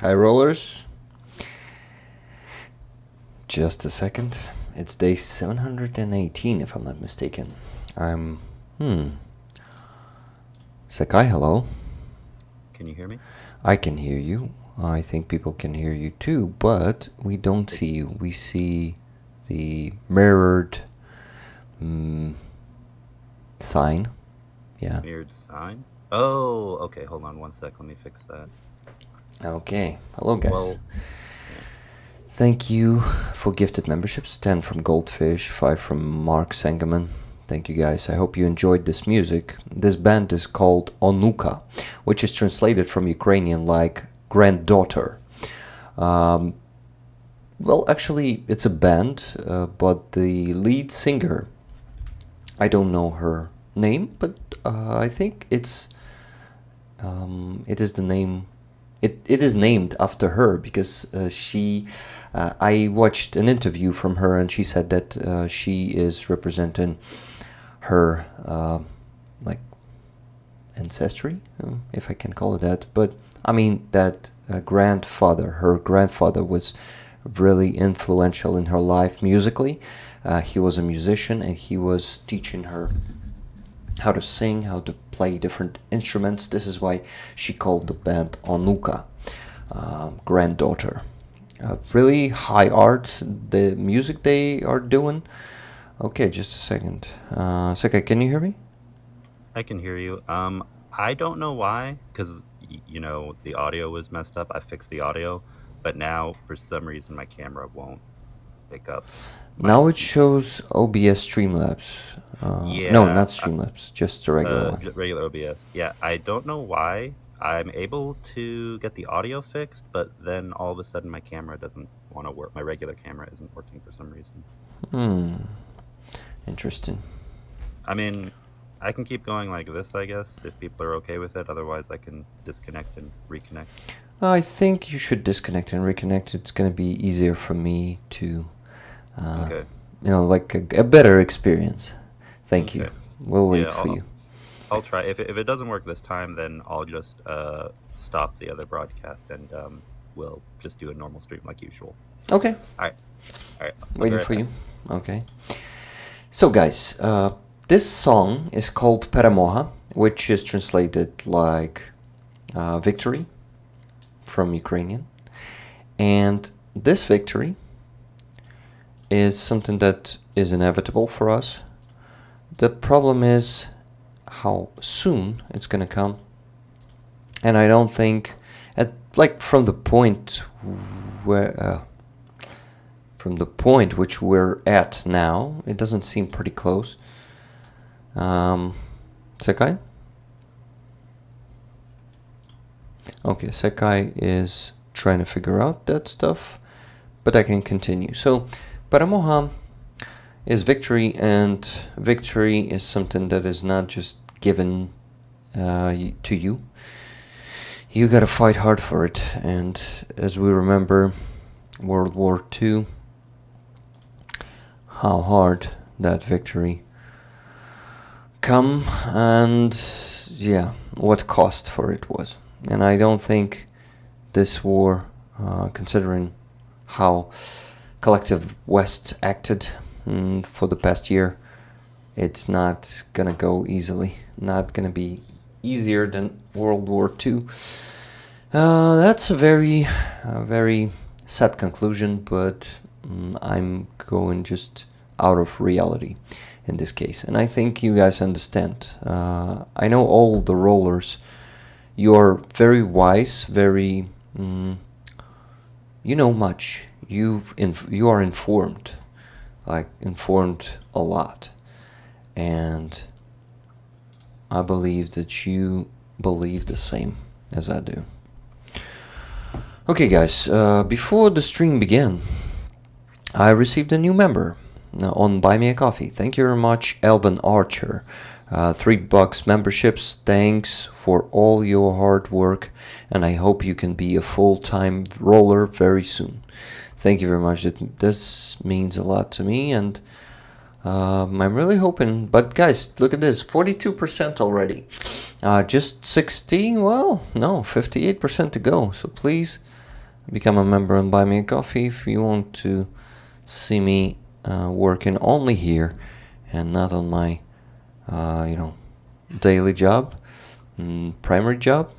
Hi rollers. Just a second. It's day 718 if I'm not mistaken. I'm Secai, hello. Can you hear me? I can hear you. I think people can hear you too, but we don't see you. We see the mirrored sign. Yeah. Mirrored sign? Oh, okay, hold on one sec. Let me fix that. Okay. Hello, guys. Well, Thank you for gifted memberships. 10 from Goldfish, 5 from Mark Sangerman. Thank you, guys. I hope you enjoyed this music. This band is called Onuka, which is translated from Ukrainian like granddaughter. Well, actually, it's a band, but the lead singer, I don't know her name, but I think it is the name it is named after her because I watched an interview from her, and she said that she is representing her like ancestry, if I can call it that. But I mean that her grandfather was really influential in her life musically. He was a musician, and he was teaching her how to sing, how to play different instruments. This is why she called the band Onuka, granddaughter. Really high art, the music they are doing. Okay, just a second. Secai, can you hear me? I can hear you. I don't know why, because the audio was messed up. I fixed the audio, but now for some reason my camera won't pick up. Now it shows OBS Streamlabs. No, not Streamlabs, just the regular one. Regular OBS. Yeah, I don't know why. I'm able to get the audio fixed, but then all of a sudden my camera doesn't want to work. My regular camera isn't working for some reason. Interesting. I mean, I can keep going like this, I guess, if people are okay with it. Otherwise, I can disconnect and reconnect. I think you should disconnect and reconnect. It's going to be easier for me to, Okay. like a better experience. Thank you. We'll wait for you. I'll try. If it doesn't work this time, then I'll just stop the other broadcast and we'll just do a normal stream like usual. Okay. All right. Waiting for you. Okay. So, guys, this song is called Peramoga, which is translated like victory from Ukrainian. And this victory is something that is inevitable for us. The problem is how soon it's gonna come. And I don't think, from the point which we're at now, it doesn't seem pretty close. Secai? Okay, Secai is trying to figure out that stuff, but I can continue. So, Peramoga is victory, and victory is something that is not just given to you. You gotta fight hard for it, and as we remember World War II, how hard that victory come, and what cost for it was. And I don't think this war, considering how collective West acted for the past year, it's not gonna go easily. Not gonna be easier than World War II. That's a very sad conclusion, but I'm going just out of reality in this case. And I think you guys understand. I know all the rollers, you're very wise, very, you know much. You are informed, informed a lot. And I believe that you believe the same as I do. Okay, guys, before the stream began, I received a new member on Buy Me a Coffee. Thank you very much, Elvin Archer. $3 memberships. Thanks for all your hard work, and I hope you can be a full-time roller very soon. Thank you very much. This means a lot to me, and I'm really hoping. But guys, look at this, 42% already. Just 58% to go. So please become a member and buy me a coffee if you want to see me working only here and not on my daily job, primary job.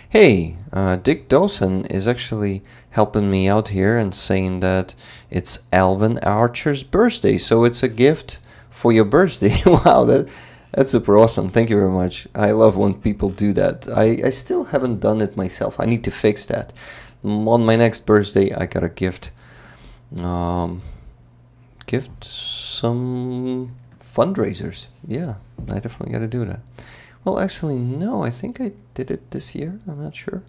Hey, Dick Dawson is actually helping me out here and saying that it's Alvin Archer's birthday, so it's a gift for your birthday. Wow, that's super awesome. Thank you very much. I love when people do that. I still haven't done it myself. I need to fix that. On my next birthday, I gotta gift some fundraisers. Yeah, I definitely gotta do that. Well, actually, no, I think I did it this year. I'm not sure.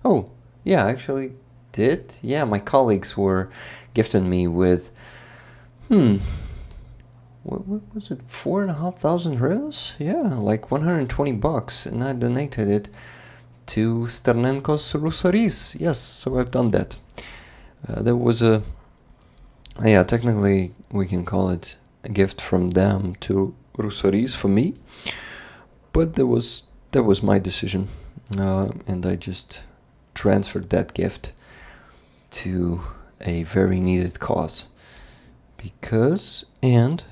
Oh, yeah, I actually did. Yeah, my colleagues were gifting me with, what was it, 4,500 hryvnias? Yeah, like $120, and I donated it to Sternenkos Rusaris. Yes, so I've done that. There was a... Yeah, technically we can call it a gift from them to Rusaris for me. But that was my decision. And I just transferred that gift to a very needed cause. Because... And...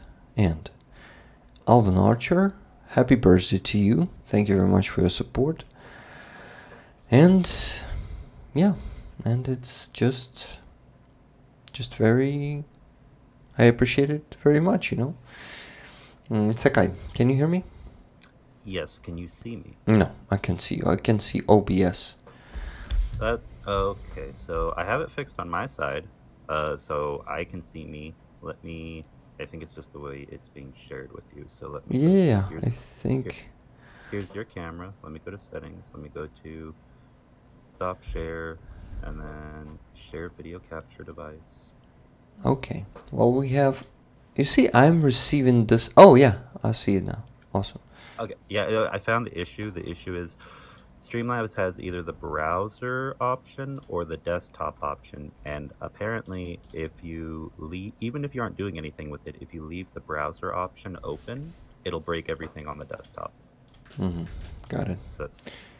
Alvin Archer, happy birthday to you. Thank you very much for your support. And yeah, and it's just very, I appreciate it very much, you know. Secai, can you hear me? Yes, can you see me? No, I can see you. I can see OBS. Okay, so I have it fixed on my side, so I can see me. I think it's just the way it's being shared with you. So let me. Yeah, I think. Here's your camera. Let me go to settings. Let me go to stop share, and then share video capture device. Okay. Well, we have. You see, I'm receiving this. Oh yeah, I see it now. Awesome. Okay. Yeah, I found the issue. The issue is Streamlabs has either the browser option or the desktop option, and apparently if you leave, even if you aren't doing anything with it, if you leave the browser option open, it'll break everything on the desktop. Got it. So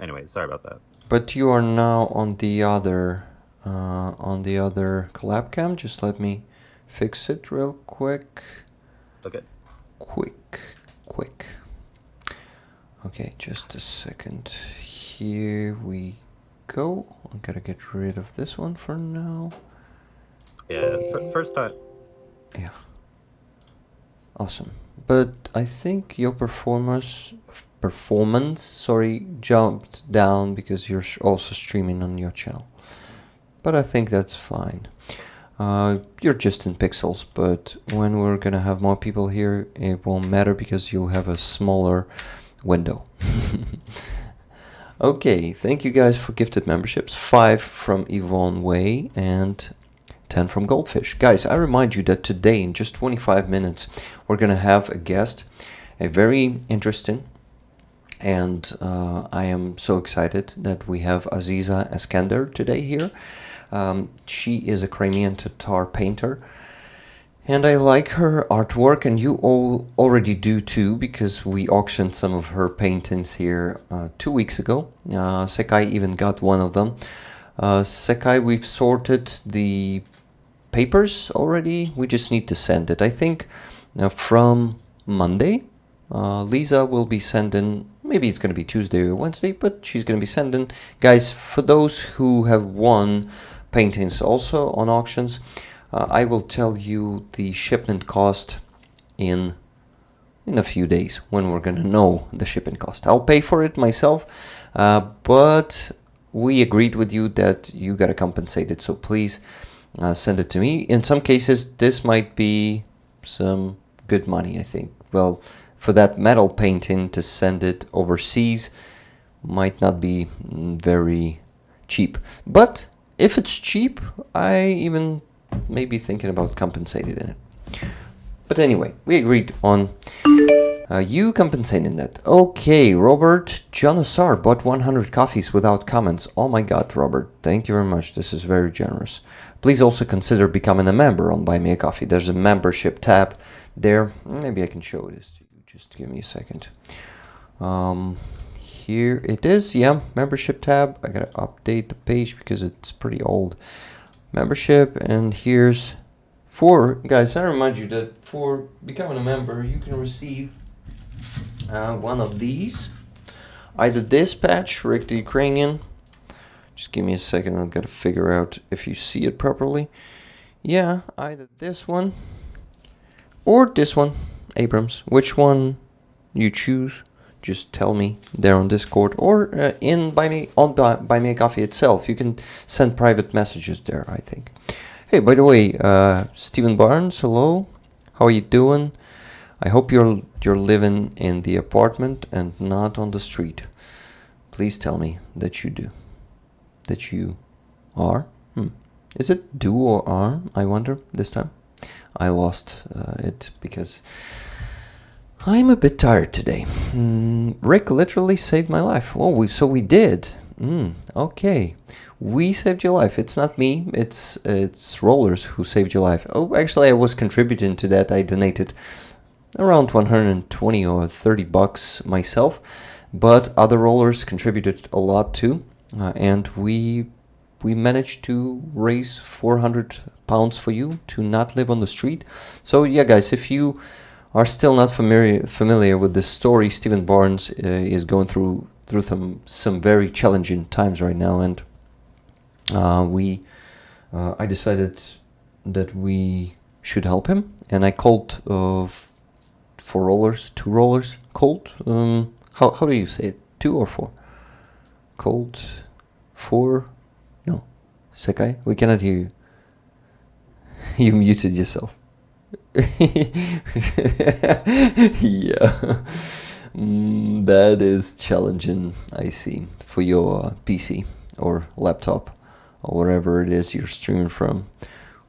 anyway, sorry about that. But you are now on the other collab cam. Just let me fix it real quick. Okay. Quick. Okay, just a second. Here we go. I gotta get rid of this one for now. Yeah, first time. Yeah. Awesome. But I think your performance, jumped down because you're also streaming on your channel. But I think that's fine. You're just in pixels, but when we're gonna have more people here, it won't matter because you'll have a smaller window. Okay, thank you guys for gifted memberships. 5 from Yvonne Way and 10 from Goldfish. Guys, I remind you that today, in just 25 minutes, we're going to have a guest, a very interesting, and I am so excited that we have Aziza Eskender today here. She is a Crimean Tatar painter, and I like her artwork, and you all already do too, because we auctioned some of her paintings here 2 weeks ago. Secai even got one of them. Secai, we've sorted the papers already. We just need to send it. I think from Monday, Lisa will be sending, maybe it's going to be Tuesday or Wednesday, but she's going to be sending. Guys, for those who have won paintings also on auctions, I will tell you the shipment cost in a few days when we're gonna know the shipping cost. I'll pay for it myself, but we agreed with you that you gotta compensate it, so please send it to me. In some cases, this might be some good money, I think. Well, for that metal painting to send it overseas might not be very cheap. But if it's cheap, I even maybe thinking about compensating it. But anyway, we agreed on you compensating that. Okay, Robert Janasar bought 100 coffees without comments. Oh my god, Robert, thank you very much. This is very generous. Please also consider becoming a member on Buy Me a Coffee. There's a membership tab there. Maybe I can show this to you. Just give me a second. Here it is. Yeah, membership tab. I gotta update the page because it's pretty old. Membership, and here's guys, I remind you that for becoming a member you can receive one of these, either this patch, Rick the Ukrainian. Just give me a second, I've got to figure out if you see it properly. Yeah, either this one or this one, Abrams. Which one you choose, just tell me there on Discord or Buy Me a Coffee itself. You can send private messages there, I think. Hey, by the way, Stephen Barnes, hello. How are you doing? I hope you're living in the apartment and not on the street. Please tell me that you do. That you are. Is it do or are? I wonder this time. I lost it because I'm a bit tired today. Rick literally saved my life. Oh, so we did. Okay. We saved your life. It's not me. It's rollers who saved your life. Oh, actually, I was contributing to that. I donated around 120 or 30 bucks myself, but other rollers contributed a lot too, and we managed to raise 400 pounds for you to not live on the street. So yeah, guys, if you are still not familiar with this story, Stephen Barnes is going through some very challenging times right now, and I decided that we should help him, and I called for rollers, 2 rollers, cold. How do you say it? 2 or 4? Cold, 4. No, Secai, we cannot hear you. You muted yourself. Yeah. That is challenging, I see, for your PC or laptop or wherever it is you're streaming from.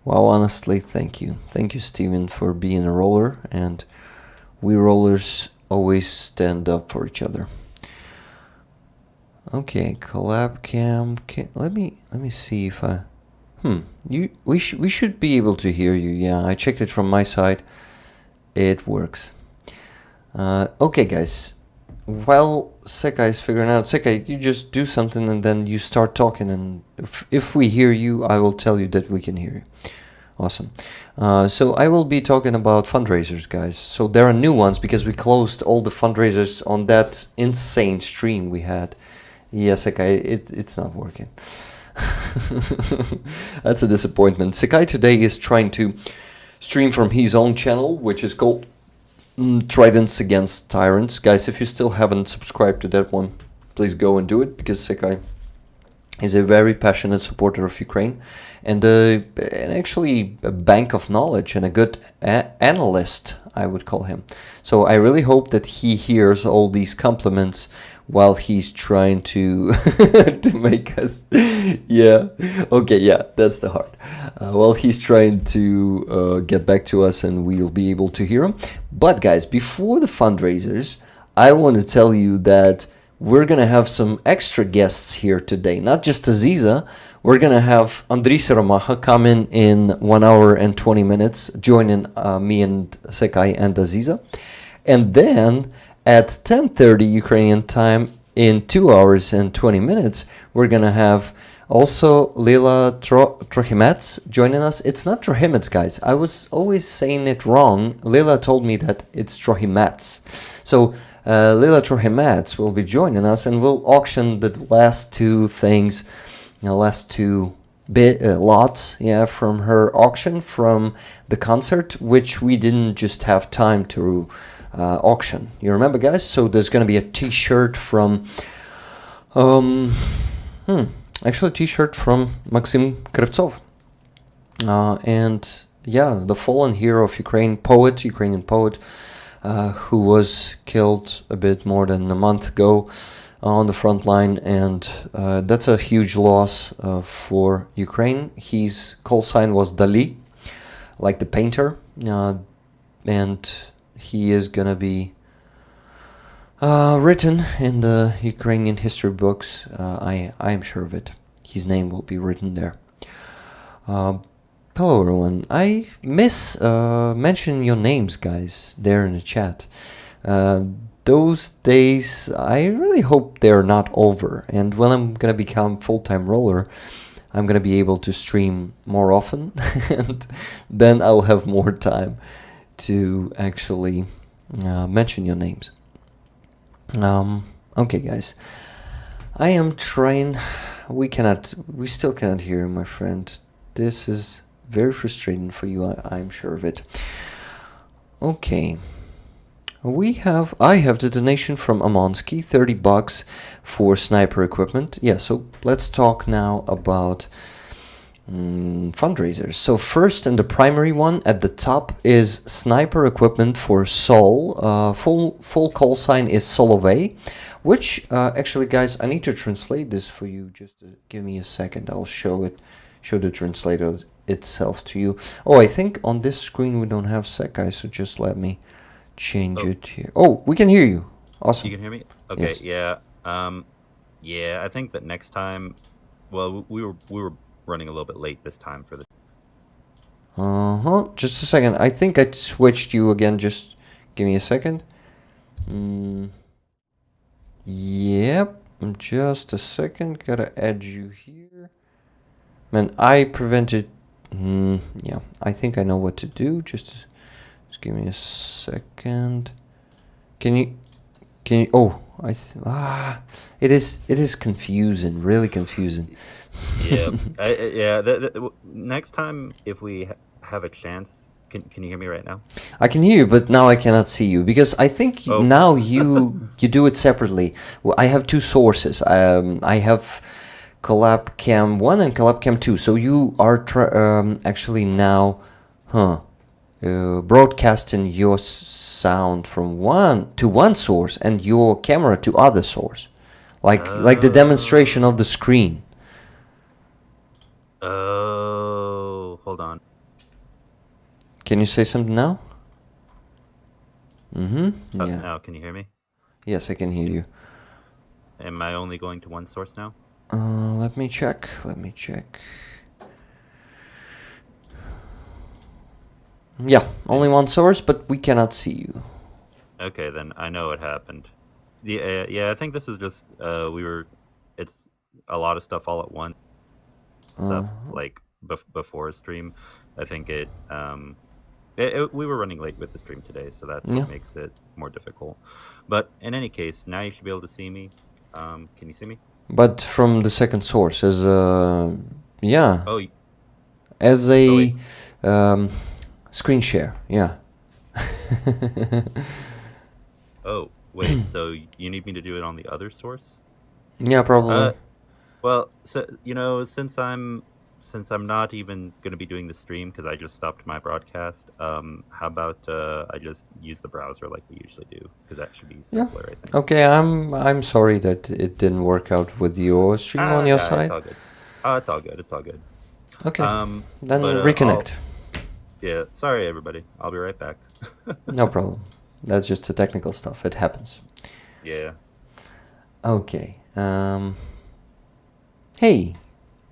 Wow, honestly, thank you. Thank you, Steven, for being a roller, and we rollers always stand up for each other. Okay, collab cam. Let me see if I... We should be able to hear you. Yeah, I checked it from my side. It works. Okay, guys. While Secai is figuring out, Secai, you just do something and then you start talking, and if we hear you, I will tell you that we can hear you. Awesome. So I will be talking about fundraisers, guys. So there are new ones because we closed all the fundraisers on that insane stream we had. Yes, Secai, it's not working. That's a disappointment. Secai today is trying to stream from his own channel, which is called Tridents Against Tyrants. Guys, if you still haven't subscribed to that one, please go and do it, because Secai is a very passionate supporter of Ukraine, and actually a bank of knowledge and a good analyst, I would call him. So I really hope that he hears all these compliments while he's trying to to make us that's the heart, while he's trying to get back to us, and we'll be able to hear him. But guys, before the fundraisers, I want to tell you that we're gonna have some extra guests here today. Not just Aziza, we're gonna have Andrei Shaha come in 1 hour and 20 minutes, joining me and Secai and Aziza. And then at 10:30 Ukrainian time, in 2 hours and 20 minutes, we're gonna have also Lila Trohimets joining us. It's not Trohimets, guys. I was always saying it wrong. Lila told me that it's Trohimets. So Lila Trohimets will be joining us, and we'll auction the last 2 things, last 2 lots, from her auction from the concert, which we didn't just have time to auction. You remember, guys? So there's gonna be a t-shirt from actually a t-shirt from Maxim Krivtsov, and the fallen hero of Ukrainian poet, who was killed a bit more than a month ago on the front line, and that's a huge loss for Ukraine. His call sign was Dali, like the painter, and he is gonna be written in the Ukrainian history books. I am sure of it. His name will be written there. Hello everyone. I miss mentioning your names, guys, there in the chat. Those days, I really hope they're not over. And when I'm gonna become full-time roller, I'm gonna be able to stream more often, and then I'll have more time to actually mention your names. Okay, guys. I am trying. We still cannot hear you, my friend. This is very frustrating for you, I'm sure of it. Okay. I have the donation from Amonsky, 30 bucks for sniper equipment. Yeah, so let's talk now about fundraisers. So first, and the primary one at the top, is sniper equipment for Sol. Full call sign is Solove, which actually, guys, I need to translate this for you. Just give me a second. I'll show the translator itself to you. Oh, I think on this screen we don't have Secai, so just let me change it here. Oh, we can hear you. Awesome. You can hear me? Okay, yes. Yeah. Yeah, I think that next time. Well, we were running a little bit late this time for the. Just a second. I think I switched you again. Just give me a second. Yep. Just a second. Gotta add you here. Man, I prevented. Yeah, I think I know what to do. Just give me a second. Can you? Oh, it is confusing. Really confusing. Yeah, yeah. Next time, if we have a chance, can you hear me right now? I can hear you, but now I cannot see you because I think Oh. now you do it separately. Well, I have two sources. I have Collab Cam 1 and Collab Cam 2. So you are actually now, broadcasting your sound from one source and your camera to other source, like the demonstration of the screen. Oh, hold on. Can you say something now? Yeah. Now, can you hear me? Yes, I can hear you. Am I only going to one source now? Let me check. Yeah, only one source, but we cannot see you. Okay, then I know what happened. Yeah, I think this is just it's a lot of stuff all at once. Stuff like before a stream. I think we were running late with the stream today, so that's what makes it more difficult. But in any case, now you should be able to see me. Can you see me? But from the second source, as yeah. Oh. As a screen share, yeah. Oh, wait, so you need me to do it on the other source? Yeah, probably. Well, so since I'm not even going to be doing the stream because I just stopped my broadcast, how about I just use the browser like we usually do, because that should be simpler, I think. Okay, I'm sorry that it didn't work out with your stream on your side. It's all good. Oh, it's all good. Okay, then reconnect. Yeah, sorry everybody. I'll be right back. No problem. That's just the technical stuff. It happens. Yeah. Okay. Hey,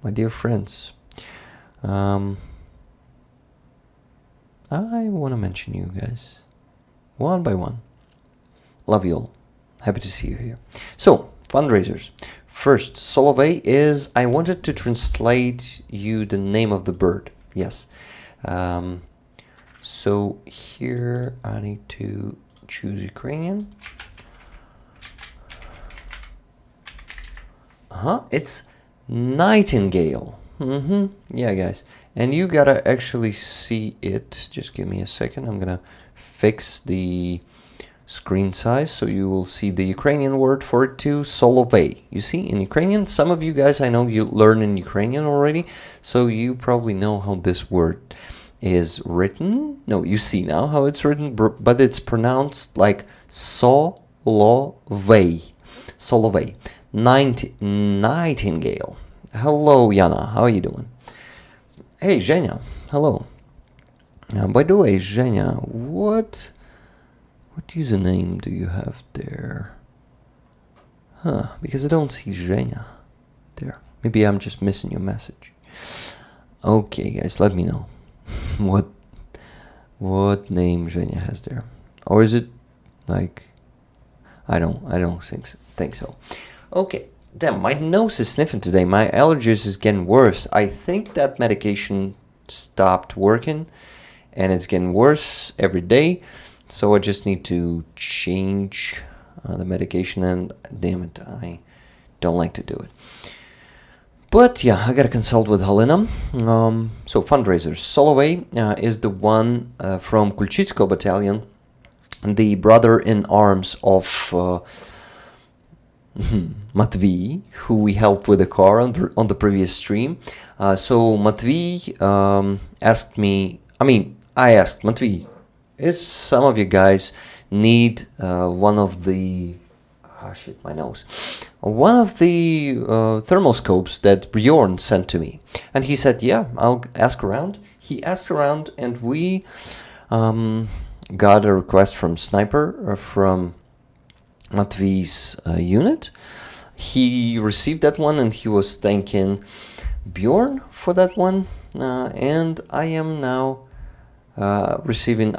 my dear friends. I want to mention you guys one by one. Love you all. Happy to see you here. So, fundraisers. First, Solovey is, I wanted to translate you the name of the bird. Yes. So here I need to choose Ukrainian. It's nightingale. Yeah, guys. And you gotta actually see it. Just give me a second. I'm gonna fix the screen size so you will see the Ukrainian word for it too. Solovey. You see, in Ukrainian, some of you guys I know you learn in Ukrainian already, so you probably know how this word is written. No, you see now how it's written, but it's pronounced like Solovey. Solovey. Nightingale. Hello, Yana. How are you doing? Hey, Zhenya. Hello. By the way, Zhenya, what username do you have there? Because I don't see Zhenya there. Maybe I'm just missing your message. Okay, guys, let me know what name Zhenya has there. Or is it like, I don't think so. Okay, damn, my nose is sniffing today. My allergies is getting worse. I think that medication stopped working and it's getting worse every day. So I just need to change the medication, and damn it, I don't like to do it. But yeah, I gotta consult with Helena. So fundraisers. Solovey is the one from Kulchitsko battalion, the brother in arms of Matvey, who we helped with the car on the previous stream. So Matvey asked me, I asked Matvey, is some of you guys need one of the one of the thermoscopes that Bjorn sent to me? And he said, yeah, I'll ask around. He asked around, and we got a request from Sniper from Matvey's unit. he received that one and he was thanking Bjorn for that one, and I am now I received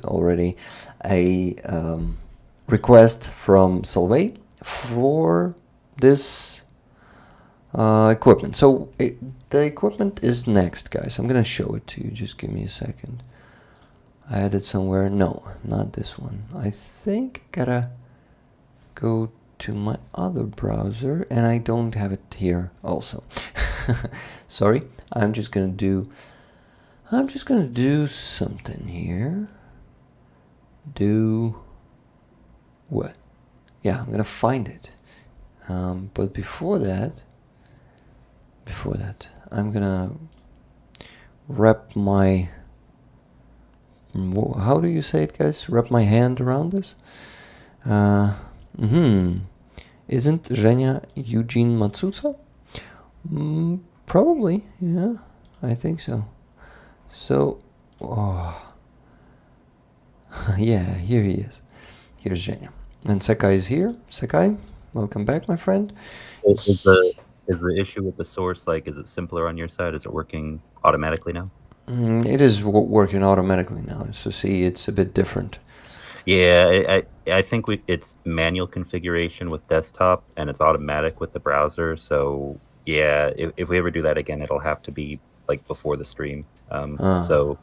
already a request from Solvay for this equipment. So the equipment is next, guys. I'm gonna show it to you. Just give me a second. I had it somewhere. No, not this one. I think I gotta go to my other browser, and I don't have it here also. Sorry. I'm just gonna do something here. Do what? Yeah, I'm gonna find it. But before that, I'm gonna wrap my, how do you say it, guys? Wrap my hand around this. Isn't Zhenya Eugene Matsusa? Probably, yeah, I think so. So, yeah, here he is. Here's Zhenya. And Secai is here. Secai, welcome back, my friend. Is the issue with the source, like, is it simpler on your side? Is it working automatically now? It is working automatically now. So see, it's a bit different. Yeah, I think it's manual configuration with desktop, and it's automatic with the browser. So yeah, if we ever do that again, it'll have to be like before the stream. So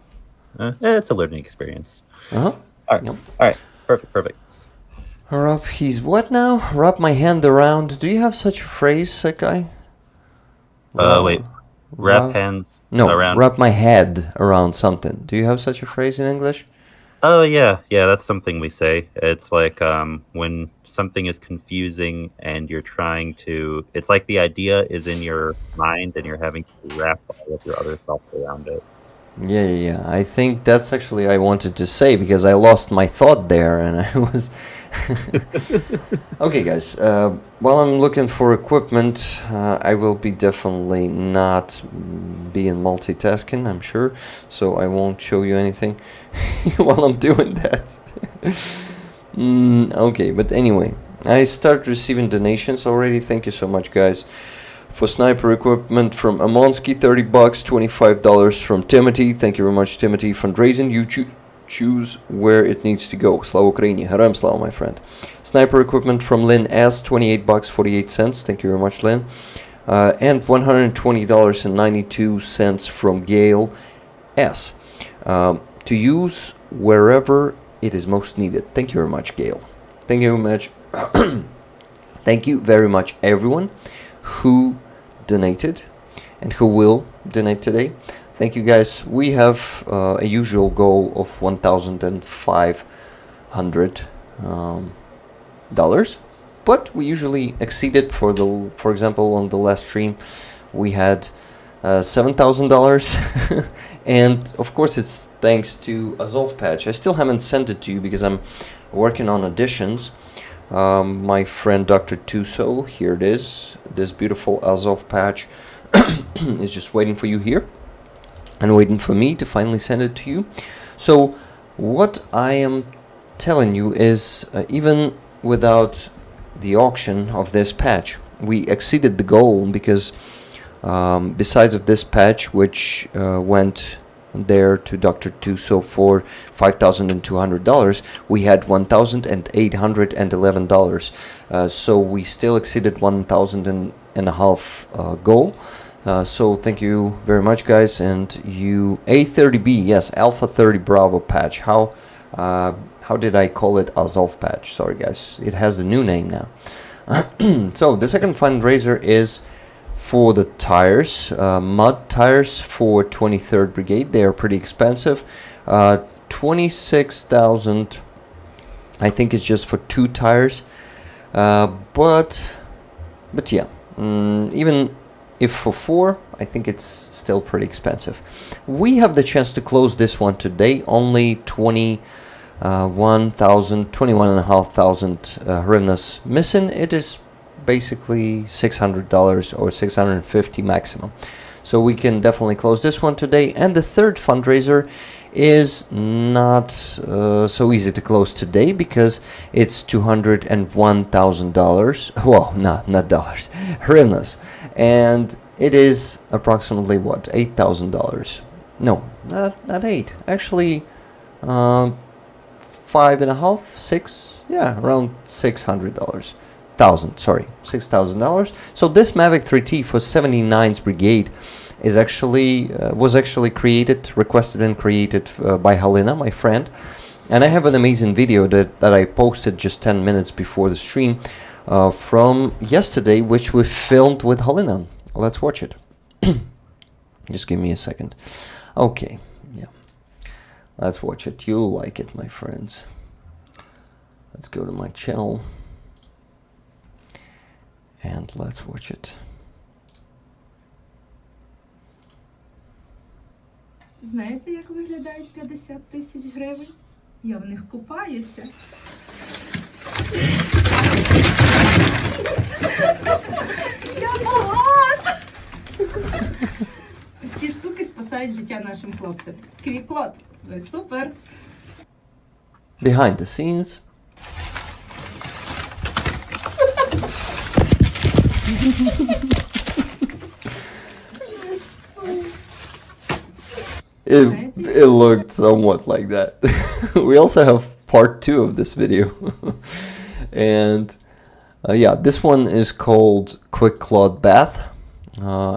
it's a learning experience. All right, Yep. All right, perfect. Wrap his what now? Wrap my hand around. Do you have such a phrase, Secai? Wait, wrap hands around. Wrap my head around something. Do you have such a phrase in English? Oh yeah, that's something we say. It's like when something is confusing and you're trying to. It's like the idea is in your mind and you're having to wrap all of your other thoughts around it. Yeah. I think that's actually I wanted to say because I lost my thought there and I was. Okay, guys. While I'm looking for equipment, I will be definitely not being multitasking, I'm sure. So I won't show you anything while I'm doing that. Okay, but anyway, I start receiving donations already. Thank you so much, guys. For sniper equipment from Amonsky, $30, $25 from Timothy. Thank you very much, Timothy. Fundraising, you choose where it needs to go. Slava Ukraini. Haram Slava, my friend. Sniper equipment from Lynn S, $28, 48 cents. Thank you very much, Lynn. And $120.92 from Gail S. To use wherever it is most needed. Thank you very much, Gail. Thank you very much. Thank you very much, everyone who donated and who will donate today. Thank you, guys. We have a usual goal of $1,500, but we usually exceed it. For example, on the last stream, we had $7,000, and of course, it's thanks to Azov patch. I still haven't sent it to you because I'm working on additions. My friend Dr. Tuso, here it is. This beautiful Azov patch is just waiting for you here and waiting for me to finally send it to you. So what I am telling you is even without the auction of this patch, we exceeded the goal because besides of this patch, which went there to Dr. Tuso for $5,200, we had $1,811. So we still exceeded $1,500 goal. So thank you very much, guys. And you A30B, yes, Alpha 30 Bravo patch. How did I call it Azov patch? Sorry, guys, it has the new name now. So the second fundraiser is for the tires, mud tires for 23rd Brigade. They are pretty expensive. 26,000. I think it's just for 2 tires. But yeah, even if for 4, I think it's still pretty expensive. We have the chance to close this one today. Only 21,500 hryvnias missing. It is basically $600 or $650 maximum. So we can definitely close this one today. And the third fundraiser is not so easy to close today because it's $201,000. Well, not dollars, hryvnias, and it is approximately what, $8,000? No, not eight. Actually, 5.5, 6. Yeah, around $600. $6,000. So this Mavic 3T for 79th Brigade is actually was actually requested and created by Halina, my friend, and I have an amazing video that I posted just 10 minutes before the stream from yesterday, which we filmed with Halina. Let's watch it. Just give me a second. Okay, yeah, let's watch it. You'll like it, my friends. Let's go to my channel and let's watch it. Знаєте, як виглядають 50 тисяч гривень? Я в них купаюся. Я багата! Ці штуки спасають життя нашим хлопцям. Квіклот, ви супер! Behind the scenes. It looked somewhat like that. We also have part 2 of this video. And yeah, this one is called Quick Cloth Bath.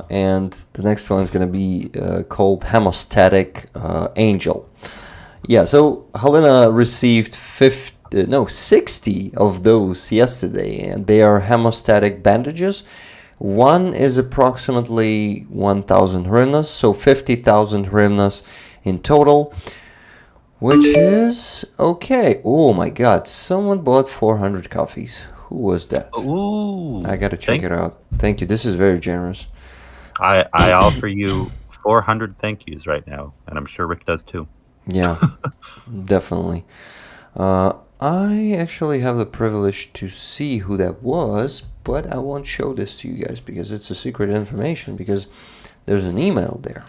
And the next one is going to be called Hemostatic Angel. Yeah, so Halina received 60 of those yesterday, and they are hemostatic bandages. One is approximately 1,000 hryvnias, so 50,000 hryvnias in total, which is okay. Oh my god, someone bought 400 coffees. Who was that? Ooh, I gotta check it out. Thank you, this is very generous. I offer you 400 thank yous right now, and I'm sure Rick does too. Yeah, definitely. I actually have the privilege to see who that was, but I won't show this to you guys because it's a secret information, because there's an email there.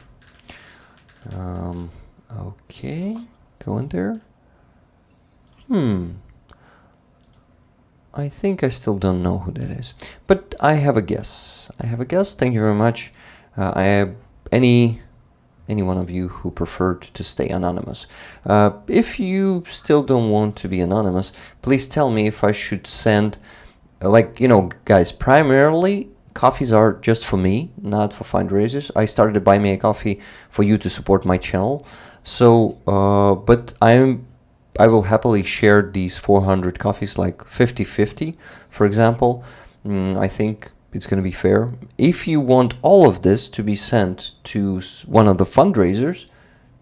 Okay, go in there. I think I still don't know who that is, but I have a guess. Thank you very much. I have any one of you who preferred to stay anonymous. If you still don't want to be anonymous, please tell me if I should send, guys, primarily coffees are just for me, not for fundraisers. I started to buy me a coffee for you to support my channel. So, but I will happily share these 400 coffees like 50-50, for example. I think it's going to be fair. If you want all of this to be sent to one of the fundraisers,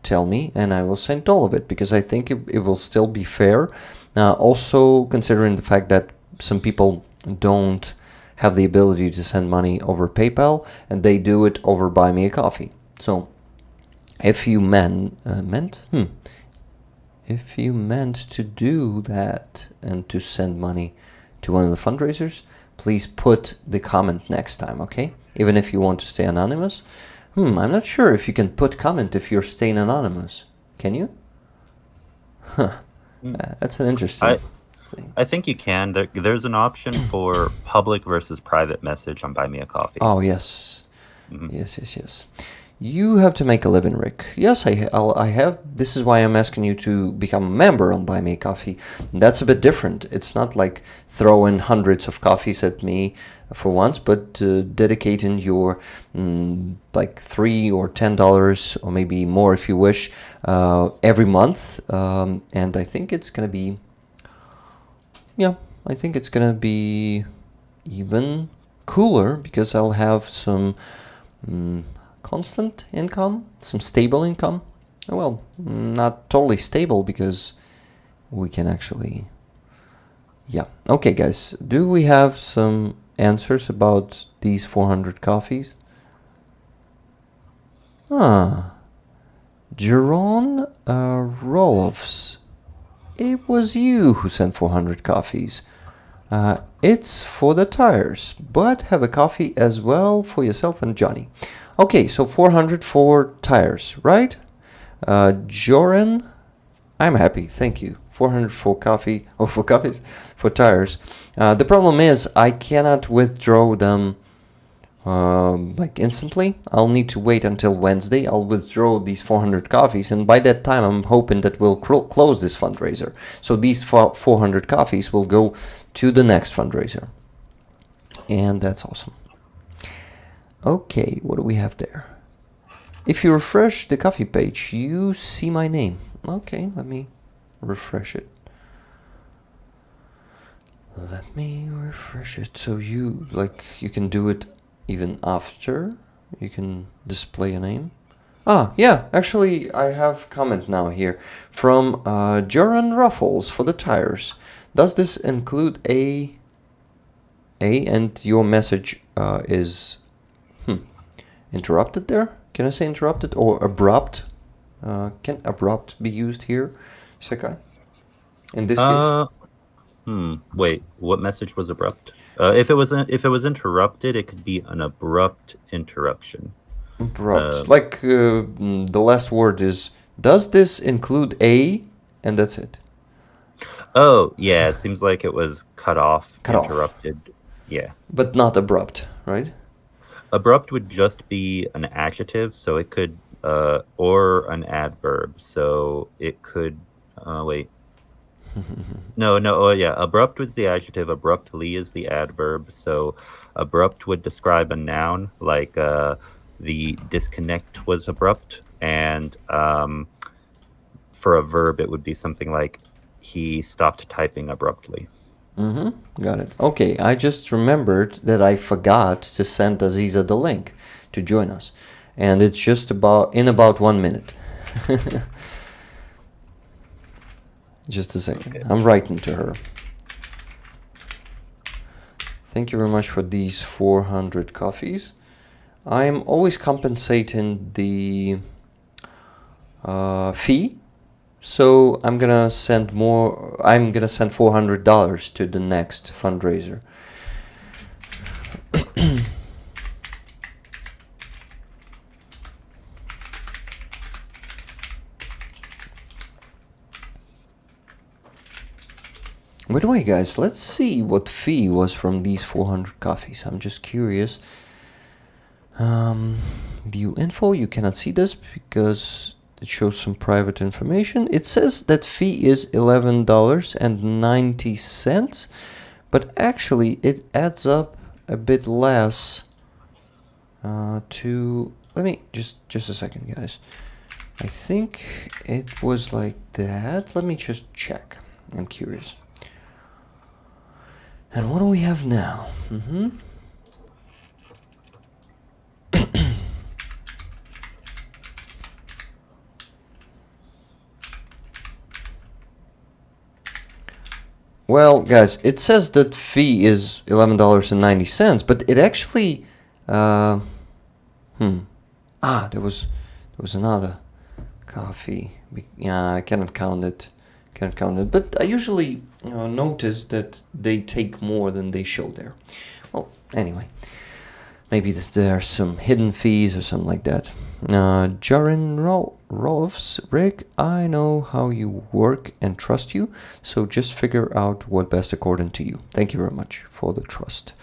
tell me and I will send all of it, because I think it will still be fair. Also, considering the fact that some people don't have the ability to send money over PayPal and they do it over Buy Me a Coffee. So if you if you meant to do that and to send money to one of the fundraisers, please put the comment next time, okay? Even if you want to stay anonymous. I'm not sure if you can put comment if you're staying anonymous. Can you? That's an interesting thing. I think you can. There's an option for public versus private message on Buy Me a Coffee. Oh, yes. Yes. You have to make a living, Rick. Yes, I have. This is why I'm asking you to become a member on Buy Me a Coffee. That's a bit different. It's not like throwing hundreds of coffees at me for once, but dedicating your like $3 or $10 or maybe more if you wish every month. And I think it's gonna be, I think it's gonna be even cooler because I'll have some constant income, some stable income. Well, not totally stable because we can actually, okay guys, do we have some answers about these 400 coffees? Jeroen Rolofs, it was you who sent 400 coffees. It's for the tires, but have a coffee as well for yourself and Johnny. Okay, so 400 for tires, right? Joran, I'm happy, thank you. 400 for coffee, or for coffees, for tires. The problem is I cannot withdraw them like instantly. I'll need to wait until Wednesday. I'll withdraw these 400 coffees, and by that time I'm hoping that we'll close this fundraiser. So these 400 coffees will go to the next fundraiser. And that's awesome. Okay, what do we have there? If you refresh the coffee page, you see my name. Okay, let me refresh it. Let me refresh it. So you can do it even after you can display a name. Yeah, actually I have comment now here from Joran Raffles for the tires. Does this include a and your message is interrupted there? Can I say interrupted or abrupt? Can abrupt be used here, Secai? In this case? Wait, what message was abrupt? If it was interrupted, it could be an abrupt interruption. Abrupt. The last word is, does this include a? And that's it. Oh, yeah, it seems like it was cut off, interrupted. Yeah. But not abrupt, right? Abrupt would just be an adjective, so it could, or an adverb, so it could, wait. Yeah, abrupt was the adjective, abruptly is the adverb, so abrupt would describe a noun, like the disconnect was abrupt, and for a verb it would be something like he stopped typing abruptly. Got it. Okay, I just remembered that I forgot to send Aziza the link to join us, and it's just about 1 minute. Just a second. Okay. I'm writing to her. Thank you very much for these 400 coffees. I'm always compensating the fee, so I'm gonna send more. I'm gonna send $400 to the next fundraiser. By the way, guys, let's see what fee was from these 400 coffees. I'm just curious. View info, you cannot see this because it shows some private information. It says that fee is $11.90, but actually it adds up a bit less to... Let me just a second, guys. I think it was like that. Let me just check. I'm curious. And what do we have now? Well, guys, it says that fee is $11.90, but it actually there was another coffee. Yeah, I cannot count it. But I usually notice that they take more than they show there. Well, anyway, maybe there are some hidden fees or something like that. Jarin Rolfs, Rick, I know how you work and trust you, so just figure out what best according to you. Thank you very much for the trust.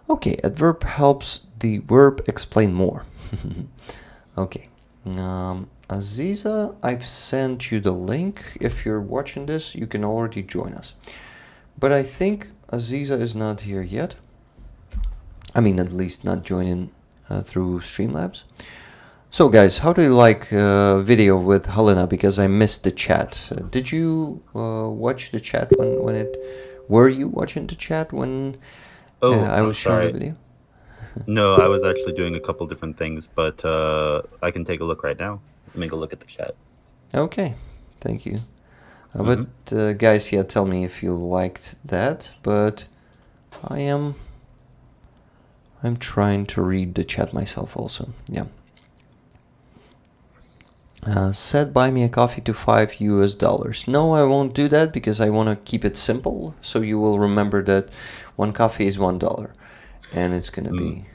Okay, adverb helps the verb explain more. Okay. Aziza, I've sent you the link. If you're watching this, you can already join us. But I think Aziza is not here yet. I mean, at least not joining through Streamlabs. So guys, how do you like video with Helena? Because I missed the chat. Did you watch the chat when it... Were you watching the chat when I was showing the video? No, I was actually doing a couple different things, but I can take a look right now. Let me go look at the chat. Okay, thank you. But guys, yeah, tell me if you liked that. But I'm trying to read the chat myself also. Yeah. Said buy me a coffee to $5. No, I won't do that because I want to keep it simple. So you will remember that one coffee is $1, and it's gonna be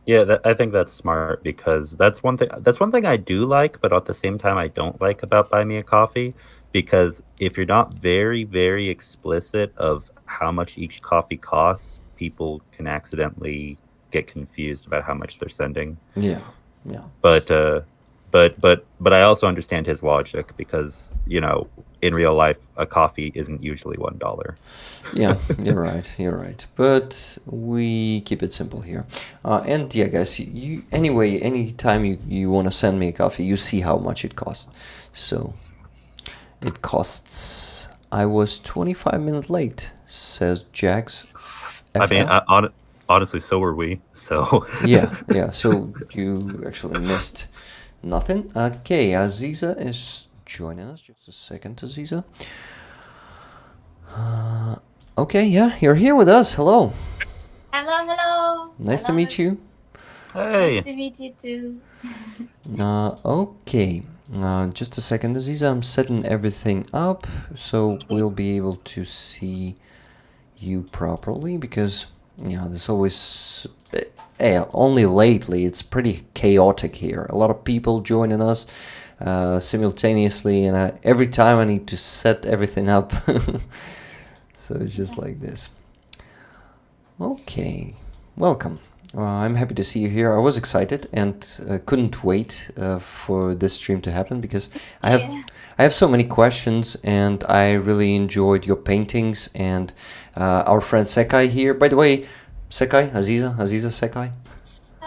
Yeah, I think that's smart because that's one thing. That's one thing I do like, but at the same time, I don't like about Buy Me a Coffee because if you're not very, very explicit of how much each coffee costs, people can accidentally get confused about how much they're sending. Yeah, yeah. But but I also understand his logic because in real life a coffee isn't usually $1. Yeah, you're right. You're right. But we keep it simple here. And yeah, guys, you anyway, anytime you want to send me a coffee, you see how much it costs. So it costs. I was 25 minutes late, says Jax I mean, FL. honestly, so were we. So Yeah, yeah. So you actually missed nothing. Okay, Aziza is joining us. Just a second, Aziza. Okay, yeah, you're here with us. Hello. Hello, hello. Nice to Hello. meet you. hey, Nice to meet you too. Okay. Just a second, Aziza. I'm setting everything up so we'll be able to see you properly because, there's always. Only lately it's pretty chaotic here. A lot of people joining us simultaneously, and every time I need to set everything up. So it's just like this. Okay, welcome. I'm happy to see you here. I was excited and couldn't wait for this stream to happen because I have so many questions and I really enjoyed your paintings and our friend Secai here. By the way, Secai, Aziza Secai.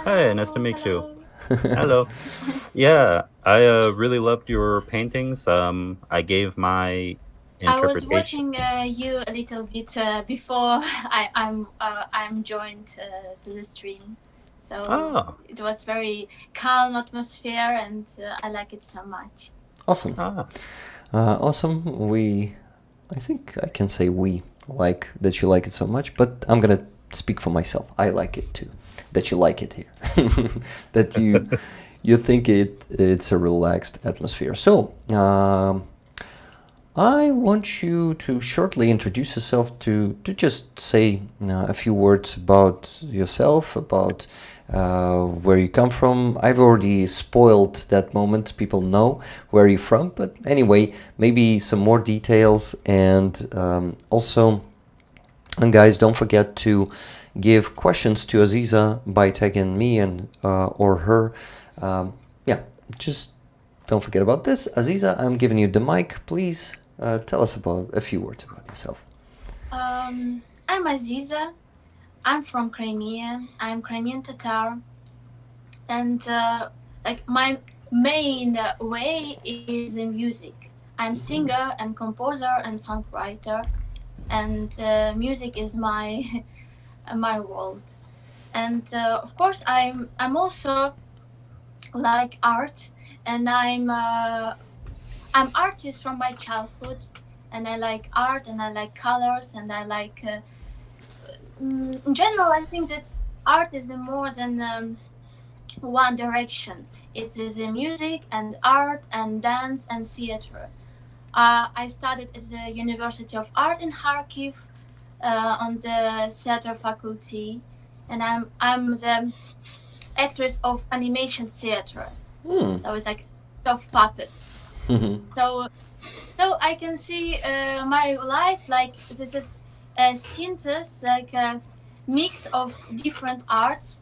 hey, nice to meet you. Hello. Yeah, I really loved your paintings. I gave my I was interpretation. watching you a little bit before I'm joined to the stream, so Ah, it was very calm atmosphere, and I like it so much. Awesome. ah, Awesome. I think I can say we like that you like it so much, but I'm gonna speak for myself. I like it too. That you like it here. That you think it's a relaxed atmosphere. So, I want you to shortly introduce yourself to just say a few words about yourself, about where you come from. I've already spoiled that moment. People know where you're from, but anyway, maybe some more details. And also, and guys, don't forget to give questions to Aziza by tagging me and or her. Yeah, just don't forget about this. Aziza, I'm giving you the mic. Please tell us about a few words about yourself. I'm Aziza. I'm from Crimea. I'm Crimean Tatar, and like my main way is in music. I'm singer and composer and songwriter, and music is my my world. And of course, I'm also like art, and I'm artist from my childhood, and I like art, and I like colors, and I like. In general, I think that art is more than one direction. It is music and art and dance and theater. I studied at the University of Art in Kharkiv on the theater faculty, and I'm the actress of animation theater. That was like of puppets. So I can see my life like this is a synthesis, like a mix of different arts,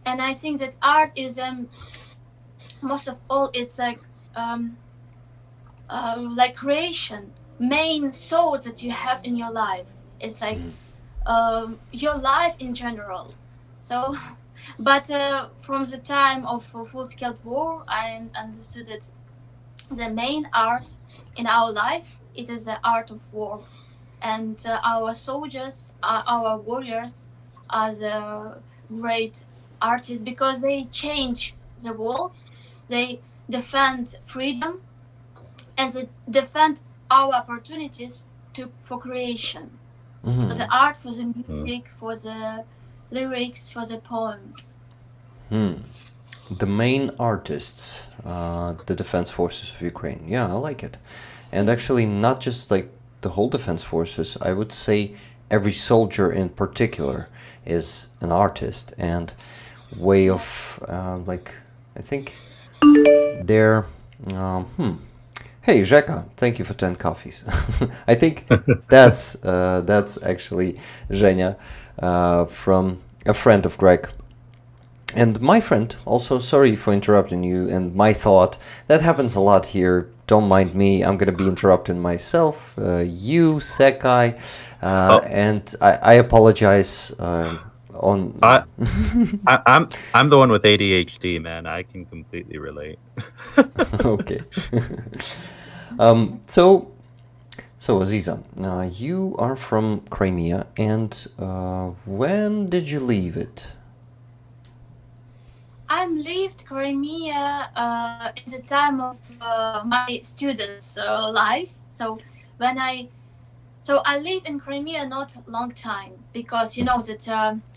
and I think that art is most of all it's like creation, main soul that you have in your life. It's like your life in general. So, but from the time of full-scale war, I understood that the main art in our life it is the art of war, and our soldiers, our warriors, are the great artists because they change the world, they defend freedom, and they defend our opportunities for creation, for the art, for the music, for the lyrics, for the poems. The main artists, the defense forces of Ukraine. Yeah, I like it. And actually, not just like the whole defense forces, I would say every soldier in particular is an artist. And way of like, I think they're Hey Zheka, thank you for 10 coffees. I think that's actually Zhenya from a friend of Greg. And my friend, also sorry for interrupting you, and my thought, that happens a lot here. Don't mind me, I'm gonna be interrupting myself, you, Secai, and I apologize on... I'm the one with ADHD, man. I can completely relate. Okay. So Aziza, you are from Crimea, and when did you leave it? I left Crimea in the time of my students' life. So I live in Crimea not long time, because you know that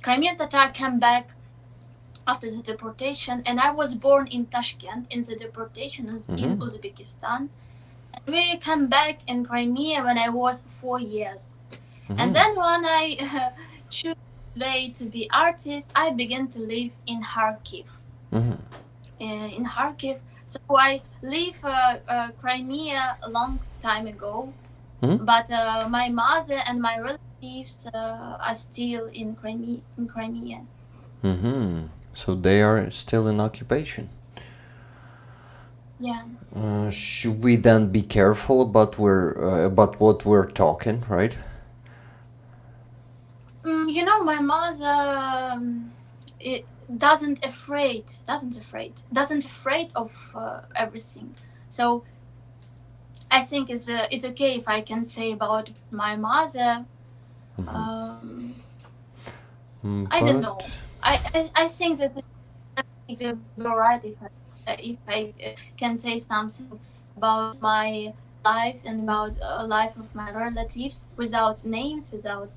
Crimean Tatar came back after the deportation, and I was born in Tashkent in the deportation in Uzbekistan. And we came back in Crimea when I was 4 years. And then when I chose way to be artist, I began to live in Kharkiv. In Kharkiv, so I leave Crimea a long time ago, but my mother and my relatives are still in Crimea. So they are still in occupation. Yeah. Should we then be careful about what we're talking, right? You know, my mother doesn't afraid of everything. So I think it's okay if I can say about my mother. I don't know. I think that it will be alright if I can say something about my life and about life of my relatives without names, without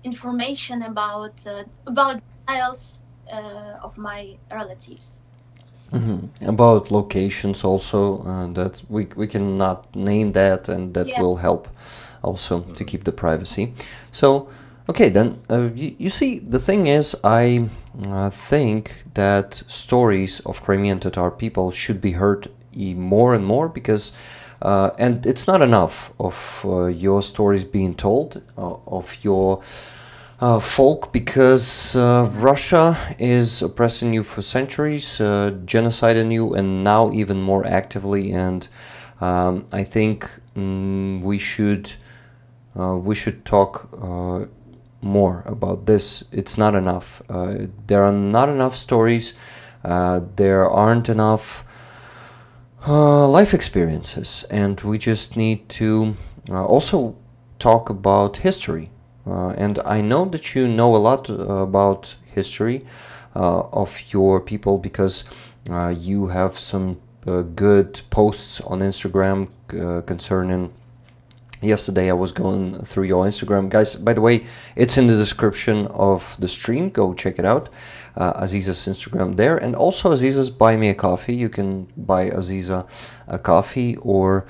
information about details of my relatives. About locations also, that we cannot name that, and that will help also to keep the privacy. So okay, then you see, the thing is, I think that stories of Crimean Tatar people should be heard more and more, because and it's not enough of your stories being told, of your folk, because Russia is oppressing you for centuries, genociding you, and now even more actively. And I think we should talk more about this. It's not enough. There are not enough stories. There aren't enough life experiences, and we just need to also talk about history. And I know that you know a lot about history of your people, because you have some good posts on Instagram concerning... Yesterday I was going through your Instagram. Guys, by the way, it's in the description of the stream. Go check it out. Aziza's Instagram there. And also Aziza's Buy Me a Coffee. You can buy Aziza a coffee, or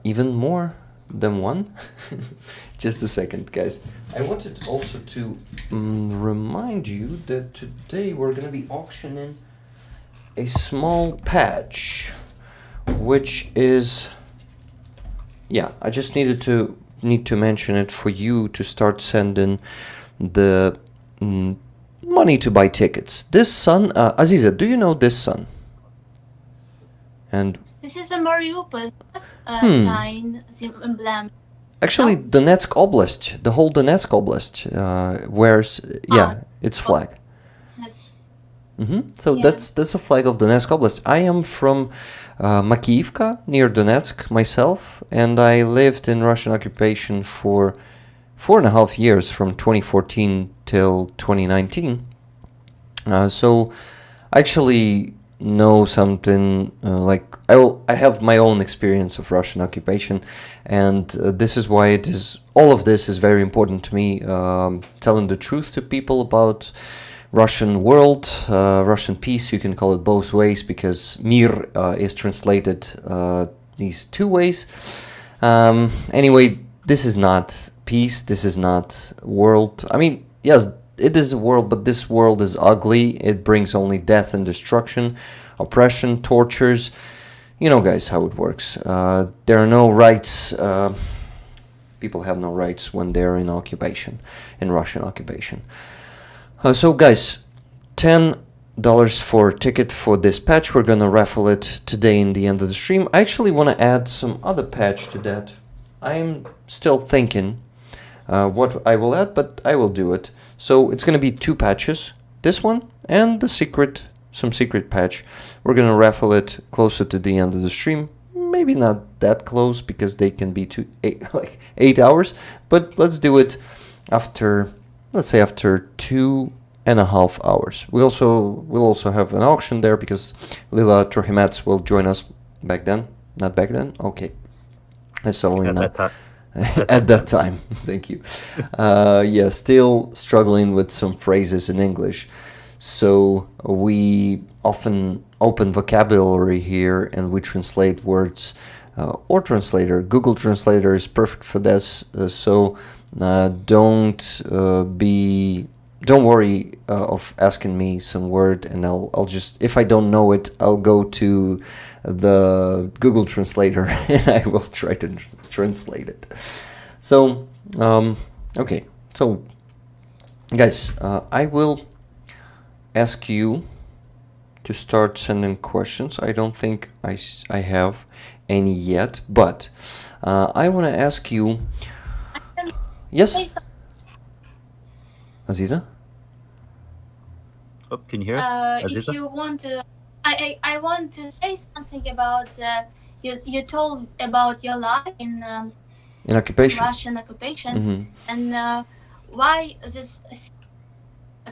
even more than one. Just a second, guys. I wanted also to remind you that today we're going to be auctioning a small patch, which is... Yeah, I just need to mention it for you to start sending the money to buy tickets. This sun, Aziza, do you know this sun? And this is a Mariupol sign, emblem. Actually, Donetsk Oblast, the whole Donetsk Oblast, wears its flag. So that's a flag of Donetsk Oblast. I am from Makiivka, near Donetsk, myself, and I lived in Russian occupation for 4.5 years, from 2014 till 2019. So I actually know something, I have my own experience of Russian occupation, and this is why all of this is very important to me, telling the truth to people about Russian world, Russian peace. You can call it both ways, because mir is translated these two ways. Anyway, this is not peace, this is not world. I mean, yes, it is a world, but this world is ugly. It brings only death and destruction, oppression, tortures. You know, guys, how it works. There are no rights. People have no rights when they're in occupation, in Russian occupation. So, guys, $10 for a ticket for this patch. We're gonna raffle it today in the end of the stream. I actually want to add some other patch to that. I'm still thinking what I will add, but I will do it. So it's gonna be 2 patches. This one and the secret, some secret patch. We're gonna raffle it closer to the end of the stream. Maybe not that close because they can be 8 hours, but let's do it after, let's say after 2.5 hours. We'll also have an auction there because Lila Trohimats will join us back then. Not back then? Okay. That's only now. At that time. Thank you. Yeah, still struggling with some phrases in English. So we often open vocabulary here and we translate words or translator. Google Translator is perfect for this. So don't worry of asking me some word, and I'll just, if I don't know it, I'll go to the Google Translator and I will try to translate it. So okay, so guys, I will ask you to start sending questions. I don't think I have any yet, but I want to ask you. Yes, Aziza? Oh, can you hear us, If Aziza? you want to, I want to say something about you told about your life in occupation. Russian occupation, and why this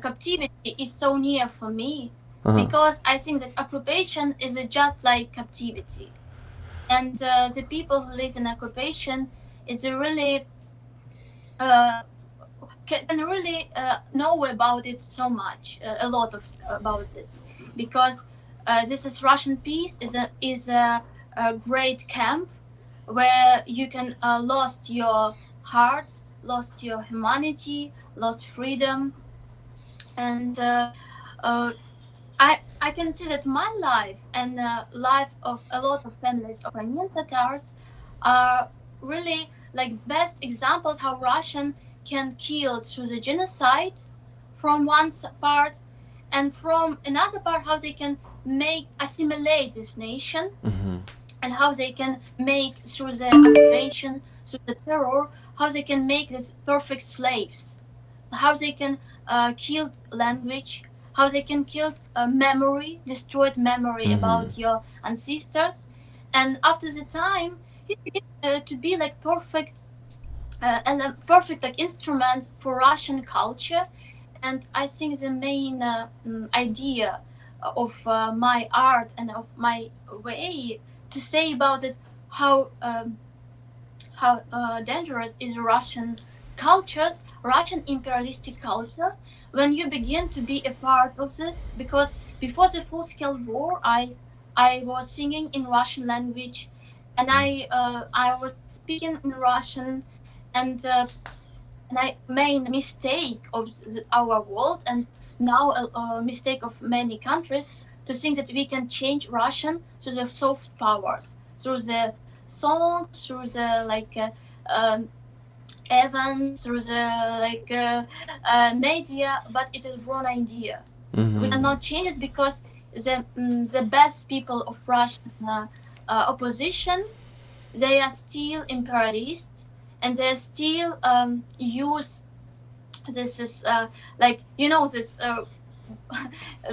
captivity is so near for me, because I think that occupation is just like captivity, and the people who live in occupation is really can really know about it so much, a lot of about this, because this is Russian peace is a great camp where you can lost your heart, lost your humanity, lost freedom, and I can see that my life and life of a lot of families of Crimean Tatars are really like best examples how Russian can kill through the genocide from one part, and from another part how they can make assimilate this nation, and how they can make through the occupation, through the terror, how they can make this perfect slaves, how they can kill language, how they can kill memory, destroyed memory about your ancestors, and after the time you begin to be like perfect like instrument for Russian culture. And I think the main idea of my art and of my way to say about it, how dangerous is Russian cultures, Russian imperialistic culture, when you begin to be a part of this. Because before the full-scale war, I was singing in Russian language, and I was speaking in Russian, and I made mistake of our world, and now a mistake of many countries, to think that we can change Russian through the soft powers, through the song, through the events, through the media, but it is wrong idea. We cannot change it because the best people of Russian opposition, they are still imperialists, and they still use this is this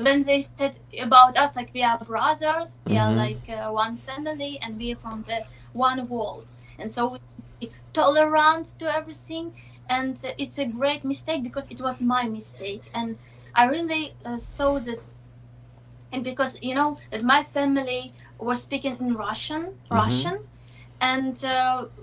when they said about us, like we are brothers, we are like one family, and we are from the one world, and so we be tolerant to everything. And it's a great mistake, because it was my mistake, and I really saw that. And because that my family was speaking in Russian, and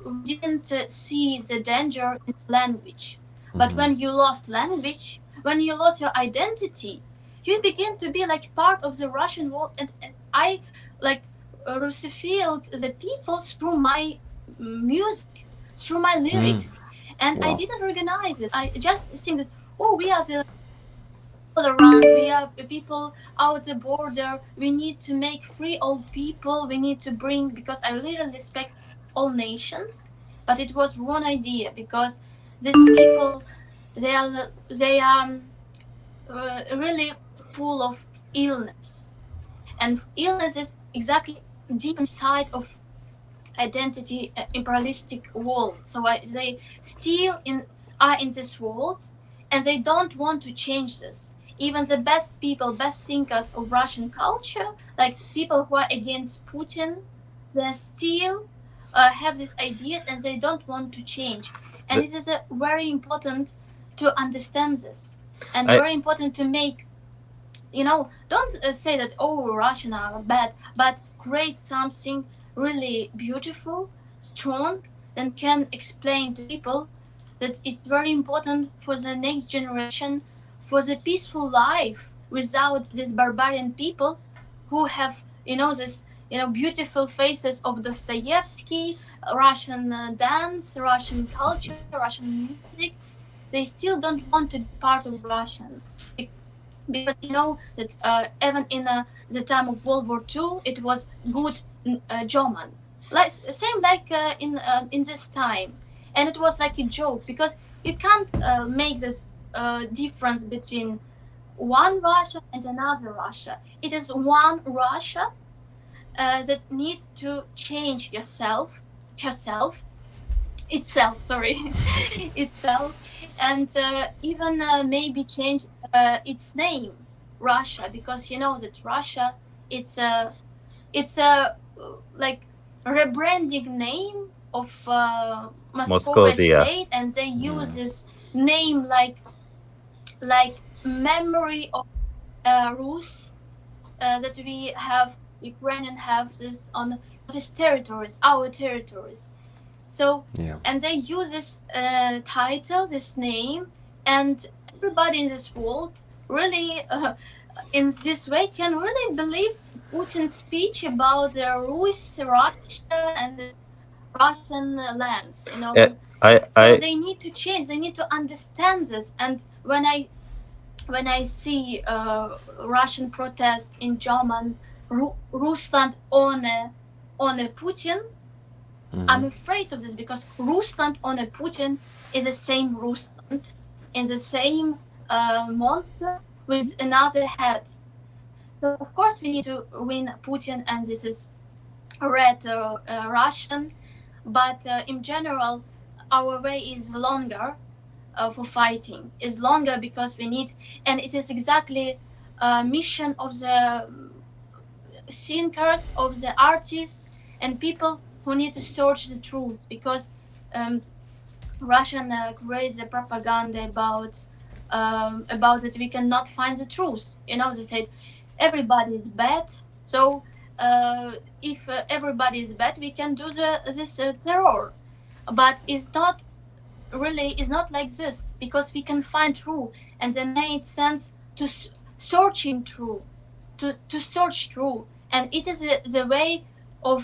we didn't see the danger in language. But when you lost language, when you lost your identity, you begin to be like part of the Russian world. And I like Russified the people through my music, through my lyrics, and I didn't recognize it. I just think that, oh, we are the all around. We are people out the border. We need to make free all people. We need to bring, because I really respect all nations, but it was one idea because these people, they are really full of illness, and illness is exactly deep inside of identity imperialistic world. So they still are in this world, and they don't want to change this. Even the best people, best thinkers of Russian culture, like people who are against Putin, they still have this idea and they don't want to change. And The- it is very important to understand this, and I very important to make, don't say that, oh, Russian are bad, but create something really beautiful, strong, and can explain to people that it's very important for the next generation, for the peaceful life without these barbarian people who have, this, beautiful faces of Dostoevsky, Russian dance, Russian culture, Russian music. They still don't want to be part of Russian, because that even in the time of World War II, it was good German, like same like in this time, and it was like a joke because you can't make this difference between one Russia and another Russia. It is one Russia that needs to change herself, itself. Sorry, itself, and even maybe change its name, Russia, because you know that Russia, it's a like rebranding name of Moscow Moscovia. state, and they use Yeah. this name like memory of Rus that we have, Ukrainian have this on these territories, our territories. So, Yeah. and they use this title, this name, and everybody in this world really, in this way, can really believe Putin's speech about the Russia and the Russian lands. Eh, I So I they need to change. They need to understand this. And when I see Russian protest in German, Rusland on a Putin, I'm afraid of this because Rusland on a Putin is the same Rusland in the same monster with another head. So of course we need to win Putin, and this is red Russian, but in general our way is longer for fighting. Is longer because we need, and it is exactly mission of the thinkers, of the artists, and people who need to search the truth, because um, Russian creates the propaganda about that we cannot find the truth. They said everybody is bad, so if everybody is bad, we can do this terror. But it's not like this, because we can find truth, and they made sense to searching truth, to search truth, and it is the way of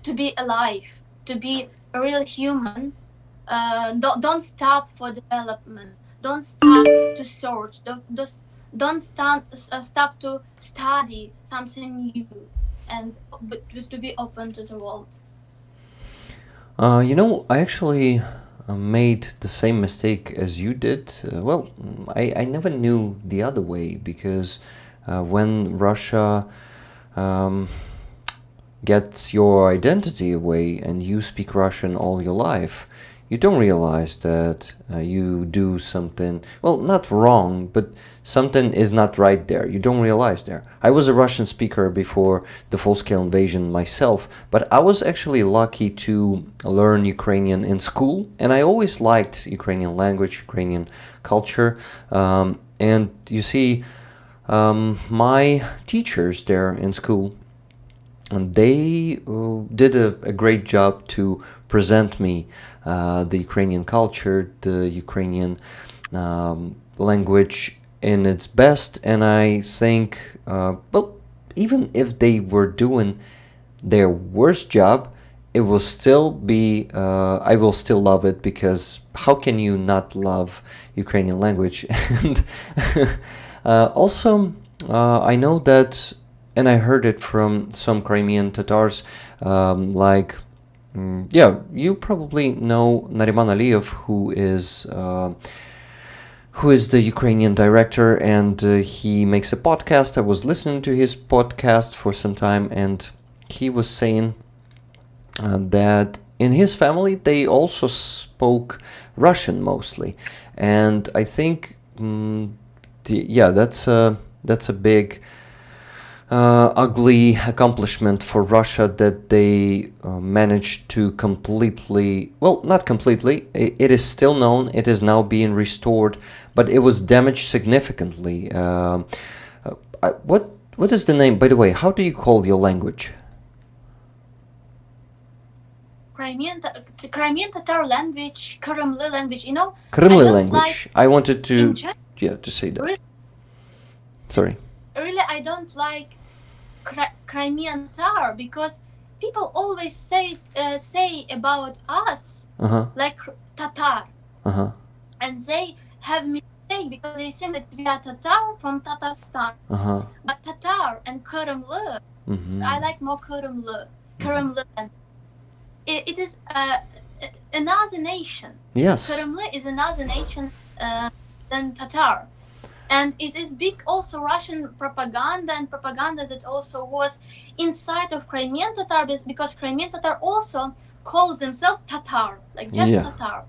to be alive, to be a real human. Don't stop for development. Don't stop to search. Don't stop to study something new, and to be open to the world. I actually made the same mistake as you did. I never knew the other way, because when Russia um, gets your identity away and you speak Russian all your life, you don't realize that you do something, well, not wrong, but something is not right there. You don't realize there. I was a Russian speaker before the full-scale invasion myself, but I was actually lucky to learn Ukrainian in school, and I always liked Ukrainian language, Ukrainian culture. And you see, my teachers there in school, and they did a great job to present me the Ukrainian culture, the Ukrainian language in its best. And I think, even if they were doing their worst job, it will still be, I will still love it, because how can you not love Ukrainian language? And also, I know that, and I heard it from some Crimean Tatars, yeah, you probably know Nariman Aliyev, who is the Ukrainian director, and he makes a podcast. I was listening to his podcast for some time, and he was saying that in his family they also spoke Russian mostly, and I think that's a big ugly accomplishment for Russia, that they managed to completely, well, not completely, it is still known, it is now being restored, but it was damaged significantly. What is the name, by the way? How do you call your language? Crimean Tatar language, Kremli language, you know. Kremli language. I wanted to say that. Really, Sorry. Really, I don't like Crimean Tatar, because people always say about us like Tatar, and they have mistake because they think that we are Tatar from Tatarstan. But Tatar and Kremli, I like more Kremli. It is another nation. Yes. Kremli is another nation than Tatar. And it is big also Russian propaganda, and propaganda that also was inside of Crimean Tatar, because Crimean Tatar also called themselves Tatar, like just Tatar.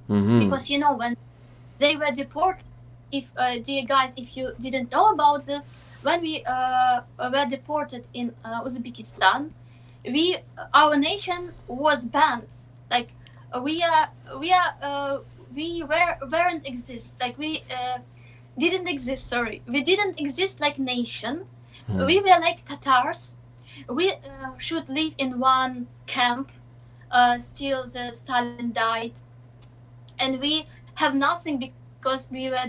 Because, you know, when they were deported, if dear guys, if you didn't know about this, when we were deported in Uzbekistan, our nation was banned. Like we weren't exist. Like we didn't exist. Sorry, we didn't exist like nation. We were like Tatars. We should live in one camp. Still, the Stalin died, and we have nothing because we were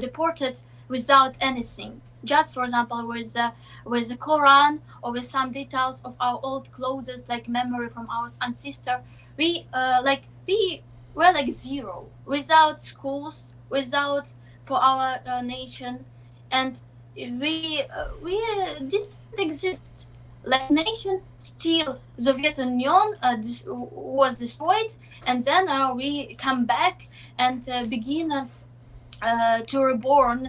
deported without anything. Just for example, with the Quran, or with some details of our old clothes, like memory from our ancestor, we were like zero, without schools, without for our nation, and we didn't exist like nation. Still, Soviet Union was destroyed, and then we come back and begin to reborn.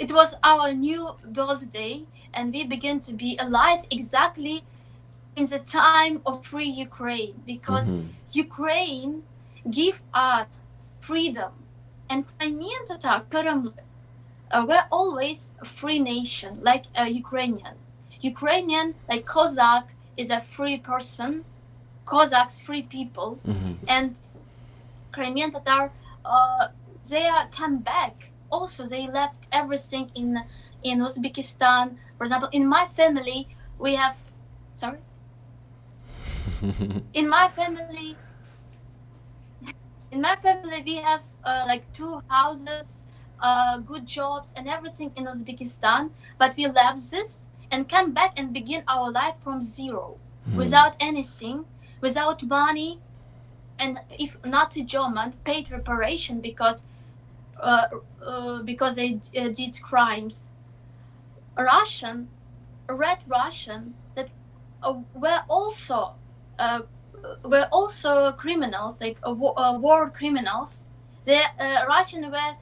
It was our new birthday, and we begin to be alive exactly in the time of free Ukraine, because Ukraine give us freedom, and Crimean Tatar, Peramoga, were always a free nation, like Ukrainian. Ukrainian, like Cossack, is a free person. Cossacks, free people, and Crimean Tatar, they come back. Also, they left everything in Uzbekistan. For example, in my family, we have. Sorry. In my family, we have like 2 houses, good jobs, and everything in Uzbekistan. But we left this and come back and begin our life from zero, without anything, without money. And if Nazi German paid reparation because they did crimes, Red Russian that were also criminals, like war criminals. The Russian were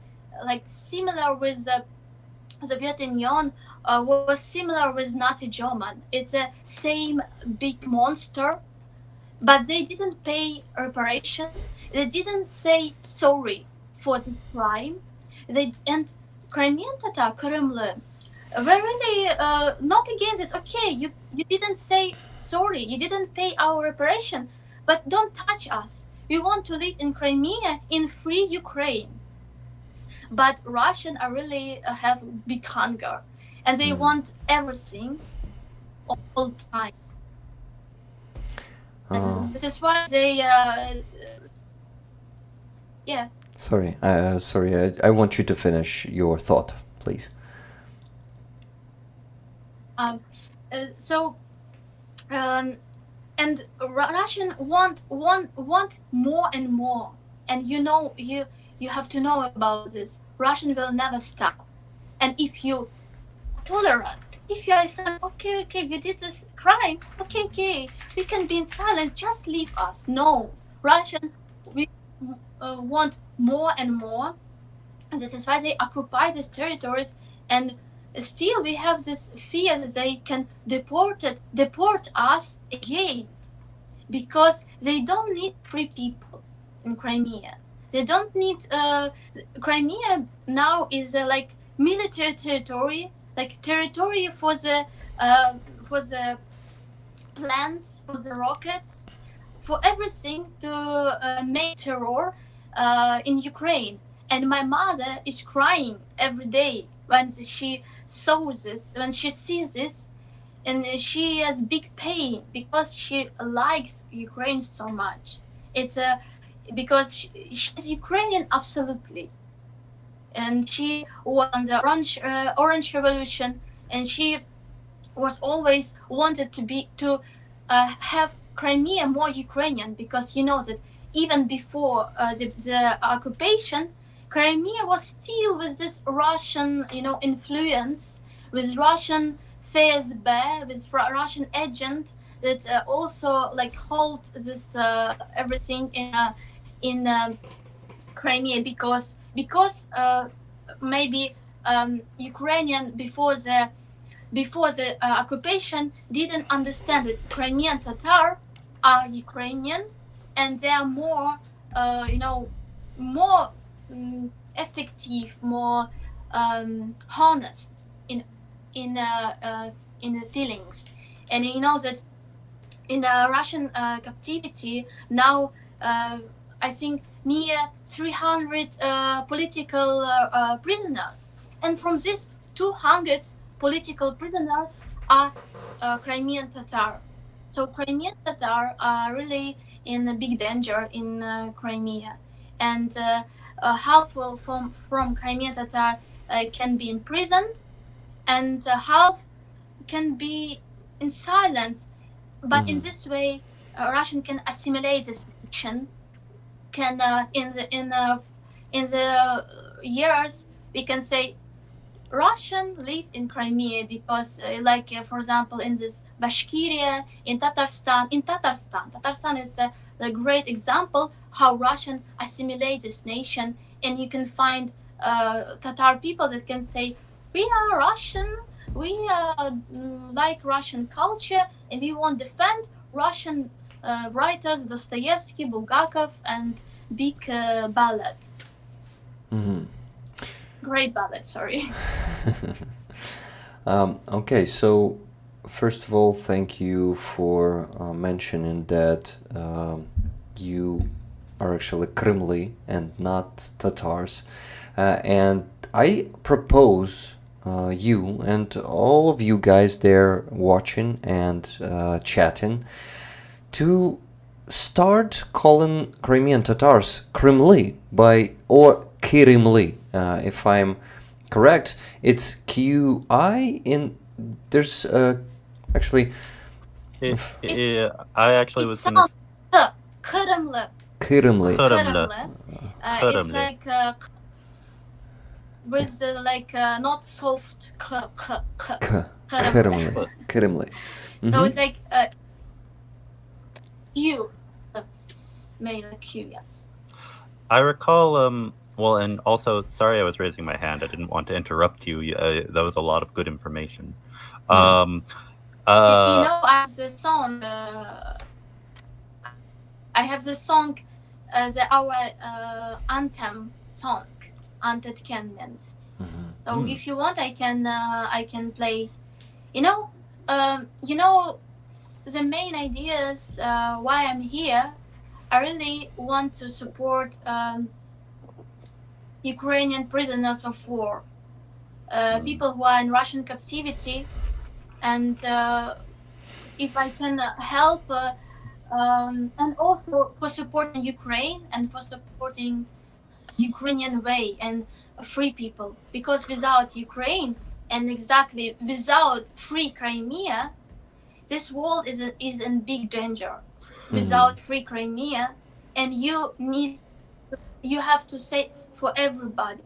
like similar with the Soviet Union, was similar with Nazi German. It's a same big monster, but they didn't pay reparation. They didn't say sorry for the crime. And Crimean Tatar, Kremlin, were really not against it. Okay, you didn't say sorry, you didn't pay our reparation, but don't touch us. We want to live in Crimea, in free Ukraine. But Russians are really have big hunger, and they want everything all the time. And that is why they Sorry, I want you to finish your thought, please. So um, and Russian want more and more. And you have to know about this. Russian will never stop. And if you tolerant, if you are saying, okay, you did this crime, okay, we can be in silence, just leave us. No, Russian, we want more and more, and that is why they occupy these territories. And still, we have this fear that they can deport us again, because they don't need free people in Crimea. They don't need Crimea now is like military territory, like territory for the plans, for the rockets, for everything to make terror in Ukraine. And my mother is crying every day when she when she sees this, and she has big pain because she likes Ukraine so much. It's because she's Ukrainian absolutely, and she won the Orange Revolution, and she was always wanted to have Crimea more Ukrainian, because you know that even before the occupation, Crimea was still with this Russian influence, with Russian FSB, with Russian agent that also like hold this everything in Crimea, because maybe Ukrainian before the occupation didn't understand that Crimean Tatar are Ukrainian, and they are more, more effective, more honest in the feelings. And you know that in Russian captivity now, I think near 300 political prisoners, and from these 200 political prisoners are Crimean Tatar. So Crimean Tatar are really in a big danger in Crimea, and half from Crimean Tatar can be imprisoned, and half can be in silence. But in this way, Russian can assimilate this nation. Can in the years we can say Russian live in Crimea, because for example in this Bashkiria, in Tatarstan is a great example how Russian assimilate this nation. And you can find Tatar people that can say we are Russian, we like Russian culture, and we want to defend Russian writers Dostoevsky, Bulgakov, and big ballad. Great ballad, sorry. Okay, so first of all, thank you for mentioning that you are actually Kremli and not Tatars. And I propose you and all of you guys there watching and chatting to start calling Crimean Tatars Kremli or Kirimli, if I'm correct. It's QI in there's actually I actually was going to Kırımlı. Kirimli. It's like with not soft Kirimli. So it's like Q, made like Q, yes. I recall well, and also, sorry I was raising my hand. I didn't want to interrupt you. That was a lot of good information. I have the song. I have the song, our anthem song, Antet Kennen. So if you want, I can play. The main ideas why I'm here. I really want to support Ukrainian prisoners of war, people who are in Russian captivity, and if I can help, and also for supporting Ukraine and for supporting Ukrainian way and free people, because without Ukraine and exactly without free Crimea, this world is in big danger without free Crimea, and you have to say for everybody,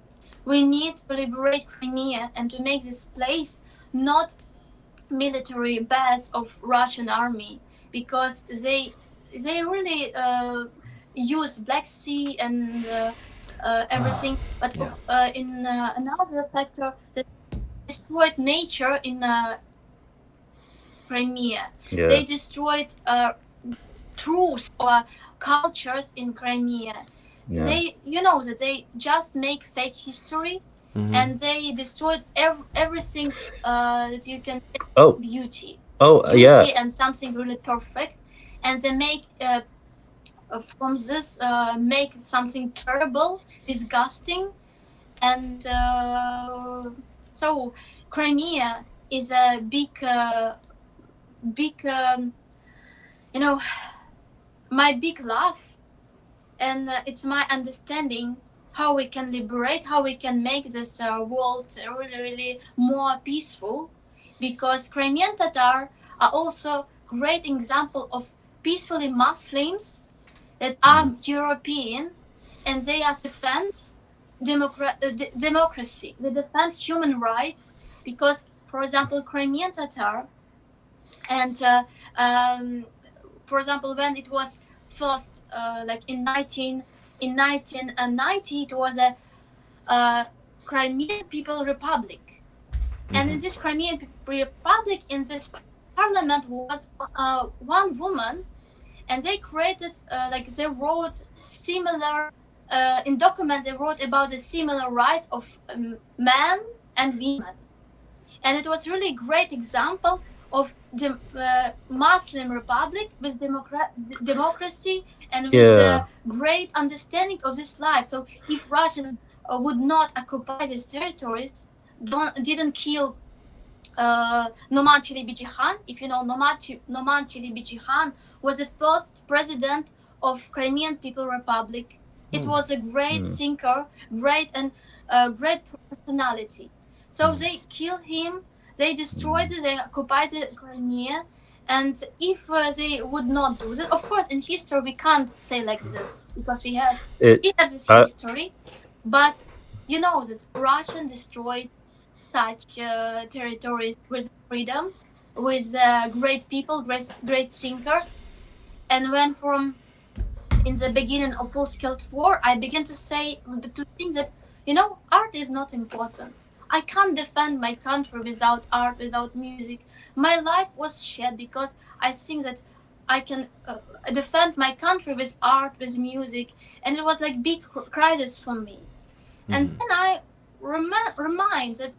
we need to liberate Crimea and to make this place not military base of Russian army, because they really use Black Sea and everything. But in another factor, that destroyed nature in Crimea. Yeah. They destroyed truth or cultures in Crimea. Yeah. They, that they just make fake history, and they destroyed everything that you can Oh. beauty. Oh, Beauty and something really perfect, and they make from this make something terrible, disgusting, and so Crimea is a big my big love, and it's my understanding how we can liberate, how we can make this world really more peaceful, because Crimean Tatar are also great example of peacefully Muslims that are European, and they are defend democracy, they defend human rights, because, for example, Crimean Tatar, and for example, when it was first like in 1990, it was a Crimean People Republic, and in this Crimean Republic, in this parliament was one woman, and they created they wrote similar in documents, they wrote about the similar rights of men and women, and it was really a great example of the Muslim Republic with democracy and with a great understanding of this life. So if Russian would not occupy these territories, didn't kill Noman Chilibichi-Khan, if you know, Noman Chilibichi-Khan was the first president of Crimean People Republic. It was a great thinker, great personality. So they killed him, they destroyed it, they occupied the Crimea, and if they would not do that, of course, in history we can't say like this, because we have this history, but you know that Russian destroyed such territories with freedom, with great people, great thinkers, and when from in the beginning of full-scale war, I began to think that art is not important. I can't defend my country without art, without music. My life was shed because I think that I can defend my country with art, with music, and it was like big crisis for me. And then I remind that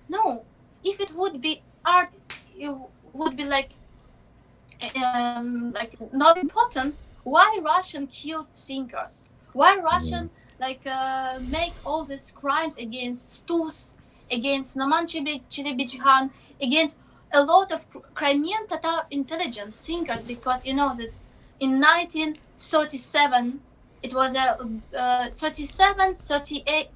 no, if it would be art, it would be like not important. Why Russian killed thinkers? Why Russian make all these crimes against Stus, against Noman Chilibichi-Khan, against a lot of Crimean Tatar intelligent thinkers? Because you know this, in 1937, it was a 38.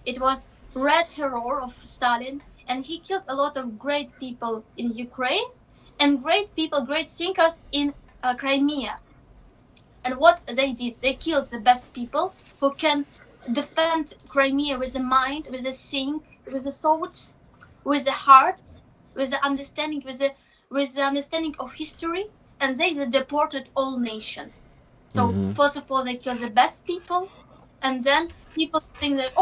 It was Red Terror of Stalin, and he killed a lot of great people in Ukraine and great people, great thinkers in Crimea. And what they did, they killed the best people who can defend Crimea with a mind, with a think, with a thoughts, with a heart, with the understanding, with the understanding of history, and they deported all nation. So first of all, they killed the best people, and then people think that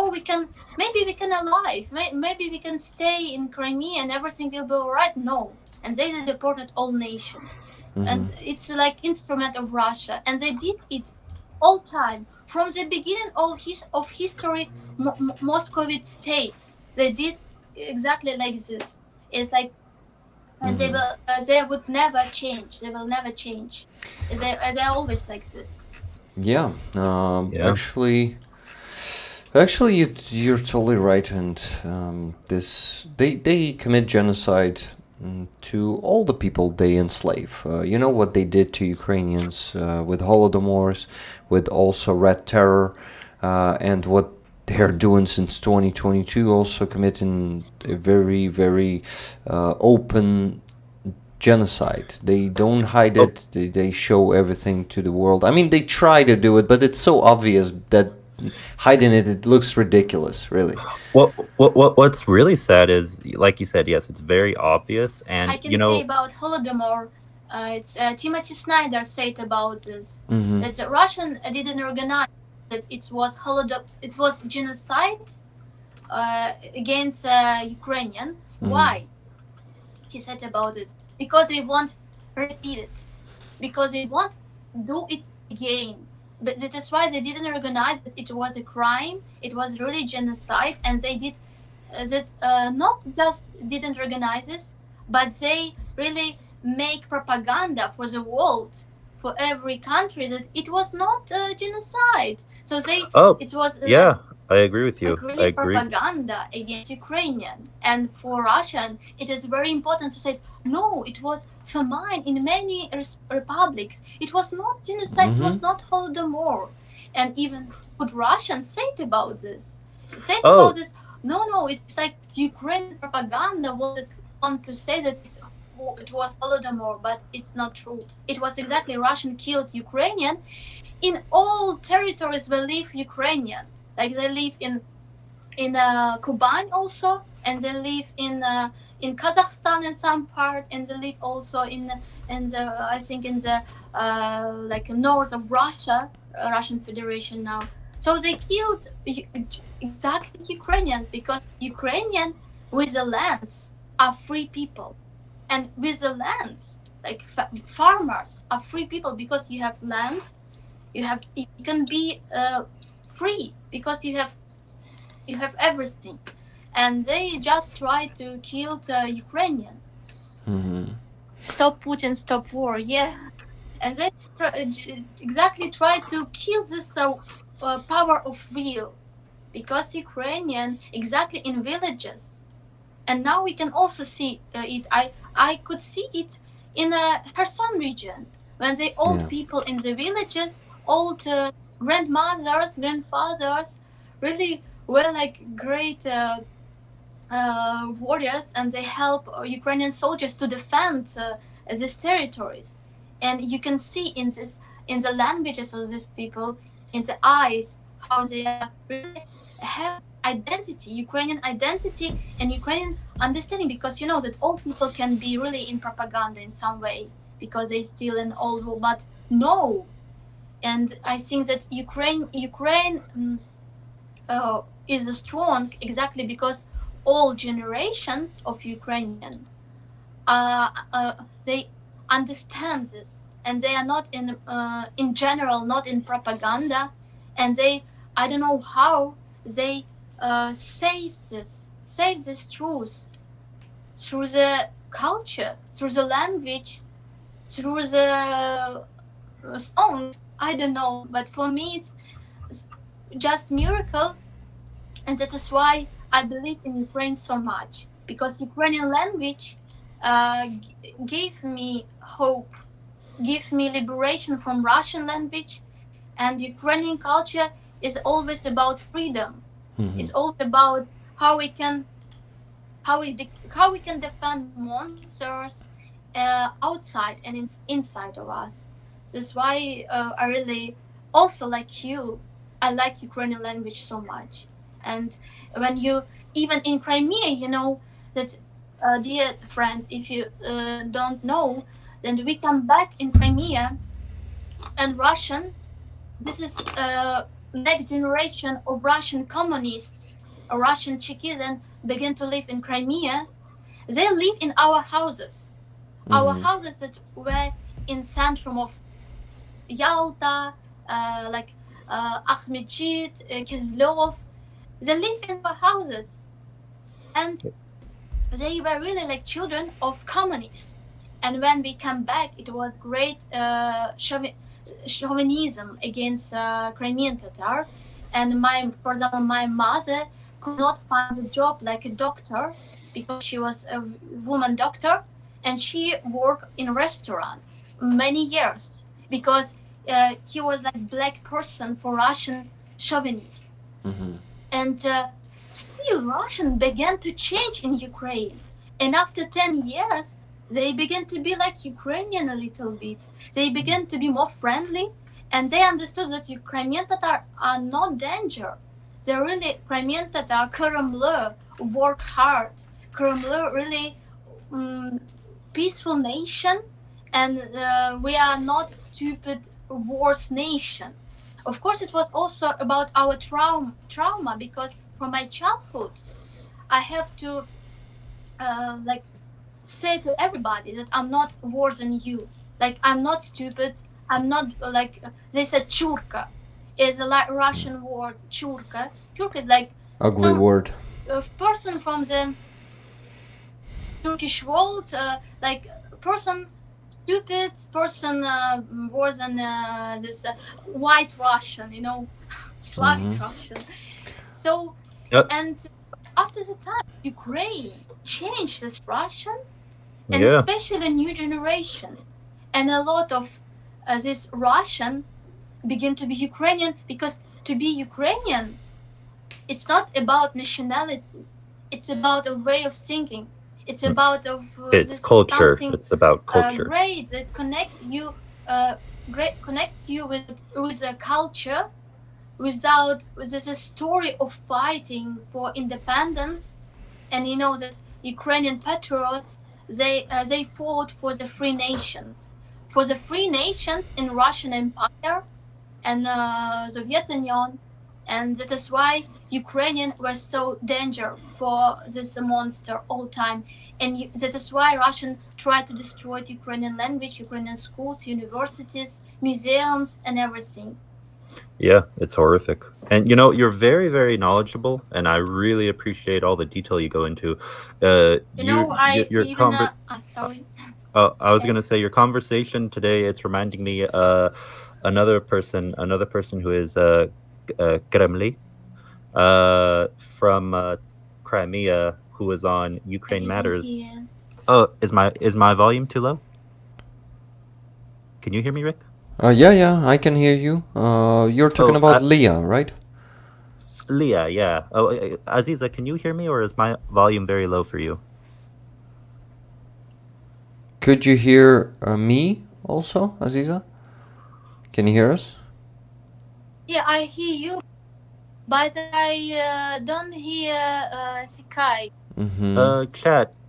maybe we can alive, maybe we can stay in Crimea and everything will be alright. No, and they deported all nation. And it's like instrument of Russia, and they did it all time from the beginning of history. Moscovite state, they did exactly like this. It's like, and they would never change. They will never change. They're always like this. Yeah. Actually, you're totally right, and they commit genocide to all the people they enslave. You know what they did to Ukrainians with Holodomors, with also Red Terror, and what they're doing since 2022, also committing a very, very open genocide. They don't hide it. They show everything to the world. I mean, they try to do it, but it's so obvious that hiding it looks ridiculous, really. What's really sad is, like you said, yes, it's very obvious, and I can say about Holodomor, it's Timothy Snyder said about this, that the Russian didn't organize that it was genocide against Ukrainian. Why? He said about this because they won't repeat it, because they won't do it again. But that is why they didn't organize that it was a crime. It was really genocide, and they did that. Not just didn't organize this, but they really make propaganda for the world, for every country, that it was not genocide. So it was yeah, I agree with you. like really propaganda against Ukrainian. And for Russian, it is very important to say, no, it was famine in many republics. It was not genocide, it was not Holodomor. And even what Russians said about this? About this, no, it's like Ukrainian propaganda want to say that it was Holodomor, but it's not true. It was exactly Russian killed Ukrainian. In all territories where live Ukrainian, like they live in Kuban also, and they live in Kazakhstan in some part, and they live also in the I think in the like north of Russia, Russian Federation now. So they killed exactly Ukrainians because Ukrainian with the lands are free people, and with the lands like farmers are free people because you have land. You can be free because you have everything, and they just try to kill the Ukrainian. Stop Putin, stop war, yeah. And they exactly try to kill this power of will, because Ukrainian exactly in villages, and now we can also see it. I could see it in Kherson region when the old people in the villages, old grandmothers, grandfathers, really were like great warriors, and they help Ukrainian soldiers to defend these territories. And you can see in the languages of these people, in the eyes, how they really have identity, Ukrainian identity and Ukrainian understanding, because you know that all people can be really in propaganda in some way because they still in old war, but no. And I think that Ukraine is strong exactly because all generations of Ukrainian they understand this, and they are not in general not in propaganda, and they, I don't know how they save this truth through the culture, through the language, through the songs. I don't know, but for me it's just miracle, and that is why I believe in Ukraine so much, because Ukrainian language gave me hope, gave me liberation from Russian language, and Ukrainian culture is always about freedom. It's all about how we can defend monsters outside and inside of us. That's why I really also like you. I like Ukrainian language so much. And when you, even in Crimea, you know that, dear friends, if you don't know, then we come back in Crimea, and Russian, this is next generation of Russian communists, Russian Chekies, and begin to live in Crimea. They live in our houses. Our houses that were in centrum of Yalta, like Akhmedchit, Kislov. They live in our houses, and they were really like children of communists. And when we come back, it was great chauvinism against Crimean Tatar. And for example, my mother could not find a job like a doctor because she was a woman doctor, and she worked in a restaurant many years because he was like black person for Russian chauvinists. And still Russian began to change in Ukraine. And after 10 years, they begin to be like Ukrainian a little bit. They begin to be more friendly, and they understood that Crimean Tatar are not danger. They're really Crimean Tatar, Kremlin, work hard. Kremlin really peaceful nation, and we are not stupid wars nation. Of course, it was also about our trauma, because from my childhood, I have to like say to everybody that I'm not worse than you. Like, I'm not stupid. I'm not like they said. Churka is a Russian word. Churka. Churka is like Ugly some word. person from the Turkish world, like person stupid, person worse than this white Russian, Slavic Russian. So, Yep. and after the time, Ukraine changed this Russian, and Yeah. especially new generation, and a lot of this Russian begin to be Ukrainian, because to be Ukrainian, it's not about nationality, it's about a way of thinking. It's about It's this culture. something It's about culture. great that connects you with a culture. Without there's a story of fighting for independence, and you know that Ukrainian patriots, they fought for the free nations, in Russian Empire and Soviet Union, and that is why Ukrainian was so danger for this monster all time, and that is why Russian tried to destroy Ukrainian language, Ukrainian schools, universities, museums, and everything. Yeah, it's horrific. And you're very, very knowledgeable, and I really appreciate all the detail you go into. Sorry. I was gonna say your conversation today. It's reminding me another person who is Kremli from Crimea, who was on Ukraine Matters. Hear. Oh, is my volume too low? Can you hear me, Rick? Yeah, I can hear you. You're talking about Leah, right? Leah, yeah. Oh, Aziza, can you hear me, or is my volume very low for you? Could you hear me also, Aziza? Can you hear us? Yeah, I hear you, but I don't hear Secai.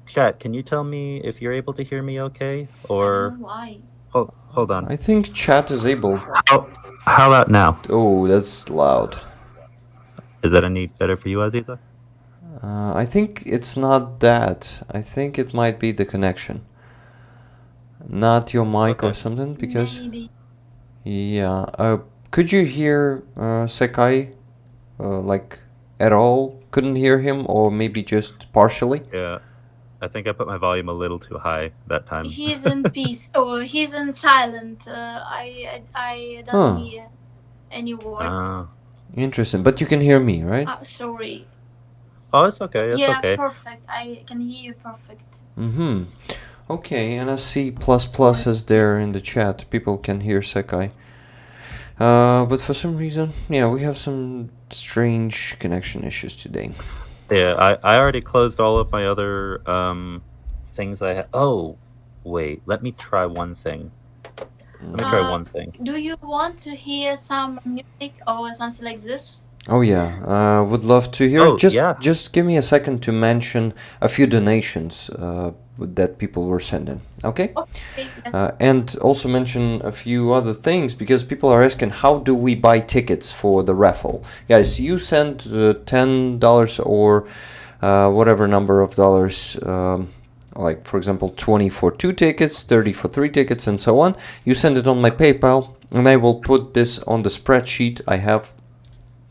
Chat, can you tell me if you're able to hear me okay? Or I don't know why. Hold on. I think chat is able. How about now? Oh, that's loud. Is that any better for you, Aziza? I think it's not that. I think it might be the connection. Not your mic or something, because... Maybe. Yeah. Could you hear Secai, like, at all? Couldn't hear him, or maybe just partially? Yeah. I think I put my volume a little too high that time. He's in peace, or he's in silent. I don't hear any words. Interesting, but you can hear me, right? Sorry. Oh, it's okay. It's okay. Yeah, perfect. I can hear you perfect. Okay, and I see ++ is there in the chat. People can hear Secai. But for some reason, yeah, we have some strange connection issues today. Yeah, I already closed all of my other things I had. Oh, wait. Let me try one thing. Do you want to hear some music or something like this? Oh yeah, would love to hear. Just give me a second to mention a few donations that people were sending. Okay. Yes. And also mention a few other things, because people are asking, how do we buy tickets for the raffle? Guys, you send $10 or whatever number of dollars. Like, for example, 20 for 2 tickets, 30 for 3 tickets, and so on. You send it on my PayPal, and I will put this on the spreadsheet I have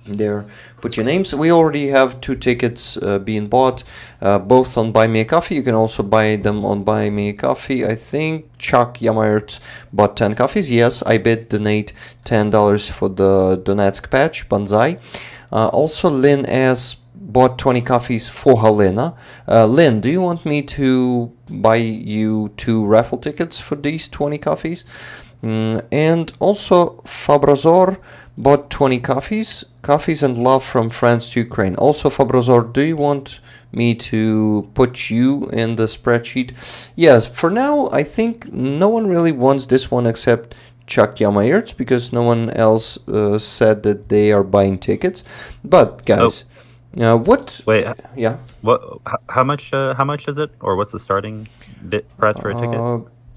there. Put your names. We already have 2 tickets being bought, both on Buy Me a Coffee. You can also buy them on Buy Me a Coffee. I think Chuck Yamayert bought 10 coffees. Yes, I did donate $10 for the Donetsk patch, Banzai. Also, Lynn S. bought 20 coffees for Helena. Lynn, do you want me to buy you 2 raffle tickets for these 20 coffees? And also Fabrazor bought 20 coffees and love from France to Ukraine. Also, Fabrazor, do you want me to put you in the spreadsheet. Yes, for now, I think no one really wants this one except Chuck Yamayerts, because no one else said that they are buying tickets. But guys, what? Wait, Yeah. what? How much? How much is it, or what's the starting price for a ticket?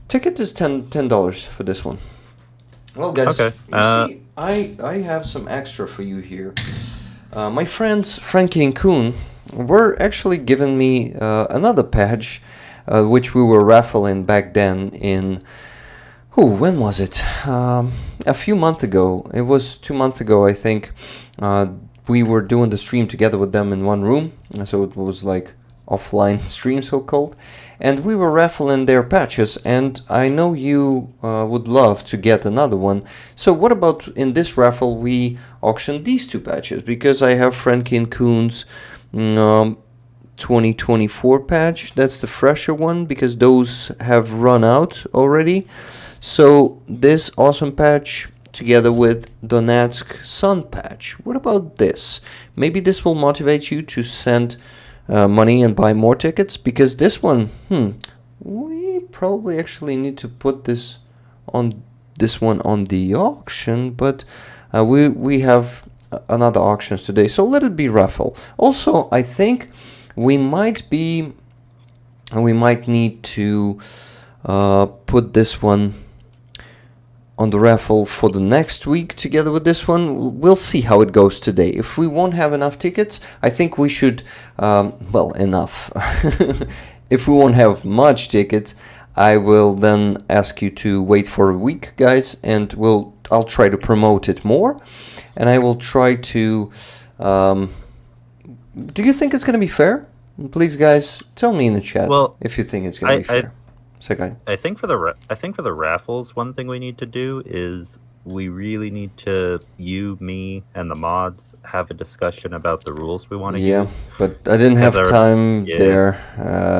Ticket is $10 for this one. Well, guys, Okay. you see, I have some extra for you here. My friends Frankie and Coon were actually giving me another patch, which we were raffling back then in. When was it? A few months ago. It was 2 months ago, I think. We were doing the stream together with them in one room, so it was like offline stream, so-called. And we were raffling their patches, and I know you would love to get another one. So what about in this raffle we auction these two patches? Because I have Frankie and Coon's 2024 patch. That's the fresher one, because those have run out already. So this awesome patch together with Donetsk Sun patch. What about this? Maybe this will motivate you to send money and buy more tickets, because this one, we probably actually need to put this one on the auction, but we have another auctions today, so let it be raffle. Also, I think we might need to put this one on the raffle for the next week together with this one. We'll see how it goes today. If we won't have enough tickets, I think we should, enough. If we won't have much tickets, I will then ask you to wait for a week, guys, and I'll try to promote it more, and I will try to. Do you think it's going to be fair? Please, guys, tell me in the chat if you think it's going to be fair. Secai. I think for the raffles, one thing we need to do is we really need to, you, me, and the mods have a discussion about the rules we want to use. Yeah, but I didn't have time there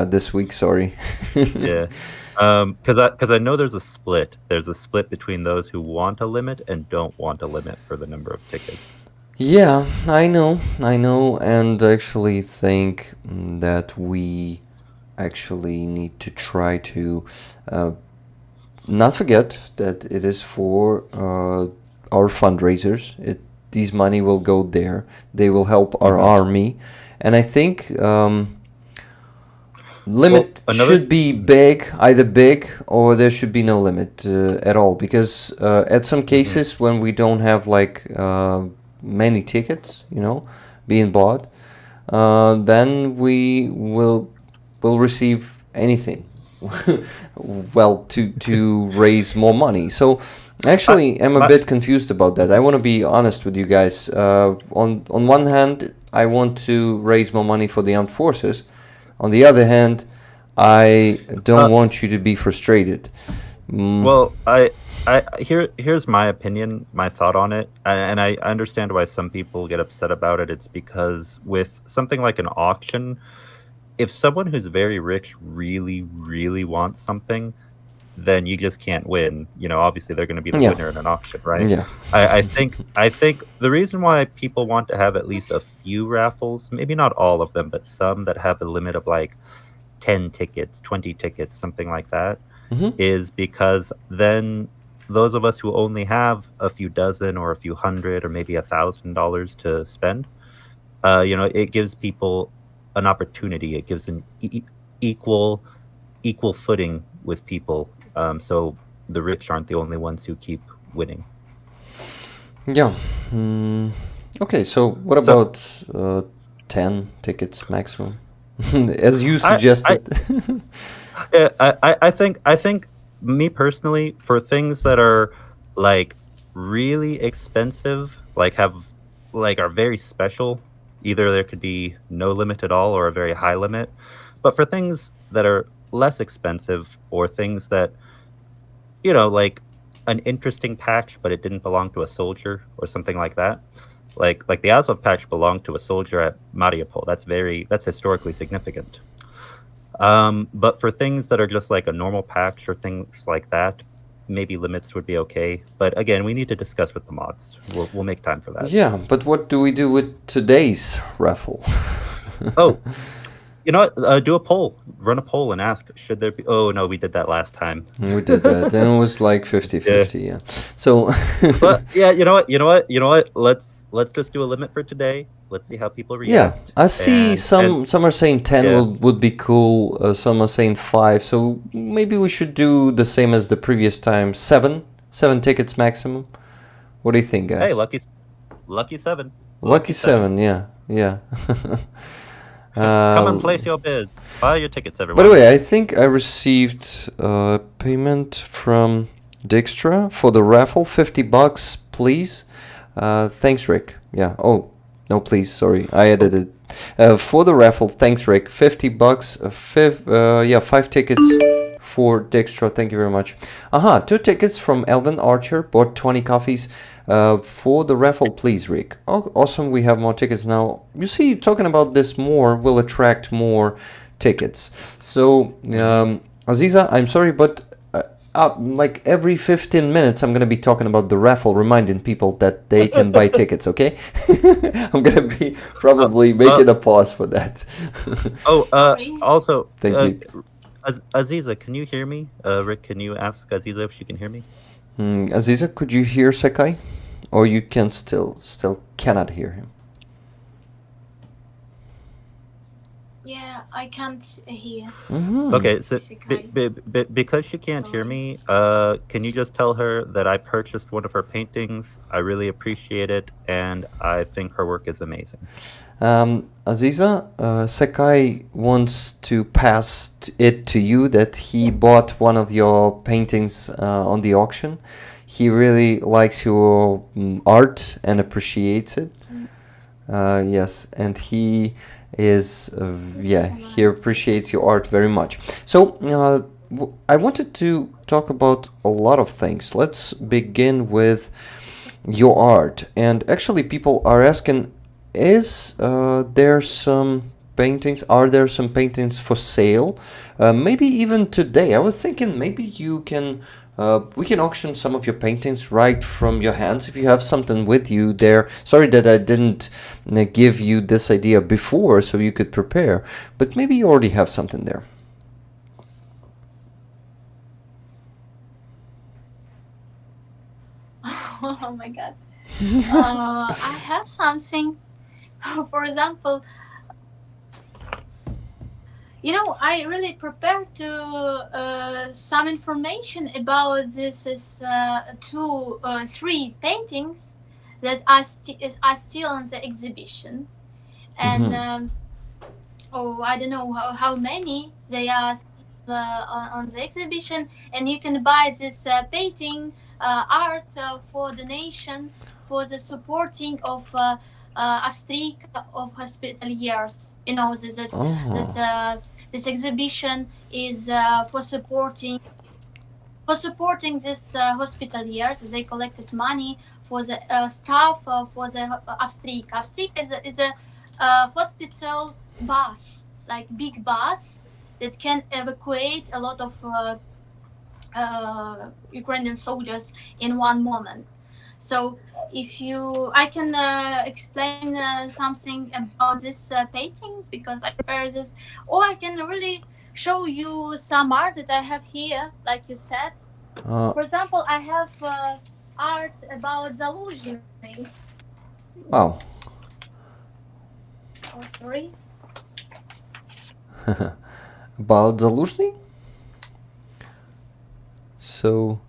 this week. Sorry. Yeah, because I know there's a split. There's a split between those who want a limit and don't want a limit for the number of tickets. Yeah, I know, and I actually think that we actually need to try to not forget that it is for our fundraisers. These money will go there. They will help our army, and I think limit should be big, either big or there should be no limit at all. Because at some cases when we don't have like many tickets, being bought, then we will receive anything to raise more money. So actually I'm a bit confused about that. I want to be honest with you guys. On one hand, I want to raise more money for the armed forces. On the other hand, I don't want you to be frustrated. Well, here's my opinion, my thought on it, and I understand why some people get upset about it. It's because with something like an auction, if someone who's very rich really, really wants something, then you just can't win. Obviously they're going to be the winner in an auction, right? Yeah. I think the reason why people want to have at least a few raffles, maybe not all of them, but some that have a limit of like 10 tickets, 20 tickets, something like that, is because then those of us who only have a few dozen or a few hundred or maybe $1,000 to spend, it gives people an opportunity. It gives an equal footing with people, so the rich aren't the only ones who keep winning. Yeah. Okay, so what about 10 tickets maximum, as you suggested? I think me personally, for things that are like really expensive, are very special, either there could be no limit at all or a very high limit. But for things that are less expensive, or things that, like an interesting patch, but it didn't belong to a soldier or something like that. Like the Azov patch belonged to a soldier at Mariupol. That's historically significant. But for things that are just like a normal patch or things like that, maybe limits would be okay. But again, we need to discuss with the mods. We'll make time for that. Yeah, but what do we do with today's raffle? You know what? Do a poll. Run a poll and ask, should there be... Oh, no, we did that last time. We did that. And it was like 50-50, yeah. So But yeah, you know what? Let's just do a limit for today. Let's see how people react. yeah, I see And some are saying 10 Yeah. would be cool, some are saying 5, so maybe we should do the same as the previous time, 7 tickets maximum. What do you think, guys? hey, lucky 7. Lucky 7, yeah. Come and place your bid. Buy your tickets, everyone. By the way, I think I received payment from Dijkstra for the raffle, $50, please. Thanks, Rick. Yeah. Oh, no, please. Sorry, I edited. For the raffle, thanks, Rick. $50. 5 tickets for Dijkstra. Thank you very much. 2 tickets from Elvin Archer. Bought 20 coffees. For the raffle, please, Rick. Oh, awesome. We have more tickets now. You see, talking about this more will attract more tickets. So, Aziza, I'm sorry, but like every 15 minutes, I'm going to be talking about the raffle, reminding people that they can buy tickets, okay? I'm going to be probably making a pause for that. Also, Thank you. Aziza, can you hear me? Rick, can you ask Aziza if she can hear me? Aziza, could you hear Secai? Or you can still cannot hear him? Yeah, I can't hear. Okay, so Secai. because she can't hear me, can you just tell her that I purchased one of her paintings? I really appreciate it, and I think her work is amazing. Aziza, Secai wants to pass it to you that he bought one of your paintings on the auction. He really likes your art and appreciates it. Yes, and he is, he appreciates your art very much. So, I wanted to talk about a lot of things. Let's begin with your art. And actually, people are asking, is there some paintings? Are there some paintings for sale? Maybe even today. I was thinking maybe you can... we can auction some of your paintings right from your hands if you have something with you there. Sorry that I didn't give you this idea before so you could prepare, but maybe you already have something there. Oh my god. I have something. For example, you know, I really prepared to some information about this is 3 paintings that are still on the exhibition, and I don't know how many they are still on the exhibition, and you can buy this painting art for donation for the supporting of Avdiivka of hospitaliers. You know that this exhibition is for supporting this hospitaliers. They collected money for the staff for the Avdiivka. Avdiivka is a hospital bus, like big bus that can evacuate a lot of Ukrainian soldiers in one moment. So I can explain something about this painting because I prepared this, or I can really show you some art that I have here, like you said. For example, I have art about Zaluzhny. Wow. Oh, sorry. About Zaluzhny? So,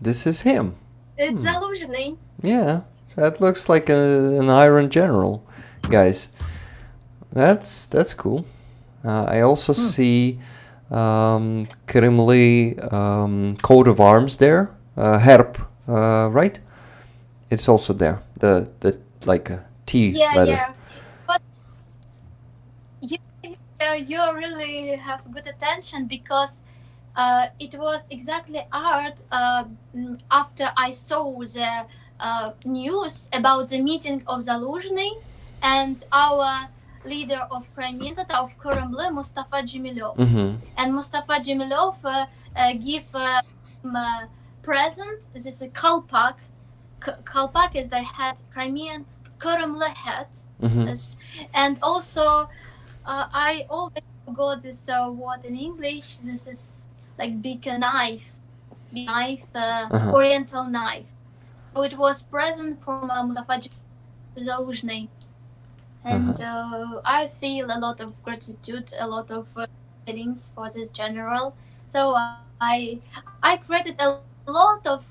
this is him. It's Zaluzhny. Yeah, that looks like an Iron General, guys. That's cool. I also see Kremlin coat of arms there, herb, right? It's also there. The like a T letter. Yeah. But you really have good attention because it was exactly art after I saw the news about the meeting of Zaluzhny and our leader of Crimean Tatar of Kremlin, Mustafa Dzhemilov. And Mustafa Dzhemilov give present. This is a kalpak. Kalpak is the head, Crimean Kremlin head. And also I always forgot this word in English. This is like big knife, oriental knife. So it was present from Mustafa Zaluzhny. And I feel a lot of gratitude, a lot of feelings for this general. So I created a lot of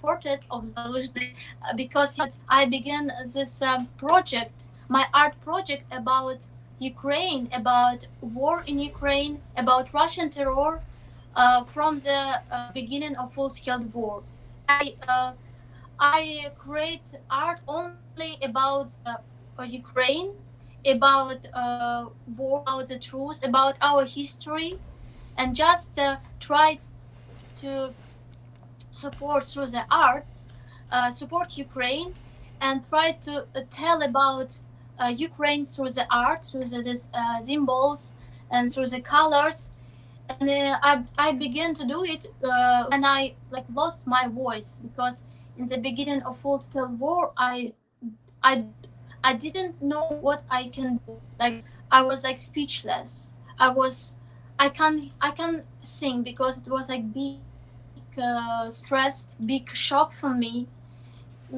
portraits of Zaluzhny because I began this project, my art project about Ukraine, about war in Ukraine, about Russian terror from the beginning of full-scale war. I create art only about Ukraine, about war, about the truth, about our history, and just try to support through the art, support Ukraine, and try to tell about Ukraine through the art, through the symbols, and through the colors. And I began to do it when I like lost my voice, because in the beginning of full-scale war, I I didn't know what I can do. Like I was like speechless. I can sing because it was like big stress, big shock for me.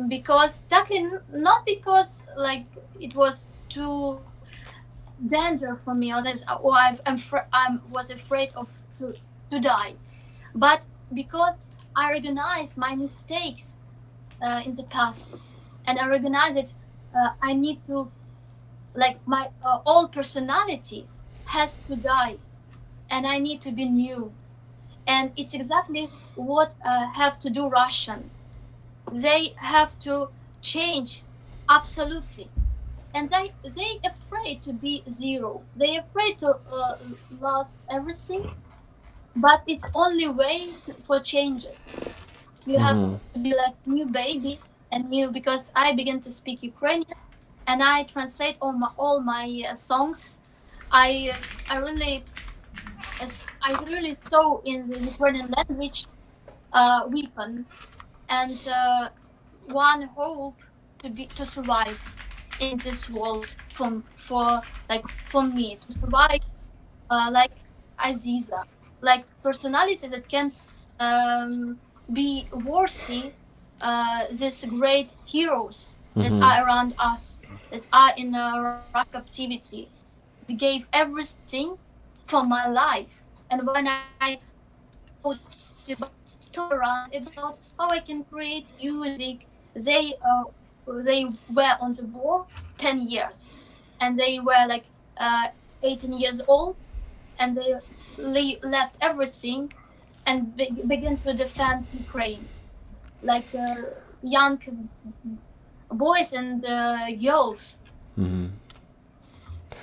Because exactly not because like it was too danger for me, or there's or I was afraid of to die, but because I recognize my mistakes in the past, and I recognize that I need to like my old personality has to die, and I need to be new. And it's exactly what have to do Russian. They have to change absolutely, and they afraid to be zero. They afraid to lost everything. But it's only way for changes. You have to be like new baby and new, because I began to speak Ukrainian and I translate all my songs. I really I really saw in the Ukrainian language weapon and one hope to survive in this world for me to survive like Aziza, like personalities that can be worthy these great heroes that are around us, that are in Russian captivity, that gave everything for my life. And when I wrote about tolerance, about how I can create music, they were on the war 10 years, and they were like 18 years old, and they left everything and began to defend Ukraine, like young boys and girls.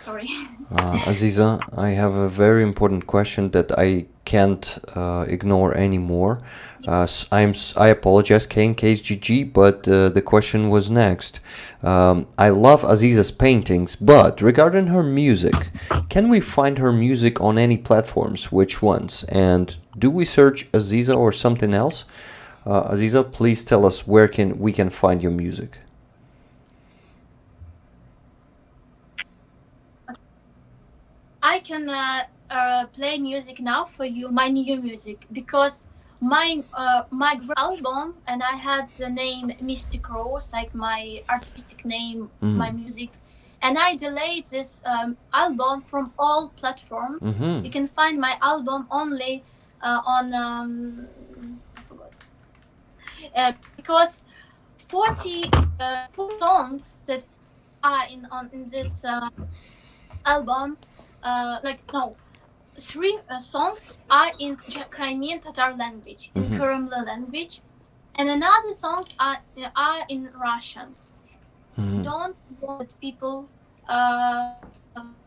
Sorry. Aziza, I have a very important question that I can't ignore anymore. I apologize, K in case GG, but the question was next. I love Aziza's paintings, but regarding her music, can we find her music on any platforms? Which ones? And do we search Aziza or something else? Aziza, please tell us where we can find your music. I can play music now for you, my new music, because my album, and I had the name Mystic Rose, like my artistic name, my music, and I delayed this album from all platforms. You can find my album only on I forgot because 4 songs that are in this album. Like no, 3 songs are in Crimean Tatar language, in Kremlin language, and another songs are in Russian. Don't want that people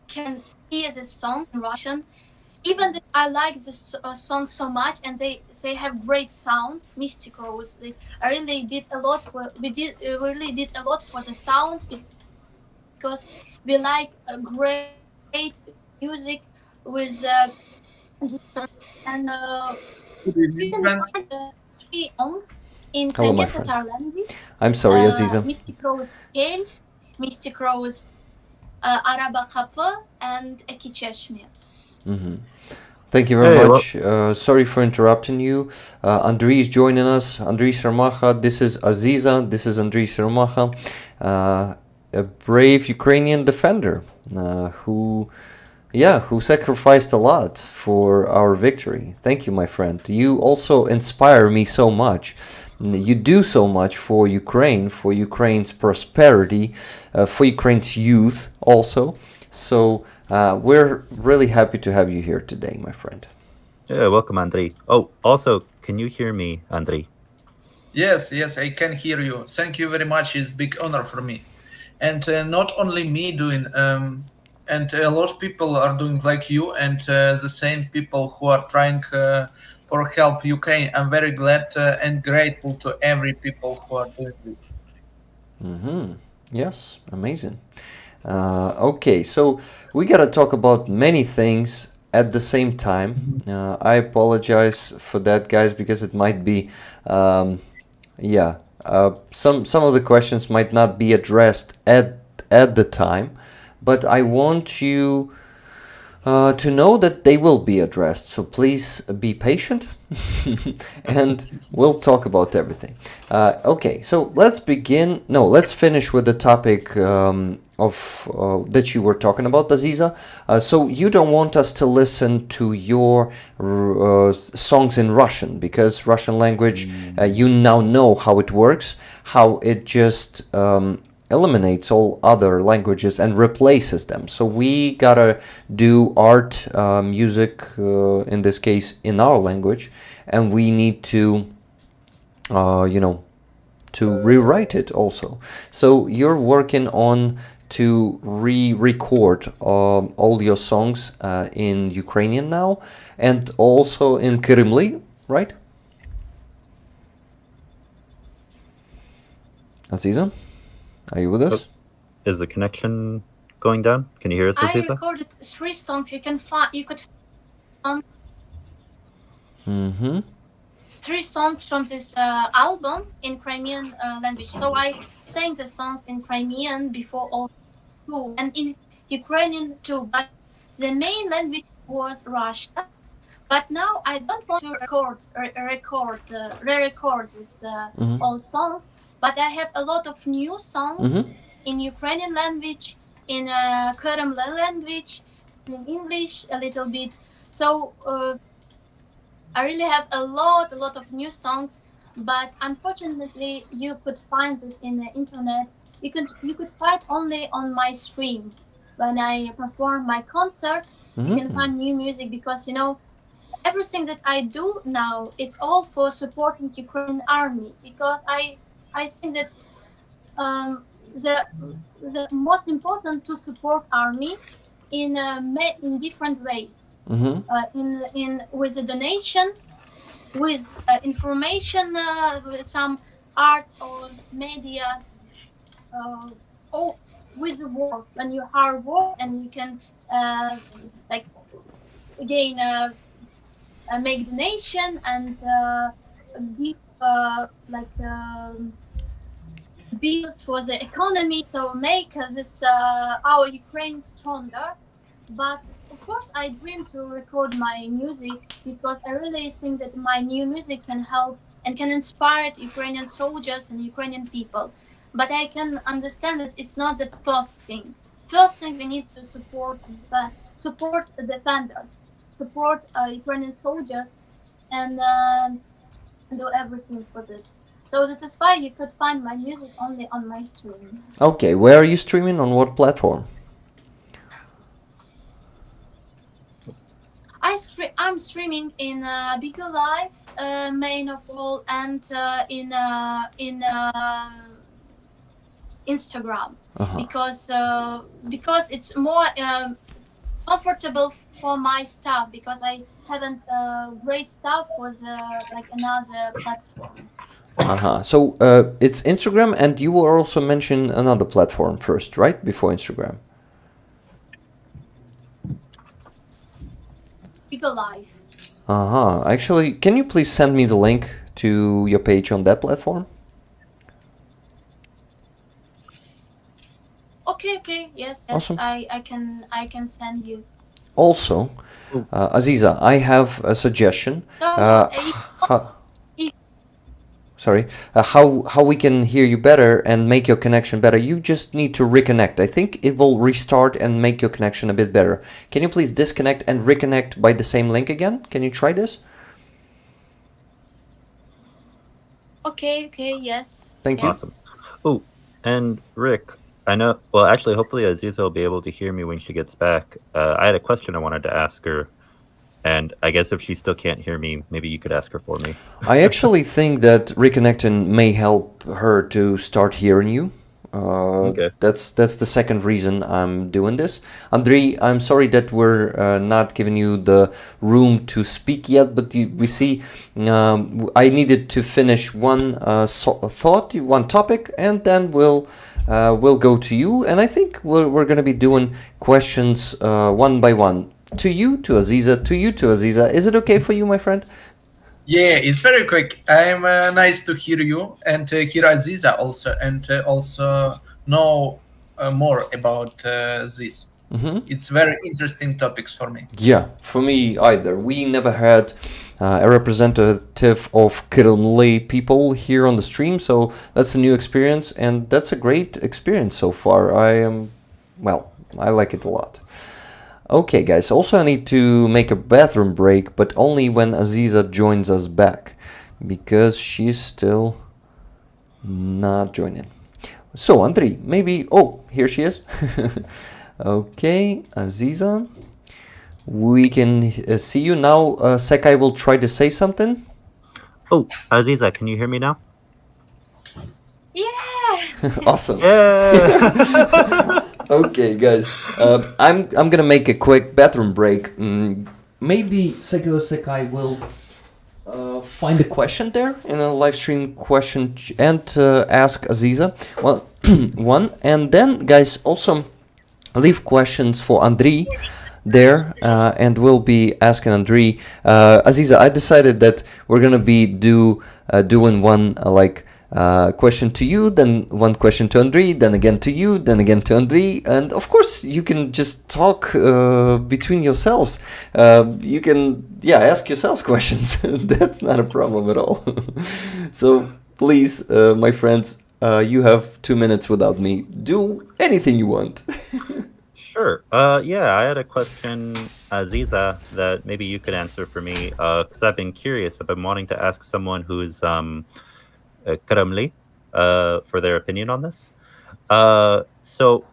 can hear these songs in Russian. Even that I like this song so much, and they have great sound. Mystic Rose, I really did a lot for. We really did a lot for the sound, because we like great music with good sounds. And Good you evening, can friends. find 3 songs in Hello, my Crimean friend. Tatar language. I'm sorry, Aziza. Mystic Rose Scale, Mystic Rose Araba Kapı, and Eki Çeşme. Mm-hmm. Thank you very Hey, much. Sorry for interrupting you. Andrei is joining us. Andrei Sharmacha. This is Aziza. This is Andrei Sharmacha, a brave Ukrainian defender who sacrificed a lot for our victory. Thank you, my friend. You also inspire me so much. You do so much for Ukraine, for Ukraine's prosperity, for Ukraine's youth also. So we're really happy to have you here today, my friend. Yeah, welcome, Andrei. Oh, also, can you hear me, Andrei? Yes, I can hear you. Thank you very much. It's a big honor for me. And not only me doing, and a lot of people are doing like you, and the same people who are trying for help Ukraine. I'm very glad and grateful to every people who are doing this. Mm-hmm. Yes, amazing. Okay, so we gotta talk about many things at the same time. I apologize for that, guys, because it might be, some of the questions might not be addressed at the time, but I want you to know that they will be addressed. So please be patient, and we'll talk about everything. Okay, so let's begin. No, let's finish with the topic of that you were talking about, Aziza. So you don't want us to listen to your songs in Russian, because Russian language, you now know how it works, how it just eliminates all other languages and replaces them. So we gotta do art, music, in this case, in our language, and we need to, to rewrite it also. So you're working on to re-record all your songs in Ukrainian now, and also in Kyrmly, right? Aziza, are you with us? Is the connection going down? Can you hear us, I Aziza? recorded 3 songs. You could find Mm-hmm. 3 songs from this album in Crimean language. So I sang the songs in Crimean before all too, and in Ukrainian too. But the main language was Russia. But now I don't want to re-record these old songs. But I have a lot of new songs in Ukrainian language, in Kyrgyz language, in English a little bit. So I really have a lot of new songs. But unfortunately, you could find it in the internet. You could find only on my stream when I perform my concert. You can find new music, because everything that I do now, it's all for supporting Ukrainian army, because I think that the most important to support army in different ways, in with a donation, with information, with some arts or media, or with work. When you hard work and you can like again make donation and give bills for the economy, so make this our Ukraine stronger. But of course I dream to record my music, because I really think that my new music can help and can inspire Ukrainian soldiers and Ukrainian people. But I can understand that it's not the first thing. First thing, we need to support the defenders, support Ukrainian soldiers, and do everything for this. So that is why you could find my music only on my stream. Okay, where are you streaming? On what platform? I'm streaming in Bigo Live, main of all, and in Instagram, because it's more comfortable for my stuff, because I haven't great stuff for the another platforms. So it's Instagram, and you will also mention another platform first, right? Before Instagram. Bigo Live. Actually, can you please send me the link to your page on that platform? Okay. Yes. Awesome. I can send you. Also, Aziza, I have a suggestion. Sorry, how we can hear you better and make your connection better. You just need to reconnect. I think it will restart and make your connection a bit better. Can you please disconnect and reconnect by the same link again? Can you try this? Okay, yes. Thank you. Awesome. Oh, and Rick, I know, well, actually, hopefully Aziza will be able to hear me when she gets back. I had a question I wanted to ask her, and I guess if she still can't hear me, maybe you could ask her for me. I actually think that reconnecting may help her to start hearing you. Okay. That's the second reason I'm doing this. Andrei, I'm sorry that we're not giving you the room to speak yet, but we see I needed to finish one thought, one topic, and then we'll go to you. And I think we're going to be doing questions one by one. To you, to Aziza, to you, to Aziza. Is it okay for you, my friend? Yeah, it's very quick. I'm nice to hear you and hear Aziza also, and also know more about this. It's very interesting topics for me. Yeah, for me either. We never had a representative of Kremli people here on the stream, so that's a new experience, and that's a great experience so far. I like it a lot. Okay, guys, also I need to make a bathroom break, but only when Aziza joins us back, because she's still not joining. So, Andrei, maybe... Oh, here she is. Okay, Aziza, we can see you now. Secai will try to say something. Oh, Aziza, can you hear me now? Yeah! Awesome. Yeah! Okay, guys, I'm gonna make a quick bathroom break. Maybe Secular Secai will find a question there in a live stream question and ask Aziza one, and then guys also leave questions for Andrei there, and we'll be asking Andrei. Aziza, I decided that we're gonna be doing one question to you, then one question to Andrei, then again to you, then again to Andrei, and of course you can just talk between yourselves. You can ask yourselves questions. That's not a problem at all. So please, my friends, you have 2 minutes without me. Do anything you want. Sure. Yeah, I had a question, Aziza, that maybe you could answer for me, because I've been curious. I've been wanting to ask someone who's Kremli for their opinion on this. So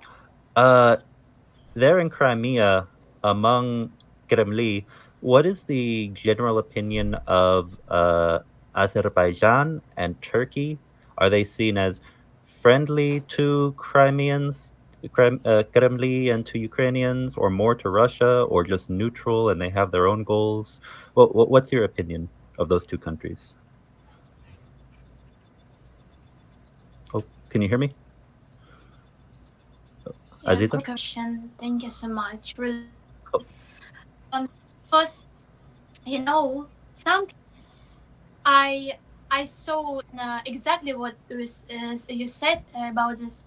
there in Crimea, among Kremli, what is the general opinion of Azerbaijan and Turkey? Are they seen as friendly to Crimeans, Kremli, and to Ukrainians, or more to Russia, or just neutral and they have their own goals? What's your opinion of those two countries? Oh, can you hear me? Yeah, Aziza? good question. Thank you so much. Really. Oh. Because some I saw exactly what you said about this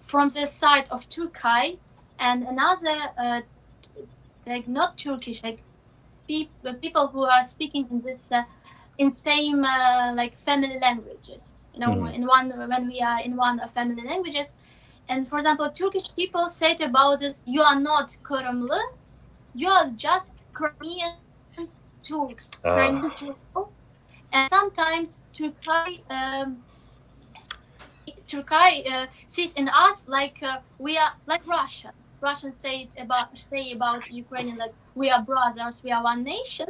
from the side of Turkey, and another not Turkish, people who are speaking in this in same family languages. In one, when we are in one of family languages. And for example, Turkish people said about this: you are not Kırımlı, you are just Crimean Turks. Crimean Turks. And sometimes Turkey sees in us like we are like Russian. Russians say about Ukrainian like we are brothers, we are one nation.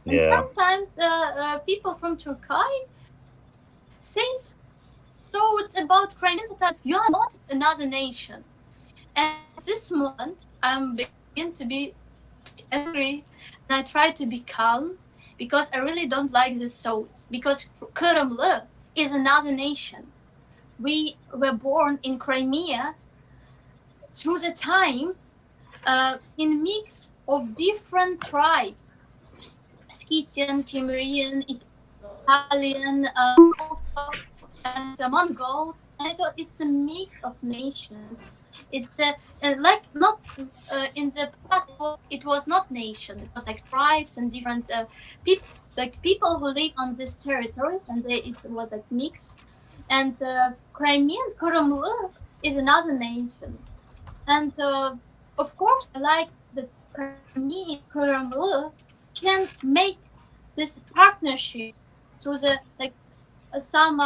And sometimes people from Turkey say so it's about Crimean Tatars. You are not another nation. And at this moment, I'm beginning to be angry, and I try to be calm because I really don't like these thoughts. Because Kırımlı is another nation. We were born in Crimea through the times in mix of different tribes: Scythian, Crimean, Italian, and Mongols. And it's a mix of nations. It's like not in the past. It was not nation. It was like tribes and different people, like people who live on these territories, and it was like mix. And Crimean Tatar is another nation, and of course, I like that Crimean Tatar can make these partnerships through the like some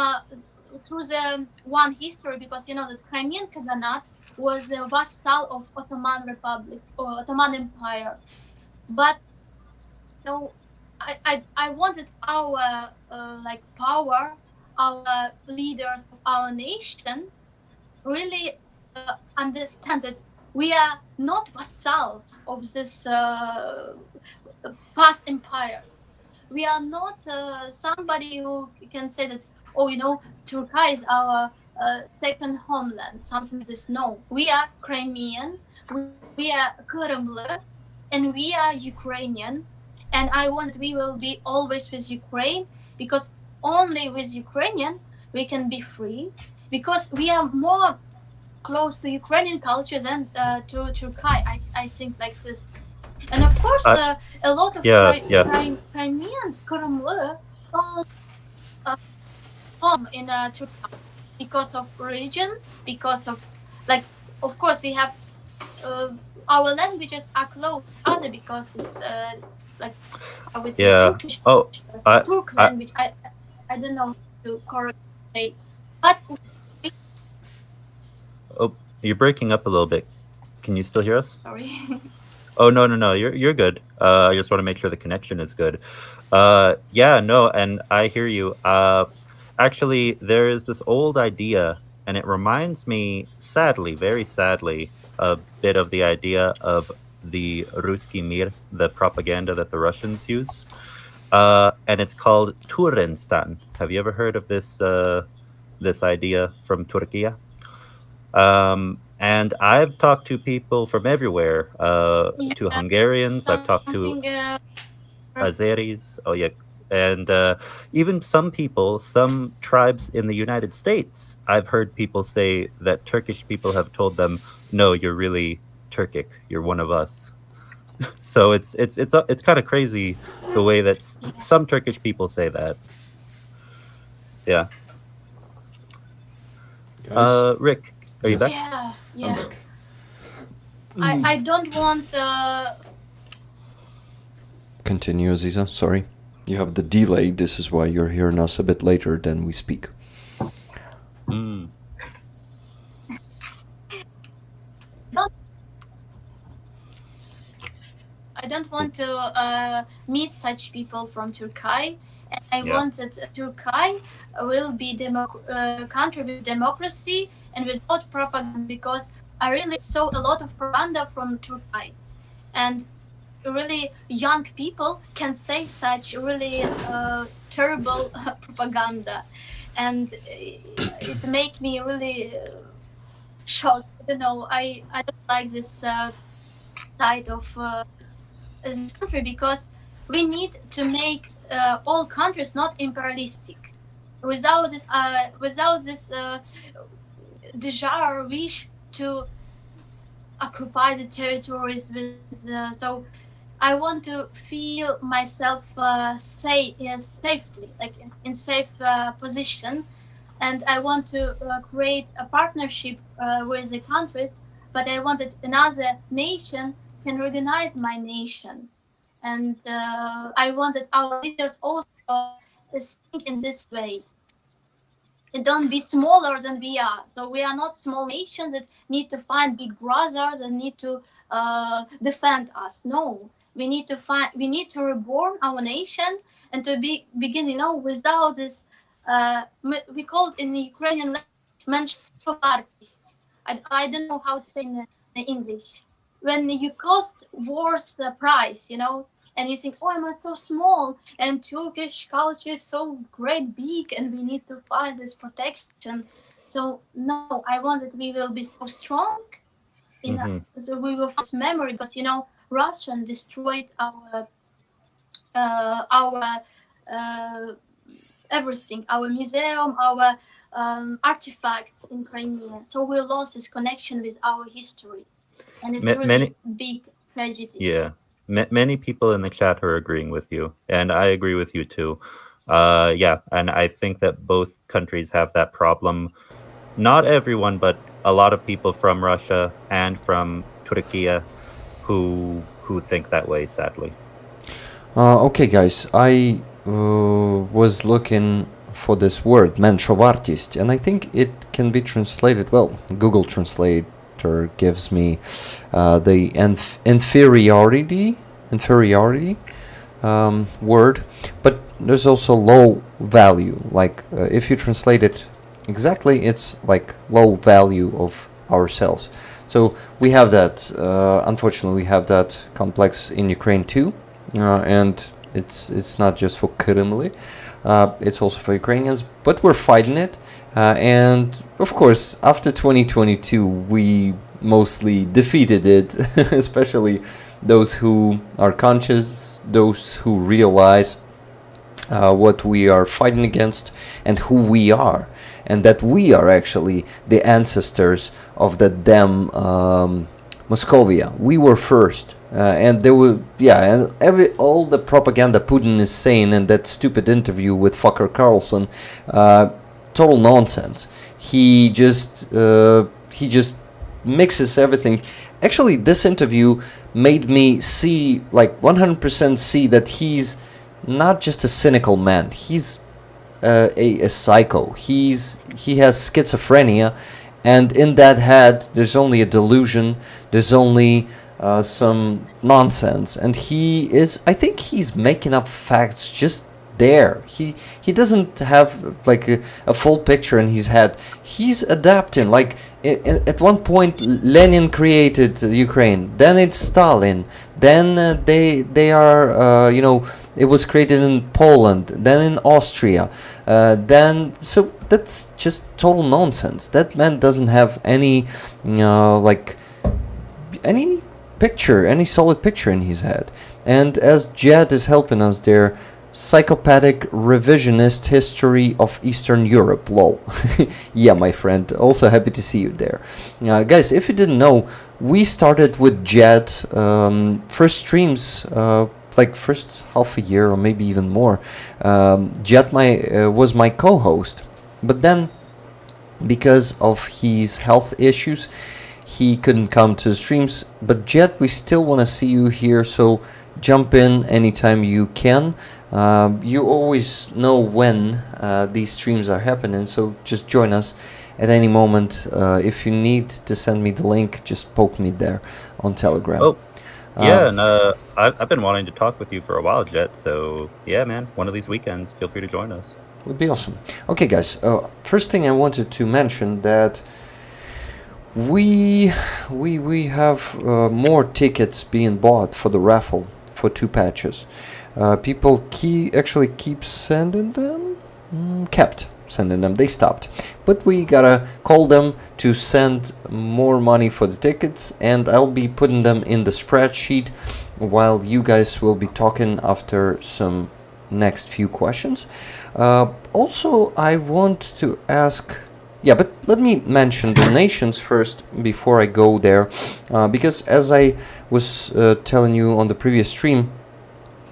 through the one history, because you know that Crimean Khaganate was a vassal of Ottoman Republic or Ottoman Empire. But so I wanted our like power, our leaders of our nation really understand that we are not vassals of this past empires. We are not somebody who can say that, oh, you know, Turkey is our second homeland, something like this. No, we are Crimean, we are Kırımlı, and we are Ukrainian. And I want that we will be always with Ukraine, because only with Ukrainian we can be free, because we are more close to Ukrainian culture than to Turkey. I think like this. And of course, a lot of Crimean Kırımlı found home in Turkey because of religions, because of like, of course, we have our languages are close to other, because it's like I would say Turkish, Turk language. I don't know how to correctly say, but Oh, you're breaking up a little bit. Can you still hear us? sorry. Oh, no. You're good. I just want to make sure the connection is good. Yeah, no, and I hear you. Actually, there is this old idea, and it reminds me, sadly, very sadly, a bit of the idea of the Ruski Mir, the propaganda that the Russians use. And it's called Turenstan. Have you ever heard of this this idea from Turkey? And I've talked to people from everywhere, to Hungarians, I've talked to Azeris, oh yeah, and even some people, some tribes in the United States, I've heard people say that Turkish people have told them, no, you're really Turkic, you're one of us. So it's kind of crazy the way that some Turkish people say that. Yeah. Rick, are you back? Yeah. I'm back. I don't want. Continue, Aziza. Sorry. You have the delay. This is why you're hearing us a bit later than we speak. I don't want to meet such people from Turkey, and I want that Turkey will be country with democracy and without propaganda, because I really saw a lot of propaganda from Turkey, and really young people can say such really terrible propaganda, and it make me really shocked. I don't know. I don't like this side of this country, because we need to make all countries not imperialistic. Without this desire, wish to occupy the territories with. So I want to feel myself safely, like in safe position, and I want to create a partnership with the countries. But I want that another nation can recognize my nation, and I want that our leaders also think in this way. And don't be smaller than we are. So we are not small nations that need to find big brothers and need to defend us. No, we need to reborn our nation and to begin, you know, without this. We call it in the Ukrainian language, I don't know how to say in English. When you cost war's price, you know, and you think, oh, I'm so small, and Turkish culture is so great, big, and we need to find this protection. So no, I want that we will be so strong. So we will find memory, because you know, Russian destroyed our everything, our museum, our artifacts in Crimea. So we lost this connection with our history, and it's really Many, big tragedy. yeah, many people in the chat are agreeing with you, and I agree with you too. Yeah, and I think that both countries have that problem. Not everyone, but a lot of people from Russia and from Turkey who think that way, sadly. Okay, guys, I was looking for this word, menshovartist, and I think it can be translated, well, Google Translator gives me the inferiority word, but there's also low value. Like if you translate it exactly, it's like low value of ourselves. So we have that. Unfortunately, we have that complex in Ukraine too, and it's not just for Kremli. It's also for Ukrainians, but we're fighting it. And of course, after 2022, we mostly defeated it, especially those who are conscious, those who realize what we are fighting against and who we are, and that we are actually the ancestors of the damn Moscovia. We were first, and there were and all the propaganda Putin is saying in that stupid interview with fucker Carlson, total nonsense. He just mixes everything. Actually, this interview made me see, like 100% see, that he's not just a cynical man. He's a psycho. He has schizophrenia, and in that head there's only a delusion. There's only some nonsense, and I think he's making up facts just there. He doesn't have like a full picture in his head. He's adapting. Like at one point Lenin created Ukraine, then it's Stalin, then they are it was created in Poland, then in Austria, so that's just total nonsense. That man doesn't have any any picture, any solid picture in his head. And as Jed is helping us there, psychopathic revisionist history of Eastern Europe, lol. Yeah, my friend, also happy to see you there. Guys, if you didn't know, we started with Jed, first streams, like first half a year or maybe even more. Jed was my co-host, but then because of his health issues, he couldn't come to the streams. But Jed, we still want to see you here, so jump in anytime you can. You always know when these streams are happening, so just join us at any moment. If you need to send me the link, just poke me there on Telegram. Oh, yeah, and I've been wanting to talk with you for a while, Jet, so yeah, man, one of these weekends, feel free to join us. Would be awesome. Okay, guys, first thing I wanted to mention that we have more tickets being bought for the raffle for 2 patches. People keep sending them, kept sending them. They stopped, but we gotta call them to send more money for the tickets, and I'll be putting them in the spreadsheet while you guys will be talking after some next few questions. Also, I want to ask. Yeah, but let me mention donations first before I go there, because as I was telling you on the previous stream,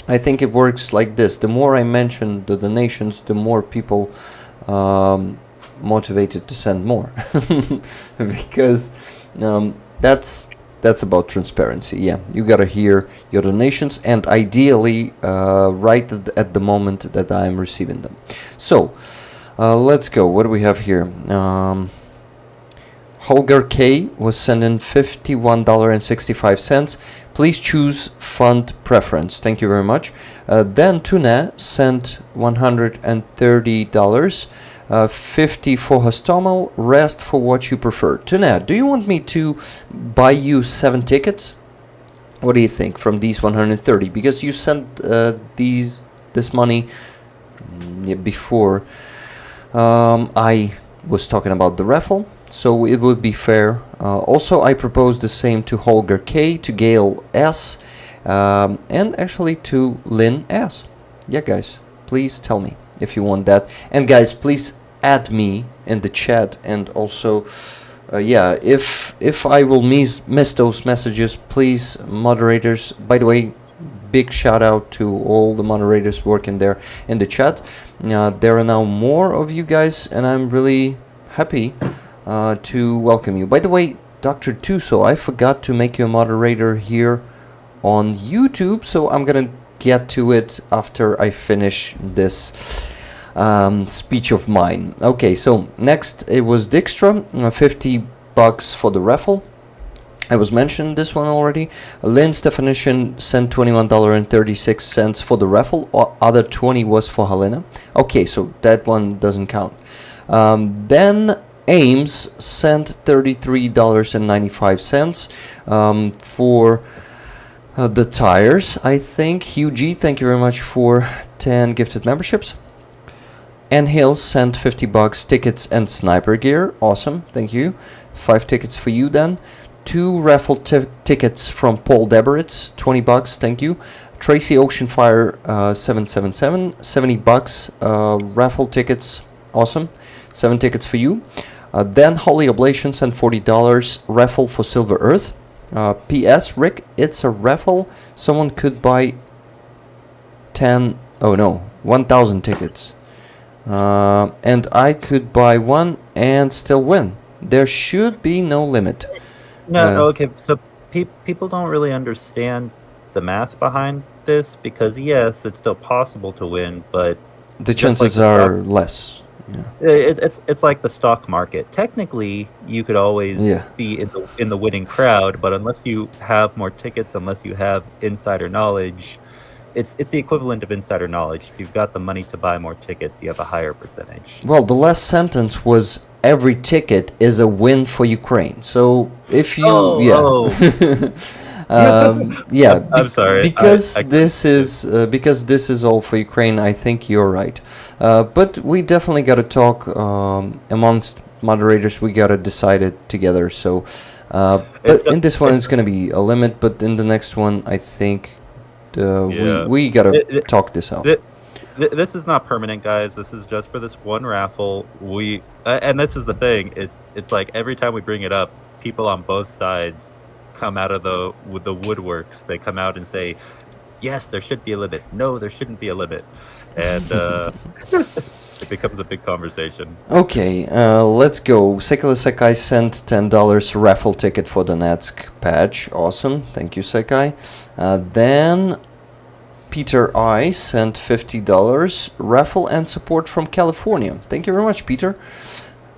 I think it works like this. The more I mention the donations, the more people motivated to send more. Because that's about transparency. Yeah, you gotta hear your donations, and ideally right at the moment that I'm receiving them. So let's go. What do we have here? Holger K was sending $51.65. Please choose fund preference. Thank you very much. Then Tuna sent $130. 50 for Hostomel, rest for what you prefer. Tuna, do you want me to buy you 7 tickets? What do you think from these 130? Because you sent this money before I was talking about the raffle, so it would be fair. Also, I propose the same to Holger K, to Gail S, and actually to Lynn S. Yeah, guys, please tell me if you want that. And guys, please add me in the chat, and also yeah, if I will miss those messages, please, moderators. By the way, big shout out to all the moderators working there in the chat. There are now more of you guys, and I'm really happy to welcome you. By the way, Dr. Tuso, I forgot to make you a moderator here on YouTube, so I'm gonna get to it after I finish this speech of mine. Okay, so next it was Dijkstra, $50 for the raffle. I was mentioned this one already. Lynn's definition sent $21.36 for the raffle. Other 20 was for Helena. Okay, so that one doesn't count. Then Ames sent $33.95 for the tires, I think. Hugh G, thank you very much for 10 gifted memberships. And Hills sent $50 tickets and sniper gear. Awesome, thank you. 5 tickets for you then. 2 raffle tickets from Paul Deberitz, $20, thank you. Tracy Oceanfire 777, $70 raffle tickets, awesome. 7 tickets for you. Then Holly Oblation sent $40 raffle for Silver Earth. P.S. Rick, it's a raffle. Someone could buy 1,000 tickets. And I could buy one and still win. There should be no limit. No, okay, so people don't really understand the math behind this, because yes, it's still possible to win, but the chances are less. Yeah. It's like the stock market. Technically, you could always be in the winning crowd, but unless you have more tickets, unless you have insider knowledge, it's the equivalent of insider knowledge. If you've got the money to buy more tickets, you have a higher percentage. Well, the last sentence was every ticket is a win for Ukraine. So if you I'm sorry. Because this is all for Ukraine. I think you're right. But we definitely got to talk amongst moderators. We got to decide it together. So, but in this one, it's going to be a limit. But in the next one, I think we got to talk this out. This is not permanent, guys. This is just for this one raffle. And this is the thing. It's like every time we bring it up, people on both sides come out of the woodworks. They come out and say, yes, there should be a limit. No, there shouldn't be a limit. And it becomes a big conversation. Okay, let's go. Secai sent $10 raffle ticket for Donetsk patch. Awesome. Thank you, Secai. Then Peter I sent $50 raffle and support from California. Thank you very much, Peter.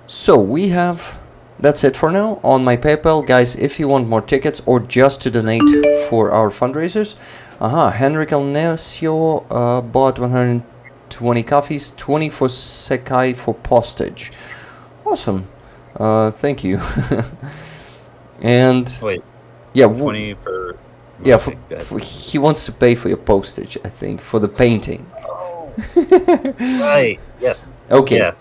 So we have... That's it for now on my PayPal. Guys, if you want more tickets or just to donate for our fundraisers, Henrik Alnesio bought 120 coffees, 20 for Secai for postage. Awesome. Thank you. And wait, yeah, 20 for... Yeah, for he wants to pay for your postage, I think, for the painting. Oh, right, yes. Okay. Yeah,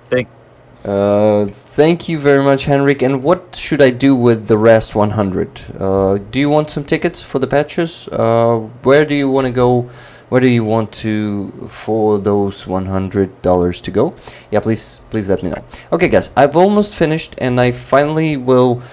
thank you very much, Henrik. And what should I do with the rest 100? Do you want some tickets for the patches? Where do you want to go? Where do you want to for those $100 to go? Yeah, please let me know. Okay, guys, I've almost finished, and I finally will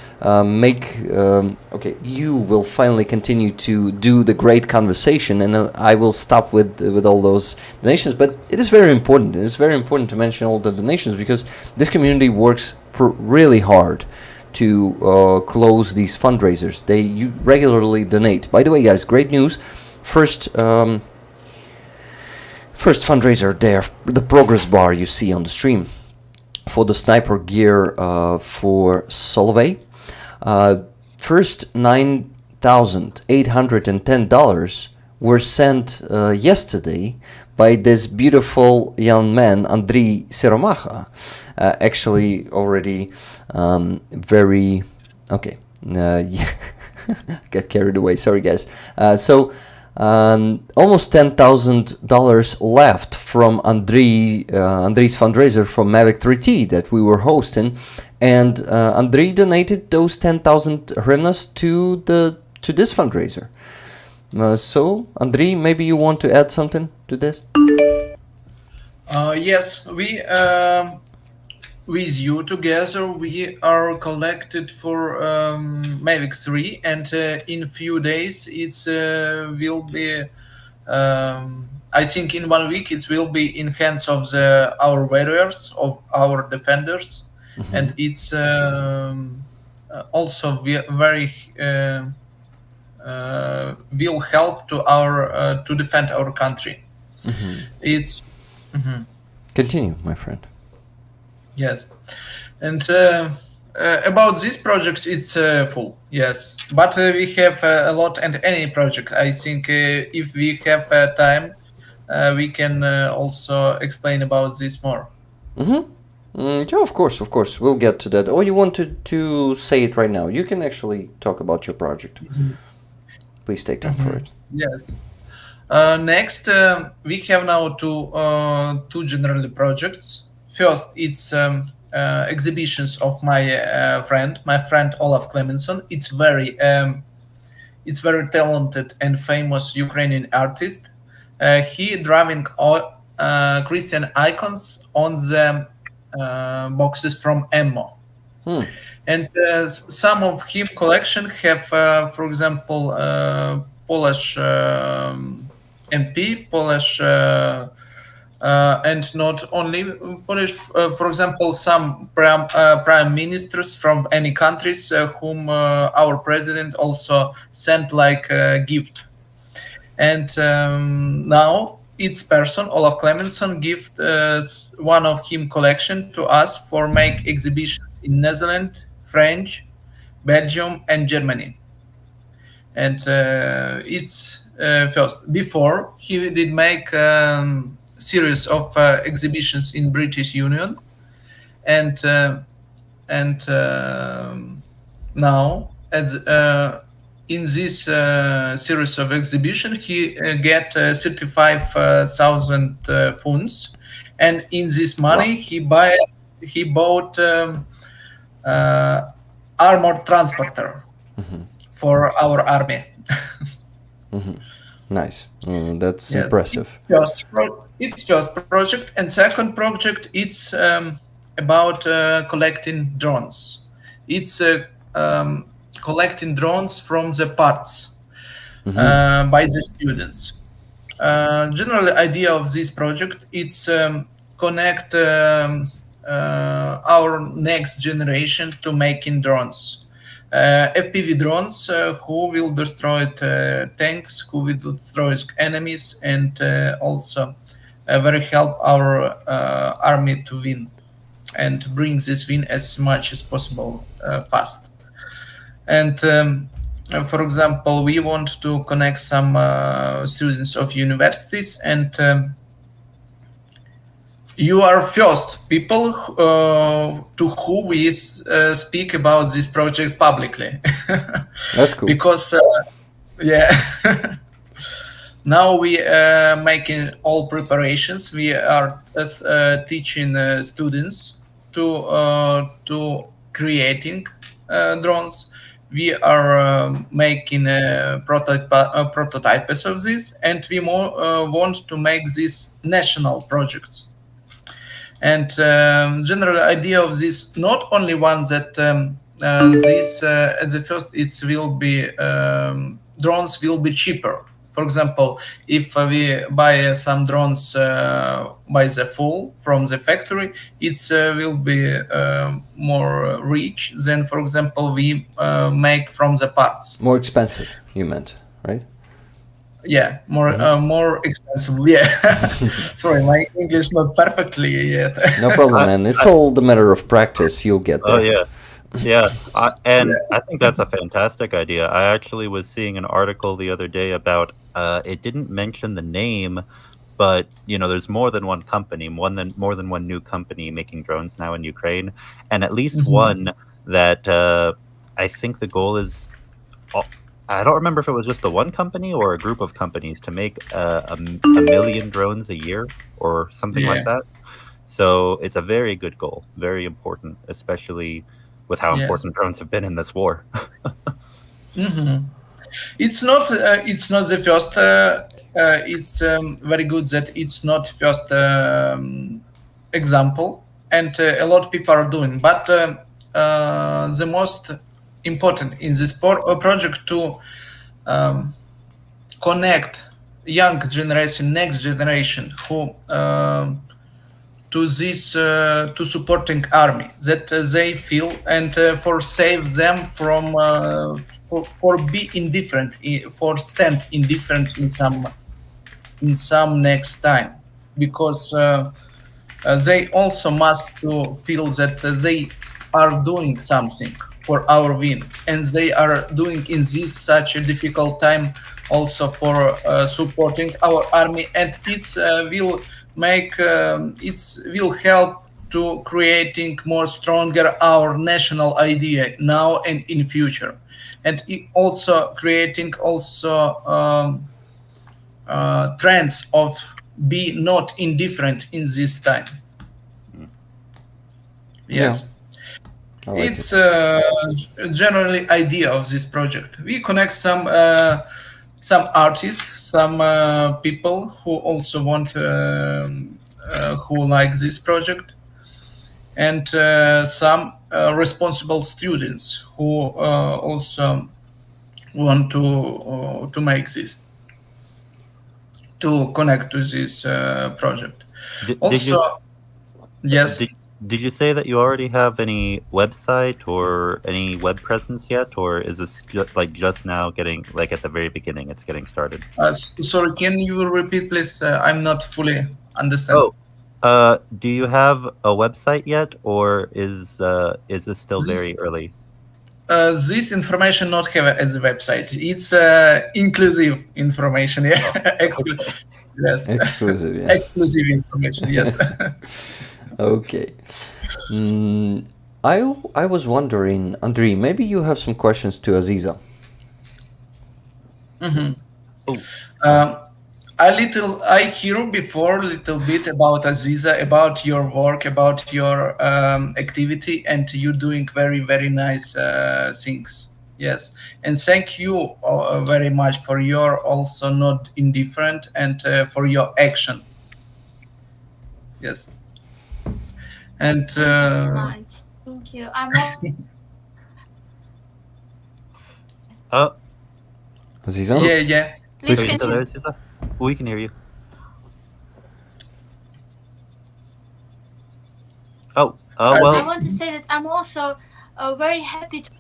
you will finally continue to do the great conversation, and I will stop with all those donations. But it is very important. It is very important to mention all the donations, because this community works really hard to close these fundraisers. They regularly donate. By the way, guys, great news. First fundraiser there, the progress bar you see on the stream for the sniper gear for Solvay. First $9,810 were sent yesterday by this beautiful young man, Andrei Shaha. Actually, already very... Okay. Get carried away. Sorry, guys. Almost $10,000 left from Andrei's fundraiser from Mavic 3T that we were hosting, and Andrei donated those 10,000 hryvnias to this fundraiser. So, Andrei, maybe you want to add something to this? Yes, we with you together, we are collected for Mavic 3, and in few days it's will be. I think in 1 week it will be in hands of our warriors, of our defenders, and it's also very will help to our to defend our country. It's Continue, my friend. yes, and about this project, it's full. Yes, but we have a lot, and any project. I think if we have time, we can also explain about this more. Yeah, of course. We'll get to that. Or you wanted to say it right now? You can actually talk about your project. Please take time for it. Yes. Next, we have now two general projects. First, it's exhibitions of my friend Olaf Clemenson. It's very talented and famous Ukrainian artist. He drawing Christian icons on the boxes from ammo. And some of him collection have, for example, Polish MP, Polish, and not only Polish. For example, some prime ministers from any countries whom our president also sent like a gift. And now each person, Olaf Clemenson, give one of him collection to us for make exhibitions in Netherlands, French, Belgium, and Germany. And it's first. Before he did make series of exhibitions in British Union, and now as in this series of exhibition, he get 35,000 funds, and in this money he bought armored transporter for our army. Nice. That's impressive. It's first project, and second project it's about collecting drones. It's collecting drones from the parts by the students. General idea of this project it's connect our next generation to making drones. FPV drones who will destroy tanks, who will destroy enemies, and also very help our army to win and bring this win as much as possible fast. And for example, we want to connect some students of universities, and you are first people to who we speak about this project publicly. That's cool. Because now we making all preparations. We are teaching students to creating drones. We are making prototypes of this, and we want to make these national projects. And general idea of this, not only one that this at the first it will be drones will be cheaper. For example, if we buy some drones by the full from the factory, it will be more rich than, for example, we make from the parts. More expensive, you meant, right? Yeah, more expensive. Yeah, sorry, my English not perfectly yet. No problem, man. It's all the matter of practice. You'll get there. Oh yeah. I think that's a fantastic idea. I actually was seeing an article the other day about. It didn't mention the name, but there's more than one company, more than one new company making drones now in Ukraine, and at least one that I think the goal is. I don't remember if it was just the one company or a group of companies to make a million drones a year or something like that. So it's a very good goal, very important, especially with how important drones have been in this war. It's not the first. It's very good that it's not first example, and a lot of people are doing. But the most important in this project to connect young generation, next generation, who to this to supporting army that they feel, and for save them from for be indifferent, for stand indifferent in some next time, because they also must to feel that they are doing something for our win, and they are doing in this such a difficult time also for supporting our army, and it's will make it will help to creating more stronger our national idea now and in future, and it also creating also trends of be not indifferent in this time. Yes. I like It's it. generally idea of this project. We connect some artists, some people who also want who like this project, and some responsible students who also want to make this, to connect to this project. Also, yes. Did you say that you already have any website or any web presence yet, or is this just now getting, like at the very beginning, it's getting started? Sorry, can you repeat, please? I'm not fully understand. Do you have a website yet, or is this still very early? This information not have at the website. It's inclusive information. Yeah, yes. Exclusive. Yeah. Exclusive information. Yes. Okay. I was wondering, Andrei, maybe you have some questions to Aziza. I hear before a little bit about Aziza, about your work, about your activity, and you doing very, very nice things. Yes, and thank you very much for your also not indifferent, and for your action. Yes. And Thank you so much. Thank you. I'm Aziza? Yeah. Please Are you still continue. there, Aziza? We can hear you. Well. I want to say that I'm also very happy to,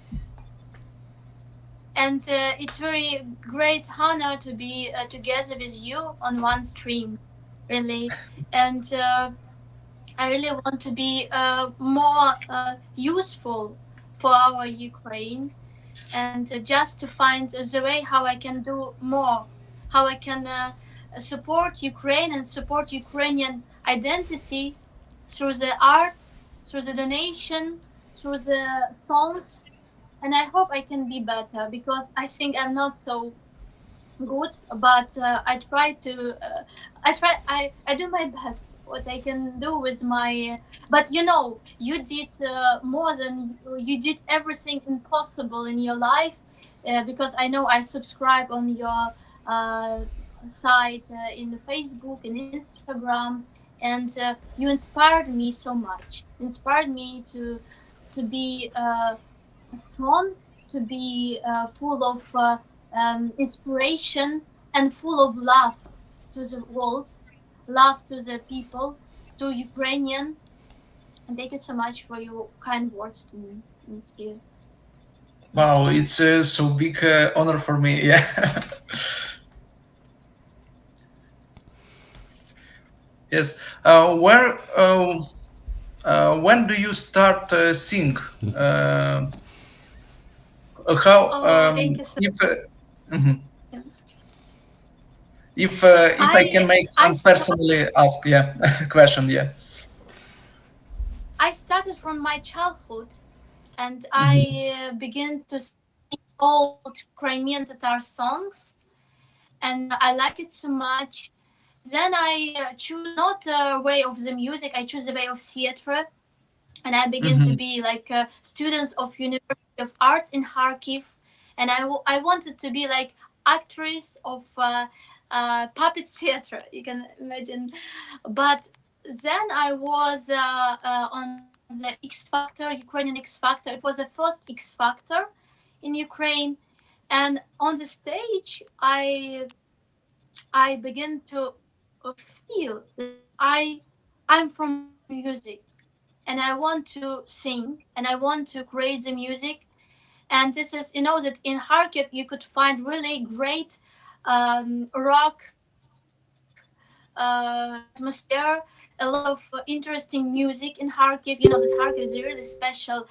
and it's very great honor to be together with you on one stream, really. And I really want to be more useful for our Ukraine, and just to find the way how I can do more, how I can support Ukraine and support Ukrainian identity through the arts, through the donation, through the songs. And I hope I can be better, because I think I'm not so good, but I try to I do my best what I can do with my, but you did more than you did, everything impossible in your life, because I know I subscribe on your site in Facebook and Instagram, and you inspired me so much, inspired me to be strong, to be full of inspiration, and full of love to the world, love to the people, to Ukrainian. And thank you so much for your kind words to me. Thank you. Wow, it's so big honor for me. Yeah. Yes. When do you start sing? How? Thank you so If I can make some personally ask, question, I started from my childhood, and I began to sing old Crimean Tatar songs, and I like it so much. Then I choose not the way of the music, I choose the way of theater, and I began to be like students of University of Arts in Kharkiv, and I wanted to be like actress of puppet theater, you can imagine. But then I was on the X Factor, Ukrainian X Factor. It was the first X Factor in Ukraine, and on the stage, I began to feel that I'm from music, and I want to sing, and I want to create the music. And this is, that in Kharkiv you could find really great rock atmosphere, a lot of interesting music in Kharkiv. You know that Kharkiv is a really special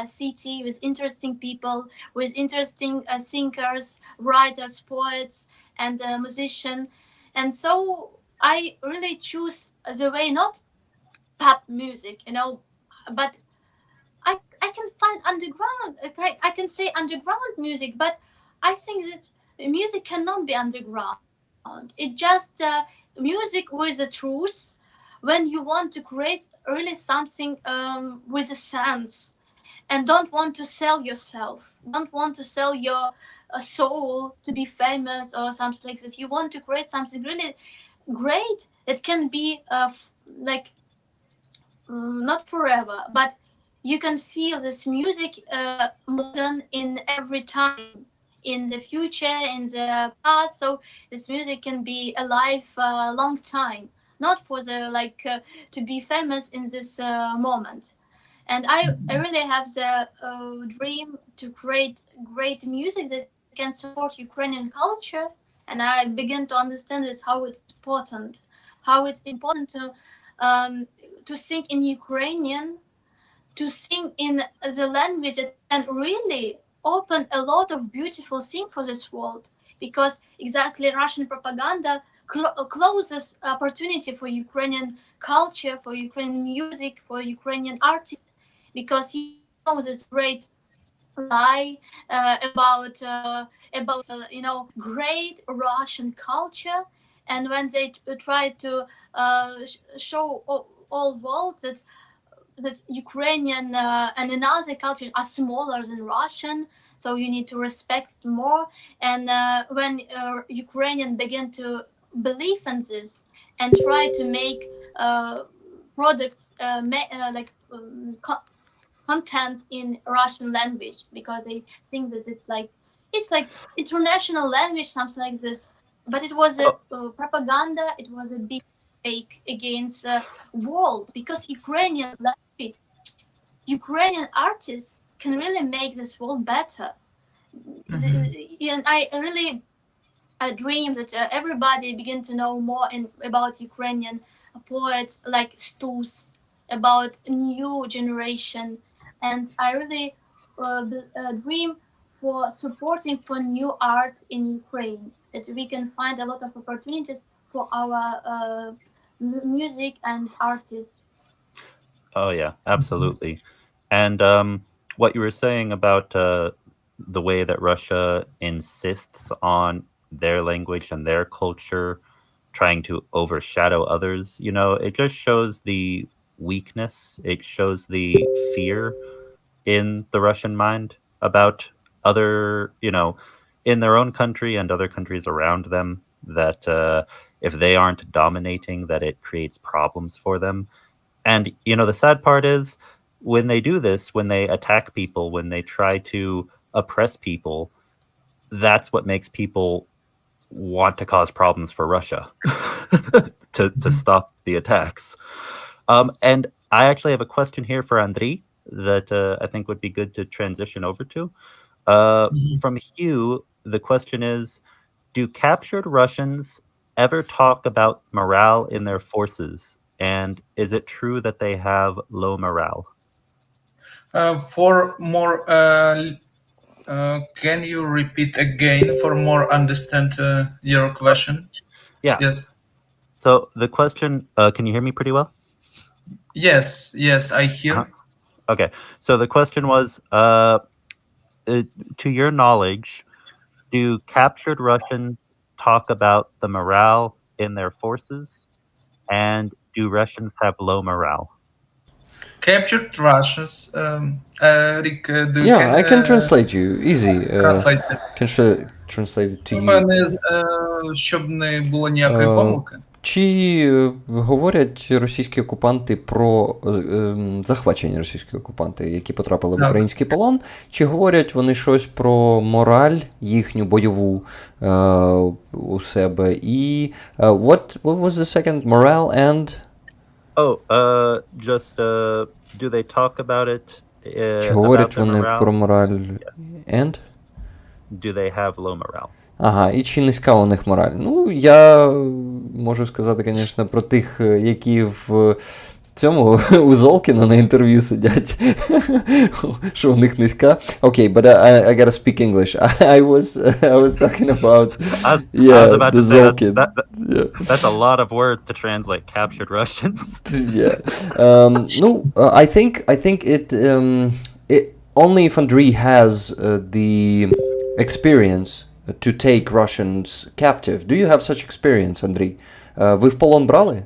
city with interesting people, with interesting thinkers, writers, poets, and musicians. And so I really choose the way, not pop music, but I can find underground. I can say underground music, but I think that music cannot be underground. It just music with a truth. When you want to create really something with a sense, and don't want to sell yourself, don't want to sell your soul to be famous or something like that. You want to create something really great. It can be like not forever, but you can feel this music modern in every time, in the future, in the past. So this music can be alive a long time, not for the to be famous in this moment. And I really have the dream to create great music that can support Ukrainian culture. And I begin to understand this, how it's important, um, to sing in Ukrainian, to sing in the language that can really open a lot of beautiful things for this world. Because exactly Russian propaganda closes opportunity for Ukrainian culture, for Ukrainian music, for Ukrainian artists, because he knows this great lie about great Russian culture. And when they try to show all world that Ukrainian and another cultures are smaller than Russian, so you need to respect more. And when Ukrainian begin to believe in this and try to make products content in Russian language, because they think that it's like international language, something like this. But it was a propaganda. It was a big fake against world, because Ukrainian language, Ukrainian artists can really make this world better. And I really dream that everybody begin to know more about Ukrainian poets like Stus, about new generation. And I really dream for supporting for new art in Ukraine, that we can find a lot of opportunities for our music and artists. Oh yeah, absolutely. And what you were saying about the way that Russia insists on their language and their culture, trying to overshadow others, it just shows the weakness. It shows the fear in the Russian mind about other, in their own country and other countries around them, that if they aren't dominating, that it creates problems for them. And, the sad part is, when they do this, when they attack people, when they try to oppress people, that's what makes people want to cause problems for Russia to stop the attacks. And I actually have a question here for Andrei that I think would be good to transition over to. From Hugh, the question is, do captured Russians ever talk about morale in their forces? And is it true that they have low morale? For more, can you repeat again for more understand your question? Yeah. Yes. So the question, can you hear me pretty well? Yes, I hear. Okay. So the question was, to your knowledge, do captured Russians talk about the morale in their forces? And do Russians have low morale? Captured Russians. Rick, do you I can translate you. Easy. translate? Can translate it to У you. мене, щоб не було ніякої помилки. Чи говорять російські окупанти про захвачені російські окупанти, які потрапили в український полон, чи говорять вони щось про мораль їхню бойову у себе? І what was the second? Morale and? Do they talk about it? Чи говорять вони про мораль and? Do they have low morale? Ага, і чи низька у них мораль? Ну, я можу сказати, звісно, про тих, які в цьому у Золкіна на інтерв'ю сидять, що у них низька. Окей, but I gotta speak English. I was talking about the Zolkin. That's a lot of words to translate captured Russians. Yeah. No, I think it only if Andrei has the experience to take Russians captive. Do you have such experience, Andrei? Ви в полон брали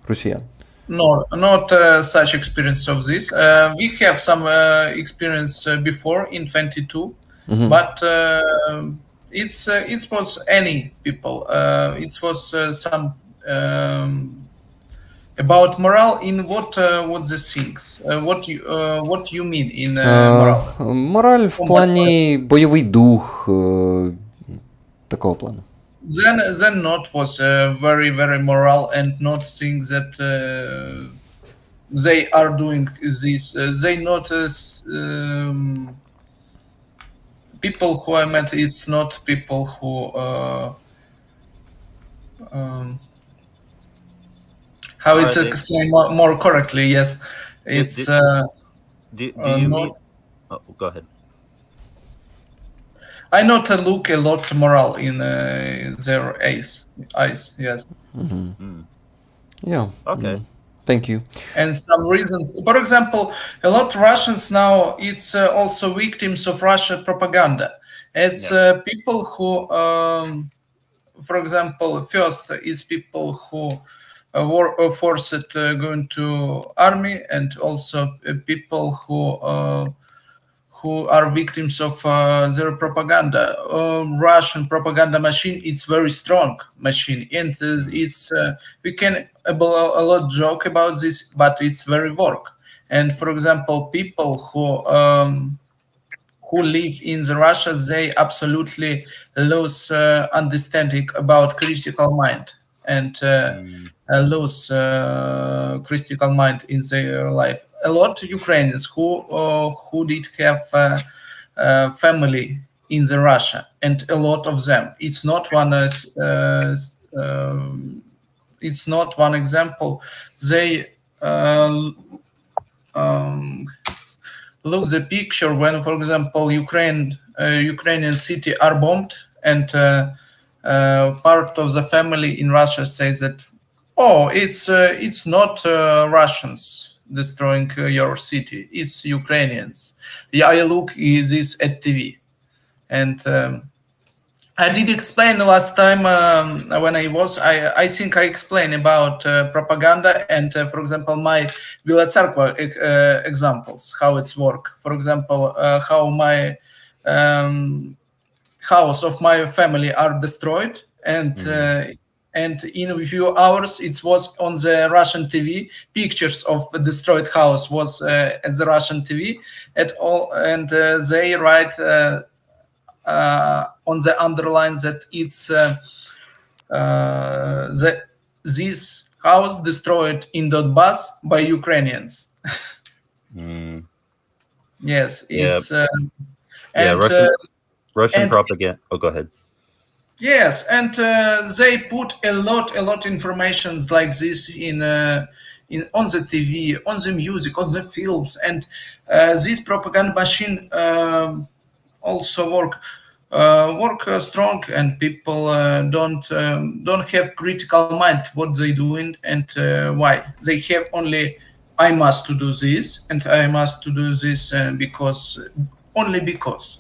росіян? No, not such experience of this. We have some experience before in 22, but it was any people. It was some about morale in what the things. What you mean in morale? Мораль в плані бойовий дух, такого плану. Then not was very very moral and not think that they are doing this. They not people who I met. It's not people who how it's explained more correctly. Yes, it's. Do you mean? Oh, go ahead. I not look a lot moral in their eyes. Yes. Yeah. Okay. Thank you. And some reasons. For example, a lot of Russians now it's also victims of Russian propaganda. It's people who, for example, first it's people who were forced going to army, and also people who are victims of their propaganda. Russian propaganda machine, it's very strong machine, and it's we can a lot joke about this, but it's very work. And for example, people who live in the Russia, they absolutely lose understanding about critical mind, and lose critical mind in their life. A lot of Ukrainians who did have family in the Russia, and a lot of them. It's not one example. They look the picture when, for example, Ukrainian city are bombed, and part of the family in Russia says that, oh, it's not Russians destroying your city, it's Ukrainians. Yeah, I look this at TV, and I did explain last time when I think I explained about propaganda and, for example, my Vila Tsarkva examples, how it's work. For example, how my house of my family are destroyed, and in a few hours it was on the Russian TV. Pictures of the destroyed house was at the Russian TV at all, and they write on the underline that it's this house destroyed in Donbass by Ukrainians. Yes, it's Russian propaganda. Oh, go ahead. Yes, and they put a lot informations like this in on the TV, on the music, on the films, and this propaganda machine also work strong, and people don't have critical mind what they doing and why. They have only I must to do this, and I must to do this because only because.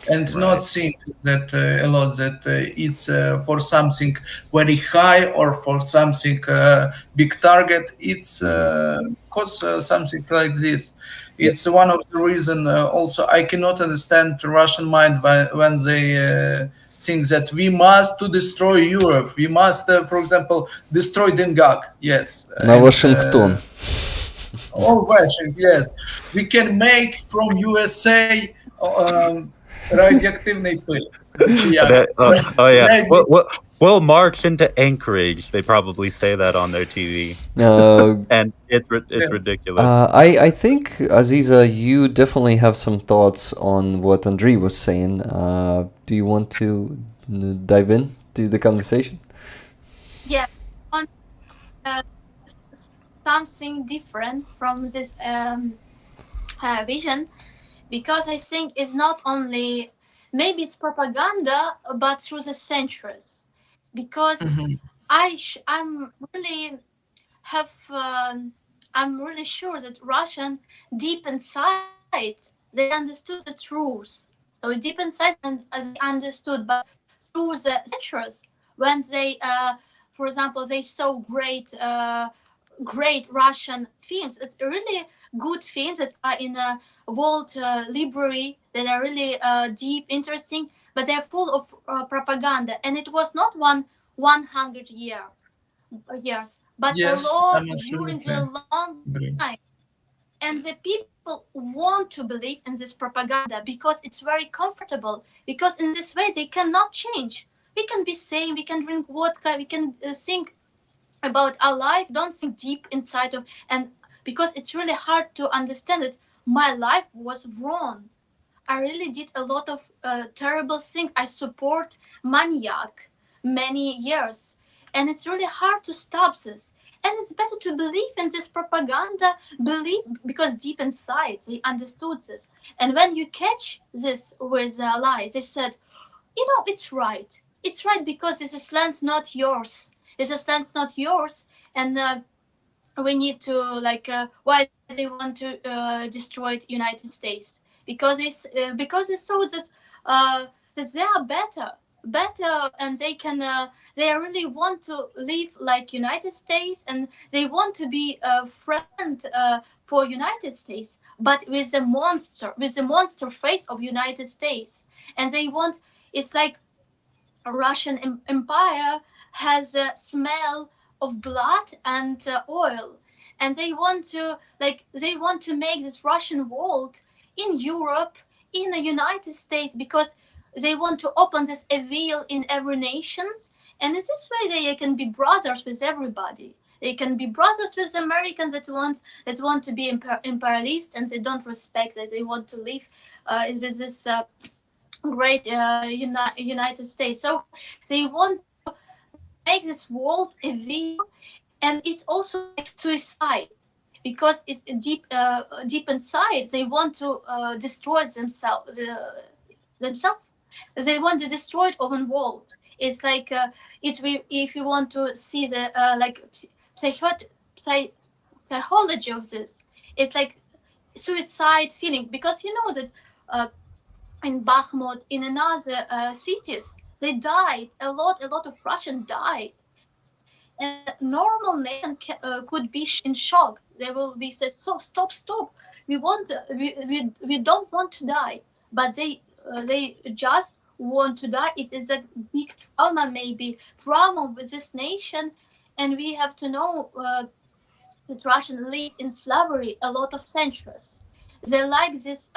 And not think that a lot that it's for something very high or for something big target. It's because something like this. It's one of the reason. Also, I cannot understand the Russian mind when they think that we must to destroy Europe. We must, for example, destroy Dengag. Yes. На Вашингтон. Or Washington, yes. We can make from USA radioactive pile. Oh yeah. We'll march into Anchorage. They probably say that on their TV, and it's ridiculous. I think, Aziza, you definitely have some thoughts on what Andrei was saying. Do you want to dive in to the conversation? Yeah, on something different from this vision, because I think it's not only, maybe it's propaganda, but through the centuries. Because I'm really sure that Russian deep inside they understood the truth. So deep inside they understood, but through the centuries, when they, for example, they saw great Russian films. It's really good films that are in a world library that are really deep, interesting, but they're full of propaganda. And it was not 100 years, but a lot during the long time. And the people want to believe in this propaganda because it's very comfortable. Because in this way they cannot change. We can be sane. We can drink vodka. We can think about our life. Don't think deep inside of, and because it's really hard to understand that my life was wrong. I really did a lot of terrible things. I support maniac many years, and it's really hard to stop this. And it's better to believe in this propaganda, because deep inside they understood this. And when you catch this with a lie, they said, it's right. It's right because this land's not yours. This land's not yours, and we need to why they want to destroy the United States, because they saw that they are better, and they can they really want to live like United States, and they want to be a friend for United States, but with the monster face of United States. And they want, it's like a Russian Empire has a smell of blood and oil, and they want to make this Russian world in Europe, in the United States, because they want to open this veil in every nations, and in this way they can be brothers with everybody. They can be brothers with Americans that want to be imperialist, and they don't respect that. They want to live with this great United States. So they want to make this world a veil, and it's also like suicide, because it's deep inside. They want to destroy themselves. They want to destroy their own world. It's like if you want to see the psychology of this, it's like suicide feeling, because you know that in Bakhmut, in another cities, they died a lot of Russians died, and normal nation could be in shock. They will be said, so stop, we don't want to die, but they just want to die. It is a big trauma with this nation, and we have to know that Russians live in slavery a lot of centuries. They like this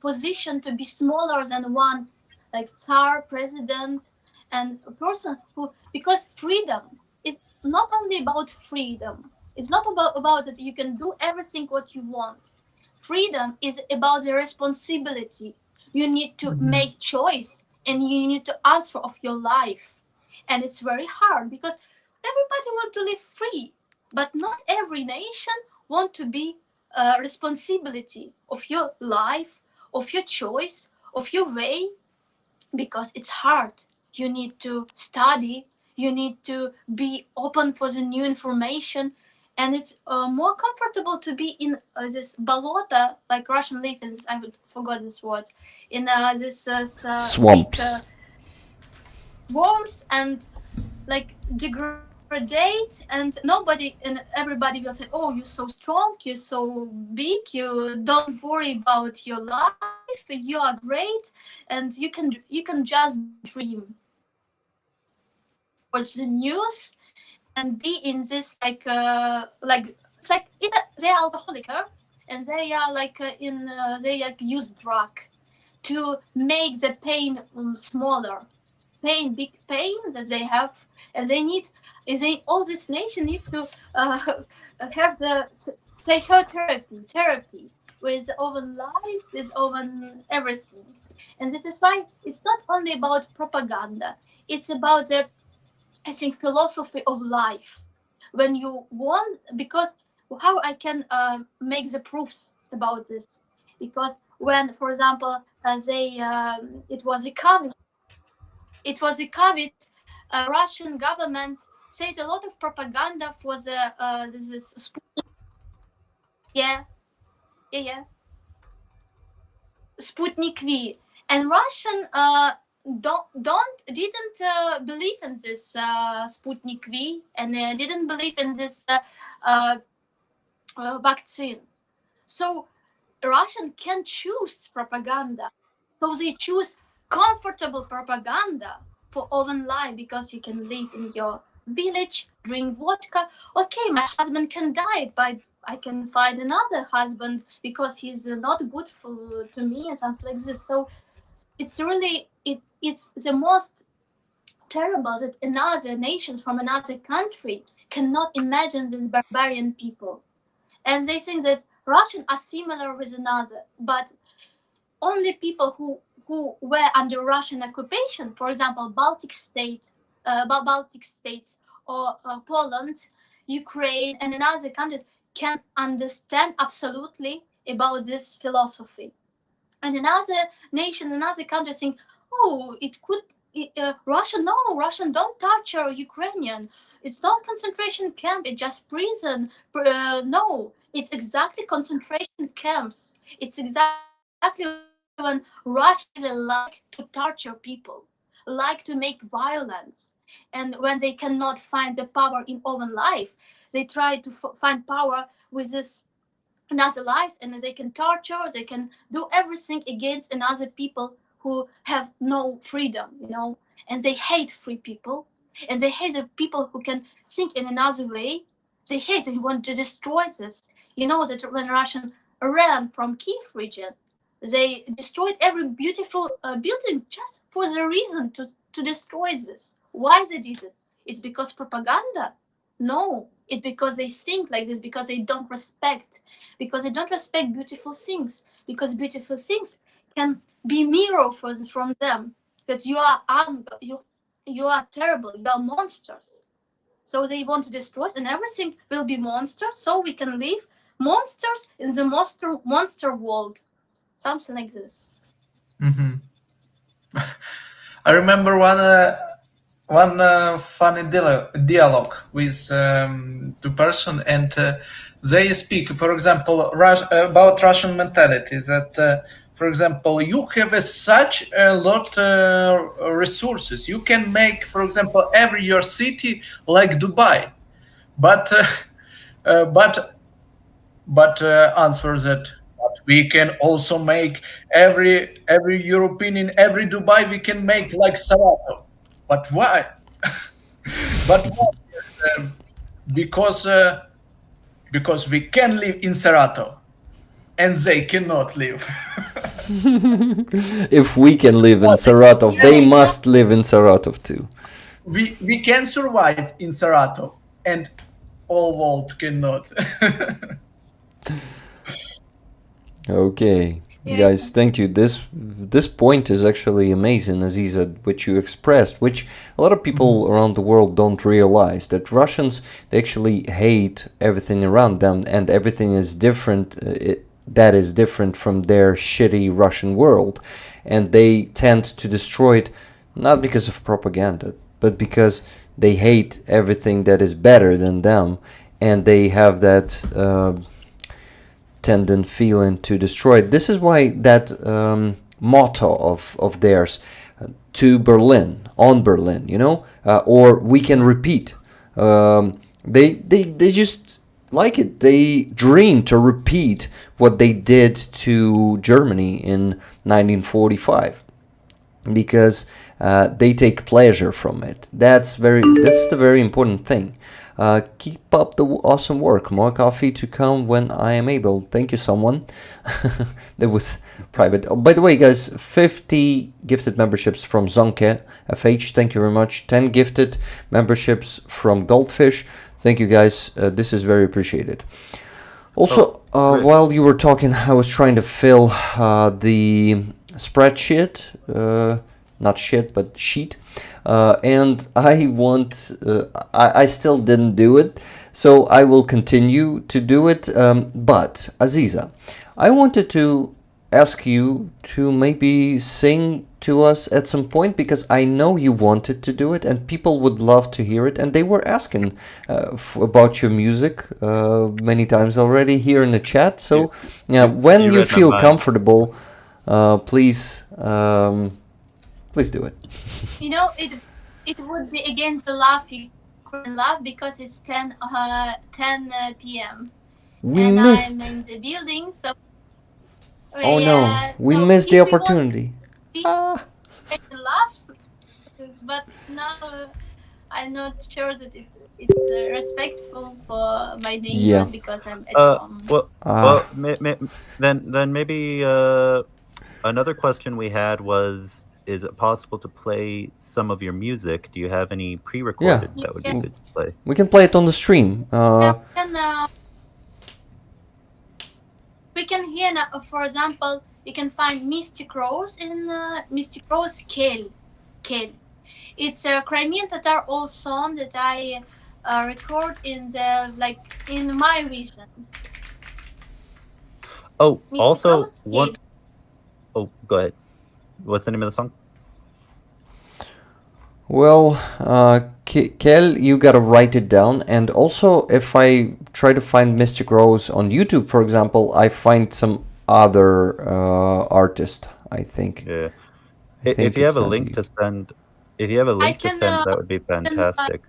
position to be smaller than one, like Tsar, president, and a person who, because freedom is not only about freedom. It's not about that you can do everything what you want. Freedom is about the responsibility. You need to make choice, and you need to answer of your life. And it's very hard because everybody want to live free, but not every nation want to be responsibility of your life, of your choice, of your way, because it's hard. You need to study, you need to be open for the new information, and it's more comfortable to be in this bolota, like Russian live in this, I forgot this word, in this swamps, worms, and like degrade, and everybody will say, oh, you're so strong, you're so big, you don't worry about your life, you are great, and you can just dream. watch the news and be in this like it's like they are alcoholic, and they are like they like use drug to make the pain smaller, big pain that they have, and they need, all this nation need to have the therapy with own life, with own everything. And that is why it's not only about propaganda, it's about the, I think, philosophy of life. When you want, because how I can make the proofs about this, because when, for example, it was a COVID, Russian government said a lot of propaganda for the this yeah yeah Sputnik V, and Russian didn't believe in this Sputnik V, and didn't believe in this vaccine. So Russian can choose propaganda. So they choose comfortable propaganda for own life, because you can live in your village, drink vodka. Okay, my husband can die, but I can find another husband because he's not good to me and something like this. So it's really it's the most terrible that another nations from another country cannot imagine these barbarian people, and they think that Russians are similar with another, but only people who were under Russian occupation, for example, Baltic states or Poland, Ukraine, and another countries, can understand absolutely about this philosophy. And another nation, another country think, oh, it could, Russian don't torture Ukrainian. It's not concentration camp, it's just prison. No, it's exactly concentration camps. It's exactly when Russia like to torture people, like to make violence. And when they cannot find the power in own life, they try to find power with this another lives, and they can torture, they can do everything against another people who have no freedom, and they hate free people, and they hate the people who can think in another way. They want to destroy this. You know that when Russian ran from Kiev region, they destroyed every beautiful building just for the reason to destroy this. Why they did this? It's because propaganda? No, it's because they think like this, because they don't respect beautiful things, because beautiful things can be mirror from them, that you are you are terrible, you are monsters. So they want to destroy it, and everything will be monsters, so we can live monsters in the monster world, something like this. Mm-hmm. I remember one funny dialogue with two person, and they speak, for example, about Russian mentality. That, for example, you have such a lot resources. You can make, for example, every your city like Dubai, but answer that. But we can also make every European in every Dubai. We can make like Saratov. But why? But why? Because we can live in Saratov, and they cannot live. If we can live in Saratov, they must live in Saratov too. We can survive in Saratov, and all world cannot. Okay, guys, thank you. This point is actually amazing, Aziza, which you expressed, which a lot of people around the world don't realize, that Russians, they actually hate everything around them, and everything is different. That is different from their shitty Russian world, and they tend to destroy it not because of propaganda, but because they hate everything that is better than them, and they have that tendon feeling to destroy it. This is why that motto of theirs, to Berlin, on Berlin, or we can repeat. They just like it. They dream to repeat what they did to Germany in 1945. because they take pleasure from it. That's the very important thing. Keep up the awesome work. More coffee to come when I am able. Thank you, someone. That was private. Oh, by the way, guys, 50 gifted memberships from Zonke FH. Thank you very much. 10 gifted memberships from Goldfish. Thank you, guys. This is very appreciated. Also, while you were talking, I was trying to fill the spreadsheet, not shit, but sheet. And I still didn't do it, so I will continue to do it. But Aziza, I wanted to ask you to maybe sing to us at some point, because I know you wanted to do it and people would love to hear it, and they were asking about your music many times already here in the chat. So yeah, when you feel comfortable, please do it. You know, it would be against the law because it's 10 p.m. and I'm in the building, so oh no, we missed the opportunity. But now I'm not sure that it's respectful for my neighbor because I'm at home. Then maybe another question we had was, is it possible to play some of your music? Do you have any pre-recorded that would be good to play? We can play it on the stream. We can hear now, for example, you can find Mystic Rose in Mystic Rose Kel. It's a Crimean Tatar old song that I record in my vision. Oh, Mystic also Rose, one. Oh, go ahead. What's the name of the song? Well, Kel, you gotta write it down. And also, if I try to find Mystic Rose on YouTube, for example, I find some other artist, I think. Yeah. If you have a link to send, that would be fantastic.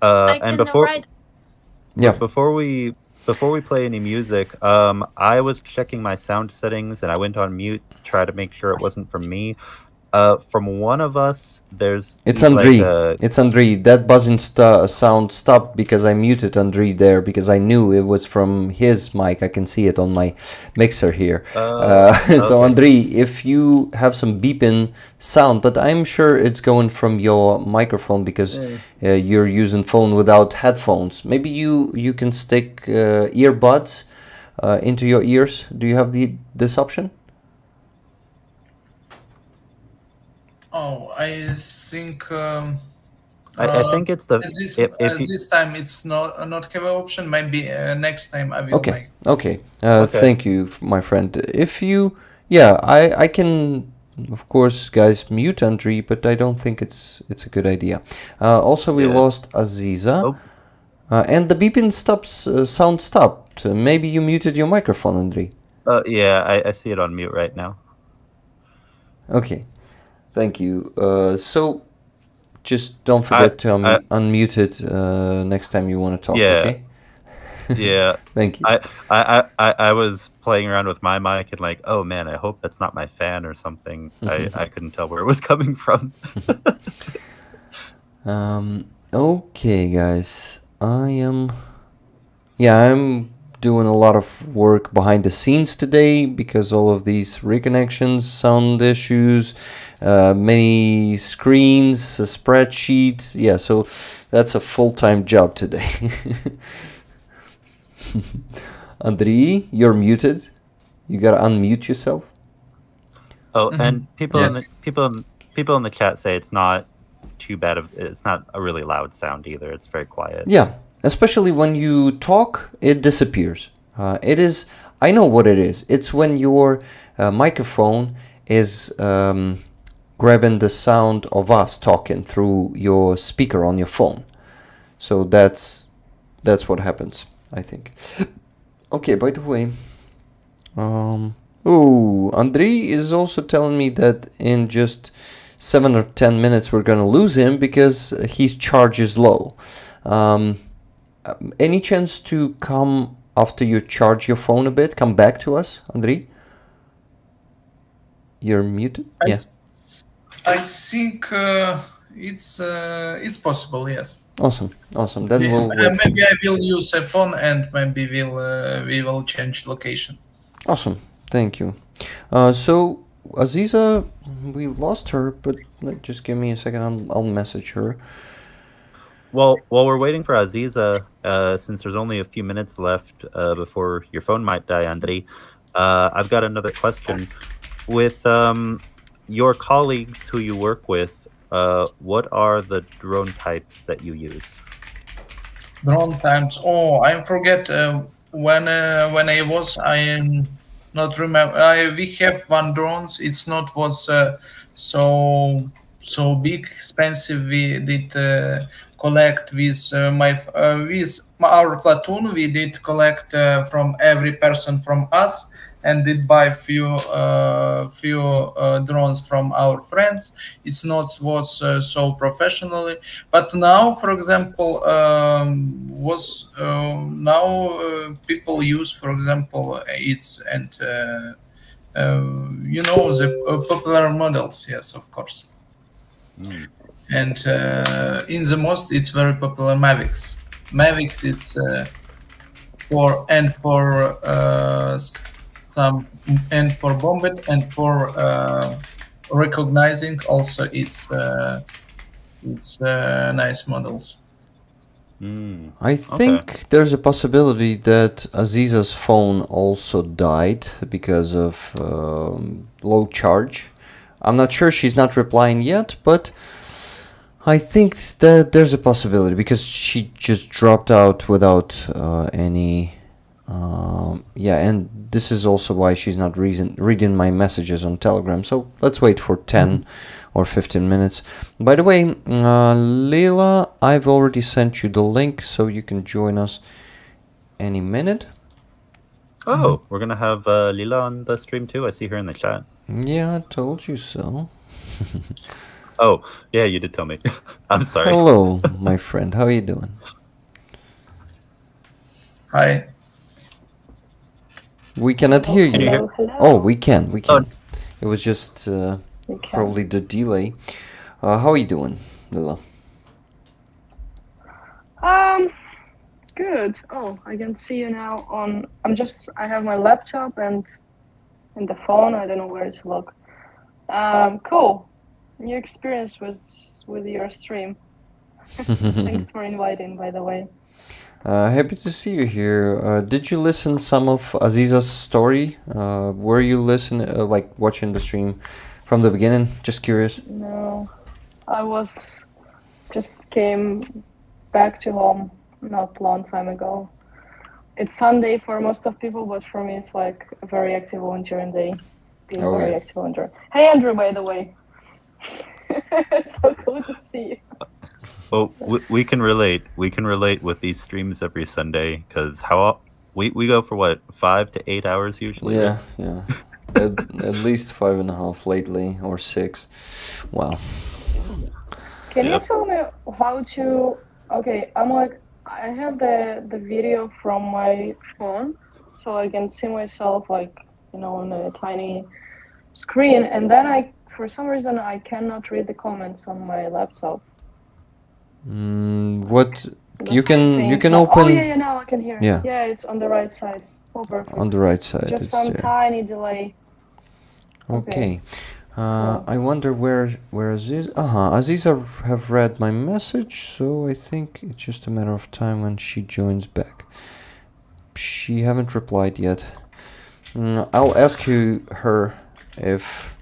And before we play any music, I was checking my sound settings and I went on mute, try to make sure it wasn't from me. From one of us, it's Andrei. It's Andrei. That buzzing sound stopped because I muted Andrei there, because I knew it was from his mic. I can see it on my mixer here. So Andrei, if you have some beeping sound, but I'm sure it's going from your microphone because you're using phone without headphones. Maybe you can stick earbuds into your ears. Do you have this option? Oh, I think. I think it's the. This time it's not have an option. Maybe next time I will. Okay. Thank you, my friend. If you, I can, of course, guys, mute Andrei, but I don't think it's a good idea. Also, we lost Aziza, and the beeping sound stopped. Maybe you muted your microphone, Andrei. Yeah, I see it on mute right now. Okay. Thank you. So, just don't forget to unmute it next time you want to talk. Okay. Yeah. Thank you. I was playing around with my mic and like, oh man, I hope that's not my fan or something. I couldn't tell where it was coming from. Okay, guys. I'm doing a lot of work behind the scenes today because all of these reconnections, sound issues, many screens, a spreadsheet. Yeah, so that's a full-time job today. Andrei, you're muted. You gotta unmute yourself. Oh, and people in the chat say it's not too bad. It's not a really loud sound either. It's very quiet. Yeah. Especially when you talk, it disappears. It is. I know what it is. It's when your microphone is grabbing the sound of us talking through your speaker on your phone. So that's what happens, I think. Okay. By the way, Andrei is also telling me that in just 7 or 10 minutes we're gonna lose him because his charge is low. Any chance to come after you charge your phone a bit? Come back to us, Andrei? you're muted. I, Yeah. s- I think it's possible. Yes. Awesome. Then we'll wait. Maybe I will use a phone, and maybe we will change location. Awesome. Thank you. So Aziza, we lost her, but just give me a second. I'll message her. Well, while we're waiting for Aziza, since there's only a few minutes left before your phone might die, Andrei, I've got another question. With your colleagues who you work with, what are the drone types that you use? Drone times. Oh, I forget when I was. I am not remember. We have one drones. It's not was so big, expensive. We did collect with with our platoon. We did collect from every person from us, and did buy few drones from our friends. It's not was so professionally, but now, for example, people use, for example, it's and the popular models. Yes, of course. And in the most, it's very popular Mavics. Mavics, it's for some and for bombing and for recognizing. Also, it's nice models. I think there's a possibility that Aziza's phone also died because of low charge. I'm not sure, she's not replying yet, but I think that there's a possibility because she just dropped out without any... and this is also why she's not reading my messages on Telegram. So let's wait for 10 or 15 minutes. By the way, Leila, I've already sent you the link, so you can join us any minute. Oh, we're going to have Lila on the stream too. I see her in the chat. Yeah, I told you so. Oh, yeah, you did tell me. I'm sorry. Hello, my friend. How are you doing? Hi. We cannot hear you. Can you hear? Oh, we can. Oh. It was just probably the delay. How are you doing, Lila? Good. Oh, I can see you now on... I have my laptop and the phone. I don't know where to look. Cool. New experience with your stream. Thanks for inviting, by the way. Happy to see you here. Did you listen some of Aziza's story? Were you watching the stream from the beginning? Just curious. No, I just came back to home not long time ago. It's Sunday for most of people, but for me it's like a very active volunteering day. Very active volunteer. Hey Andrew, by the way. So cool to see you. Well, we can relate. We can relate with these streams every Sunday because we go for what, 5 to 8 hours usually. Yeah. at least 5.5 lately, or 6. Wow. Can you tell me how to? Okay, I have the video from my phone, so I can see myself on a tiny screen, and then for some reason I cannot read the comments on my laptop. What you can open? Oh yeah, now I can hear. Yeah, it's on the right side. Oh, perfect. On the right side. Just some tiny delay. Okay. I wonder where Aziza... Aziza have read my message, so I think it's just a matter of time when she joins back. She haven't replied yet. I'll ask her if...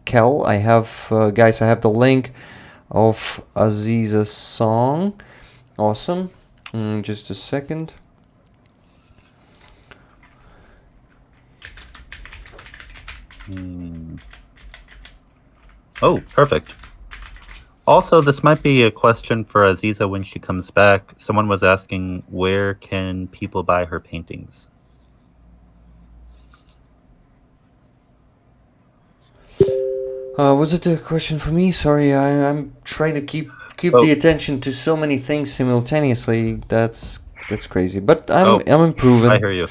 Kel, I have... guys, I have the link of Aziza's song. Awesome. Just a second. Oh, perfect. Also, this might be a question for Aziza when she comes back. Someone was asking, where can people buy her paintings? Was it a question for me? Sorry, I'm trying to keep the attention to so many things simultaneously. That's crazy, but I'm improving. I hear you.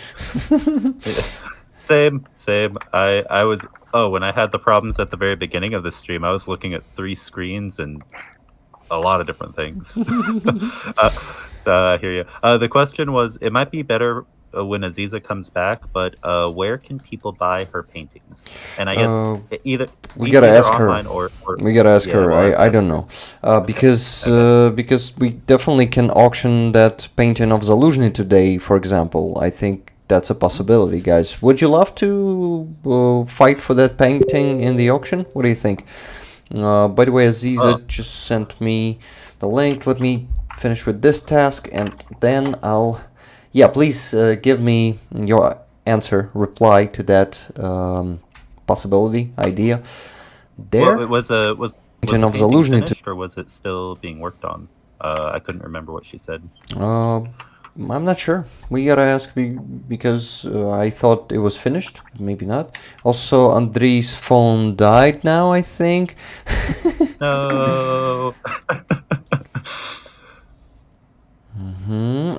Same. I was. Oh, when I had the problems at the very beginning of the stream, I was looking at 3 screens and a lot of different things. So I hear you. The question was, it might be better when Aziza comes back, but where can people buy her paintings? And I guess we gotta either ask her. online or We gotta ask yeah, her. well, I don't know, because we definitely can auction that painting of Zaluzhny today, for example. I think that's a possibility, guys. Would you love to fight for that painting in the auction? What do you think? By the way, Aziza just sent me the link. Let me finish with this task, and then I'll. Yeah, please give me your answer, reply to that possibility, idea. There. Well, was the Painting of painting Zaluzhny finished, or was it still being worked on? I couldn't remember what she said. I'm not sure. We gotta ask because I thought it was finished. Maybe not. Also, Andrei's phone died now, I think. No.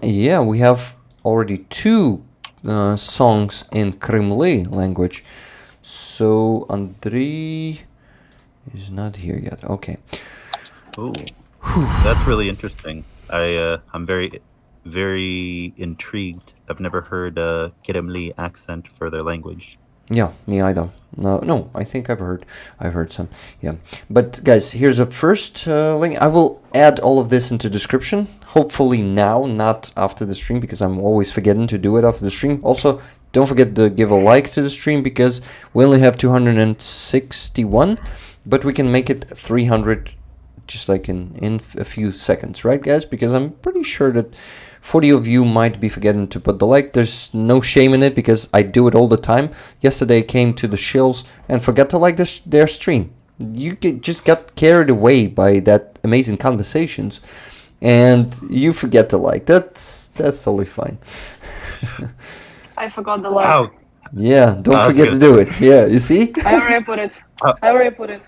Yeah, we have already 2 songs in Kremli language. So Andrei is not here yet. Okay. Ooh, that's really interesting. I'm very intrigued. I've never heard Kremli accent for their language. Yeah, me either. No, I think I've heard some. Yeah, but guys, here's a first link. I will add all of this into description. Hopefully now, not after the stream, because I'm always forgetting to do it after the stream. Also, don't forget to give a like to the stream because we only have 261, but we can make it 300 just like in a few seconds, right, guys? Because I'm pretty sure that 40 of you might be forgetting to put the like. There's no shame in it because I do it all the time. Yesterday I came to the shills and forgot to like their stream. You just got carried away by that amazing conversations and you forget to like. That's totally fine. I forgot the like. How? Yeah, don't forget to do it. Yeah, you see? I already put it.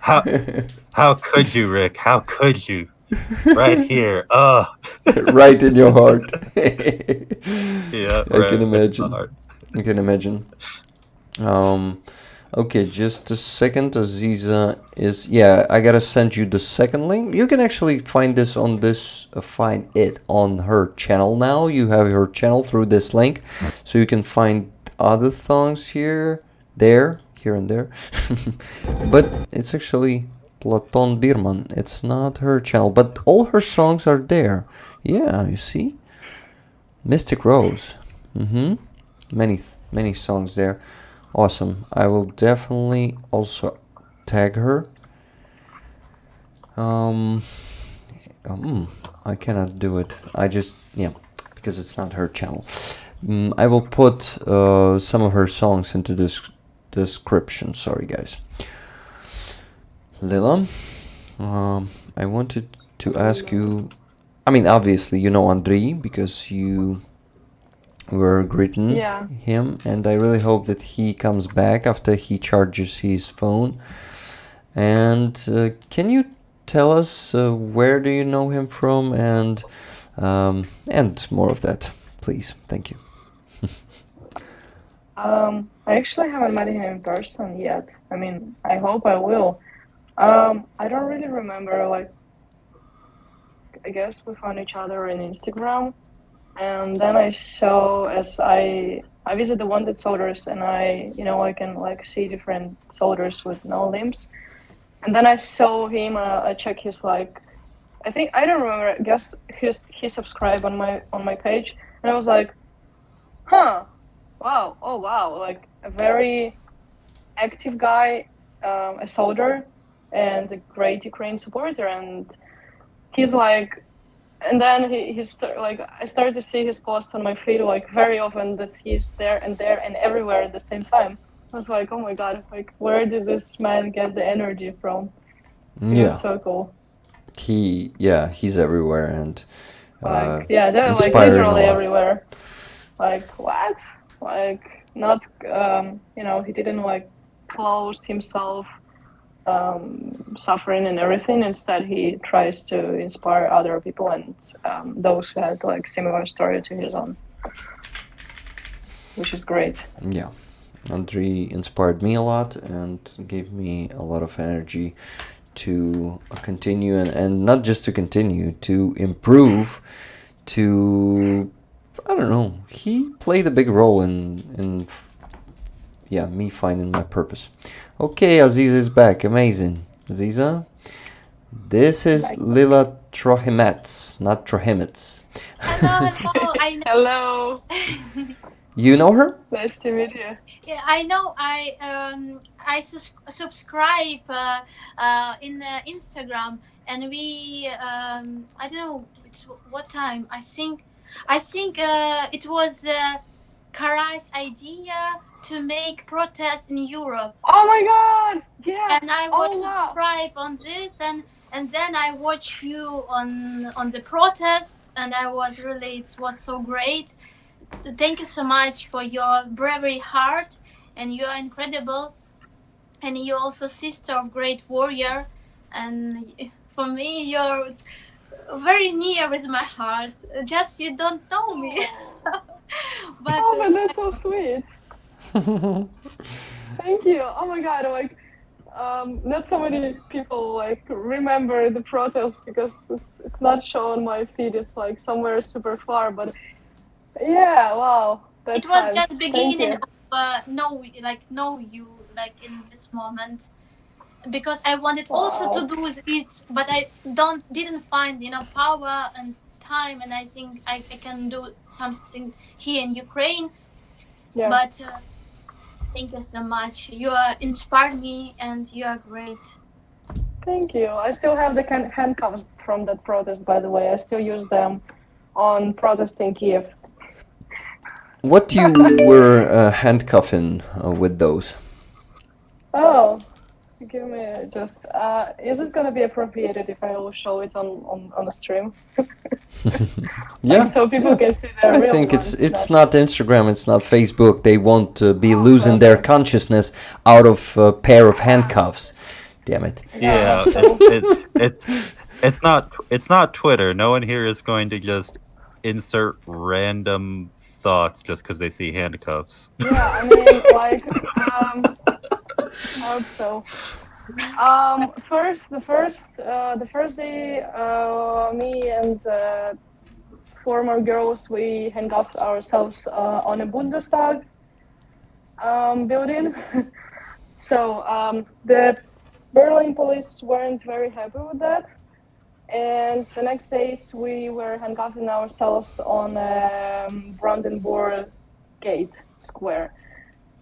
How could you, Rick? How could you? Right here. Right in your heart. Yeah, I can imagine. I can imagine. Okay, just a second. Aziza is... Yeah, I gotta send you the second link. You can actually find this on find it on her channel now. You have her channel through this link. So you can find other songs here and there. But it's actually Platon Birman. It's not her channel, but all her songs are there. Yeah, you see? Mystic Rose. Many songs there. Awesome. I will definitely also tag her. I cannot do it. Because it's not her channel. I will put some of her songs into this description. Sorry, guys. Lila, I wanted to ask you. I mean, obviously, you know Andrei because you were greeting him, and I really hope that he comes back after he charges his phone. And can you tell us where do you know him from, and more of that, please? Thank you. I actually haven't met him in person yet. I mean, I hope I will. I don't really remember, like, I guess we found each other on Instagram, and then I saw, as I visit the wanted soldiers, and I can, like, see different soldiers with no limbs, and then I saw him, I checked his, like, I don't remember, I guess he subscribed on my page, and I was like, wow, oh wow, like, a very active guy, a soldier, and a great Ukraine supporter, and he's like, and then I started to see his posts on my feed, like, very often, that he's there and everywhere at the same time. I was like, oh my god, like, where did this man get the energy from? He was so cool. He's everywhere, and they're like literally everywhere. Like, what? Like, not he didn't, like, close himself, suffering and everything. Instead, he tries to inspire other people and those who had, like, similar story to his own, which is great. Yeah, Andrei inspired me a lot and gave me a lot of energy to continue, and not just to continue, to improve, to, I don't know, he played a big role in me finding my purpose. Okay, Aziza is back. Amazing. Aziza, this is Lila Trohimets, not Trohimets. Hello. I know. Hello. You know her? Nice to meet you. Yeah, I know. I subscribe in Instagram, and we I don't know what time. I think it was Karai's idea to make protests in Europe, Oh my god! Yeah. and I was Oh, wow. subscribe on this, and then I watch you on the protest, and I was really, it was so great. Thank you so much for your bravery heart, and you are incredible, and you're also sister of great warrior, and for me you're very near with my heart. Just you don't know me. But Oh, but that's so sweet. Thank you. Oh my god, like not so many people like remember the protest because it's not shown my feed. It's like somewhere super far, but yeah, wow. That's it was nice. just Thank beginning you. of know you like in this moment, because I wanted also to do it, but I didn't find power and time, and I think I can do something here in Ukraine. Yeah. But thank you so much. You inspired me, and you are great. Thank you. I still have the handcuffs from that protest, by the way. I still use them on protest in Kiev. What you were handcuffing with those? Oh, give me just. Is it gonna be appropriated if I will show it on the stream? Yeah, so people can see the I real think ones, it's not Instagram, it's not Facebook. They won't be Oh, losing their okay. consciousness out of a pair of handcuffs. Damn it. Yeah, so- it's not Twitter. No one here is going to just insert random thoughts just because they see handcuffs. Yeah, I mean, like, I hope so. The first day, me and former girls, we handcuffed ourselves on a Bundestag building. So the Berlin police weren't very happy with that. And the next days, we were handcuffing ourselves on Brandenburg Gate Square.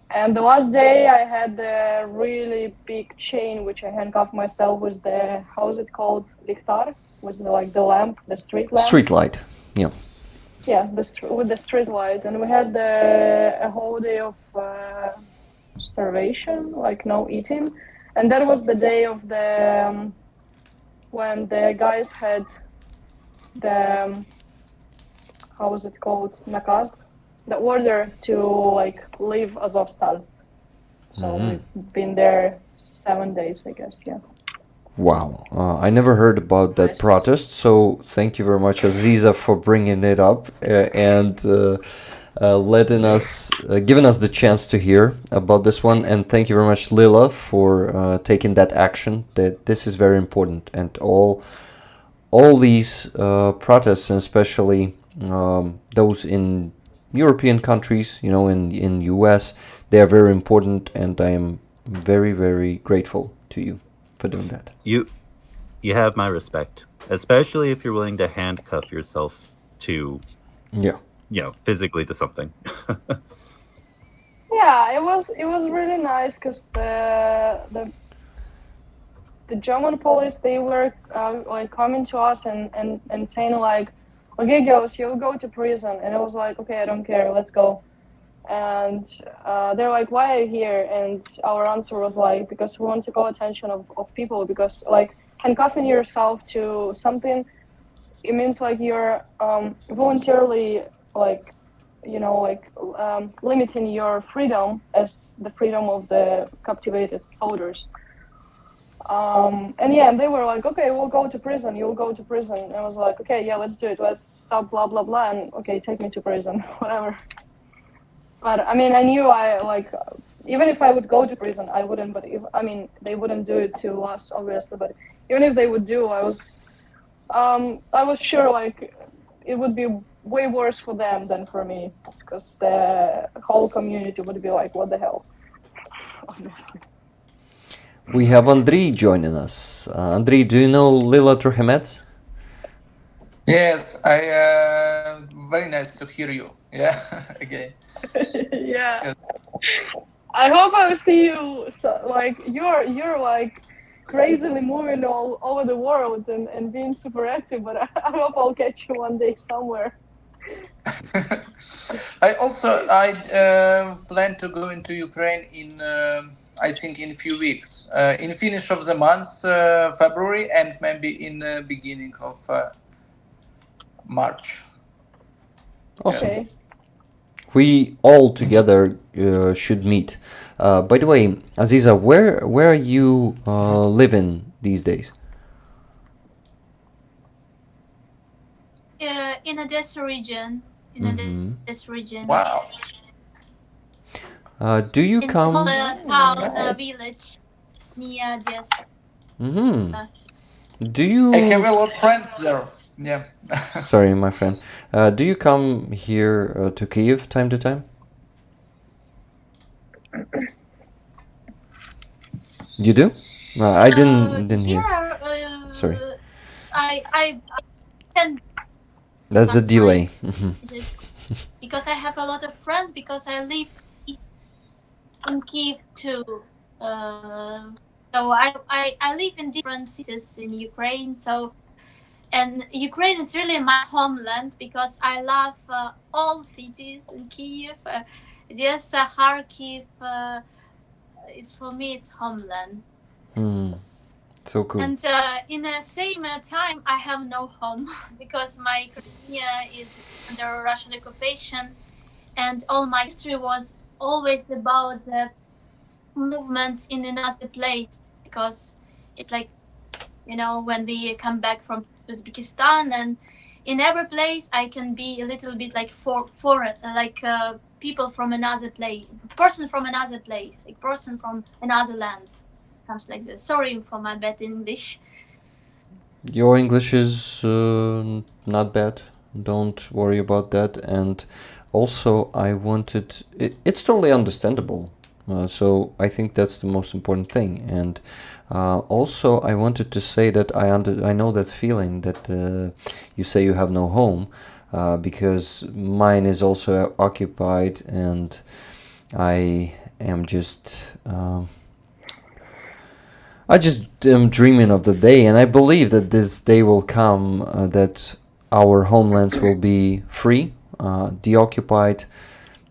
And the last day, I had a really big chain, which I handcuffed myself with the, how is it called? Lichtar, with like the lamp, the street lamp. Street light. Yeah. Yeah, with the street lights. And we had a whole day of starvation, like no eating. And that was the day of the, when the guys had the, how is it called? Nakaz? The order to like leave Azovstal. So we've been there 7 days, I guess. Yeah. Wow. I never heard about that Nice. protest, so thank you very much, Aziza, for bringing it up and letting us, giving us the chance to hear about this one. And thank you very much, Lila, for taking that action. That this is very important, and all these protests, and especially those in European countries, in US, they are very important, and I am very, very grateful to you for doing that. You have my respect, especially if you're willing to handcuff yourself to, Yeah. physically to something. Yeah, it was really nice because the German police, they were like coming to us and saying like, okay, girls, you'll go to prison. And I was like, okay, I don't care, let's go. And they're like, why are you here? And our answer was like, because we want to call attention of people, because like handcuffing yourself to something, it means like you're voluntarily like, limiting your freedom as the freedom of the captivated soldiers. And they were like, okay, we'll go to prison, you'll go to prison. And I was like, okay, yeah, let's do it, let's stop blah blah blah, and okay, take me to prison, whatever. But I mean, I knew even if I would go to prison, I wouldn't. But if I mean, they wouldn't do it to us, obviously. But even if they would do, I was sure like it would be way worse for them than for me, because the whole community would be like, "What the hell?" Obviously. We have Andrei joining us. Andrei, do you know Lila Truhemets? Yes, I very nice to hear you. Yeah, again. Yeah. Yes. I hope I'll see you. So, like you're like crazily moving all over the world and being super active. But I hope I'll catch you one day somewhere. I plan to go into Ukraine in I think in a few weeks, in finish of the month, February, and maybe in the beginning of March. Awesome. Okay. We all together should meet. By the way, Aziza, where are you living these days? In Odessa region. In Odessa region. Wow. Do you In come? a town, Nice. village near Odessa. Do you? I have a lot of friends there. Yeah. Sorry, my friend. Do you come here to Kyiv time to time? You do? I didn't hear. Sorry. I can That's a delay. because I have a lot of friends, because I live in Kyiv too. So I live in different cities in Ukraine. So, and Ukraine is really my homeland, because I love all cities in Kyiv. Odessa, Kharkiv. It's for me, it's homeland. So cool. And in the same time, I have no home because my Crimea is under Russian occupation, and all my history was always about the movements in another place, because it's like, when we come back from Uzbekistan, and in every place I can be a little bit like foreign, like people from another place, person from another place, like person from another land. Something like this. Sorry for my bad English. Your English is not bad. Don't worry about that. And also, I wanted... It's totally understandable. So I think that's the most important thing. And also, I wanted to say that I know that feeling that you say you have no home, because mine is also occupied, and I am just... I just am dreaming of the day, and I believe that this day will come, that our homelands will be free, deoccupied.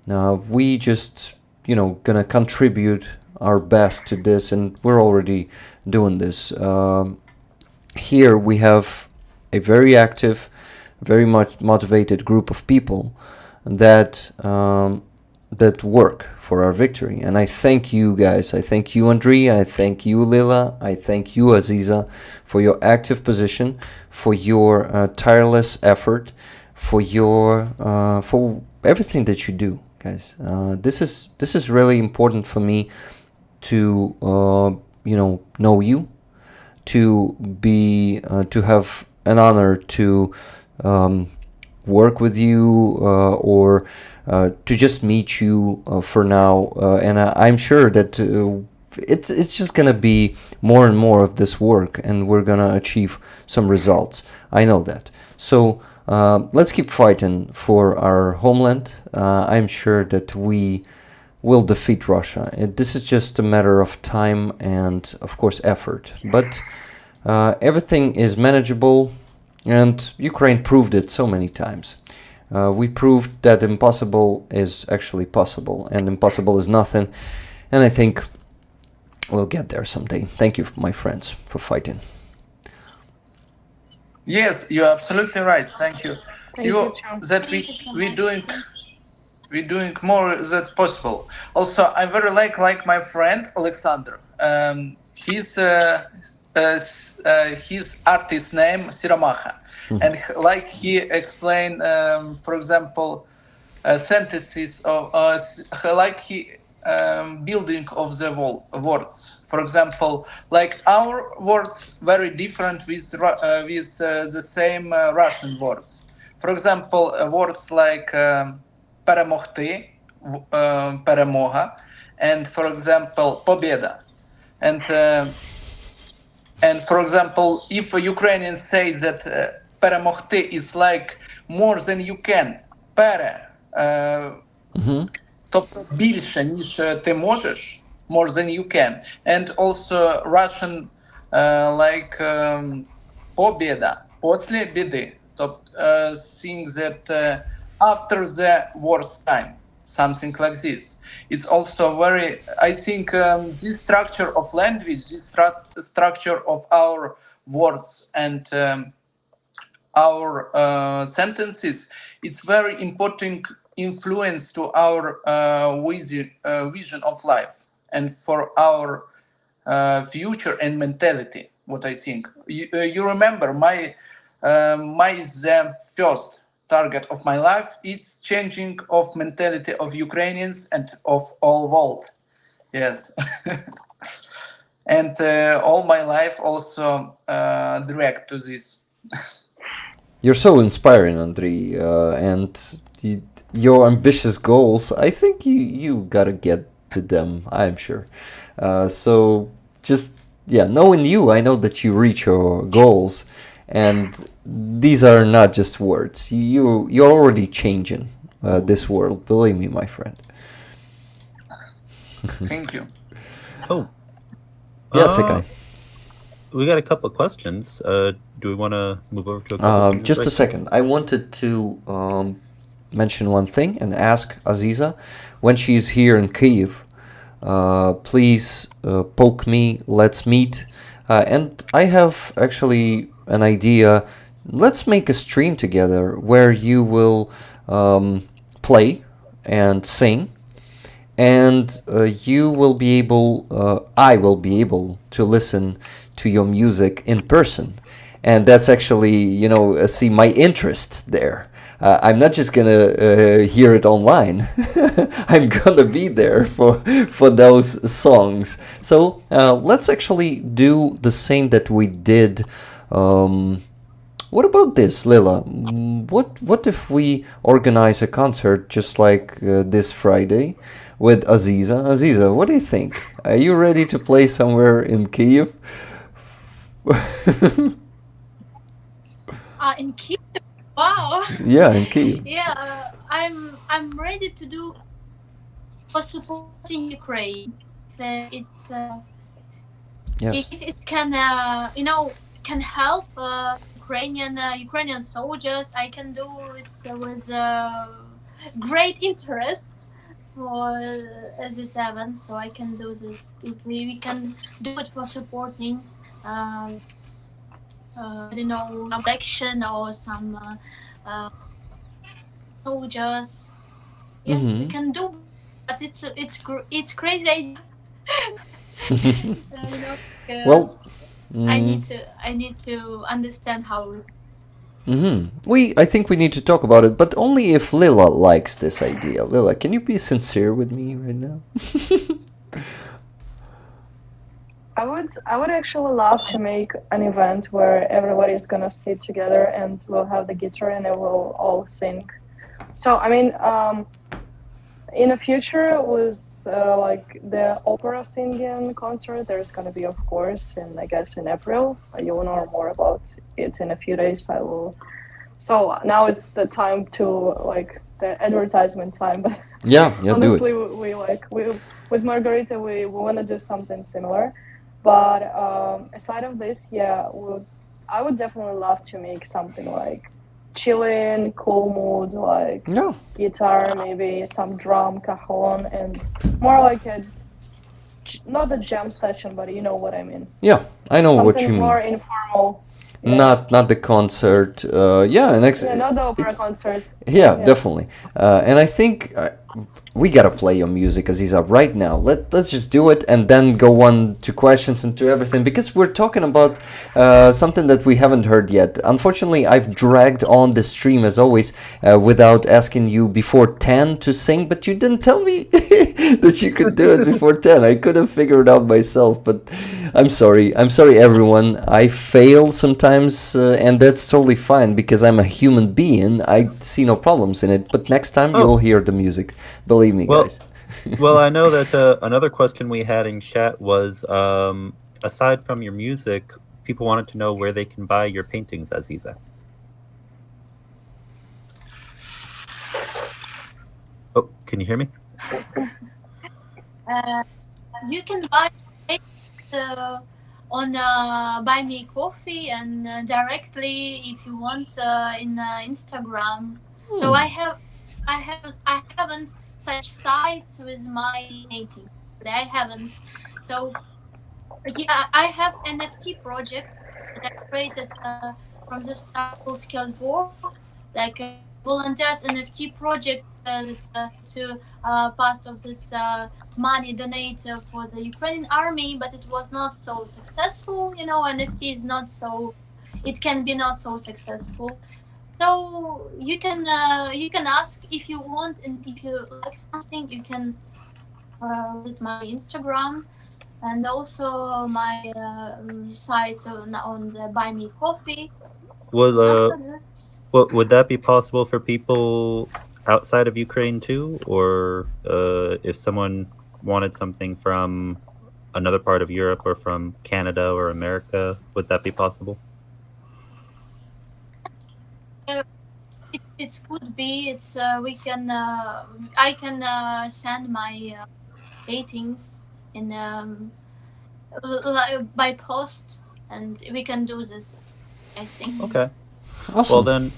We just, gonna contribute our best to this, and we're already doing this. Here we have a very active, very much motivated group of people that that work for our victory. And I thank you guys. I thank you, Andrei. I thank you, Lila. I thank you, Aziza, for your active position, for your tireless effort, for your for everything that you do, guys. This is really important for me to know you, to be to have an honor to work with you, or to just meet you for now, and I'm sure that it's just gonna be more and more of this work, and we're gonna achieve some results. I know that. So let's keep fighting for our homeland. I'm sure that we will defeat Russia. This is just a matter of time and, of course, effort. But everything is manageable, and Ukraine proved it so many times. We proved that impossible is actually possible, and impossible is nothing. And I think we'll get there someday. Thank you, my friends, for fighting. Yes, you're absolutely right. Thank you. Thank you, Cham. That we're doing more than possible. Also, I very like my friend Alexander. His artist name Siramaha, and like he explained, for example, sentences of like he building of the words. For example, like our words very different with the same Russian words. For example, words like перемогти, перемога, and for example, победа. And for example, if a Ukrainian says that перемогти is like more than you can, тобто більше, ніж ти можеш, more than you can. And also Russian like победа, после беды, тобто saying that after the worst time, something like this. It's also very, I think this structure of language, this structure of our words and our sentences, it's very important influence to our vision of life and for our future and mentality, what I think. You remember my the first target of my life, it's changing of mentality of Ukrainians and of all world. Yes. And all my life also direct to this. You're so inspiring, Andrei, and your ambitious goals, I think you gotta get to them, I'm sure. So just, knowing you, I know that you reach your goals, and these are not just words. You're already changing this world, believe me, my friend. Thank you. Oh. Yes, Secai. We got a couple of questions. Do we want to move over to a couple just a second. I wanted to mention one thing and ask Aziza, when she's here in Kyiv, please poke me, let's meet. And I have actually an idea. Let's make a stream together where you will play and sing, and you will be able, I will be able to listen to your music in person. And that's actually, see my interest there. I'm not just gonna hear it online. I'm gonna be there for those songs. So let's actually do the same that we did. What about this, Lila? What if we organize a concert just like this Friday with Aziza? Aziza, what do you think? Are you ready to play somewhere in Kyiv? In Kyiv? Wow. Yeah, in Kyiv. Yeah, I'm ready to do for supporting Ukraine. It's Yes. if it can can help Ukrainian soldiers, I can do it with great interest for Z7. So I can do this. If we can do it for supporting. I don't know, election or some soldiers. Yes, we can do, but it's crazy. Well, I need to understand how. I think we need to talk about it, but only if Lila likes this idea. Lila, can you be sincere with me right now? I would actually love to make an event where everybody's gonna sit together and we'll have the guitar and it will all sing. So I mean, in the future with like the opera singing concert, there's gonna be, of course, and I guess in April. You'll know more about it in a few days. I will. So now it's the time to like the advertisement time. But honestly, do it. we with Margarita we want to do something similar. But aside of this, I would definitely love to make something like chilling, cool mood, like guitar, maybe some drum, cajon, and more like not a jam session, but you know what I mean. Yeah, I know what you mean. Something more informal. Yeah. Not the concert. Not the opera concert. Yeah, definitely. And I think we gotta play your music, Aziza, right now. Let's just do it and then go on to questions and to everything, because we're talking about something that we haven't heard yet. Unfortunately, I've dragged on the stream as always without asking you before 10 to sing, but you didn't tell me that you could do it before 10. I could have figured it out myself, but I'm sorry. I'm sorry, everyone. I fail sometimes, and that's totally fine because I'm a human being. I see no problems in it, but next time you'll hear the music. Believe me, guys. Well, I know that another question we had in chat was, aside from your music, people wanted to know where they can buy your paintings, Aziza. Oh, can you hear me? You can buy it on Buy Me Coffee and directly if you want in Instagram. So I haven't such sites with my painting. I haven't. So yeah, I have NFT project that I created from the start called Skilled Work, like volunteers NFT project to part of this money donated for the Ukrainian army, but it was not so successful. You know, NFT is not so, it can be not so successful. So you can ask if you want, and if you like something, you can visit my Instagram and also my site on the Buy Me Coffee. Would that be possible for people outside of Ukraine too, or if someone wanted something from another part of Europe or from Canada or America, would that be possible? It could be. It's we can. I can send my paintings in by post, and we can do this, I think. Okay. Awesome. Well then,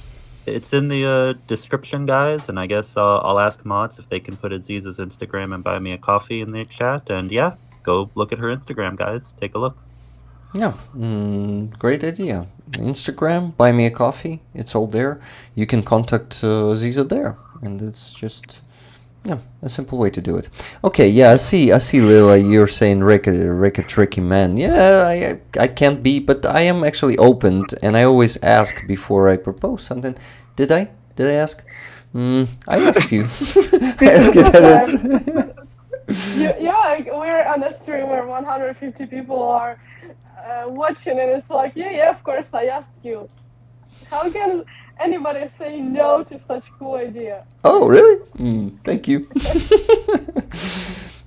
it's in the description, guys, and I guess I'll ask mods if they can put Aziza's Instagram and buy me a coffee in the chat, and yeah, go look at her Instagram, guys. Take a look. Yeah, great idea. Instagram, buy me a coffee. It's all there. You can contact Aziza there, and it's just a simple way to do it. Okay, yeah, I see, Lila. You're saying Rick a tricky man. Yeah, I can't be, but I am actually open, and I always ask before I propose something. Did I ask? I asked you. I asked you. Yeah, we're on a stream where 150 people are watching, and it's like, yeah, of course I asked you. How can anybody say no to such cool idea? Oh, really? Thank you.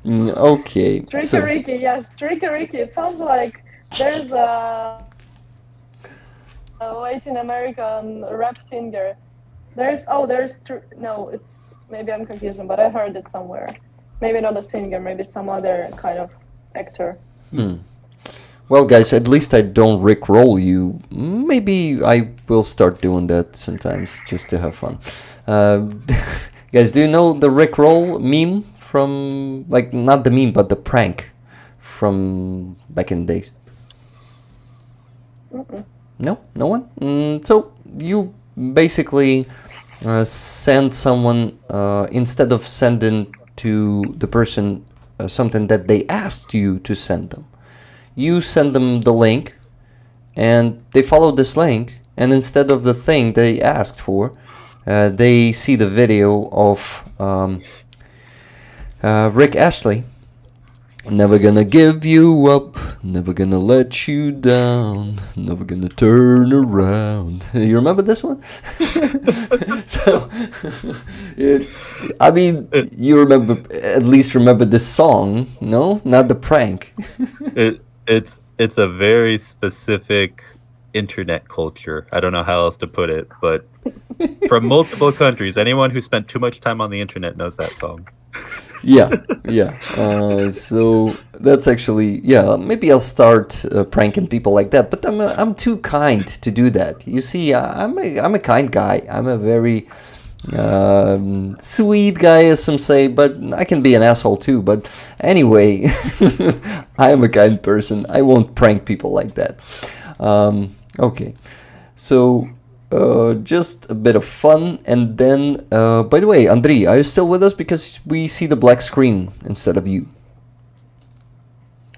Okay. Tricky Ricky, yes, Tricky Ricky. It sounds like there's a Latin American rap singer. No, it's, maybe I'm confusing, but I heard it somewhere. Maybe not a singer, maybe some other kind of actor. Well, guys, at least I don't rickroll you. Maybe I will start doing that sometimes just to have fun. Guys, do you know the rickroll meme from, like, not the meme, but the prank from back in the days? No? No one? So you basically send someone, instead of sending to the person something that they asked you to send them, you send them the link, and they follow this link, and instead of the thing they asked for, they see the video of Rick Astley. Never gonna give you up, never gonna let you down, never gonna turn around. You remember this one? So, I mean, you remember, at least remember this song, no? Not the prank. It's a very specific internet culture. I don't know how else to put it, but from multiple countries, anyone who spent too much time on the internet knows that song. Yeah. So that's actually, maybe I'll start pranking people like that. But I'm too kind to do that. You see, I'm a kind guy. I'm a very sweet guy, as some say, but I can be an asshole too. But anyway, I am a kind person. I won't prank people like that. Okay, so just a bit of fun, and then, by the way, Andrei, are you still with us? Because we see the black screen instead of you.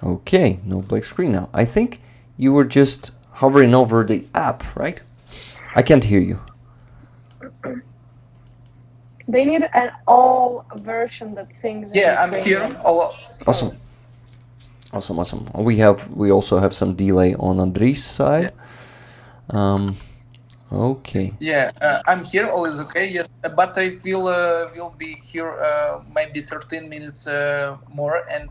Okay, no black screen now. I think you were just hovering over the app, right? I can't hear you. They need an all version that sings. Yeah, I'm here. Awesome. Awesome. We also have some delay on Andrei's side. Okay. Yeah, I'm here. All is okay. Yes, but I feel will be here maybe 13 minutes more and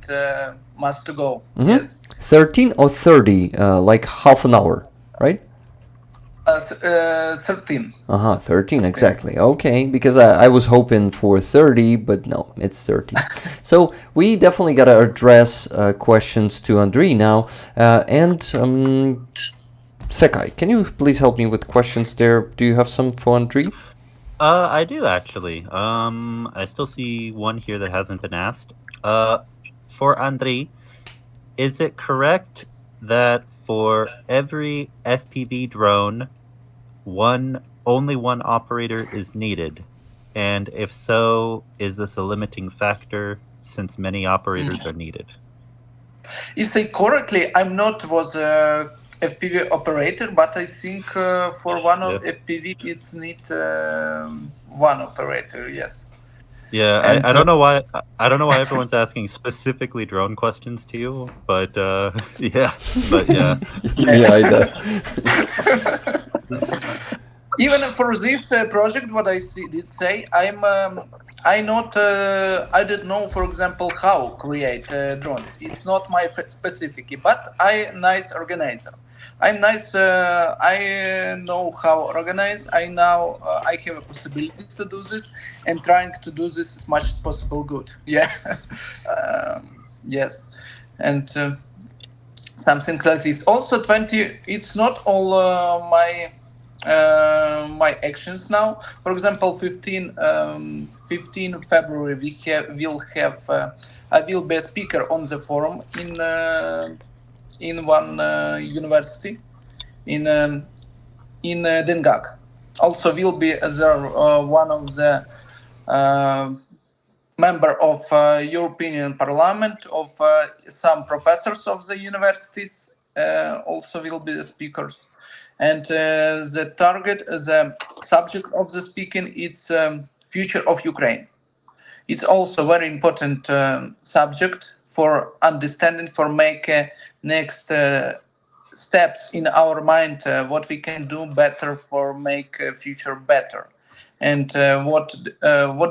must to go. Yes. 13 or 30, like half an hour, right? 13. 13, exactly. Okay, because I was hoping for 30, but no, it's 13. So we definitely got to address questions to Andrei now. And Secai, can you please help me with questions there? Do you have some for Andrei? I do actually. I still see one here that hasn't been asked. For Andrei, is it correct that for every FPV drone, only one operator is needed? And if so, is this a limiting factor since many operators are needed? If I correctly, I'm not was a FPV operator, but I think for one of FPV it's need one operator. Yes. Yeah, And, I don't know why everyone's asking specifically drone questions to you, but yeah. Yeah, I know. Even for this project, what I did say, I didn't know, for example, how create drones. It's not my specific, but I nice organizer. I'm nice. I know how organize. I know I have a possibility to do this, and trying to do this as much as possible. Good. Yeah. Yes, and something like this. Also, 20. It's not all my actions now. For example, 15 February I will be a speaker on the forum in one university in Dengak. Also will be there one of the member of European Parliament, of some professors of the universities also will be the speakers. And the subject of the speaking is future of Ukraine. It's also very important subject for understanding, for make next steps in our mind, what we can do better for make future better, and what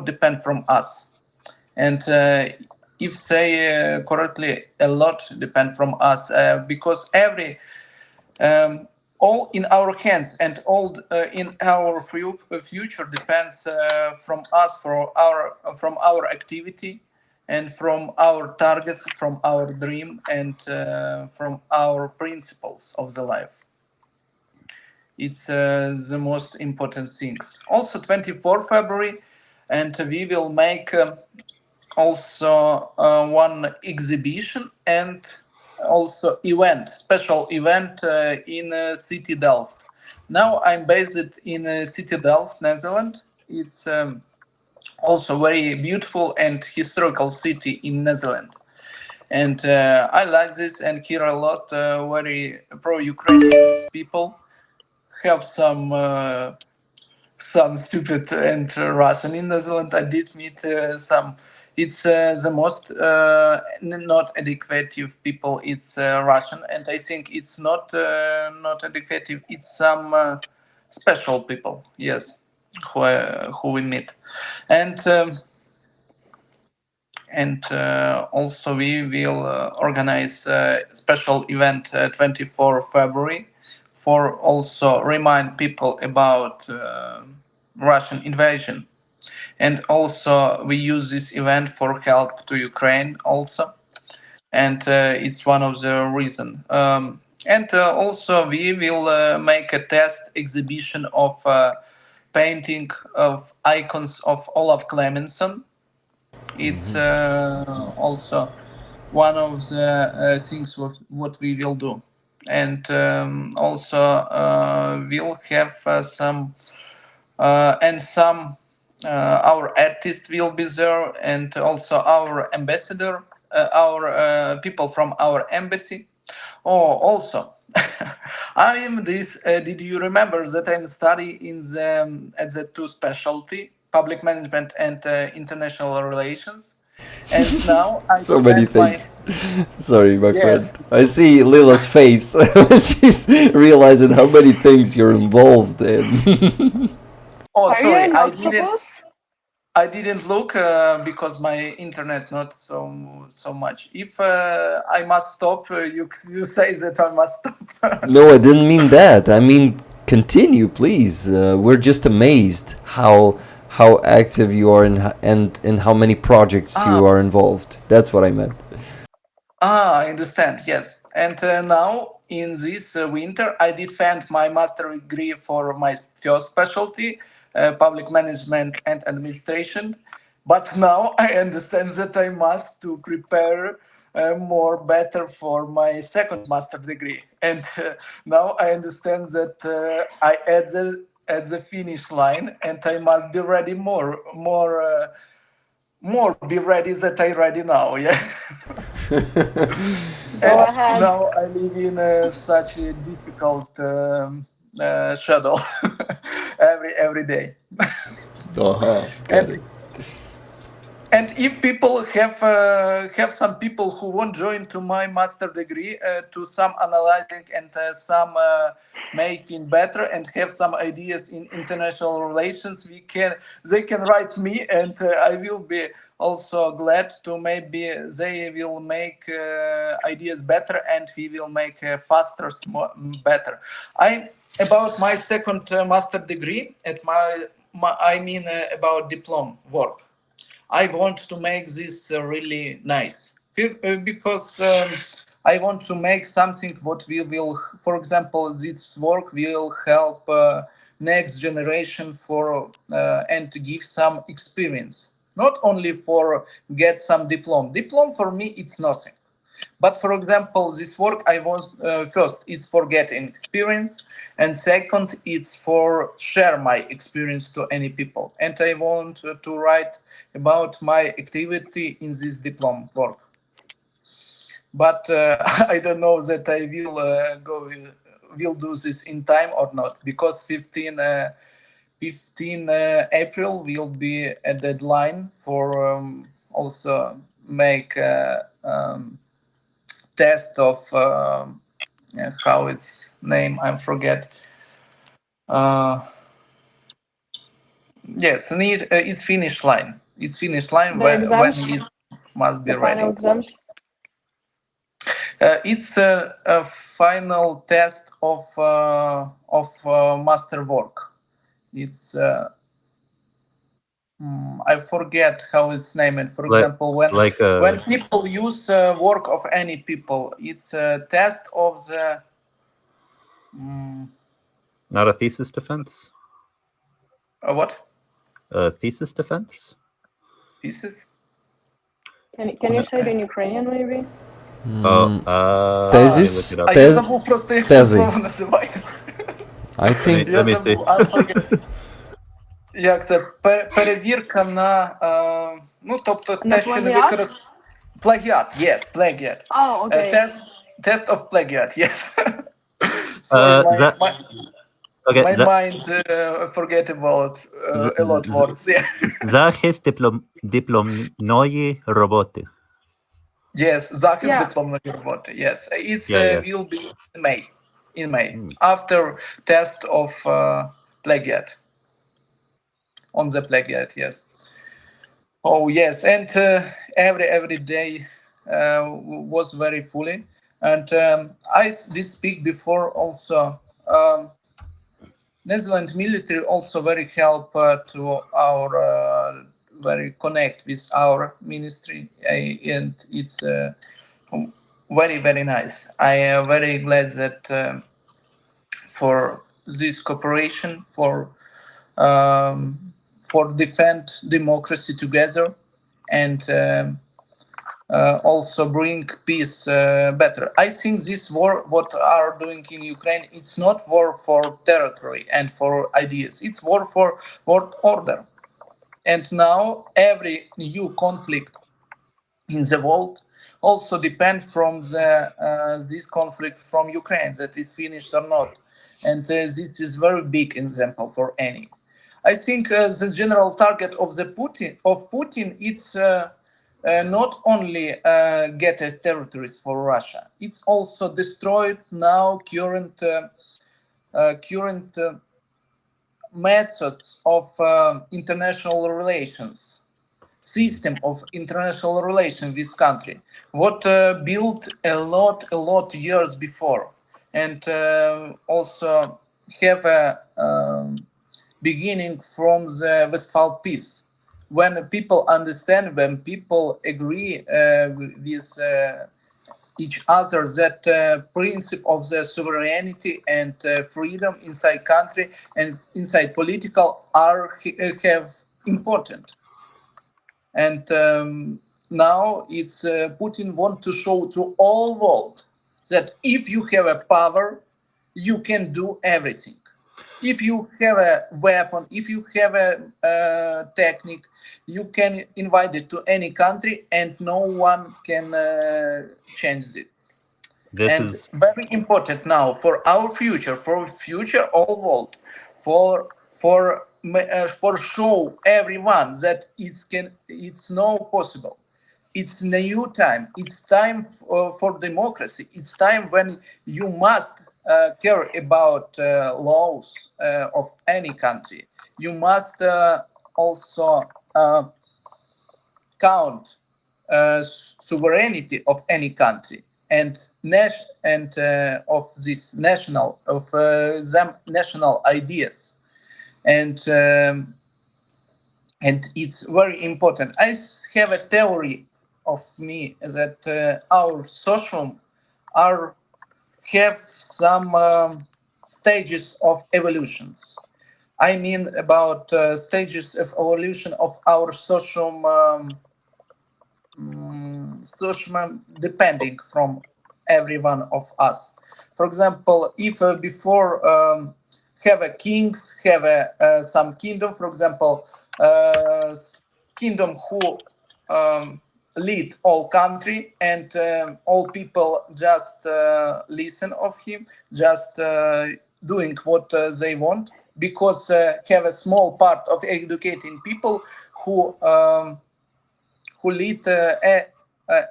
depend from us. And if say correctly, a lot depend from us because every all in our hands and all in our future depends from us, from our activity and from our targets, from our dream, and from our principles of the life. It's the most important things. Also 24 February, and we will make also one exhibition and also special event in city Delft. Now I'm based in city Delft, Netherlands. It's also very beautiful and historical city in Netherlands. And I like this and hear a lot very pro-Ukrainian people. Have some stupid and Russian in Netherlands. I did meet some. It's the most not adequate people. It's Russian, and I think it's not adequate. It's some special people. Yes, who we meet, and also we will organize a special event 24 February for also remind people about Russian invasion. And also we use this event for help to Ukraine also. And it's one of the reason. And also we will make a test exhibition of painting of icons of Olaf Clemenson. It's also one of the things what we will do. and also we'll have some our artist will be there, and also our ambassador, our people from our embassy. Oh, also, I am this. Did you remember that I'm studying in the at the two specialty, public management and international relations, and now I So many spent my things. Sorry, my friend. yes. I see Lila's face when she's realizing how many things you're involved in. Oh, Are you sorry, an octopus? I didn't look because my internet not so much. If I must stop, you say that I must stop. No, I didn't mean that. I mean, continue, please. We're just amazed how active you are and in how many projects you are involved. That's what I meant. I understand. Yes, and now in this winter, I did find my master degree for my first specialty, public management and administration. But now I understand that I must to prepare more better for my second master degree, and now I understand that I at the finish line, and I must be ready more be ready that I ready now. Yeah. Go And ahead. now I live in such a difficult schedule every day. Got And it. and if people have some people who won't join to my master degree to some analyzing and some making better and have some ideas in international relations, they can write me, and I will be also glad to maybe they will make ideas better, and we will make faster better. I about my second master degree at my I mean about diploma work. I want to make this really nice because I want to make something what we will, for example, this work will help next generation for and to give some experience, not only for get some diploma. Diploma for me it's nothing. But for example, this work I was first, it's for getting experience, and second, it's for share my experience to any people. And I want to write about my activity in this diploma work. But I don't know that I will do this in time or not, because 15 April will be a deadline for also make test of how its name I forget. Yes, need it's finish line. It's finish line The when exams, it must be the final ready. exams. It's a final test of master work. It's I forget how it's named. For example, when people use work of any people, it's a test of the. Not a thesis defense? What? A thesis defense? Thesis? Can you say it in Ukrainian, maybe? Тезис? А я забув просто, як це слово називається. I think... Let me see. Як це? Перевірка на... Ну, тобто те, що не використовує... Плагіат, yes, плагіат. Oh, okay. Test of plagiat, yes. Sorry, my mind forget about a lot of words. Yeah. Захист дипломної роботи. Yes, захист дипломної роботи. Yes, it will be in May, after test of plagiat. On the plagiat, yes. Oh yes, and every day was very fully, and I did speak before also. Netherlands military also very help to our very connect with our ministry, and it's very nice. I am very glad that for this cooperation for defend democracy together, and also bring peace better. I think this war, what are doing in Ukraine, it's not war for territory and for ideas. It's war for world order. And now every new conflict in the world also depend from this conflict from Ukraine, that is finished or not. And this is very big example for any. I think the general target of Putin it's not only get territories for Russia, it's also destroyed now current methods of international relations, system of international relations with country, what built a lot years before, and also have a beginning from the Westphal peace, when people understand, when people agree with each other, that principle of the sovereignty and freedom inside country and inside political are have important. And now it's Putin want to show to all world that if you have a power, you can do everything. If you have a weapon, if you have a technique, you can invite it to any country, and no one can change it. This And is very important now for our future, for future all world, for show everyone that it's no possible. It's new time. It's time for democracy. It's time when you must care about laws of any country. You must also count sovereignty of any country, and of this national ideas, and it's very important. I have a theory of me that our social are have some stages of evolutions. I mean about stages of evolution of our social depending from every one of us. For example, if before have a kings, have some kingdom, for example, kingdom who lead all country, and all people just listen of him, just doing what they want, because have a small part of educating people who lead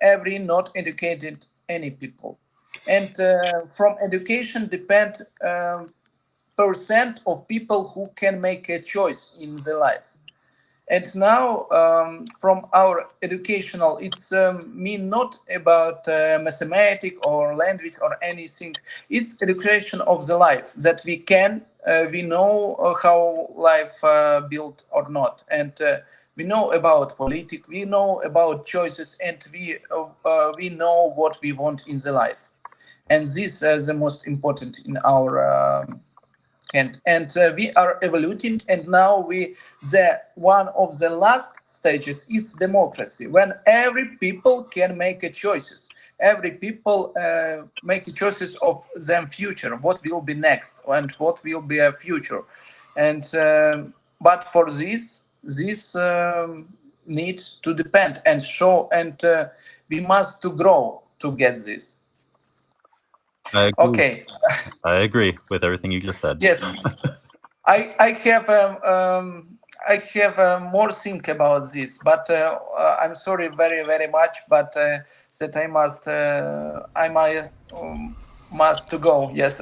every not educated any people. And from education depend percent of people who can make a choice in their life. And now from our educational, it's mean not about mathematics or language or anything. It's education of the life, that we know how life built or not. And we know about politics, we know about choices, and we know what we want in the life. And this is the most important in our and we are evolving, and now the one of the last stages is democracy, when every people can make a choices, every people make choices of their future, what will be next and what will be a future. And but for this needs to depend and show, and we must to grow to get this. I agree. Okay. I agree with everything you just said. Yes. I have more think about this, but I'm sorry very very much, but that I must to go. Yes.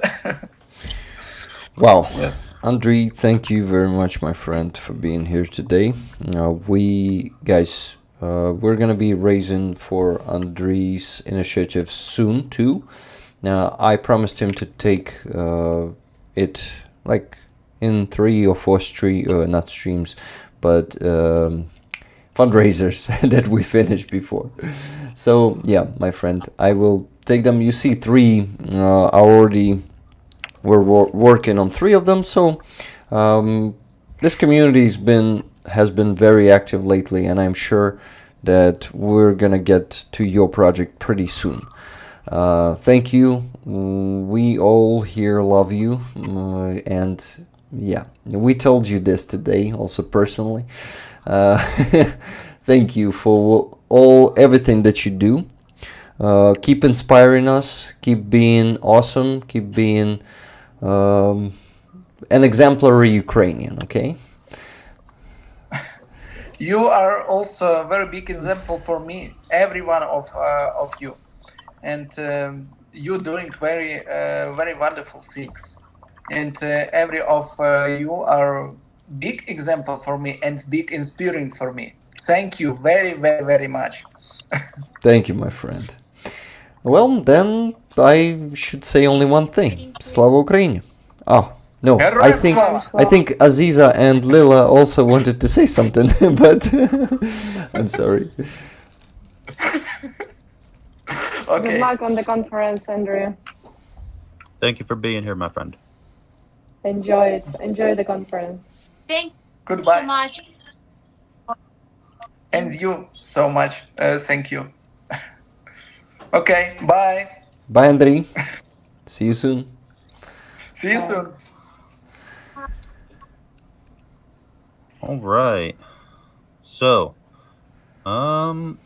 Wow. Yes. Andrei, thank you very much, my friend, for being here today. We guys, we're gonna be raising for Andrei's initiative soon too. Now, I promised him to take it like in 3 or 4 not streams, but fundraisers that we finished before. So yeah, my friend, I will take them. You see 3 already. We're working on 3 of them. So this community has been very active lately, and I'm sure that we're gonna get to your project pretty soon. Thank you. We all here love you, and yeah, we told you this today also personally. Thank you for everything that you do. Keep inspiring us, keep being awesome, keep being an exemplary Ukrainian, okay? You are also a very big example for me, every one of you, and you doing very wonderful things, and every of you are big example for me and big inspiring for me. Thank you very much. Thank you, my friend. Well, then I should say only one thing. Slava Ukraini. Oh, no, I Героям слава! think Aziza and Lila also wanted to say something, but I'm sorry. Good Okay. luck on the conference, Andrea. Thank you for being here, my friend. Enjoy it. Enjoy the conference. Thank you so Goodbye. much. And you so much. Thank you. Okay. Bye. Bye, Andrei. See you soon. See you soon. All right. So, do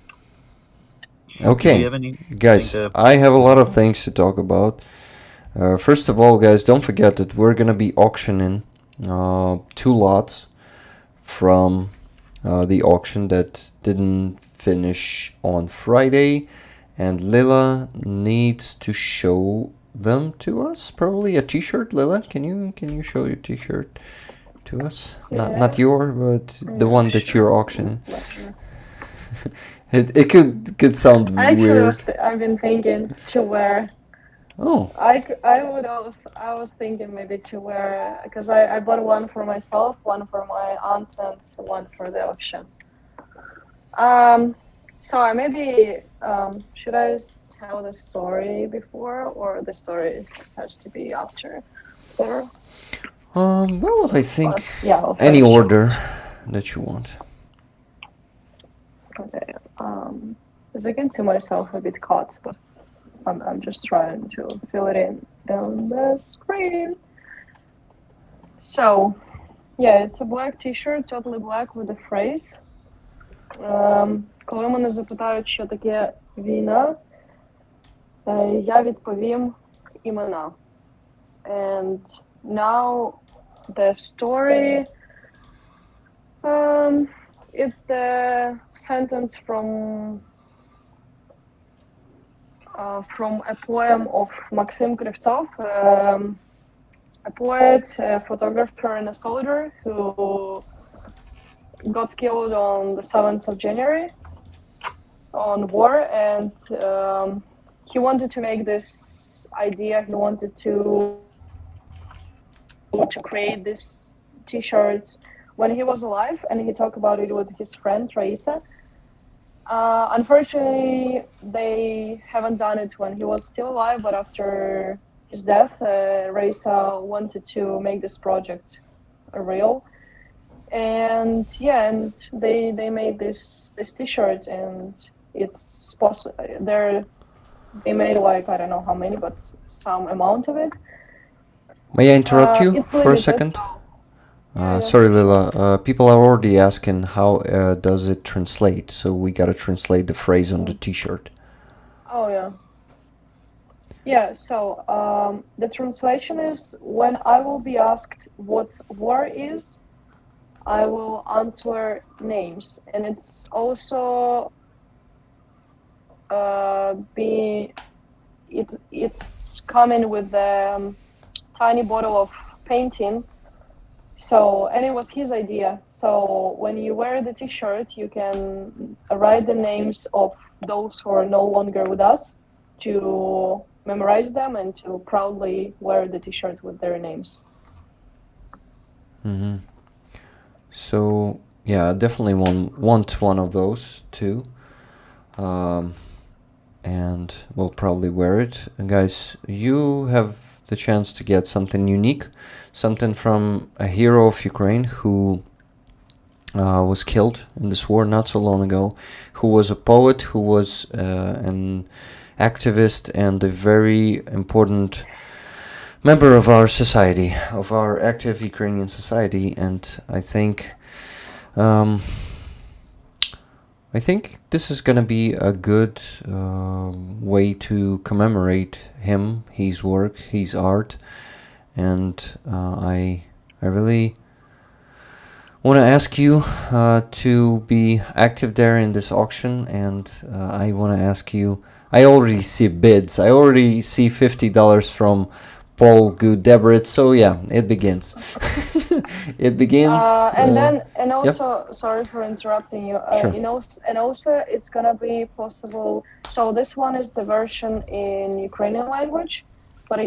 Okay, you have any guys, I have a lot of things to talk about. First of all, guys, don't forget that we're gonna be auctioning 2 lots from the auction that didn't finish on Friday, and Lila needs to show them to us. Probably a T-shirt. Lila, can you show your T-shirt to us? Not your, but the one that you're auctioning. It could sound Actually, weird. I've been thinking to wear. Oh, I was thinking maybe to wear, because I bought one for myself, one for my aunt, and one for the auction. So I maybe should I tell the story before, or the story has to be after? Or well, I think I'll any finish. order that you want. Okay. As I can see myself a bit caught, but I'm just trying to fill it in on the screen. So, yeah, it's a black t-shirt, totally black with a phrase. Коли мене запитають, що таке війна, я відповім імена. And now the story, it's the sentence from a poem of Maxim Krivtsov, a poet, a photographer, and a soldier who got killed on the 7th of January on war, and he wanted to make this idea. He wanted to create these t-shirts when he was alive, and he talked about it with his friend Raisa. Unfortunately, they haven't done it when he was still alive, but after his death, Raisa wanted to make this project real. And yeah, and they made this t-shirt, and it's possible. They made like, I don't know how many, but some amount of it. May I interrupt you It's for a limited, second? so- Yeah, Sorry, Lila. People are already asking how does it translate, so we gotta translate the phrase on the T-shirt. Oh yeah. Yeah, so the translation is, when I will be asked what war is, I will answer names. And it's also it's coming with the tiny bottle of painting. So, and it was his idea. So when you wear the t-shirt, you can write the names of those who are no longer with us, to memorize them and to proudly wear the t-shirt with their names. Mm-hmm. So yeah, I definitely want one of those too, and we'll probably wear it. And guys, you have the chance to get something unique, something from a hero of Ukraine who was killed in this war not so long ago, who was a poet, who was an activist, and a very important member of our society, of our active Ukrainian society. And I think this is gonna be a good way to commemorate him, his work, his art, and I really want to ask you to be active there in this auction, and I want to ask you. I already see bids. I already see $50 from Paul Good-Debrit. So yeah, it begins. It begins. And also, sorry for interrupting you. Sure. And also, it's gonna be possible. So this one is the version in Ukrainian language, but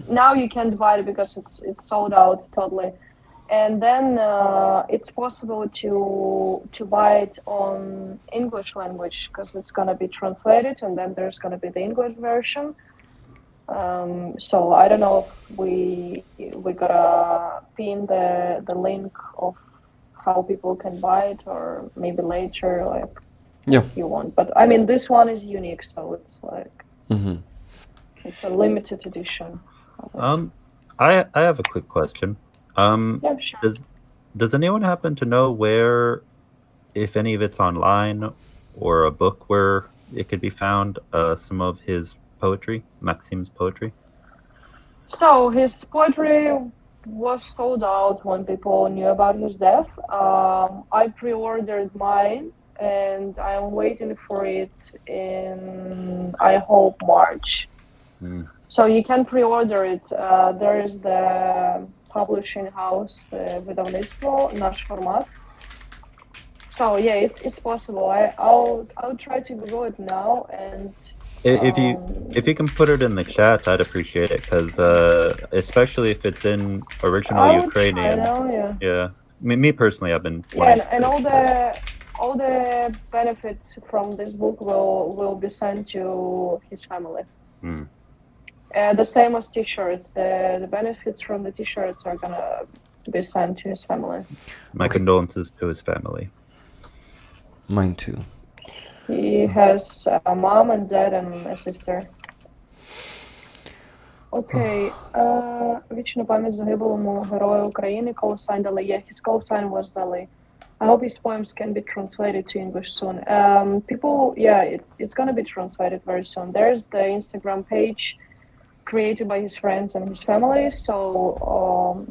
now you can't buy it because it's sold out totally. And then it's possible to buy it on English language because it's gonna be translated, and then there's gonna be the English version. So I don't know if we gotta pin the link of how people can buy it, or maybe later, like if you want. But I mean, this one is unique, so it's like it's a limited edition. I have a quick question. Yeah, sure. Does anyone happen to know where, if any of it's online or a book where it could be found, some of his poetry, Maxim's poetry? So his poetry was sold out when people knew about his death. I pre-ordered mine, and I'm waiting for it in, I hope, March. So you can pre-order it. There is the publishing house, Видавництво, Наш Формат. So yeah, it's possible. I'll try to Google it now, and if you can put it in the chat, I'd appreciate it, because especially if it's in original Ukrainian. Yeah. Me personally, I've been. And all the benefits from this book will be sent to his family. The same as T-shirts. The benefits from the T-shirts are gonna be sent to his family. My condolences to his family. Mine too. He has a mom and dad and a sister. Окей. Вічна пам'ять загиблому герою України. Call sign Dali. Yeah, his call sign was Dali. I hope his poems can be translated to English soon. It's gonna be translated very soon. There's the Instagram page created by his friends and his family. So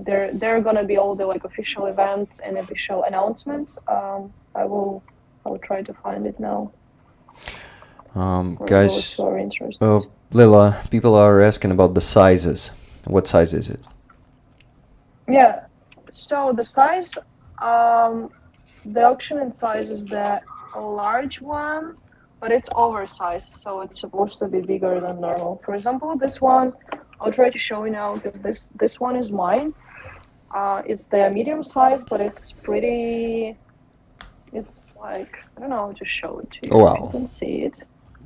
there are gonna be all the like official events and official announcements. I will try to find it now. Guys, Lila, people are asking about the sizes. What size is it? Yeah, so the size, the auction in size is the large one, but it's oversized, so it's supposed to be bigger than normal. For example, this one, I'll try to show you now, because this one is mine. It's the medium size, but it's pretty. It's like, I don't know how to show it to you. Oh, wow. You can see it.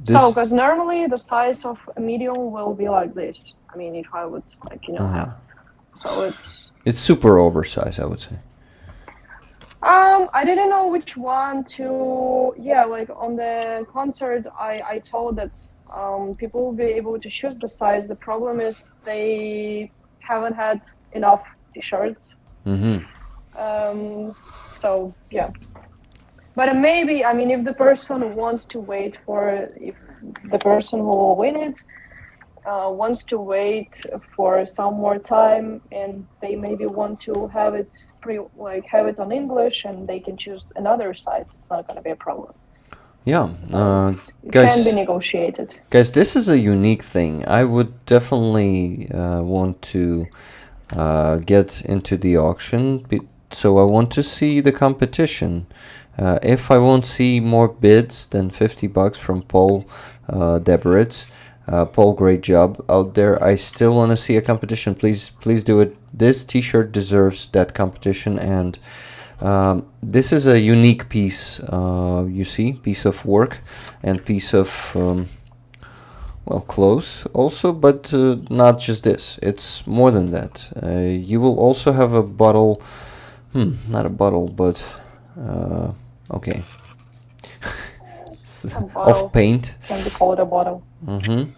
So, because normally the size of a medium will be like this. I mean, if I would, like, have. So it's super oversized, I would say. I didn't know which one to. Yeah, like on the concert, I told that people will be able to choose the size. The problem is they haven't had enough T-shirts. So yeah. But maybe, I mean, if the person wants to wait if the person who will win it wants to wait for some more time, and they maybe want to have it have it on English, and they can choose another size, it's not going to be a problem. Yeah, so it guys, can be negotiated. Guys, this is a unique thing. I would definitely want to get into the auction, so I want to see the competition. If I won't see more bids than $50 from Paul Deberitz, Paul, great job out there. I still want to see a competition. Please do it. This T-shirt deserves that competition, and this is a unique piece. You see, piece of work and piece of clothes also, but not just this. It's more than that. You will also have a bottle. Not a bottle, but Okay. A bottle. Of paint. Can be called a bottle. The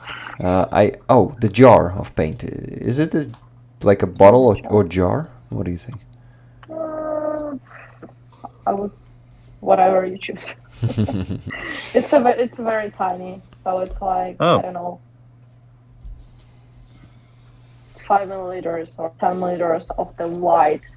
jar of paint. Is it like a bottle or jar? What do you think? I would, whatever you choose. It's very tiny, so it's like I don't know, 5 milliliters or 10 milliliters of the white.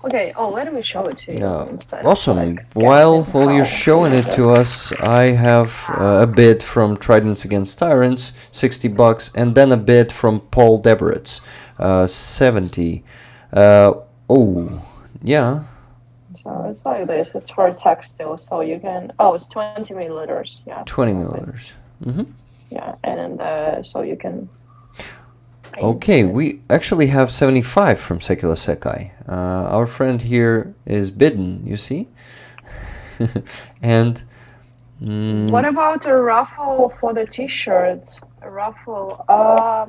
Okay. Oh, let me show it to you instead. Awesome. While you're showing it to us, I have a bid from Tridents Against Tyrants, $60, and then a bid from Paul Deberitz, 70. Oh, yeah. So it's like this. It's for text still, so you can. Oh, it's 20 milliliters. Yeah. 20 milliliters. Yeah, and so you can. Okay, we actually have 75 from Secular Secai. Our friend here is bidden, you see? And what about a raffle for the t-shirts? A raffle.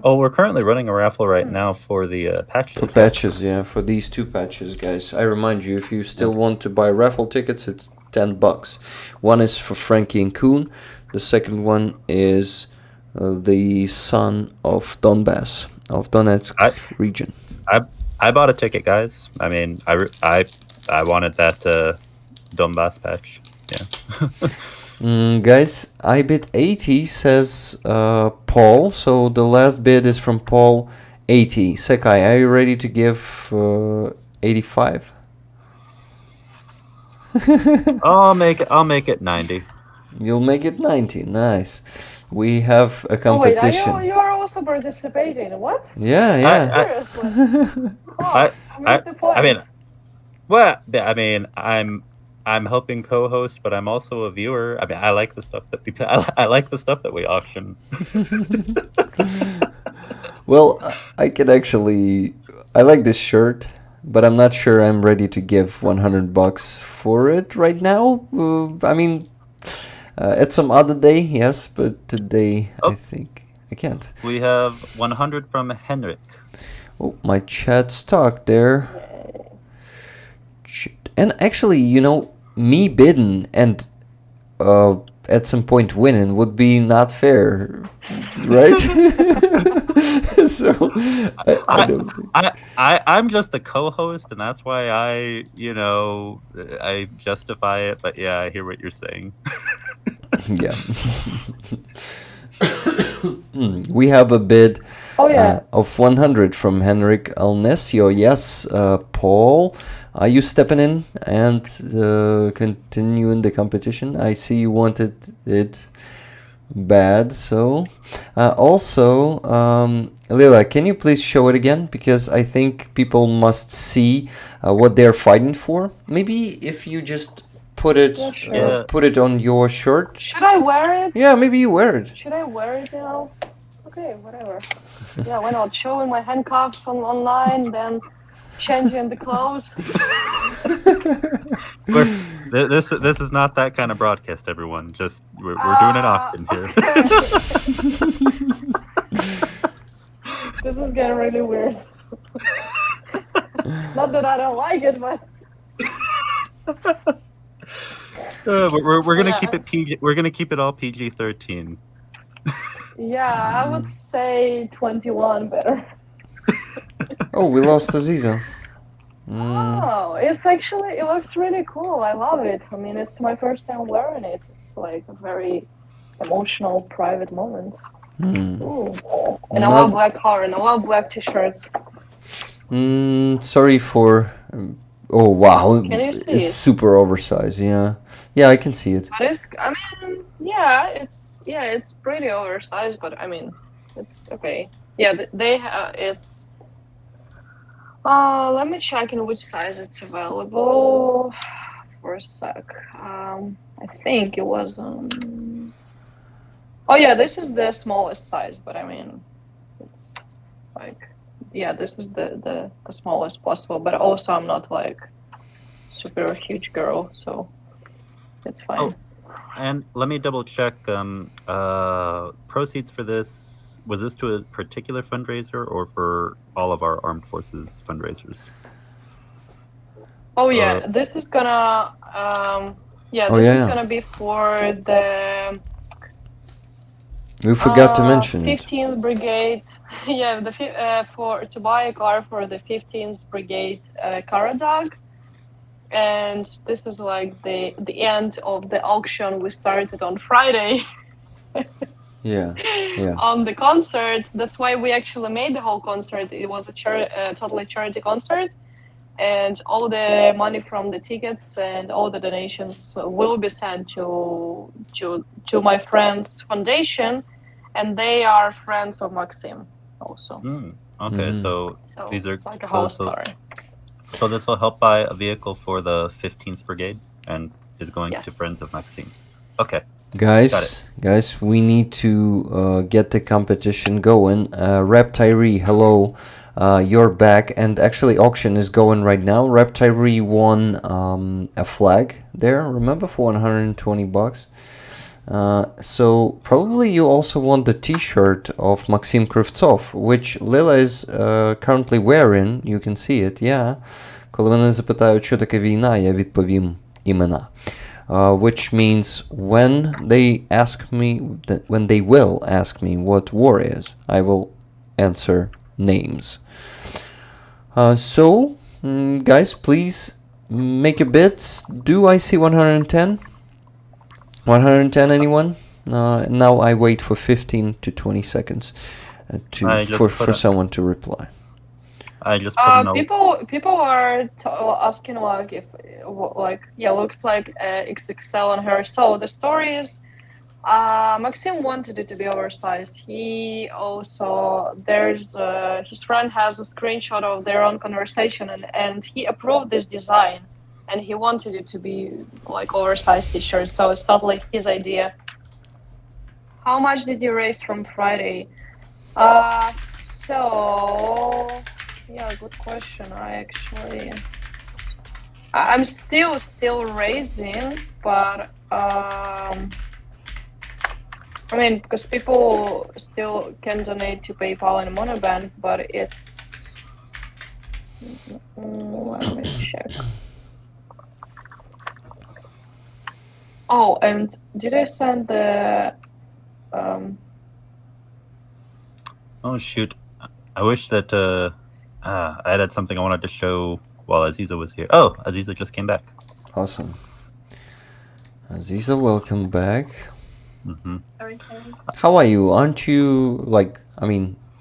We're currently running a raffle right now for the patches. For patches, yeah, for these 2 patches, guys. I remind you, if you still want to buy raffle tickets, it's $10. One is for Frankie and Coon. The second one is the Son of Donbass, of Donetsk region. I bought a ticket, guys. I mean, I wanted that Donbass patch. Yeah. Guys, I bid 80, says Paul. So the last bid is from Paul, 80. Secai, are you ready to give 85? I'll make it 90. You'll make it 90. Nice. We have a competition. Oh wait, you are also participating. What? Yeah. Seriously? I missed the point. I mean, well, I mean, I'm helping co-host, but I'm also a viewer. I mean, I like the stuff that I like the stuff that we auction. Well, I like this shirt, but I'm not sure I'm ready to give $100 for it right now. I mean, at some other day, yes, but today I think I can't. We have 100 from Henrik. Oh, my chat stuck there. Shit. And actually, me bidding and at some point winning would be not fair, right? So I don't think. I'm just the co-host, and that's why I justify it. But yeah, I hear what you're saying. Yeah. We have a bid of 100 from Henrik Alnesio. Yes, Paul, are you stepping in and continuing the competition? I see you wanted it bad. So also, Lila, can you please show it again? Because I think people must see what they're fighting for. Maybe if you just put it on your shirt. Should I wear it? Yeah, maybe you wear it. Should I wear it now? Okay, whatever. Yeah, why not? Showing my handcuffs online, then changing the clothes. This is not that kind of broadcast, everyone. Just we're doing an auction here. This is getting really weird. Not that I don't like it, but. We're gonna keep it PG. We're gonna keep it all PG-13. Yeah, I would say 21 better. Oh, we lost Aziza. Oh, it looks really cool. I love it. I mean, it's my first time wearing it. It's like a very emotional, private moment. Ooh. And I love black color, and I love black t-shirts. Sorry for. Oh wow! Can you see it's super oversized. Yeah, I can see it. But it's pretty oversized. But I mean, it's okay. Yeah, they have it's. Let me check in which size it's available for a sec. I think it was. Oh yeah, this is the smallest size, but I mean, it's like. Yeah, this is the smallest possible, but also I'm not like super huge girl, so it's fine. Oh, and let me double check. Proceeds for this, was this to a particular fundraiser or for all of our armed forces fundraisers? Oh yeah, this is gonna is gonna be for the We forgot to mention 15th Brigade. Yeah, to buy a car for the 15th Brigade Karadog, and this is like the end of the auction we started on Friday. Yeah. On the concert. That's why we actually made the whole concert. It was a totally charity concert, and all the money from the tickets and all the donations will be sent to my friend's foundation, and they are friends of Maxim also. Okay, so these are it's like a whole story. So this will help buy a vehicle for the 15th Brigade and is going to Friends of Maxime. Okay. Guys, we need to get the competition going. Rep Tyree, hello. You're back, and actually auction is going right now. Rep Tyree won a flag there, remember, for $120. So probably you also want the t-shirt of Maxim Kривцов, which Lila is currently wearing. You can see it, yeah. Коли мене запитають, що таке війна, я відповім імена. Which means when they will ask me what war is, I will answer names. So, guys, please make a bid. Do I see 110? 110, anyone? Now I wait for 15 to 20 seconds for someone to reply. I just put a note. People are asking like if looks like XXL on her. So the story is Maxim wanted it to be oversized. He also his friend has a screenshot of their own conversation, and he approved this design, and he wanted it to be like oversized t-shirt. So it's totally his idea. How much did you raise from Friday? Yeah, good question. I'm still raising, but I mean, because people still can donate to PayPal and Monobank, but it's let me check. Oh, and did I send the Oh shoot! I wish that I had something I wanted to show while Aziza was here. Oh, Aziza just came back. Awesome. Aziza, welcome back. Sorry. How are you? Aren't you,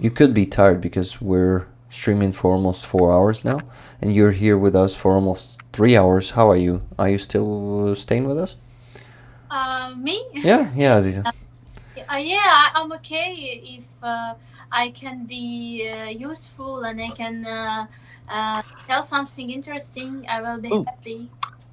you could be tired because we're streaming for almost 4 hours now, and you're here with us for almost 3 hours. How are you? Are you still staying with us? Me? Yeah, Aziza. Yeah, I'm okay. If I can be useful and I can tell something interesting, I will be happy.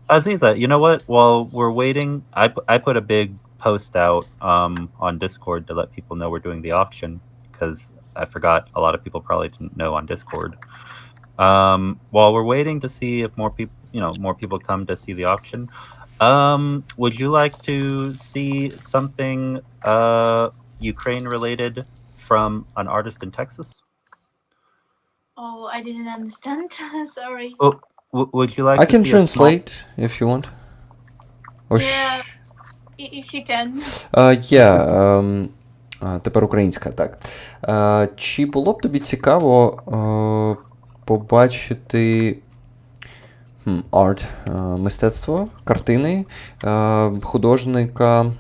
Aziza, you know what? While we're waiting, I put a big post out on Discord to let people know we're doing the auction, because I forgot a lot of people probably didn't know on Discord. While we're waiting to see if more people come to see the auction, would you like to see something Ukraine related from an artist in Texas? Oh, I didn't understand. Sorry. Oh, would you like? I can translate if you want. Or yeah, if you can. Тепер українська, так. Чи було б тобі цікаво побачити арт, мистецтво, картини художника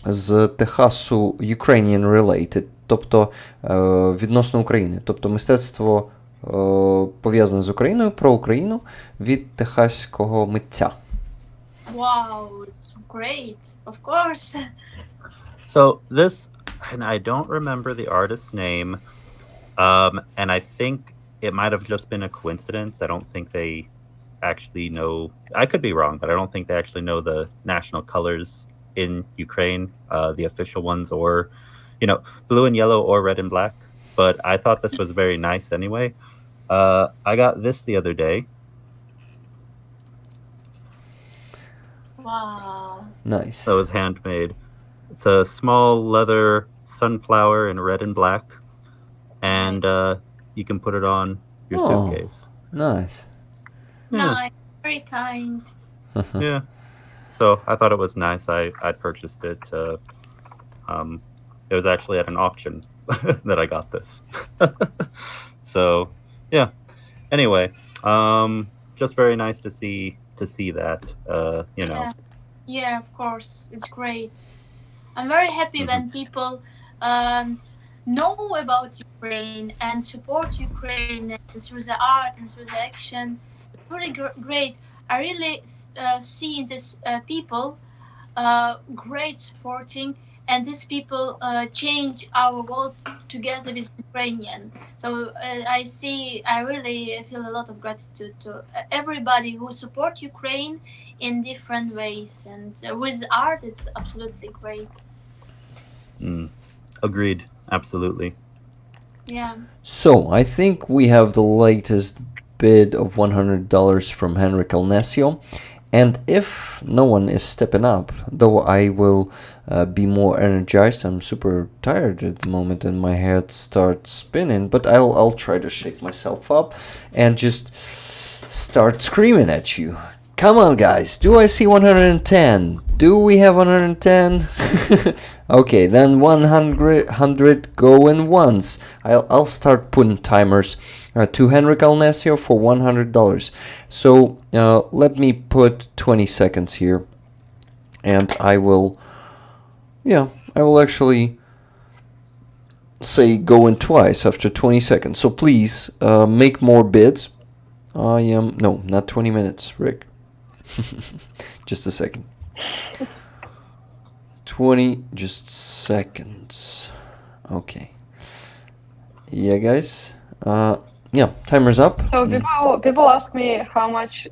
з Техасу Ukrainian related, тобто відносно України, тобто мистецтво пов'язане з Україною, про Україну від техаського митця? Wow, it's great, of course. So this, and I don't remember the artist's name, and I think it might have just been a coincidence. I don't think they actually know, I could be wrong, but I don't think they actually know the national colors in Ukraine, the official ones, or, blue and yellow or red and black. But I thought this was very nice anyway. I got this the other day. Wow. Nice. So it was handmade. It's a small leather sunflower in red and black, and you can put it on your suitcase. Nice. Yeah. Nice. kind. Yeah. So I thought it was nice. I purchased it. It was actually at an auction that I got this. So yeah. Anyway, just very nice to see that. You know. Yeah, of course, it's great. I'm very happy when people know about Ukraine and support Ukraine and through the art and through the action. It's really great. I really see in this people great supporting, and these people change our world together with Ukrainian. So I really feel a lot of gratitude to everybody who support Ukraine in different ways, and with art, it's absolutely great. Agreed. Absolutely. Yeah. So, I think we have the latest bid of $100 from Henrik Alnesio. And if no one is stepping up, though I will be more energized, I'm super tired at the moment and my head starts spinning, but I'll try to shake myself up and just start screaming at you. Come on, guys, do I see 110? Do we have 110? Okay, then 100 going once. I'll start putting timers to Henrik Alnesio for $100. So let me put 20 seconds here, and I will actually say going twice after 20 seconds. So please make more bids. No, not 20 minutes, Rick. Just a second. 20 just seconds. Okay. Yeah, guys. Yeah, timer's up. So people ask me how much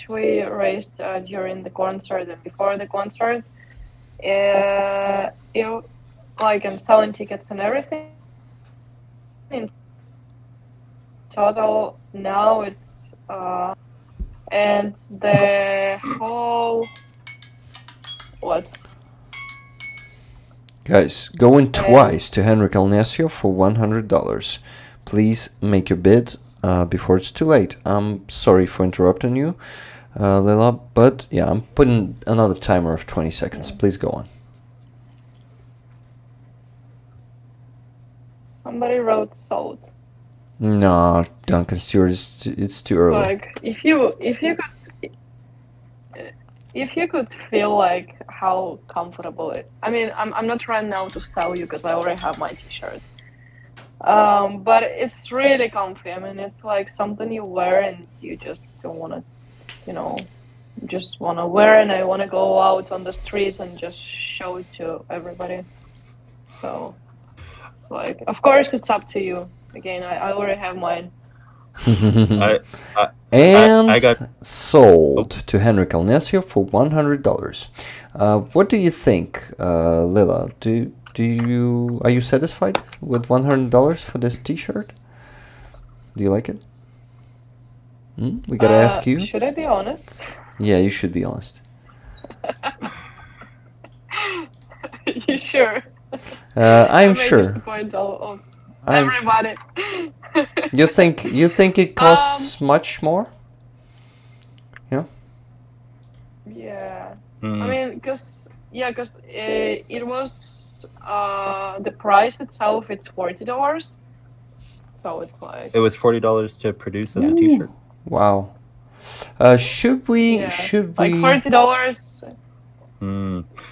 we raised during the concert and before the concert. Like I'm selling tickets and everything. In total, now it's and the whole what? Guys, going twice to Henrik Alnesio for $100. Please make your bid before it's too late. I'm sorry for interrupting you, Lila, but yeah, I'm putting another timer of 20 seconds. Please go on. Somebody wrote sold. No, Duncan Stewart, it's too early. Like if you could feel like how comfortable it. I mean, I'm not trying now to sell you because I already have my T-shirt. But it's really comfy. I mean, it's like something you wear and you just don't want to, just want to wear, and I want to go out on the street and just show it to everybody. So it's like, of course, it's up to you. Again, I already have mine. I got sold to Henrik Alnesio for $100. What do you think, Lila? Are you satisfied with $100 for this T-shirt? Do you like it? We gotta ask you. Should I be honest? Yeah, you should be honest. You sure? I'm sure. Disappoint all everybody. You think it costs much more? Yeah. Yeah. I mean, because it was the price itself. It's $40. So it's like it was $40 to produce as a T-shirt. Wow. Should we? like $40?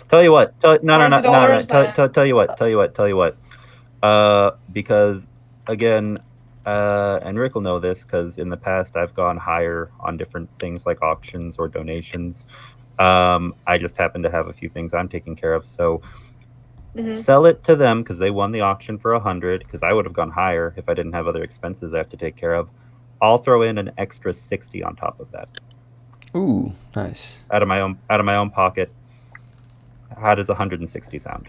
Tell you what. Tell you what. Because again, and Rick will know this because in the past I've gone higher on different things like auctions or donations. I just happen to have a few things I'm taking care of, so sell it to them because they won the auction for $100. Because I would have gone higher if I didn't have other expenses I have to take care of. I'll throw in an extra $60 on top of that. Ooh, nice. Out of my own pocket. How does 160 sound?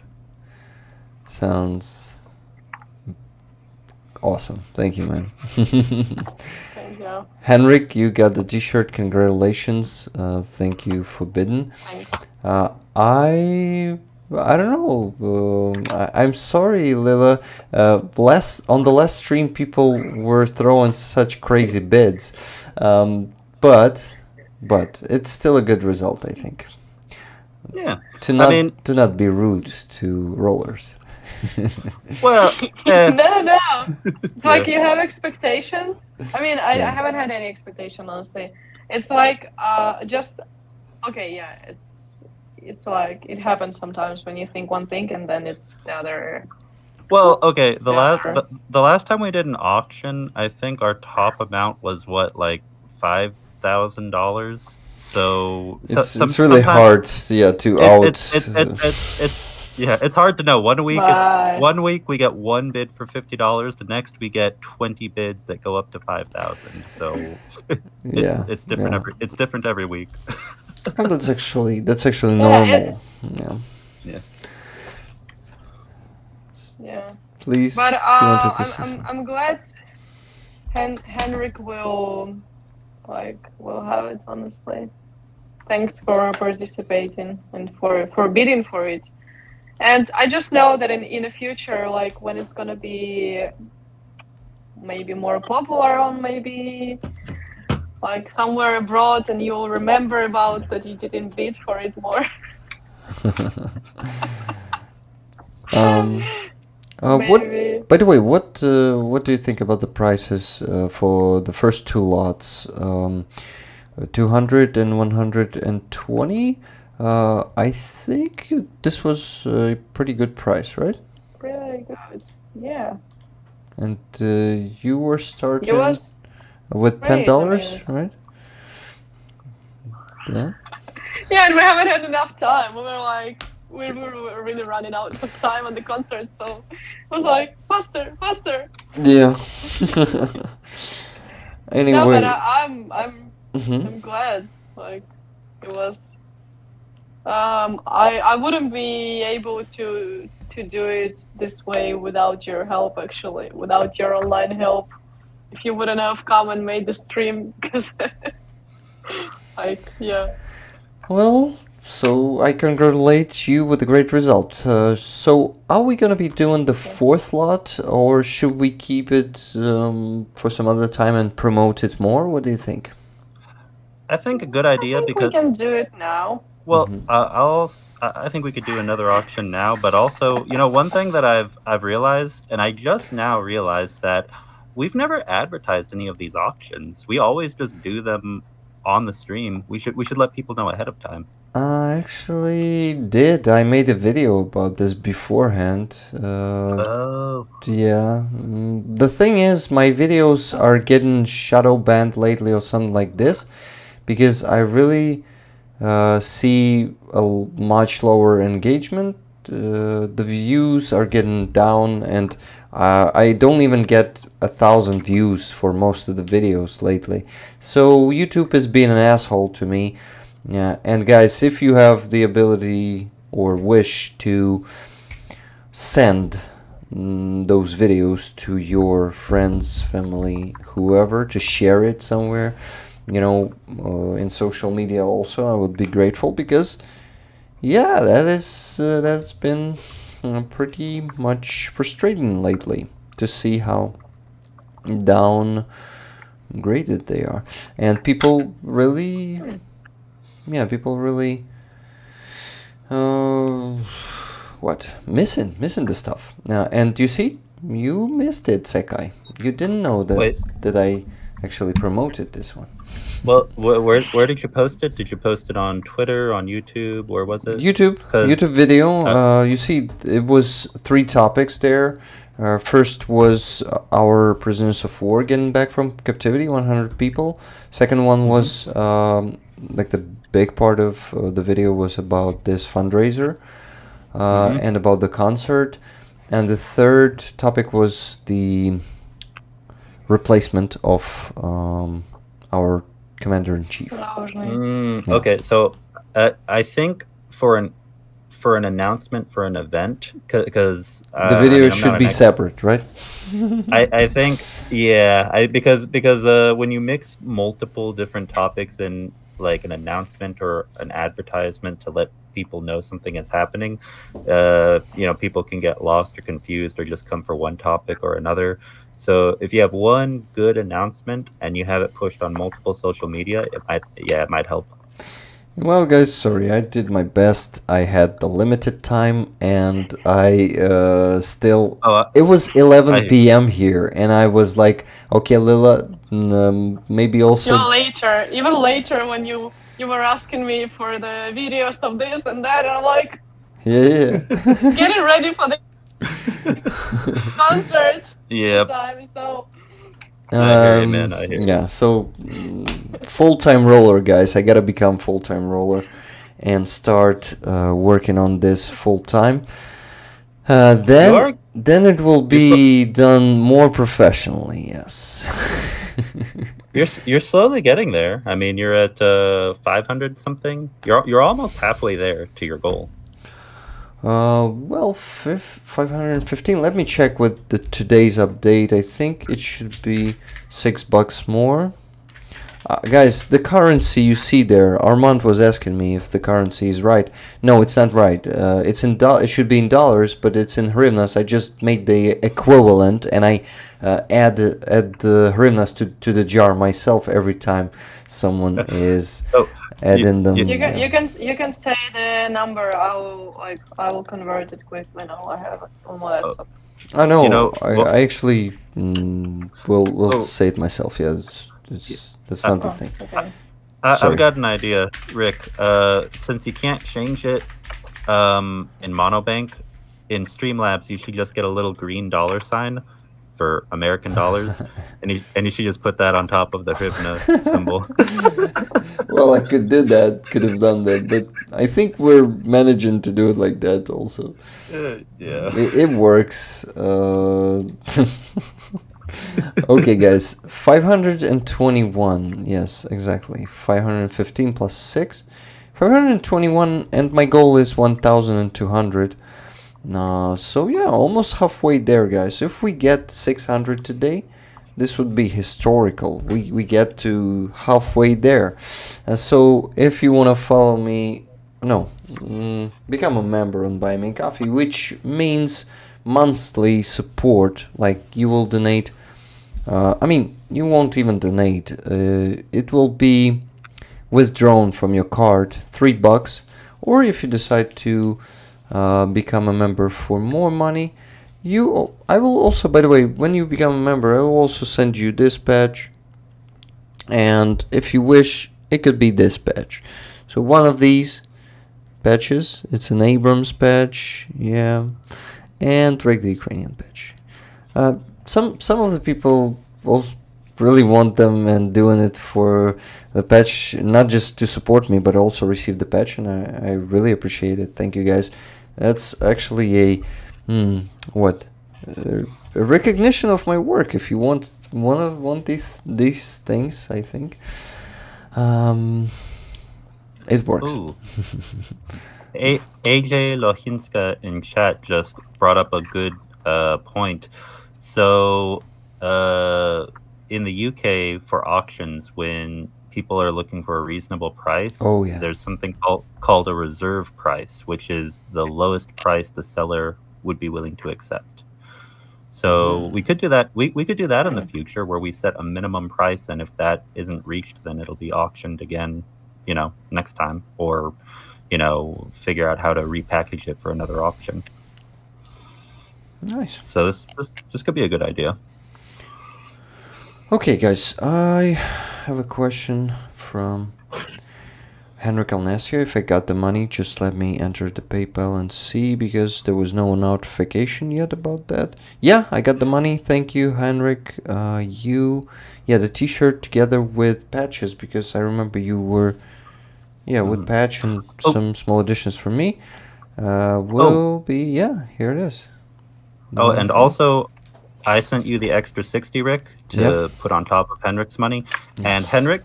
Sounds awesome. Thank you, man. Thank you. Henrik, you got the T-shirt. Congratulations. Thank you for bidding. I don't know. I'm sorry, Lila. On the last stream, people were throwing such crazy bids. But but it's still a good result, I think. Yeah. To not be rude to rollers. Well, No. It's like Yeah. you have expectations. I mean, I Yeah. haven't had any expectation, honestly. It's like just okay, yeah. It's like it happens sometimes when you think one thing and then it's the other. Well, okay. The Yeah. last time we did an auction, I think our top amount was what, like $5,000. So It's really hard, yeah, to it's hard to know. One week Bye. one week we get one bid for $50. The next we get 20 bids that go up to 5,000. So it's different it's different every week. And that's actually normal. Yeah. Yeah. Please, But you wanted to say something? I'm glad Henrik will have it, honestly. Thanks for participating and for bidding for it. And I just know that in the future, like when it's gonna be maybe more popular or maybe like somewhere abroad, and you'll remember about that you didn't bid for it more. Maybe. By the way, what do you think about the prices for the first two lots, 200 and 120? I think this was a pretty good price, right? Really good, yeah. And you were starting with great, $10, I mean, right? Yeah. Yeah, and we haven't had enough time. We were really running out of time on the concert, so I was like, faster. Yeah. Anyway. No, but I'm glad. Like it was. I wouldn't be able to do it this way without your help. Actually, without your online help, if you wouldn't have come and made the stream, because like yeah. Well, so I congratulate you with a great result. So are we gonna be doing the fourth lot, or should we keep it for some other time and promote it more? What do you think? I think a good idea, I think because we can do it now. well, I think we could do another auction now, but also, one thing that I've realized, and I just now realized, that we've never advertised any of these auctions. We always just do them on the stream. We should let people know ahead of time. I actually did. I made a video about this beforehand. Oh. Yeah. The thing is, my videos are getting shadow banned lately or something like this, because I really see a much lower engagement. The views are getting down, and I don't even get 1,000 views for most of the videos lately. So YouTube is being an asshole to me. Yeah, and guys, if you have the ability or wish to send those videos to your friends, family, whoever, to share it somewhere, in social media also, I would be grateful, because yeah, that's been pretty much frustrating lately to see how downgraded they are, and people really missing the stuff. And you see, you missed it, Secai. You didn't know that I actually promoted this one. Well, where did you post it? Did you post it on Twitter, on YouTube? Where was it? YouTube video. You see, it was 3 topics there. First was our prisoners of war getting back from captivity, 100 people. Second one was like the big part of the video was about this fundraiser and about the concert. And the third topic was the replacement of our commander-in-chief. Okay, so I think for an announcement for an event, because the video should be separate, right? I think, yeah, because when you mix multiple different topics in like an announcement or an advertisement to let people know something is happening, people can get lost or confused or just come for one topic or another. So if you have one good announcement and you have it pushed on multiple social media, it might help. Well, guys, sorry, I did my best. I had the limited time, and I still. It was 11 p.m. here, and I was like, okay, Lila, maybe also. Even later, when you were asking me for the videos of this and that, and I'm like, yeah. getting ready for the concert. Yeah. So. I hear you, man. I hear you. Yeah, so full-time roller, guys. I gotta become full-time roller and start working on this full-time. Then it will be done more professionally. Yes. You're slowly getting there. I mean, you're at 500 something. You're almost halfway there to your goal. Well, 515. Let me check with today's update. I think it should be $6 more. Guys, the currency you see there, Armand was asking me if the currency is right. No, it's not right. It should be in dollars, but it's in hryvnias. I just made the equivalent, and I add the hryvnias to the jar myself every time someone is adding them. You can say the number. I will convert it quickly now. I have it on my laptop. I know. I actually will say it myself. Yeah, that's not the thing. Okay. I've got an idea, Rick. Since you can't change it in Monobank, in Streamlabs you should just get a little green dollar sign for American dollars, and you should just put that on top of the hryvnia symbol. Well, I could have done that, but I think we're managing to do it like that also. Yeah. It works. Okay, guys, 521. Yes, exactly. 515 plus 6. 521, and my goal is 1,200. So yeah, almost halfway there, guys. If we get 600 today, this would be historical. We get to halfway there. So if you want to follow me, become a member on Buy Me Coffee, which means monthly support. Like you will donate. You won't even donate. It will be withdrawn from your card, $3. Or if you decide to become a member for more money, I will also, by the way, when you become a member, I will also send you this badge, and if you wish, it could be this badge. So one of these badges, it's an Abrams badge, yeah, and regular Ukrainian badge. Some of the people also really want them and doing it for the patch, not just to support me, but also receive the patch, and I really appreciate it. Thank you, guys. That's actually a recognition of my work. If you want these things, I think it works. AJ Lohinska in chat just brought up a good point. So in the UK, for auctions, when people are looking for a reasonable price, there's something called a reserve price, which is the lowest price the seller would be willing to accept. So we could do that. We could do that in the future, where we set a minimum price, and if that isn't reached, then it'll be auctioned again, next time, or figure out how to repackage it for another auction. Nice. So this could be a good idea. Okay, guys, I have a question from Henrik Alnasio. If I got the money, just let me enter the PayPal and see, because there was no notification yet about that. Yeah, I got the money. Thank you, Henrik. The t-shirt together with patches, because I remember you were, with patch and some small additions for me. Will be, here it is. And also, I sent you the extra 60, Rick, to put on top of Henrik's money. Yes. And Henrik,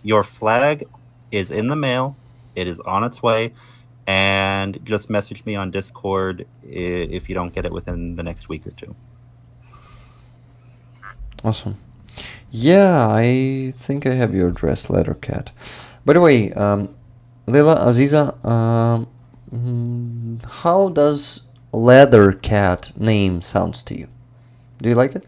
your flag is in the mail. It is on its way. And just message me on Discord if you don't get it within the next week or two. Awesome. Yeah, I think I have your address, Lettercat. By the way, Lila, Aziza, how does Leathercat name sounds to you? Do you like it?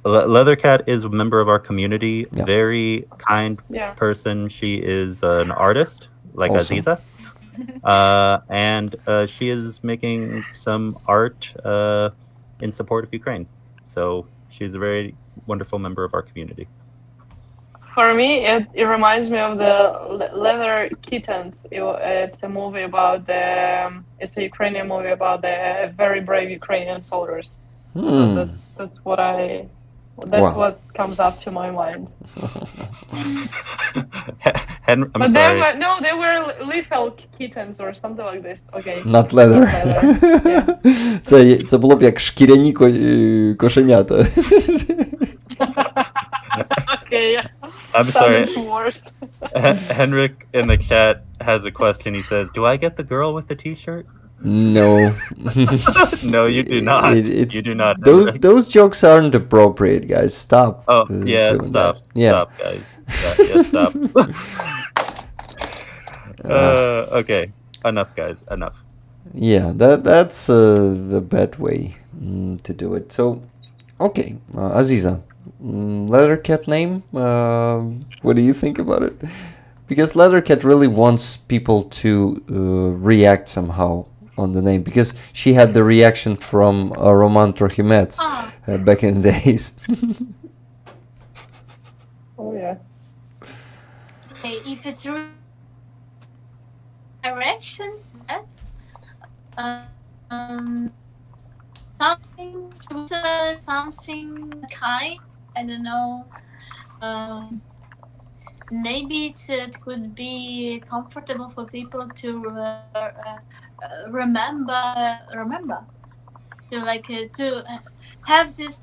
Leathercat is a member of our community. Yeah. Very kind Yeah. person. She is an artist, like Awesome. Aziza. And she is making some art in support of Ukraine. So she's a very wonderful member of our community. For me, it reminds me of the Leather Kittens. It's a movie about it's a Ukrainian movie about the very brave Ukrainian soldiers. So that's what Wow. what comes up to my mind. I'm But sorry. they were lethal kittens or something like this. Okay. Not leather. Yeah. Це було б як шкіряні кошенята. Okay, yeah. I'm sorry. Sounds worse. Henrik in the chat has a question. He says, "Do I get the girl with the T-shirt?" No. No, you do not. You do not. Henrik. Those jokes aren't appropriate, guys. Stop. Oh, yeah, doing stop. that. Yeah. Stop, guys. Yeah, stop. Okay. Enough, guys. Enough. Yeah, that's a bad way to do it. So, okay, Aziza, Leathercat name. What do you think about it? Because Leathercat really wants people to react somehow on the name, because she had the reaction from Roman Trochimets back in the days. Oh yeah. Okay, if it's direction, that's something Twitter, something kind. I don't know. Maybe it could be comfortable for people to remember to have this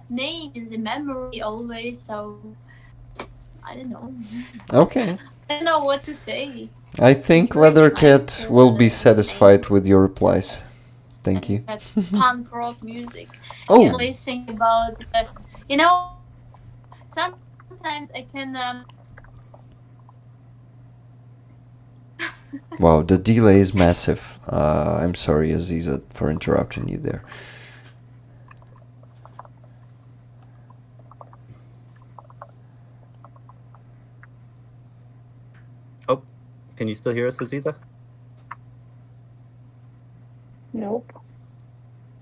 name in the memory always. So I don't know. Okay. I don't know what to say. I think It's very Leathercat nice, will be name. satisfied with your replies. Thank you. That's punk rock music. Oh. I always think about, sometimes I can. Wow, the delay is massive. I'm sorry, Aziza, for interrupting you there. Oh, can you still hear us, Aziza? Nope.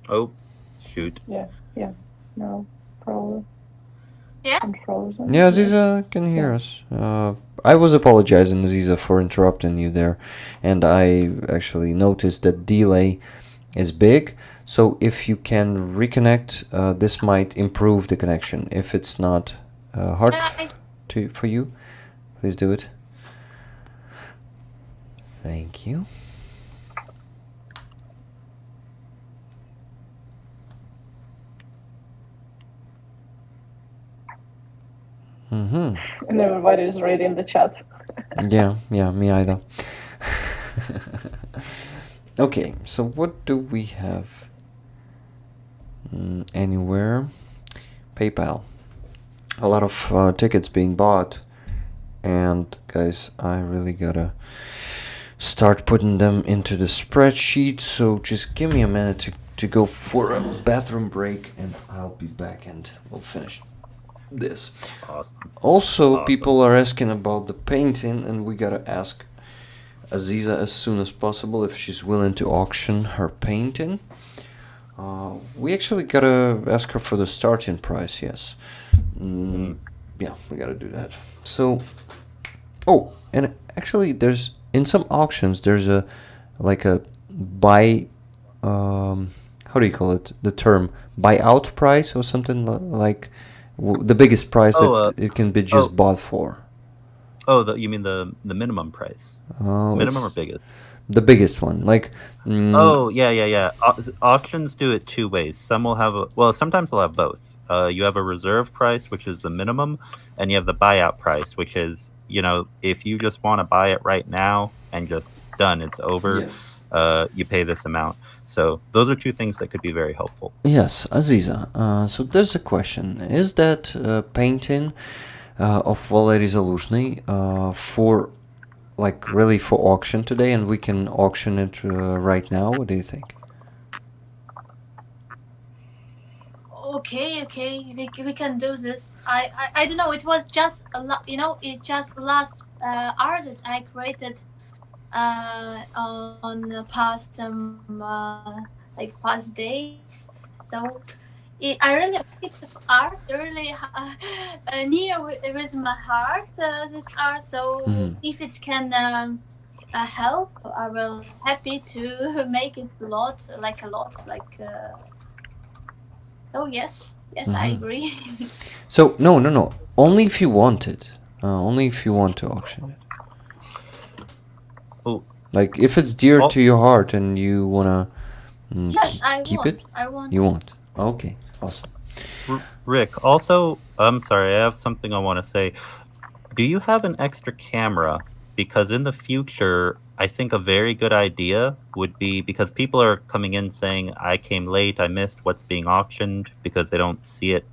Oh, shoot. Yeah. No, probably. Yeah. I'm frozen. Yeah, Aziza can hear us. I was apologizing, Aziza, for interrupting you there, and I actually noticed that delay is big. So if you can reconnect, this might improve the connection. If it's not hard for you, please do it. Thank you. Mm-hmm. And everybody is reading the chat. Yeah, me either. Okay, so what do we have? Anywhere? PayPal. A lot of tickets being bought, and guys, I really gotta start putting them into the spreadsheet, so just give me a minute to go for a bathroom break, and I'll be back and we'll finish this. Awesome. Also, Awesome. people are asking about the painting, and we gotta ask Aziza as soon as possible if she's willing to auction her painting. We actually gotta ask her for the starting price, yes. Yeah, we gotta do that. So, oh, and actually there's, in some auctions, there's a buy, how do you call it, the term, buyout price or something like the biggest price that it can be just bought for. Oh, you mean the minimum price? Minimum or biggest? The biggest one, like. Oh, yeah. Auctions do it two ways. Some will have, sometimes they'll have both. You have a reserve price, which is the minimum, and you have the buyout price, which is, if you just want to buy it right now and just done, it's over, Yes. You pay this amount. So those are two things that could be very helpful. Yes, Aziza. So there's a question. Is that painting of Valery Zaluzhny for, really for auction today, and we can auction it right now? What do you think? Okay, okay, we can do this. I don't know. It was just it just last art that I created on past like past days. So I really like it's art, really near with my heart. This art. So if it can help, I will happy to make it a lot. Like. Oh yes, I agree. So no. Only if you want it. Only if you want to auction it. Oh, Like if it's dear to your heart and you wanna Yes, I keep want. it. I want. You want. Okay. Awesome. Rick, also, I'm sorry, I have something I want to say. Do you have an extra camera? Because in the future, I think a very good idea would be, because people are coming in saying, I came late, I missed what's being auctioned, because they don't see it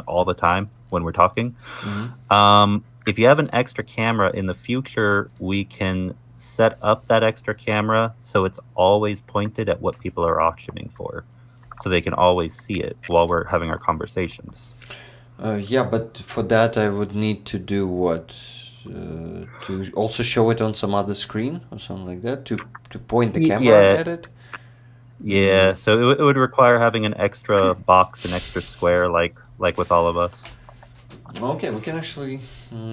all the time when we're talking. If you have an extra camera in the future, we can set up that extra camera so it's always pointed at what people are auctioning for, so they can always see it while we're having our conversations. Yeah, but for that I would need to do what? To also show it on some other screen or something like that? To point the camera at it? Yeah, so it would require having an extra box, an extra square, like with all of us. Okay, we can actually...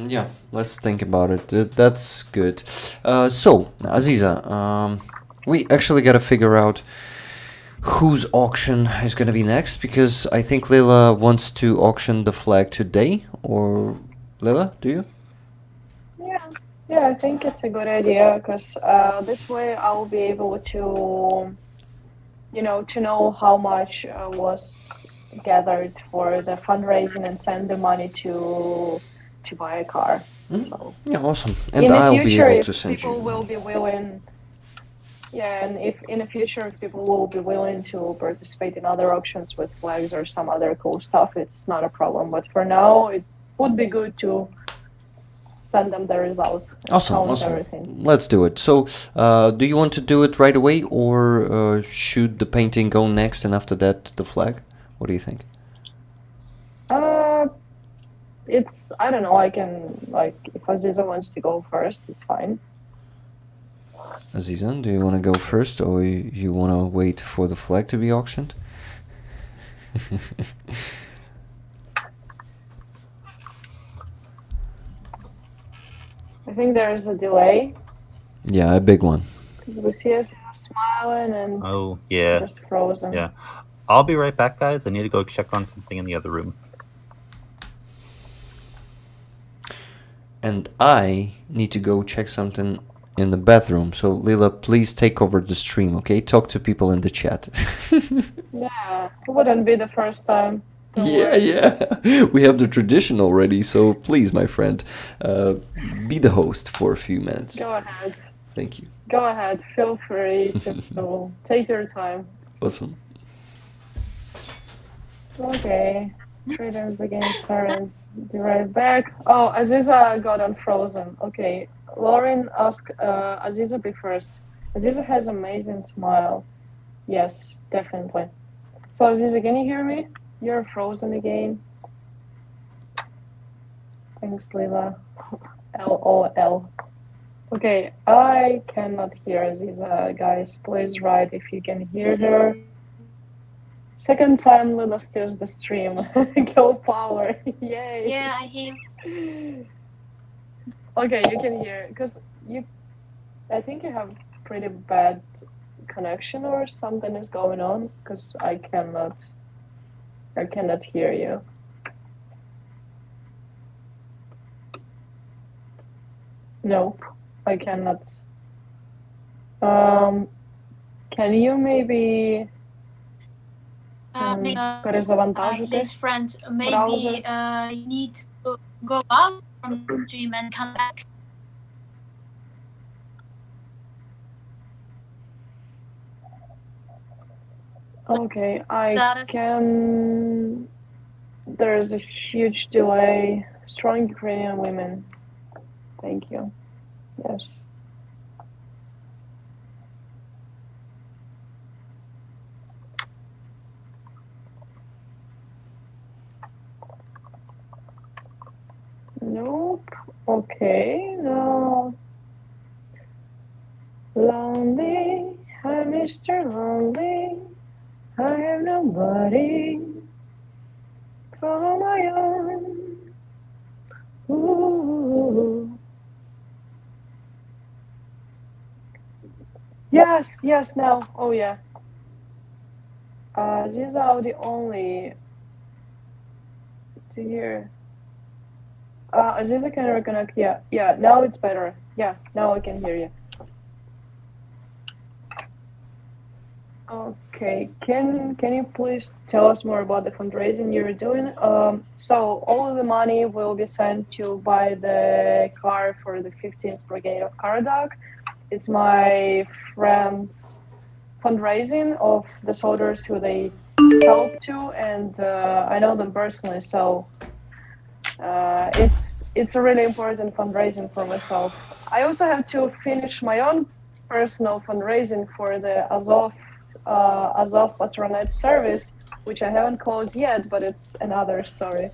yeah, let's think about it. That's good. So, Aziza, we actually gotta figure out whose auction is gonna be next, because I think Leila wants to auction the flag today, or... Leila, do you? Yeah, I think it's a good idea because this way I'll be able to, to know how much was gathered for the fundraising and send the money to buy a car. So Yeah, awesome. And in the I'll be future, able if to send people you will be willing, and if in the future if people will be willing to participate in other auctions with flags or some other cool stuff, it's not a problem. But for now, it would be good to send them the result. Awesome. Everything. Let's do it. So, do you want to do it right away, or should the painting go next and after that the flag? What do you think? It's, I don't know, I can, if Aziza wants to go first, it's fine. Aziza, do you want to go first, or you want to wait for the flag to be auctioned? I think there's a delay. Yeah, a big one. Because we see us smiling and just frozen. Yeah. I'll be right back, guys. I need to go check on something in the other room. And I need to go check something in the bathroom. So, Lila, please take over the stream, okay? Talk to people in the chat. Yeah, it wouldn't be the first time. Yeah. We have the tradition already, so please, my friend, be the host for a few minutes. Go ahead. Thank you. Go ahead. Feel free to take your time. Awesome. Okay. Traders against Sarans. Be right back. Oh, Aziza got unfrozen. Okay. Lauren asked Aziza be first. Aziza has amazing smile. Yes, definitely. So Aziza, can you hear me? You're frozen again. Thanks, Lila. LOL. Okay, I cannot hear Aziza, guys. Please write if you can hear her. Second time Lila steers the stream. Go power. Yay. Yeah, I hear. Okay, you can hear, because I think you have pretty bad connection or something is going on, because I cannot hear you. Nope, I cannot. Can you maybe перезавантажити These friends, maybe you need to go out from the stream and come back. Okay, I can. There's a huge delay. Strong Ukrainian women. Thank you. Yes. Okay, now. Lonely, I'm Mr. Lonely. I have nobody for my own. Ooh. Yes, now. Oh, yeah. These are the only to hear. Aziza can reconnect. Yeah, now it's better. Yeah, now I can hear you. Okay, can you please tell us more about the fundraising you're doing? So all of the money will be sent to buy the car for the 15th Brigade of Karadag. It's my friend's fundraising of the soldiers who they help to, and I know them personally, so it's a really important fundraising for myself. I also have to finish my own personal fundraising for the Azov Patronate service, which I haven't closed yet, but it's another story.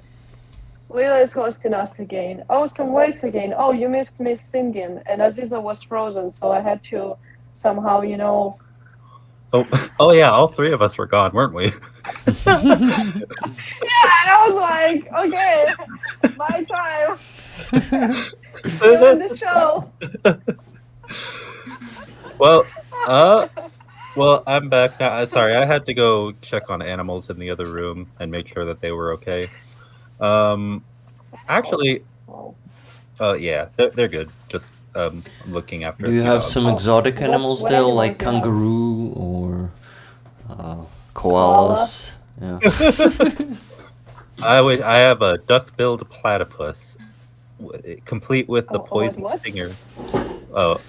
Lila is hosting us again. Oh, some voice again. Oh, you missed me singing, and Aziza was frozen, so I had to somehow, Oh yeah, all three of us were gone, weren't we? Yeah, and I was like, okay, my time. Doing the show. Well, I'm back now. Sorry, I had to go check on animals in the other room and make sure that they were okay. Actually, yeah, they're good. Just looking after. Do you have dogs. some exotic animals what still, animals like do you have? kangaroo or koalas? Yeah. I have a duck-billed platypus, complete with the poison what? stinger. Oh,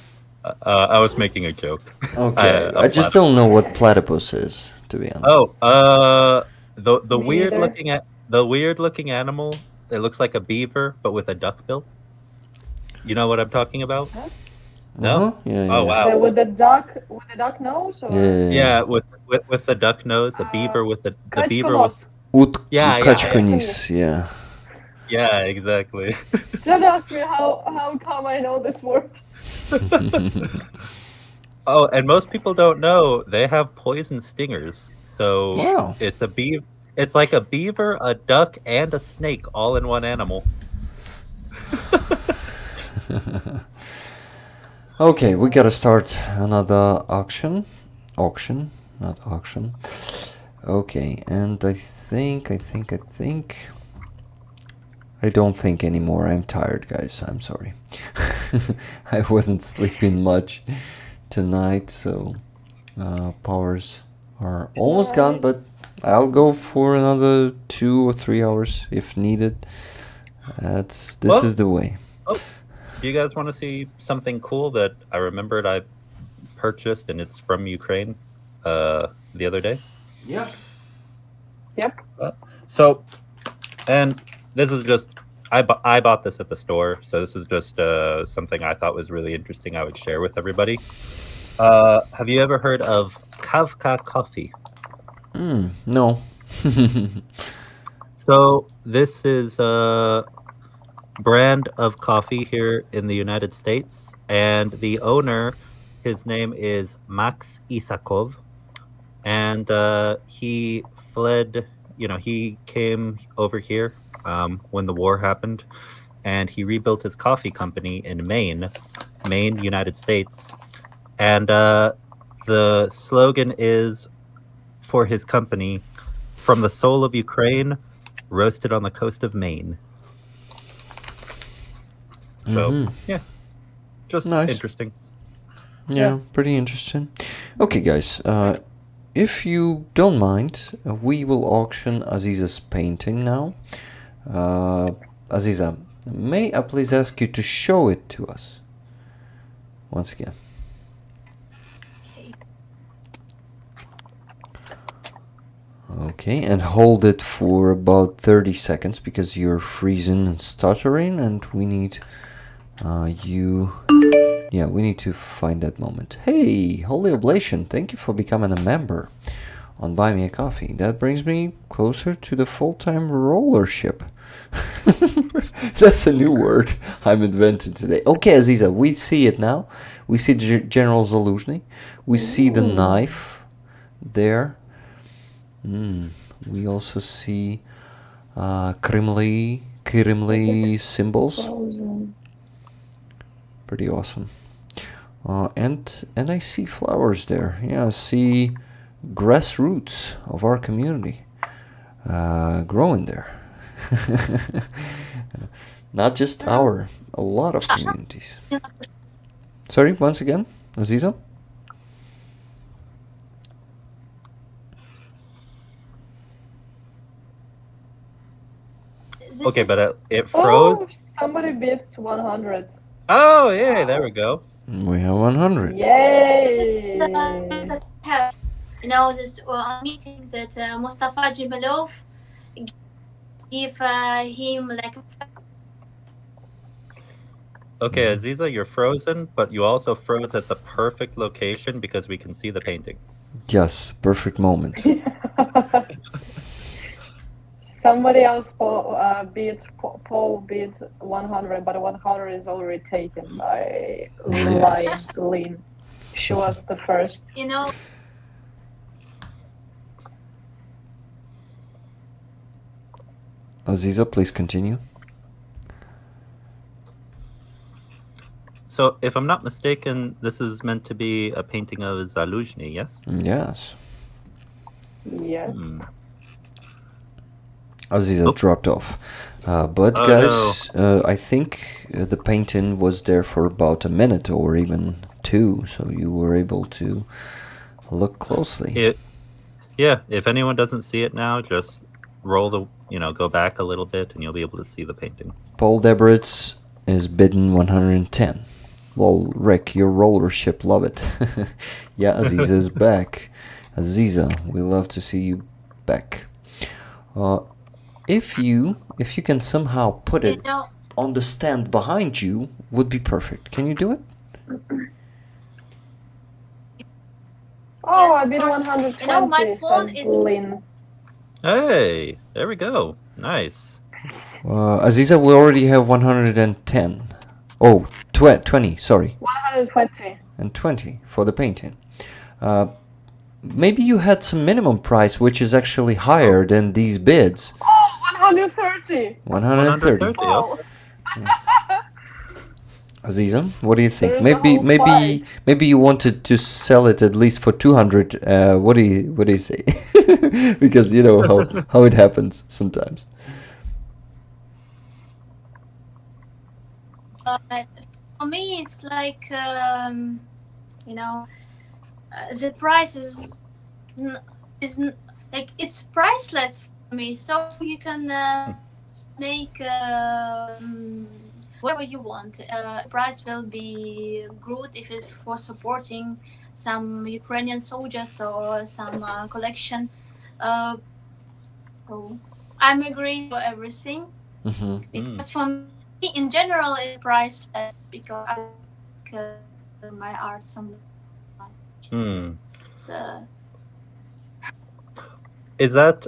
I was making a joke. Okay, I just don't know what platypus is, to be honest. Oh, the Me weird either. looking animal. It looks like a beaver, but with a duck bill. You know what I'm talking about? No. Yeah. Oh wow. With the duck nose? Or? Yeah, with the duck nose, a beaver with the beaver with. Yeah. Kachkonis, yeah. Yeah, exactly. Don't ask me how come I know this word. Oh, and most people don't know they have poison stingers. So Wow. it's a beaver. It's like a beaver, a duck, and a snake all in one animal. Okay, we gotta start another auction, not auction. Okay, and I don't think anymore. I'm tired, guys. I'm sorry. I wasn't sleeping much tonight, so powers are almost gone, but I'll go for another 2 or 3 hours if needed. This is the way. Oh, do you guys want to see something cool that I remembered I purchased and it's from Ukraine the other day? Yeah. Yep. So, and this is just I bought this at the store, so this is just something I thought was really interesting. I would share with everybody. Have you ever heard of Kavka coffee? No. So this is a brand of coffee here in the United States, and the owner, his name is Max Isakov, and he fled. He came over here when the war happened, and he rebuilt his coffee company in Maine, United States, and the slogan is for his company, "From the soul of Ukraine, roasted on the coast of Maine." So yeah, just nice. Interesting. Yeah, pretty interesting. Okay, guys, if you don't mind, we will auction Aziza's painting now. Aziza, may I please ask you to show it to us once again? Okay, and hold it for about 30 seconds because you're freezing and stuttering, and we need we need to find that moment. Hey, Holy Oblation, thank you for becoming a member on Buy Me a Coffee. That brings me closer to the full-time rollership. That's a new word I'm inventing today. Okay, Aziza, we see it now. We see General Zaluzhny. We see the knife there. We also see Kremli symbols. Frozen. Pretty awesome. And I see flowers there. Yeah, I see grassroots of our community growing there. Not just our, a lot of communities. Sorry, once again, Aziza? Okay, but it froze. Oh, somebody beats 100. Oh, yeah, there we go. We have 100. Yay! You know, this meeting that Mustafa Jimalov give him like. Okay, Aziza, you're frozen, but you also froze at the perfect location because we can see the painting. Yes, perfect moment. Somebody else beat Paul beat 100, but 100 is already taken by Yes. Lynn. She was the first. You know. Aziza, please continue. So, if I'm not mistaken, this is meant to be a painting of Zaluzhny, yes? Yes. Yeah. Aziza dropped off. But guys, I think the painting was there for about a minute or even two, so you were able to look closely. Yeah, if anyone doesn't see it now, just roll go back a little bit and you'll be able to see the painting. Paul Debritz is bidden 110. Well, Rick, your roller ship, love it. Yeah, Aziza is back. Aziza, we love to see you back. If you can somehow put it on the stand behind you, would be perfect. Can you do it? Oh, I beat 120, You know, my phone says is. Lynn. Hey, there we go. Nice. Aziza, we already have 110. Oh, 20, sorry. 120. And 20 for the painting. Maybe you had some minimum price, which is actually higher than these bids. Oh, 130. 130. Oh. Aziza, what do you think? There's a whole Maybe you wanted to sell it at least for 200. What do you say? Because you know how it happens sometimes. For me, it's like the price is like it's priceless for me. So you can make whatever you want. Price will be good if it was supporting some Ukrainian soldiers or some collection. So I'm agree for everything because for me, in general, it's priceless because I like my art so much. So, is that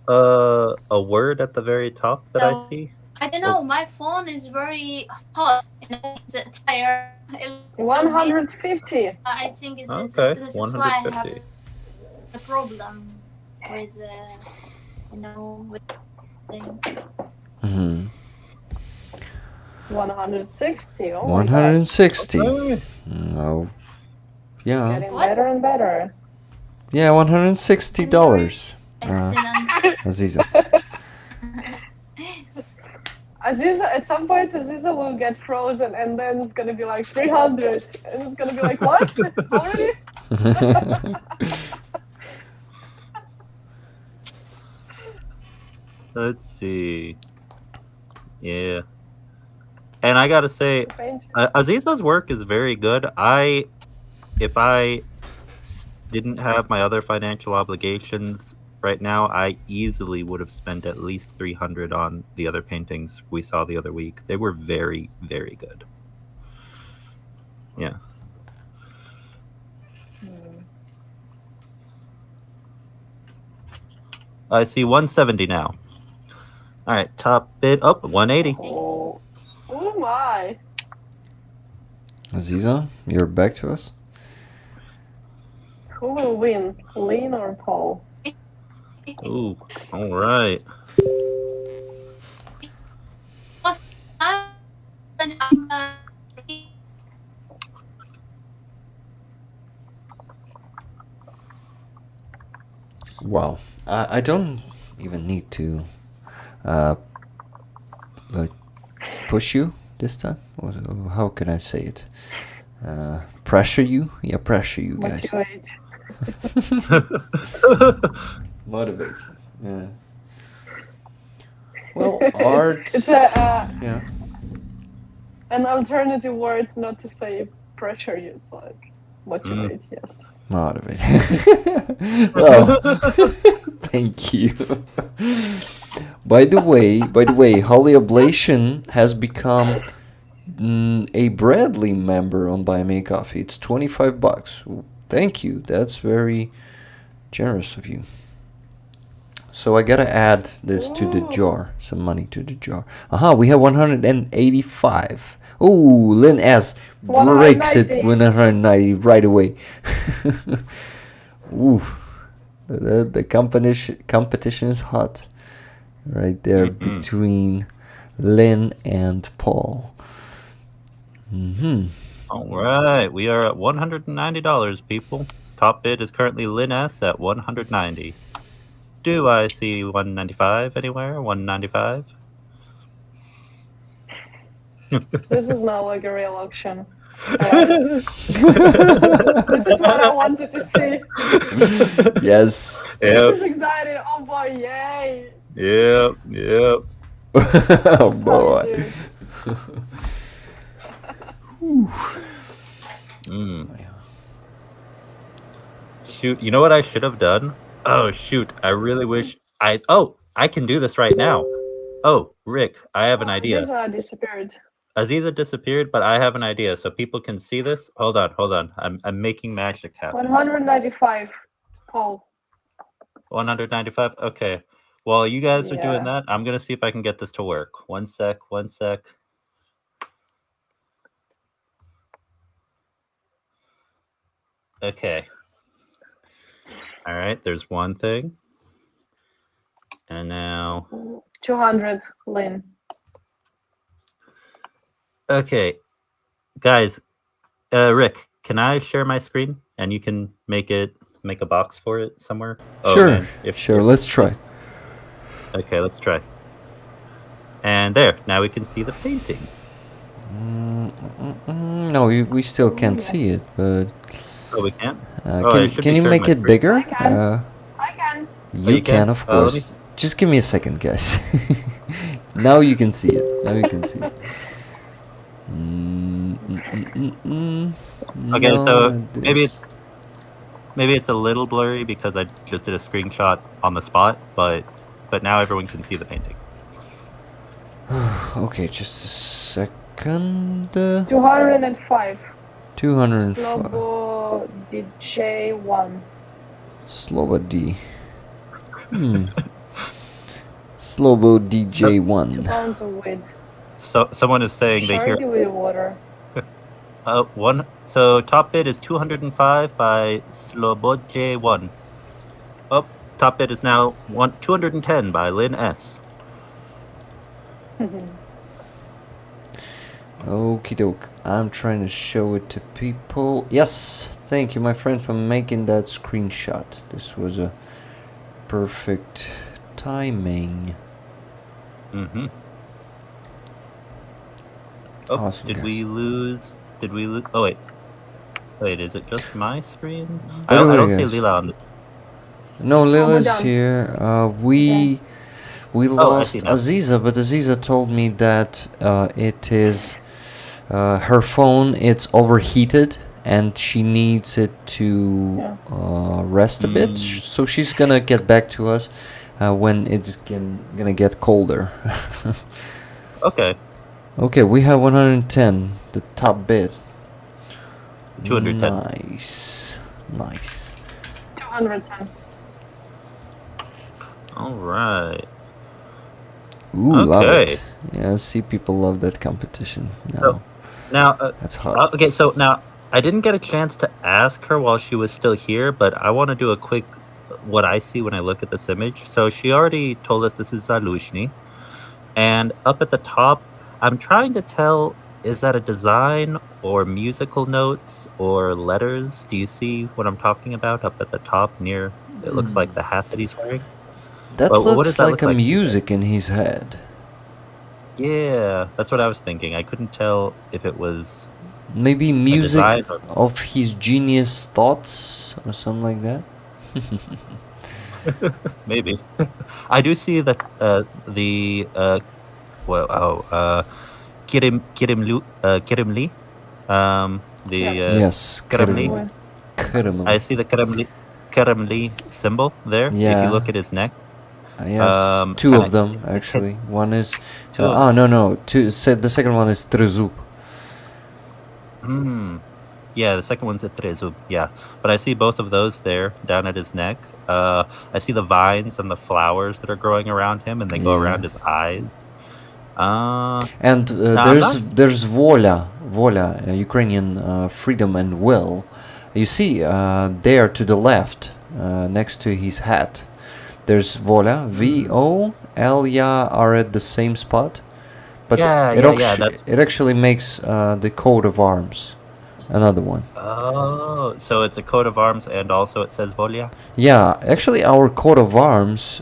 a word at the very top that I see? I don't know. My phone is very hot. It's tired. 150. I think it's Okay, that's 150. why I have a problem with with thing. 160. Oh 160. Okay. Oh, yeah. Getting better and better. Yeah, $160. Aziza. Aziza, at some point, Aziza will get frozen, and then it's gonna be like 300, and it's gonna be like, what? Already? Let's see. Yeah. And I gotta say, Aziza's work is very good. If I didn't have my other financial obligations right now, I easily would have spent at least 300 on the other paintings we saw the other week. They were very, very good. Yeah. I see 170 now. All right, top bid up 180. Oh my. Aziza, you're back to us? Who will win, Lynn or Paul? Ooh, all right. Wow. I don't even need to like push you this time. How can I say it? Pressure you? Yeah, pressure you guys. Motivate. Motivate. Yeah. Well, art. It's yeah. an alternative word not to say pressure you. It's like motivate, yes. Motivate. Well, thank you. By the way, Holy Oblation has become a Bradley member on Buy Me a Coffee. It's $25. Thank you. That's very generous of you. So I gotta add this to the jar. Some money to the jar. We have 185. Ooh, Lynn S. breaks it 190 right away. Ooh, the competition is hot. Right there between Lynn and Paul. All right, we are at $190, people. Top bid is currently Lynn S at 190. Do I see 195 anywhere? 195? This is not like a real auction. This is what I wanted to see. Yes. This is exciting. Oh boy, yay. Yep. Oh boy. Shoot, you know what I should have done? Oh shoot, I really wish I can do this right now. Oh, Rick, I have an idea. Aziza disappeared. Aziza disappeared, but I have an idea so people can see this. Hold on. I'm making magic happen. 195. Paul. 195? Okay. While you guys are doing Yeah. that, I'm gonna see if I can get this to work. One sec. Okay. All right, there's one thing. And now 200, Lynn. okay. Guys, Rick, can I share my screen and you can make a box for it somewhere? Sure. Sure, let's try. Okay, let's try. And there, now we can see the painting. No, we still can't see it, but Oh, we can't? can you make it bigger? I can. You can, of course. Just give me a second, guys. Now you can see it. Okay, No, so not maybe this. it's a little blurry because I just did a screenshot on the spot, but now everyone can see the painting. Okay, just a second. 205. 205. Slobo DJ1. Slobo D. Slobo DJ1. 2 pounds of weight. So someone is saying they hear Shardy with water. So top bid is 205 by Slobodje1. Oh, top bid is now 210 by Lynn S. Okie doke. I'm trying to show it to people. Yes, thank you, my friend, for making that screenshot. This was a perfect timing. Oh, Awesome, did guys. we lose? Oh wait, is it just my screen? By I the way, don't see guys. Lila on the. No, Lila's done. here. We I lost see now. Aziza, but Aziza told me that it is her phone. It's overheated, and she needs it to rest a bit. So she's gonna get back to us when it's gonna get colder. Okay. Okay, we have 110, the top bid. 210. Nice. 210. All right. Ooh, love Okay. it. Yeah, see, people love that competition. No, So now, that's hot. okay. So now I didn't get a chance to ask her while she was still here, but I want to do a quick what I see when I look at this image. So she already told us this is Zalushny, and up at the top, I'm trying to tell, is that a design or musical notes or letters? Do you see what I'm talking about up at the top near? It looks like the hat that he's wearing. That Well, what does looks that like look a like to you guys? music in his head. Yeah, that's what I was thinking. I couldn't tell if it was Maybe a music design or of his genius thoughts or something like that. maybe. I do see that the Kirimli, Yes, Kirimli. Kremlin. Kremlin. I see the Kirimli symbol there. If you Yeah. look at his neck, Yes, two kinda- of them actually. One is Two of- no. The second one is Trezub. Yeah, the second one's a trezub. Yeah, but I see both of those there down at his neck. I see the vines and the flowers that are growing around him, and they go Yeah. around his eyes. And Now, I'm not- there's voля, Ukrainian freedom and will. You see there to the left, next to his hat, there's voля, V-O-L-Y are at the same spot, but Yeah, it, yeah, actu- yeah, that's- it actually makes the coat of arms, another one. Oh, so it's a coat of arms, and also it says Volia. Yeah, actually our coat of arms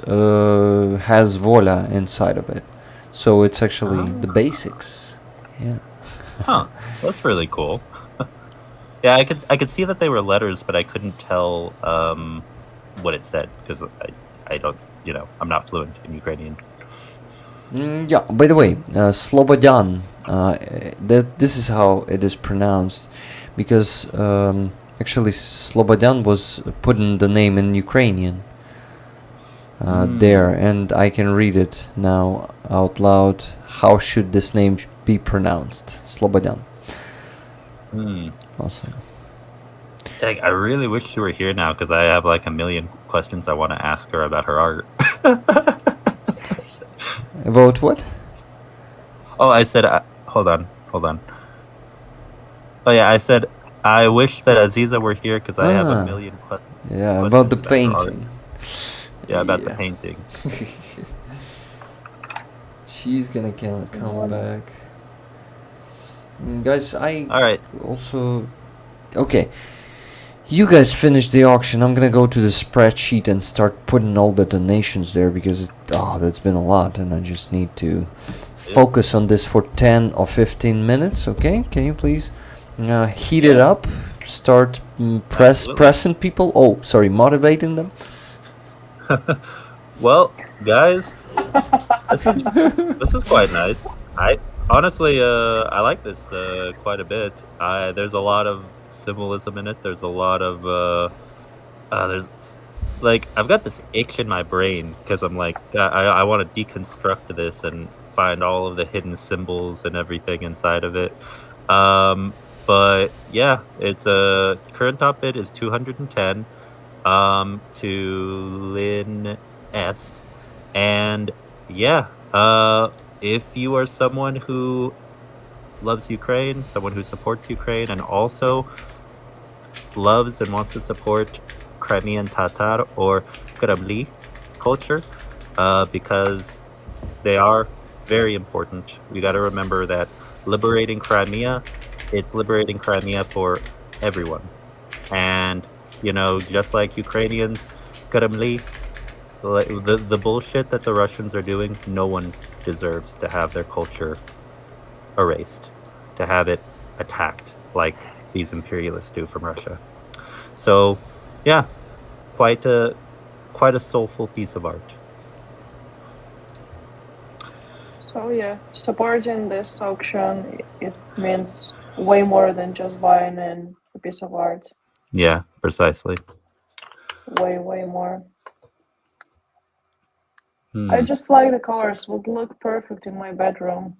has voля inside of it, so it's actually the basics. Yeah. Huh, that's really cool. Yeah, I could see that they were letters, but I couldn't tell what it said because I don't, I'm not fluent in Ukrainian. Yeah. By the way, Slobodan. This is how it is pronounced, because actually Slobodan was putting the name in Ukrainian there, and I can read it now out loud. How should this name be pronounced? Slobodan. Awesome. Dang, I really wish she were here now because I have like a million questions I want to ask her about her art. About what? Oh, I said, hold on. Oh yeah, I said I wish that Aziza were here because I have a million questions. Yeah, about the questions about her painting. art. Yeah, about the painting. She's gonna come back. Guys, I All right. also... Okay. You guys finish the auction. I'm gonna go to the spreadsheet and start putting all the donations there because that's been a lot and I just need to focus on this for 10 or 15 minutes, okay? Can you please heat it up? Start pressing people? Oh, sorry, motivating them? Well, guys, this is quite nice. I honestly, I like this quite a bit. There's a lot of symbolism in it. There's a lot of I've got this itch in my brain because I'm like, I want to deconstruct this and find all of the hidden symbols and everything inside of it. But yeah, it's current top bid is 210 to Lynn S. And yeah, if you are someone who loves Ukraine, someone who supports Ukraine, and also loves and wants to support Crimean Tatar or Kremli culture, because they are very important. We got to remember that liberating Crimea, it's liberating Crimea for everyone. And, just like Ukrainians, Kremli, the bullshit that the Russians are doing, no one deserves to have their culture erased, to have it attacked like these imperialists do from Russia. So, yeah, quite a soulful piece of art. So yeah, supporting this auction, it means way more than just buying a piece of art. Yeah, precisely. Way more. I just like the colors. Would look perfect in my bedroom.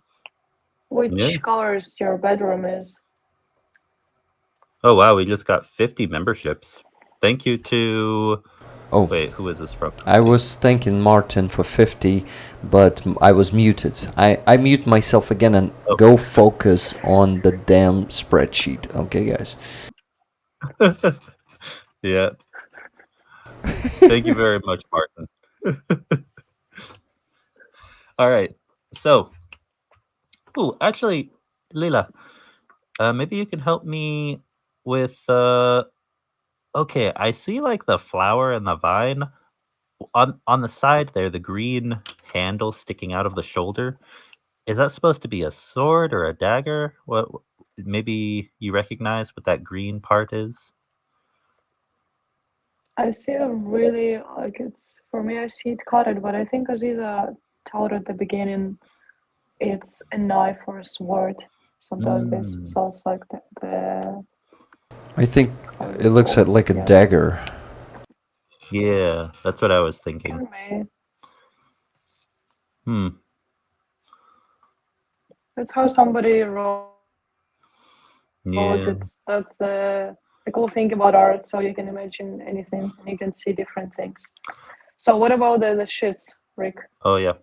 Which colors your bedroom is? Oh wow, we just got 50 memberships. Thank you to Oh, Wait, who is this from? I was thanking Martin for 50, but I was muted. I mute myself again and go focus on the damn spreadsheet. Okay, guys. Yeah. Thank you very much, Martin. All right. So, actually, Lila, maybe you can help me with. Okay, I see like the flower and the vine on the side there, the green handle sticking out of the shoulder. Is that supposed to be a sword or a dagger? What? Maybe you recognize what that green part is. I see a really, like, it's, for me, I see it cutted, but I think Aziza told at the beginning it's a knife or a sword, something like this. So it's like the I think it looks like a yeah. dagger. Yeah, that's what I was thinking. Can be. That's how somebody wrote Yeah. it. That's the cool thing about art. So you can imagine anything and you can see different things. So what about the shits, Rick? Oh yeah.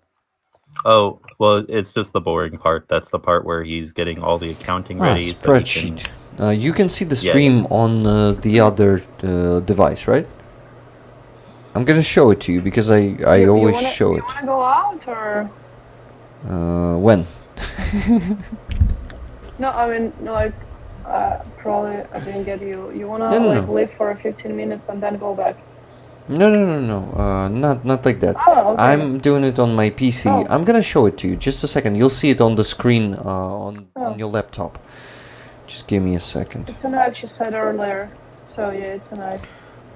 Oh well, it's just the boring part. That's the part where he's getting all the accounting ready. Spreadsheet. So You can see the Yeah, stream on the other device, right? I'm gonna show it to you because I always show it. You wanna go out or? When? No, I mean, like, probably I didn't get you. You wanna No. live for 15 minutes and then go back? No. Not like that. Oh, okay. I'm doing it on my PC. Oh. I'm gonna show it to you. Just a second. You'll see it on the screen on your laptop. Just give me a second. It's a knife, she said earlier. So yeah, it's a knife.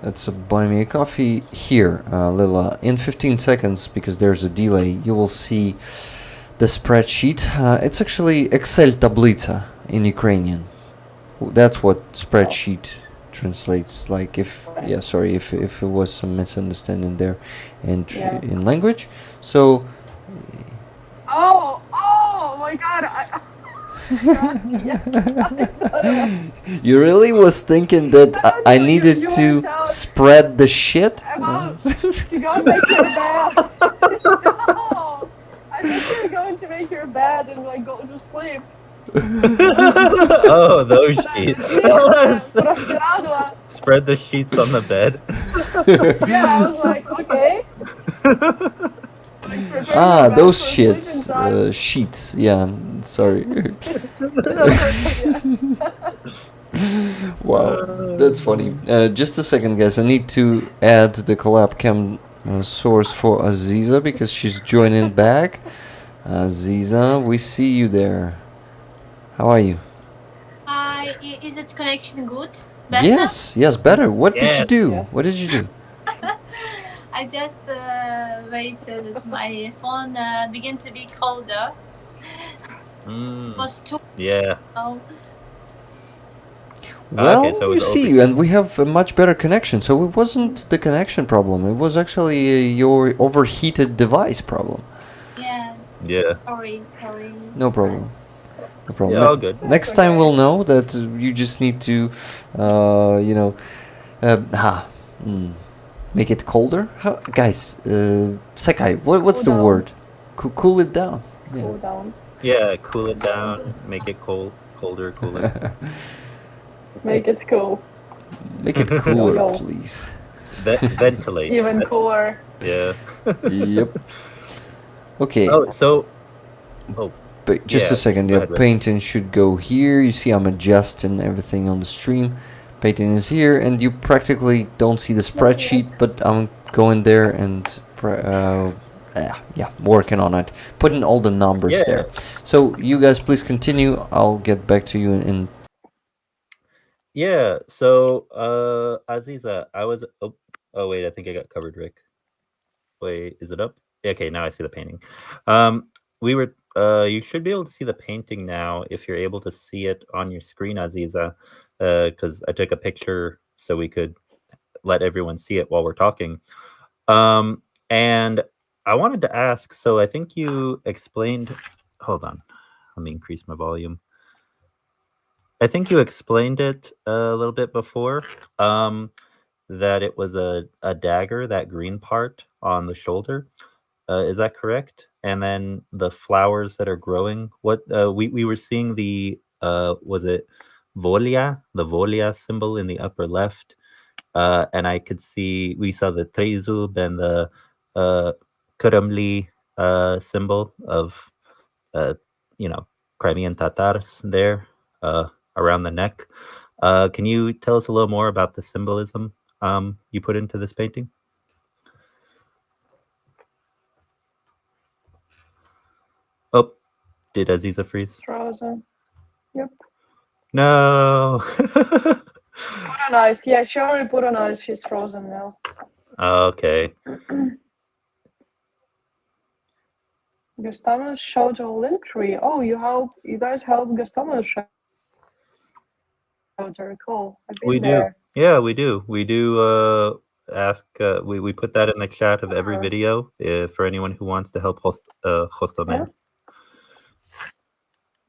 That's a buy me a coffee here, Lila. In 15 seconds, because there's a delay, you will see the spreadsheet. It's actually Excel tablica in Ukrainian. That's what spreadsheet translates like. If it was some misunderstanding there, and in language. So. Oh my God! You really was thinking that I needed to spread the shit? To go make your bed. No, I thought you were going to make your bed and like go to sleep. Oh, those sheets. Spread the sheets on the bed. Yeah, I was like, okay. Those shits. Sheets. Yeah, sorry. Wow, that's funny. Just a second, guys. I need to add the collab cam source for Aziza because she's joining back. Aziza, we see you there. How are you? Hi, is it connection good? Better? Yes, better. What did you do? Yes. What did you do? I just waited that my phone began to be colder. It was too. Yeah. Oh. Well, Okay, so we see you, and we have a much better connection. So it wasn't the connection problem. It was actually your overheated device problem. Yeah. Yeah. Sorry. No problem. No problem. Yeah, all good. Next time we'll know that you just need to, make it colder. Guys, Secai, what's the word? Cool it down. Yeah. Cool down. Yeah, cool it down. Make it colder. Make it cool. Make it cooler, Go. please. Ventilate. Even cooler. Yeah. Yep. Okay. Oh, so. Oh. But just a second, go ahead, Rick. painting should go here. You see I'm adjusting everything on the stream. Painting is here, and you practically don't see the spreadsheet, but I'm going there and working on it, putting all the numbers there. So you guys please continue. I'll get back to you in. Yeah, so Aziza, I was oh wait, I think I got covered, Rick. Wait, is it up? Okay, now I see the painting. We were you should be able to see the painting now if you're able to see it on your screen, Aziza, because I took a picture so we could let everyone see it while we're talking. And I wanted to ask, so I think you explained, hold on, let me increase my volume. I think you explained it a little bit before. that it was a dagger, that green part on the shoulder. Is that correct? And then the flowers that are growing. What we were seeing the was it volia, the volia symbol in the upper left, and I could see we saw the trezub and the Kurumli symbol of you know, Crimean Tatars there around the neck. Can you tell us a little more about the symbolism you put into this painting? Oh, did Aziza freeze? Frozen. Yep. No. Put on ice. Yeah, she already put on ice. She's frozen now. Okay. Gustavus showed a link tree. Oh, you guys help Gustavus shelter. Cool. I've been We there. do. Yeah, we do. We do ask we put that in the chat of every video for anyone who wants to help host Yeah.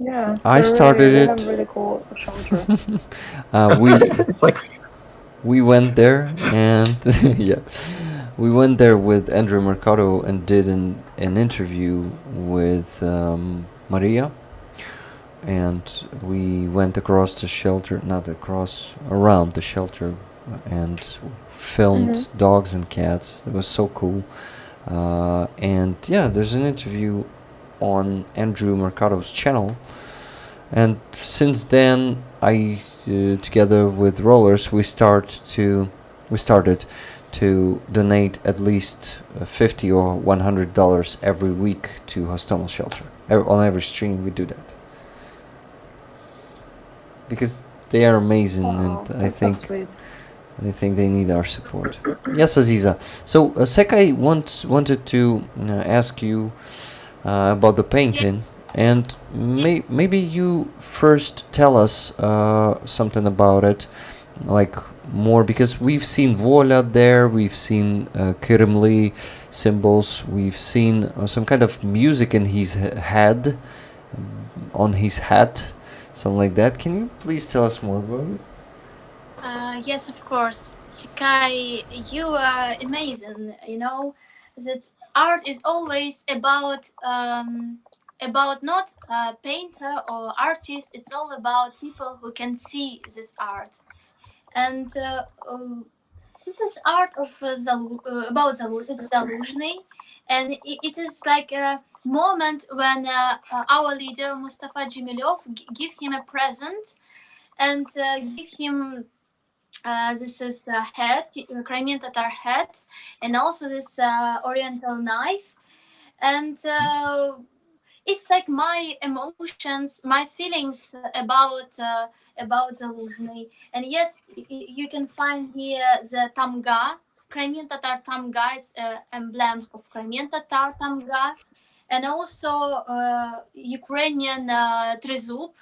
Yeah. I started they it. have really cool shelter. It's like We went there and yeah, we went there with Andrew Mercado and did an interview with Maria, and we went across the shelter, not across, around the shelter, and filmed dogs and cats. It was so cool. And yeah, there's an interview on Andrew Mercado's channel, and since then I together with Rollers we started to donate at least $50 or $100 every week to Hostomel Shelter. On every stream we do that because they are amazing. Wow, And that's so sweet. I think they need our support. Yes, Aziza. So Secai wanted to ask you about the painting, and maybe you first tell us something about it, like more, because we've seen Vola there, we've seen Kirimli symbols, we've seen some kind of music in his head, on his hat, something like that. Can you please tell us more about it? Yes, of course. Secai, you are amazing. You know that art is always about not painter or artist. It's all about people who can see this art. And this is art of about Zaluzhny, and it is like a moment when our leader Mustafa Dzhemilov give him a present and give him this is a hat, Crimean Tatar hat, and also this oriental knife. And it's like my emotions, my feelings about Zaluzhny. And yes, you can find here the tamga, Crimean Tatar tamga. It's emblems of Crimean Tatar tamga, and also Ukrainian trezub,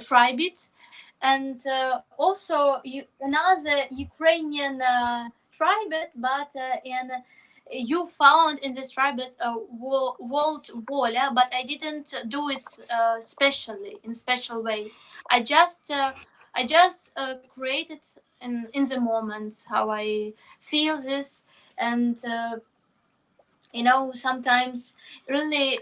tribit, and also another Ukrainian tribet, but you found in this tribet World Volia, but I didn't do it specially in special way. I just created in the moment how I feel this, and you know, sometimes really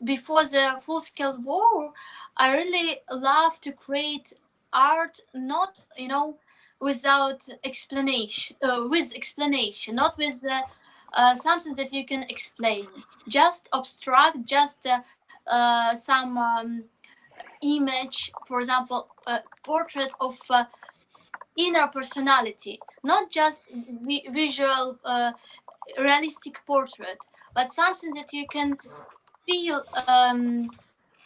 before the full-scale war, I really love to create art, not, you know, without explanation, with explanation, not with something that you can explain, just abstract, just some image, for example, a portrait of inner personality, not just visual realistic portrait, but something that you can feel.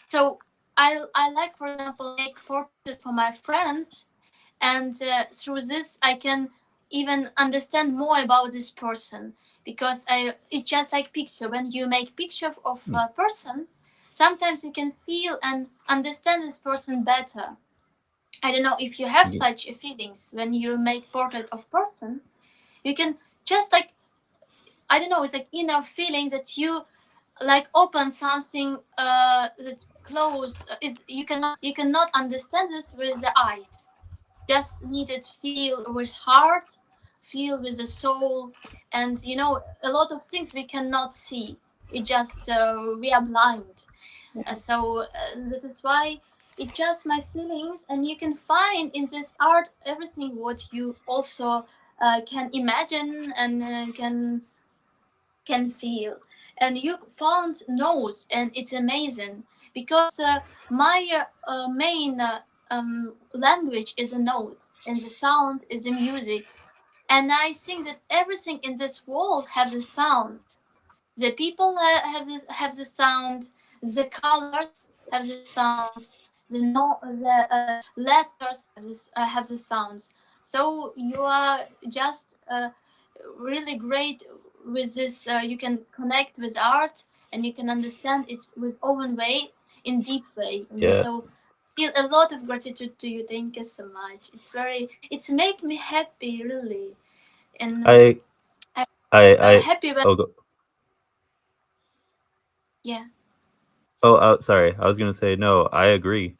So I like, for example, make portrait for my friends, and through this I can even understand more about this person, because it's just like picture. When you make picture of a person, sometimes you can feel and understand this person better. I don't know if you have such feelings when you make portrait of person. You can just like, I don't know, it's like inner feeling that you like open something that's closed. Is you cannot understand this with the eyes. Just need it feel with heart feel with the soul, and a lot of things we cannot see. We just we are blind. So this is why it's just my feelings, and you can find in this art everything what you also can imagine and can feel. And you found notes, and it's amazing because my main language is a note, and the sound is the music. And I think that everything in this world have the sound. The people have the sound, the colors have the sounds, the letters have the sounds. So you are just really great with this. You can connect with art, and you can understand it with own way, in deep way. And Yeah. so feel a lot of gratitude to you. Thank you so much. It's make me happy, really. And I happy when, oh, yeah. sorry. I was gonna say no. I agree.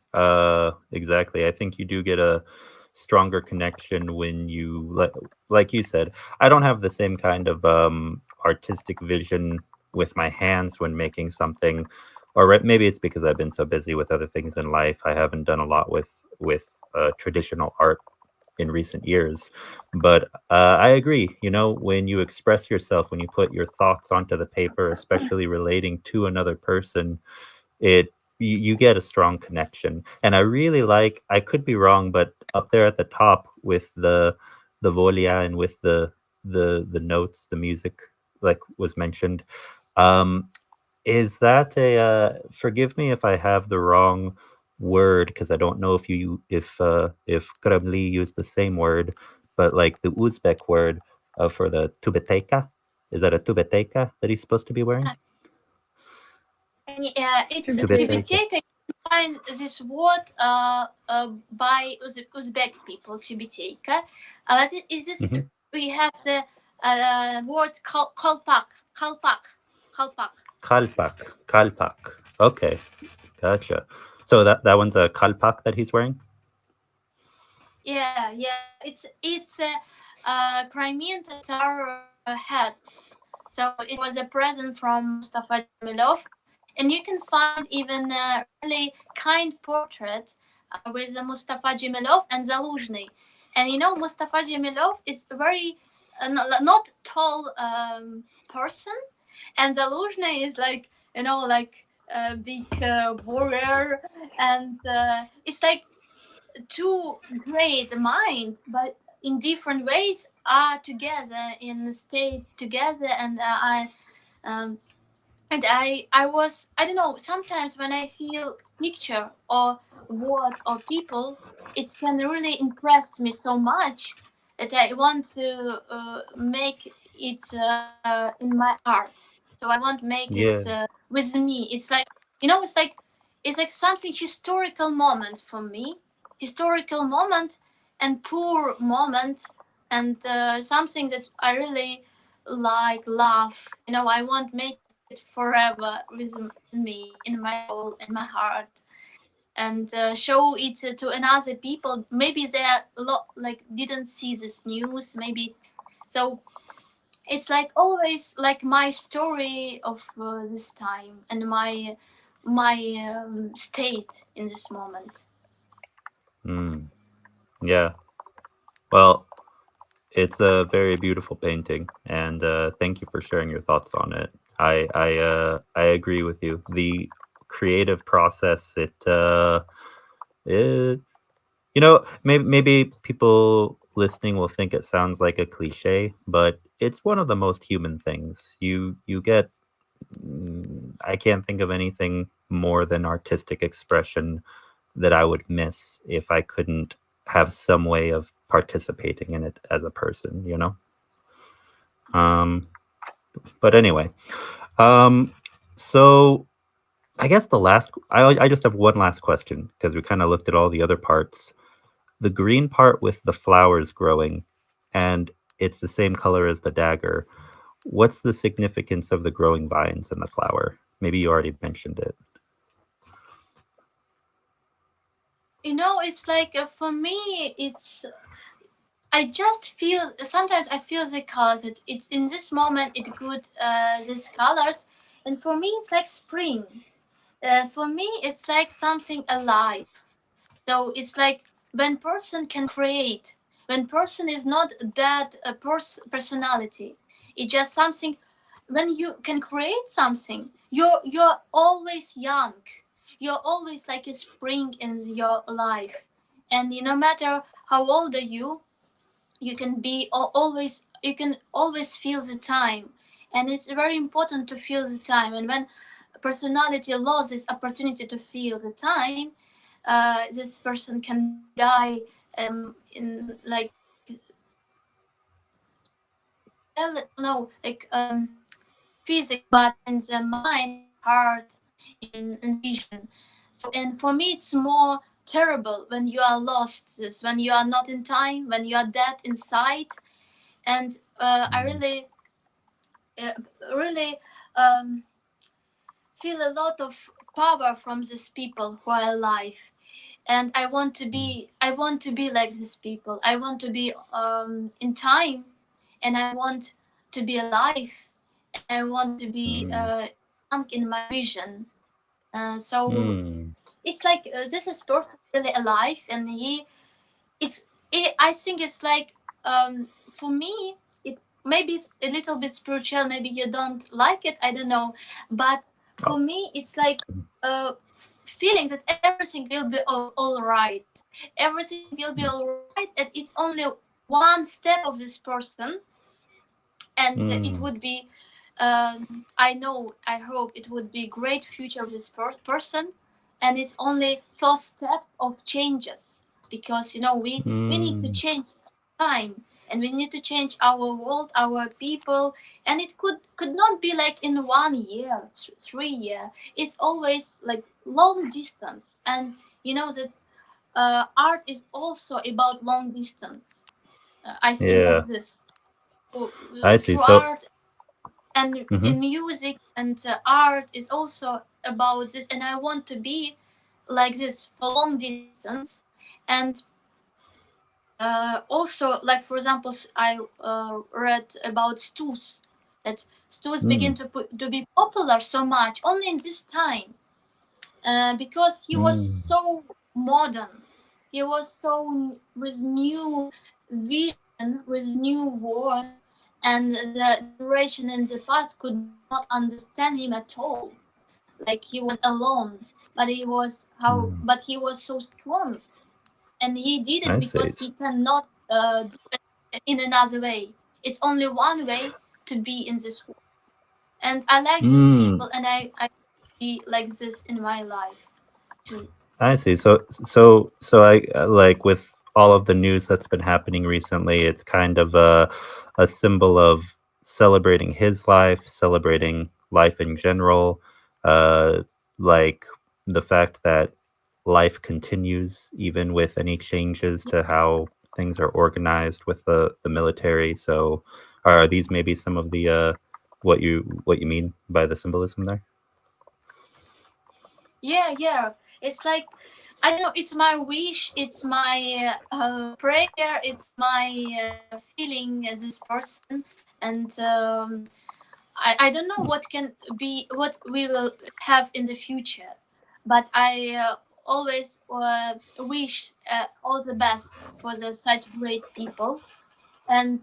Exactly. I think you do get a stronger connection when you like you said. I don't have the same kind of artistic vision with my hands when making something, or maybe it's because I've been so busy with other things in life. I haven't done a lot with traditional art in recent years. But I agree, when you express yourself, when you put your thoughts onto the paper, especially relating to another person, you get a strong connection. And I really like, I could be wrong, but up there at the top with the volia and with the notes, the music, like was mentioned, is that forgive me if I have the wrong word, because I don't know if Kremli used the same word, but like the Uzbek word for the tubeteka. Is that a tubeteka that he's supposed to be wearing? And it's Tubeteka. Tibeteka. You can find this word by Uzbek people, Tibeteka. But this is we have the word kalpak. Kalpak. Okay, gotcha. So that one's a kalpak that he's wearing? Yeah. It's a Crimean Tatar hat. So it was a present from Mustafa Jamilov, and you can find even a really kind portrait with Mustafa Jamilov and Zaluzhny. And Mustafa Jamilov is a very not tall person, and Zaluzhny is like like a big warrior, and it's like two great minds, but in different ways, are together in state together, and um, I don't know, sometimes when I feel picture or word or people, it can really impress me so much that I want to make it in my art. So I want to make it Yeah. with me. It's like something historical moment for me, historical moment and poor moment, and something that I really love. I want to make it forever with me, in my soul, in my heart, and show it to another people. Maybe they are didn't see this news, maybe. So it's like always like my story of this time, and my state in this moment. Yeah. Well, it's a very beautiful painting, and thank you for sharing your thoughts on it. I agree with you. The creative process, maybe people listening will think it sounds like a cliche, but it's one of the most human things. You get, I can't think of anything more than artistic expression that I would miss if I couldn't have some way of participating in it as a person, But anyway, so I guess I just have one last question, because we kind of looked at all the other parts. The green part with the flowers growing, and it's the same color as the dagger. What's the significance of the growing vines and the flower? Maybe you already mentioned it. It's like for me, I just feel sometimes I feel the colors. It's in this moment it good these colors, and for me it's like spring. For me it's like something alive. So it's like when person can create, when person is not that personality. It's just something. When you can create something, you're always young. You're always like a spring in your life, and no matter how old are you can be always you can always feel the time, and it's very important to feel the time. And when personality loses opportunity to feel the time, this person can die in like no like physics, but in the mind, in the heart, in vision. So, and for me it's more terrible when you are lost, this when you are not in time, when you are dead inside. And I uh, really um, feel a lot of power from these people who are alive, and I want to be like these people. I want to be in time, and I want to be alive, and I want to be young in my vision. So it's like this is person really alive, and I think it's like for me it maybe it's a little bit spiritual. Maybe you don't like it, I don't know, but for me it's like uh, feeling that everything will be all right. Everything will be all right, and it's only one step of this person, and it would be I know, I hope it would be great future of this person. And it's only first steps of changes, because we need to change time, and we need to change our world, our people. And it could not be like in 1 year, 3 year. It's always like long distance. And you know that art is also about long distance. I think Yeah, like this. So, I see. through So, art and mhm. in music and art is also about this, and I want to be like this for long distance. And also, like for example, I read about stews, that stews begin to be popular so much only in this time, because he was so modern. He was so with new vision, with new words, and the generation in the past could not understand him at all. Like he was alone, but he was so strong, and he did it I see. because he cannot do it in another way. It's only one way to be in this world, and I like these people, and I be like this in my life too. I see. So I like with all of the news that's been happening recently, it's kind of a symbol of celebrating his life, celebrating life in general, uh, like the fact that life continues even with any changes to how things are organized with the military. So are these maybe some of the what you mean by the symbolism there? Yeah. It's like, I don't know. It's my wish. It's my prayer. It's my feeling as this person. And I don't know what can be, what we will have in the future. But I always wish all the best for the such great people. And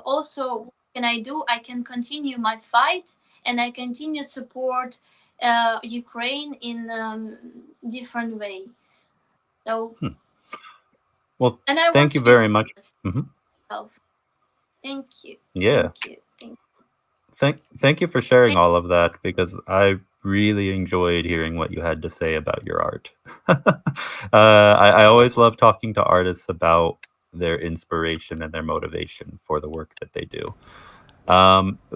also, what can I do? I can continue my fight, and I continue support Ukraine in different way. So, Well, and I want thank you to be very much. Mhm. myself. Thank you. Yeah. Thank you. Thank you for sharing Thank all of that, because I really enjoyed hearing what you had to say about your art. I always love talking to artists about their inspiration and their motivation for the work that they do.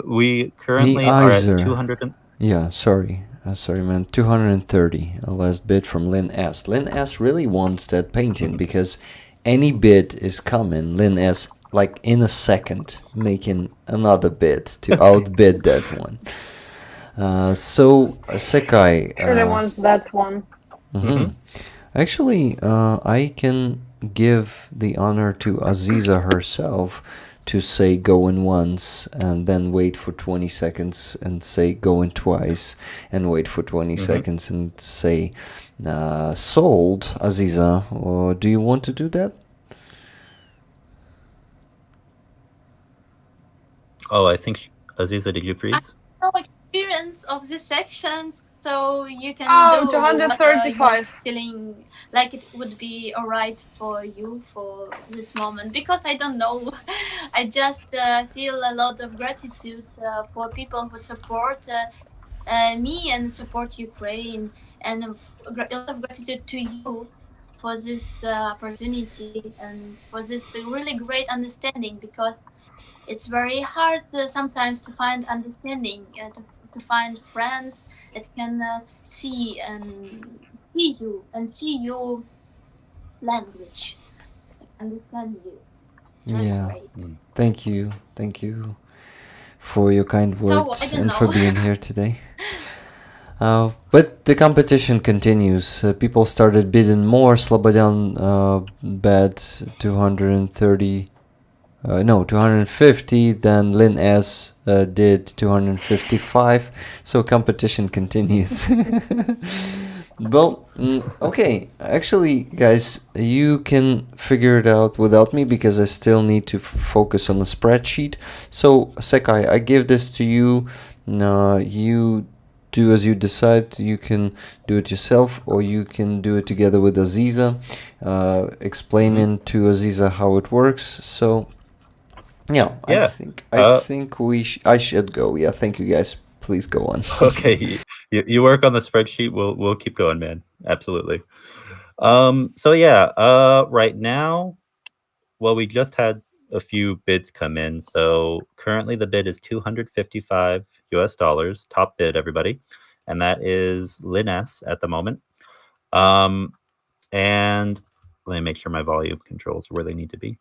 We Me currently are at either. 200 and Yeah, sorry. Sorry, man. 230. A last bid from Lynn S. Lynn S really wants that painting because any bid is coming. Lynn S, like in a second, making another bid to outbid that one. Sekai. Surely wants that one. Mhm. Actually, I can give the honor to Aziza herself to say going once and then wait for 20 seconds and say going twice and wait for 20 seconds and say sold. Aziza, or do you want to do that? Oh, I think Aziza, did you freeze? No experience of these sections, so you can Oh, do 235. what you're feeling like it would be alright for you for this moment, because I don't know. I just feel a lot of gratitude for people who support me and support Ukraine, and a lot of gratitude to you for this opportunity and for this really great understanding, because it's very hard sometimes to find understanding, to find friends that can see you and see your language, like understand you. Very Yeah. great. Thank you for your kind So, I words don't and for know. being here today. But the competition continues. People started bidding more. Slobodan bet 230, no, 250. Then Lin S did 255. So competition continues. Well, okay. Actually, guys, you can figure it out without me because I still need to focus on the spreadsheet. So, Secai, I give this to you. You do as you decide. You can do it yourself or you can do it together with Aziza, explaining to Aziza how it works. So, yeah, I think I should go. Yeah, thank you guys. Please go on. Okay, you work on the spreadsheet. We'll keep going, man. Absolutely. So yeah, right now, well, we just had a few bids come in. So currently the bid is $255 US, top bid, everybody, and that is Lines at the moment. And let me make sure my volume controls are where they need to be.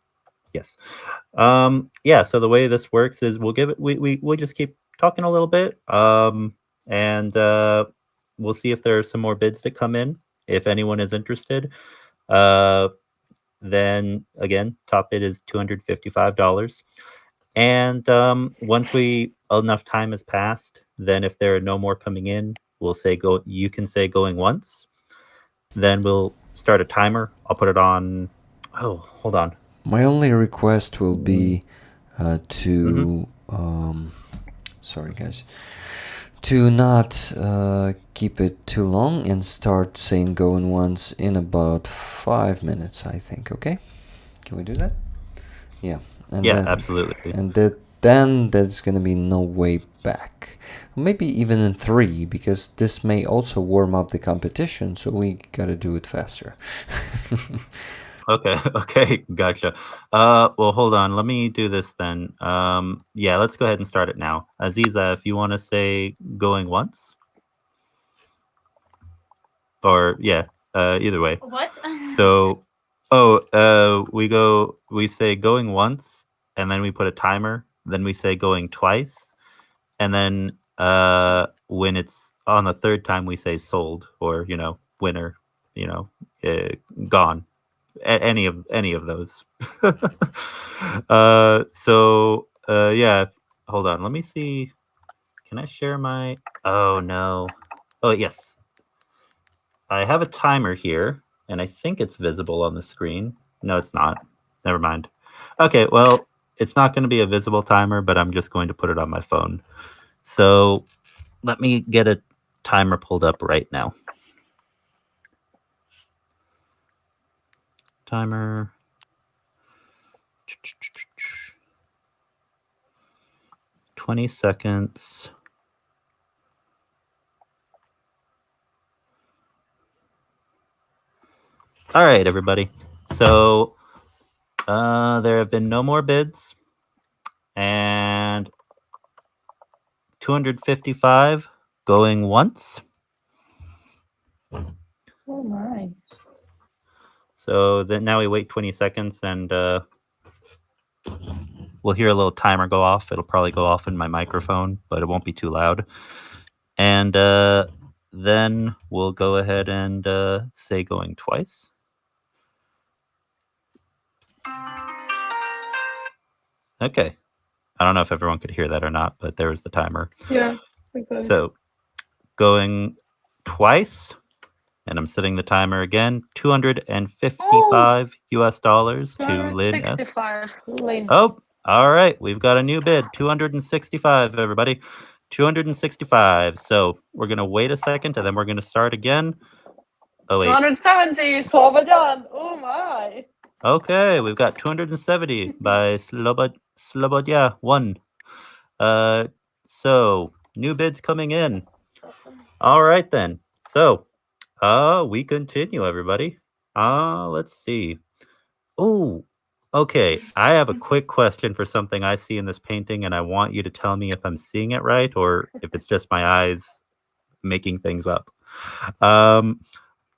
Yes. Yeah, so the way this works is we'll give it we'll just keep talking a little bit. And we'll see if there are some more bids that come in. If anyone is interested. Then again, top bid is $255. And once enough time has passed, then if there are no more coming in, we'll say go. You can say going once. Then we'll start a timer. I'll put it on. Oh, hold on. My only request will be to sorry guys, to not keep it too long and start saying going once in about 5 minutes, I think. Okay, can we do that? Yeah. And yeah, then, absolutely. And then there's gonna be no way back. Maybe even in 3, because this may also warm up the competition, so we gotta do it faster. Okay, gotcha. Well, hold on. Let me do this then. Yeah, let's go ahead and start it now. Aziza, if you want to say going once, or yeah, either way. What? So, we say going once, and then we put a timer. Then we say going twice, and then when it's on the third time, we say sold, or winner, gone. Any of those. Yeah, hold on, let me see. Can I share my oh no. Oh yes, I have a timer here and I think it's visible on the screen. No, it's not. Never mind. Okay, well, it's not going to be a visible timer, but I'm just going to put it on my phone. So let me get a timer pulled up right now. Timer. 20 seconds. All right, everybody. So there have been no more bids, and 255 going once. Oh my. So then now we wait 20 seconds, and we'll hear a little timer go off. It'll probably go off in my microphone, but it won't be too loud. And then we'll go ahead and say going twice. Okay. I don't know if everyone could hear that or not, but there was the timer. Yeah, we could. So going twice, and I'm setting the timer again. $255 US to Lynn S. 265, Lynn. Oh, all right. We've got a new bid. 265, everybody. 265. So we're going to wait a second, and then we're going to start again. Oh, wait. 270, Slobodan. Oh my. Okay, we've got 270 by Slobodya 1. So new bids coming in. All right then. So, we continue, everybody. Let's see. Oh, okay. I have a quick question for something I see in this painting, and I want you to tell me if I'm seeing it right or if it's just my eyes making things up.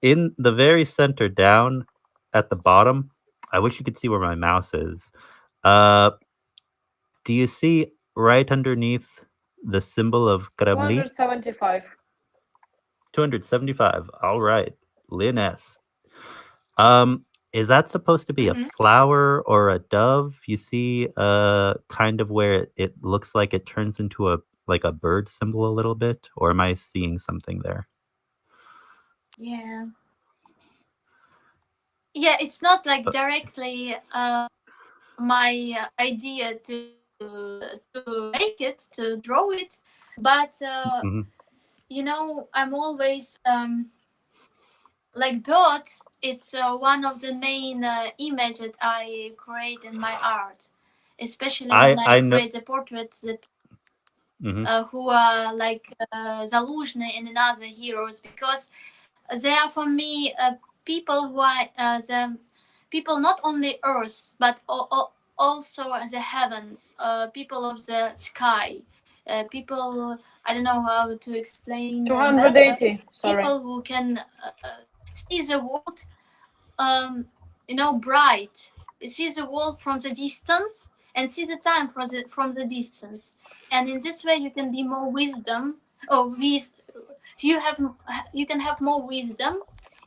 In the very center down at the bottom, I wish you could see where my mouse is. Do you see right underneath the symbol of Kremli? 275. 275. All right. Lynn S. Is that supposed to be a flower or a dove? You see kind of where it looks like it turns into a bird symbol a little bit, or am I seeing something there? Yeah. Yeah, it's not like directly my idea to make it, to draw it, but you know, I'm always like bird. It's one of the main images that I create in my art, especially when I create the portraits that who are like Zaluzhny and other heroes, because they are for me people who are the people not only Earth but also the heavens, people of the sky, people, I don't know how to explain. 280. Sorry. People who can see the world, you know, bright. See the world from the distance and see the time from the distance. And in this way, you can be more wisdom, or you can have more wisdom,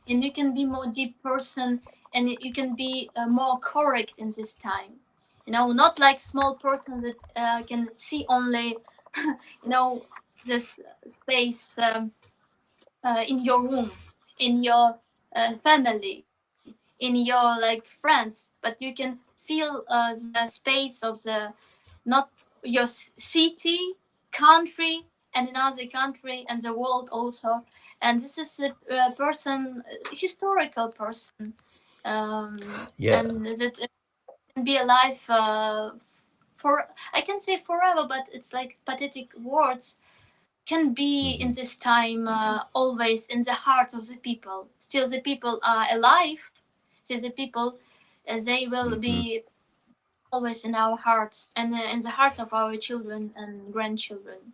and you can be more deep person, and you can be more correct in this time. You know, not like small person that can see only, you know, this space in your room, in your family, in your like friends, but you can feel the space of the not your city, country, and another country, and the world also. And this is a person, historical person, and that can be alive for, I can say forever, but it's like pathetic words, can be in this time always in the hearts of the people. Still the people are alive, still the people, they will be always in our hearts, and in the hearts of our children and grandchildren.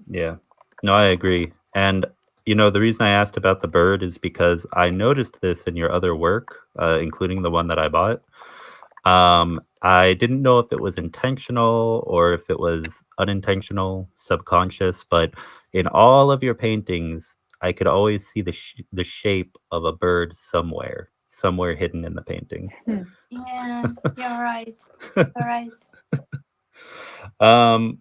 Yeah, no, I agree. And you know, the reason I asked about the bird is because I noticed this in your other work, including the one that I bought. I didn't know if it was intentional or if it was unintentional, subconscious, but in all of your paintings, I could always see the shape of a bird somewhere hidden in the painting. Yeah, you're right. You're right.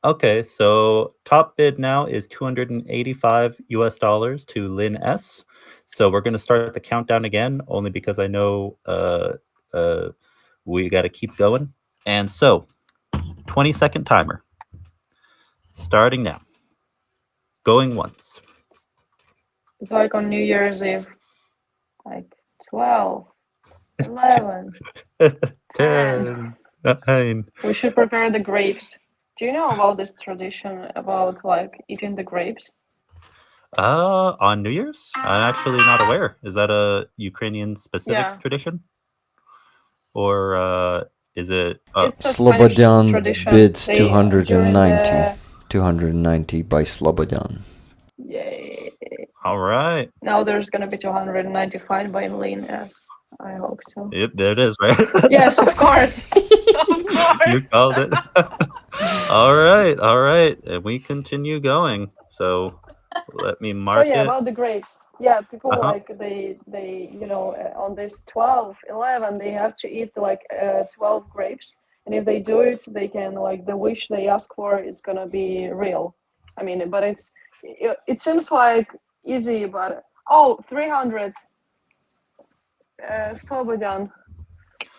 Okay, so top bid now is $285 to Lynn S. So we're going to start the countdown again, only because I know we got to keep going. And so, 20-second timer. Starting now. Going once. It's like on New Year's Eve. Like 12, 11, 10, 9. We should prepare the grapes. Do you know about this tradition about like eating the grapes? On New Year's? I'm actually not aware. Is that a Ukrainian specific tradition? Or is it... Slobodan bids 290. 290 by Slobodan. Yay. All right. Now there's going to be 295 by Lynn S. I hope so. Yep, there it is, right? Yes, of course. Of course. You called it. All right. And we continue going. So Let me So mark yeah, it. about the grapes. Yeah, people Uh-huh. like they on this 12, 11, they have to eat like 12 grapes, and if they do it, they can like the wish they ask for is gonna be real. I mean, but it seems like easy, but 300 Slobodan.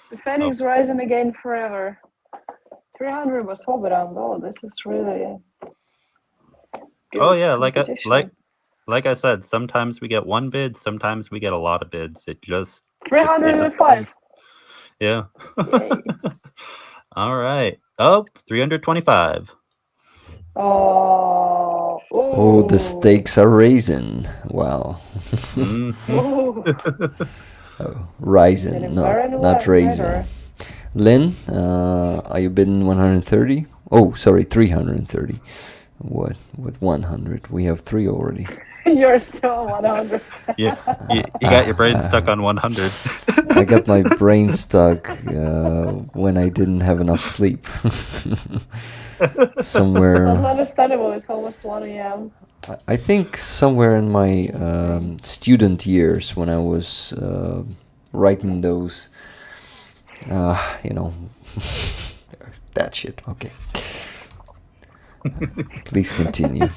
The Phoenix rising again forever. 300 was Slobodan. Oh, this is really good Oh yeah, competition. like I said, sometimes we get one bid, sometimes we get a lot of bids. It just 305. depends. Yeah. Yay. All right. Oh, 325. Oh, Oh, the stakes are raising. Wow. Mhm. Rising, Getting better and not raising. better. Lynn, are you bidding 130? Oh, sorry, 330. What 100? We have 3 already. You're still 100. You got your brain stuck on 100. I got my brain stuck when I didn't have enough sleep. Somewhere. Sounds understandable. It's almost 1 a.m. I think somewhere in my student years when I was writing those, that shit. Okay. Please continue.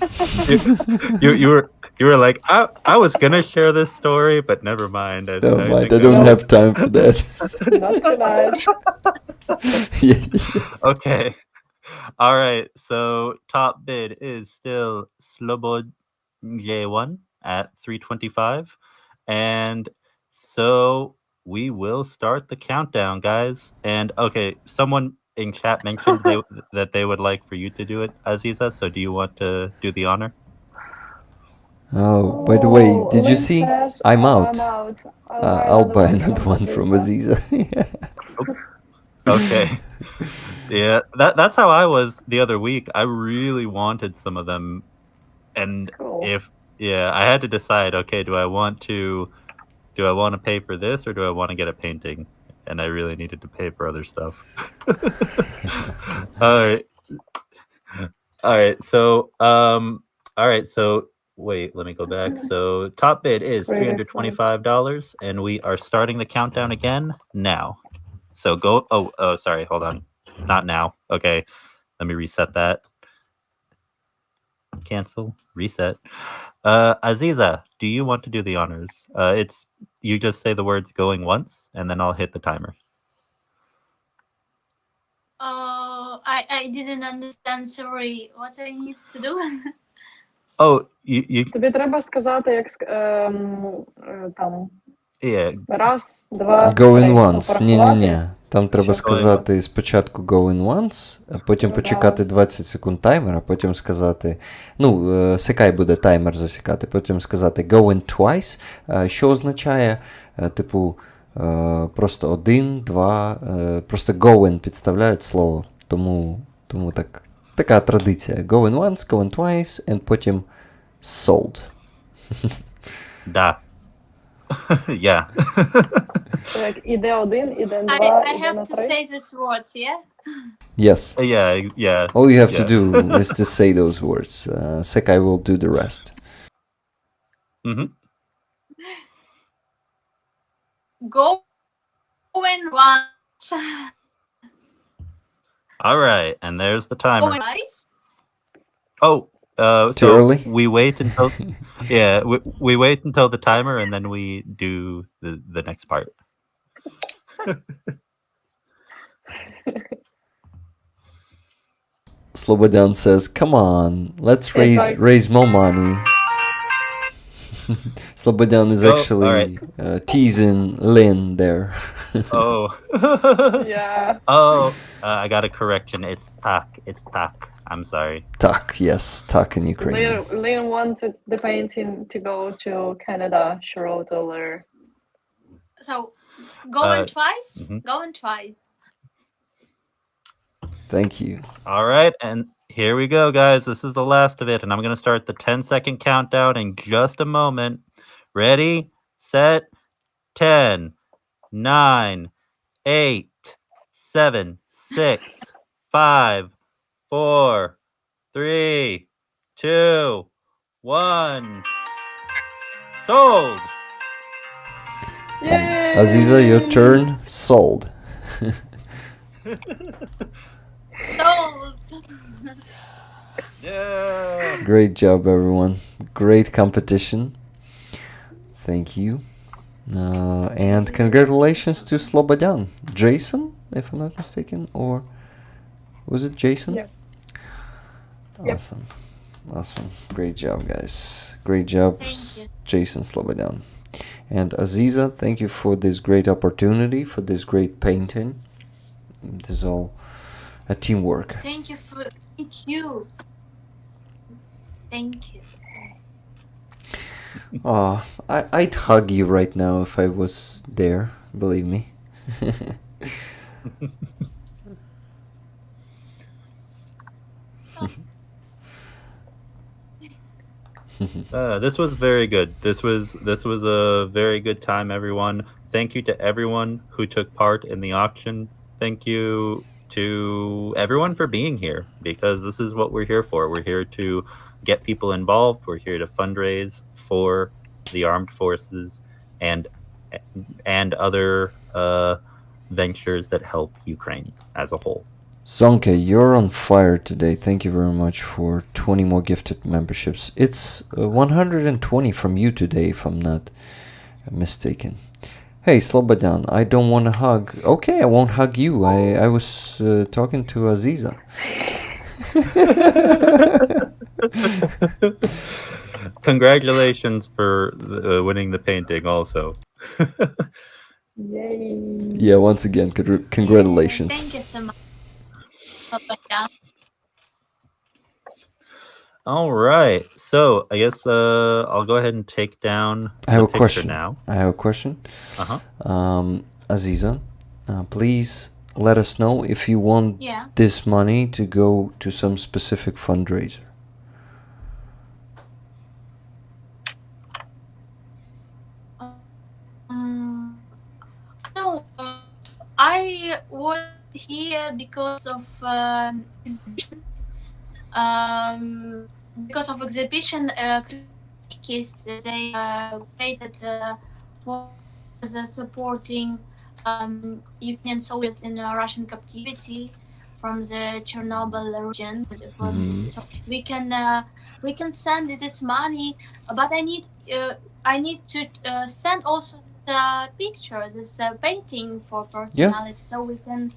You were like, I was gonna share this story, but never mind. I don't have time for that. Not tonight. Yeah. Okay. All right. So top bid is still Slobod J1 at 325, and so we will start the countdown, guys. And okay, someone in chat mentioned that they would like for you to do it, Aziza. So do you want to do the honor? Oh, by the way, did you Lynn see? says, I'm out. I'm out. I'll buy another one from Aziza. Okay. Yeah, that's how I was the other week. I really wanted some of them, and cool. I had to decide. Okay, do I want to pay for this or do I want to get a painting? And I really needed to pay for other stuff. All right. So wait, let me go back. So top bid is $325, and we are starting the countdown again now. So go. Oh, sorry. Hold on. Not now. Okay. Let me reset that. Cancel. Reset. Aziza, do you want to do the honors? You just say the words going once, and then I'll hit the timer. I didn't understand. Sorry. What I need to do? Oh, you. Тобі треба сказати, як там. Yeah. Раз, два, Going once. Ні. Там треба сказати спочатку going once, а потім почекати 20 секунд таймер, а потім сказати, Secai буде таймер засікати, потім сказати going twice, що означає, типу, просто 1, 2, просто going підставляють слово, тому така традиція. Going once, going twice, and потім sold. Да. Yeah. Так, іде 1, іде 2, I іде have на to 3. say these words, yeah? Yes. Yeah. All you have to do is to say those words. Secai will do the rest. Mm-hmm. Going once. All right, and there's the timer. Going twice. Oh, too early? We wait until we wait until the timer, and then we do the next part. Slobodan says, "Come on, let's raise more money." Slobodan is actually teasing Lynn there. Oh. Yeah. Oh, I got a correction. It's tak. It's tak. I'm sorry. Tak, yes, tak in Ukrainian. Lynn wanted the painting to go to Canada. She wrote a letter. So, going twice? Mm-hmm. Going twice. Thank you. All right, and here we go, guys. This is the last of it, and I'm going to start the 10-second countdown in just a moment. Ready, set, 10, 9, 8, 7, 6, 5, 4, 3, 2, 1. Sold. Yay! Aziza, your turn. Sold. Sold. Yeah. Great job, everyone. Great competition. Thank you. And congratulations to Slobodan. Jason, if I'm not mistaken, or was it Jason? Yeah. Awesome. Awesome. Great job, guys. Great job, Thank you. Jason Slobodan. And Aziza, thank you for this great opportunity, for this great painting. This is all a teamwork. Thank you. Thank you. Oh, I'd hug you right now if I was there, believe me. This was very good. This was a very good time, everyone. Thank you to everyone who took part in the auction. Thank you to everyone for being here, because this is what we're here for. We're here to get people involved. We're here to fundraise for the armed forces and other ventures that help Ukraine as a whole. Zonke, you're on fire today. Thank you very much for 20 more gifted memberships. It's 120 from you today, if I'm not mistaken. Hey, Slobodan, I don't want to hug. Okay, I won't hug you. I was talking to Aziza. Congratulations for winning the painting also. Yay! Yeah, once again, congratulations. Thank you so much. Slobodan. All right, so I guess I'll go ahead and take down I have the a picture question. now. Uh-huh. Aziza, please let us know if you want Yeah. this money to go to some specific fundraiser. No, I was here because of exhibition. Because of exhibition, case they created for the supporting Ukrainian soldiers in Russian captivity from the Chernobyl region. So we can send this money, but I need to send also the picture, this painting for personality, so we can.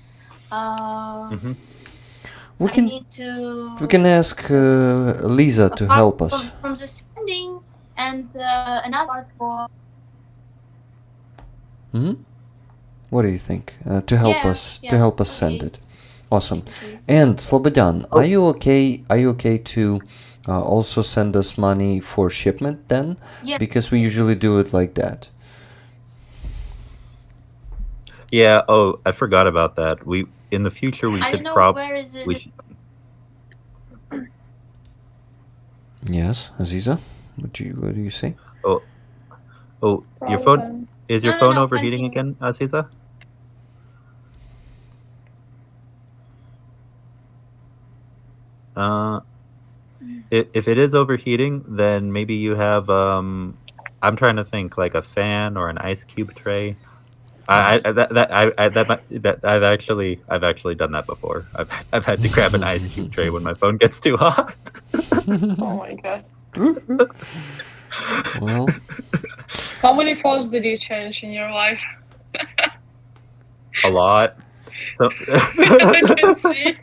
We I can need to. we can ask Lisa to apart help us. from the sending and another part for. What do you think? To help Yeah, us yeah, okay. send it. Awesome. Thank you. And Slobodan, are you okay? Are you okay to also send us money for shipment then? Yeah. Because we usually do it like that. Yeah. Oh, I forgot about that. In the future we I should don't know probably. where is it. Yes, Aziza, what do you say? Oh, your phone is your No, phone no, overheating continue. again, Aziza? If it is overheating, then maybe you have I'm trying to think, like a fan or an ice cube tray. I've actually done that before. I've had to grab an ice cube tray when my phone gets too hot. Oh my god! Well, How many phones did you change in your life? A lot. So I can see.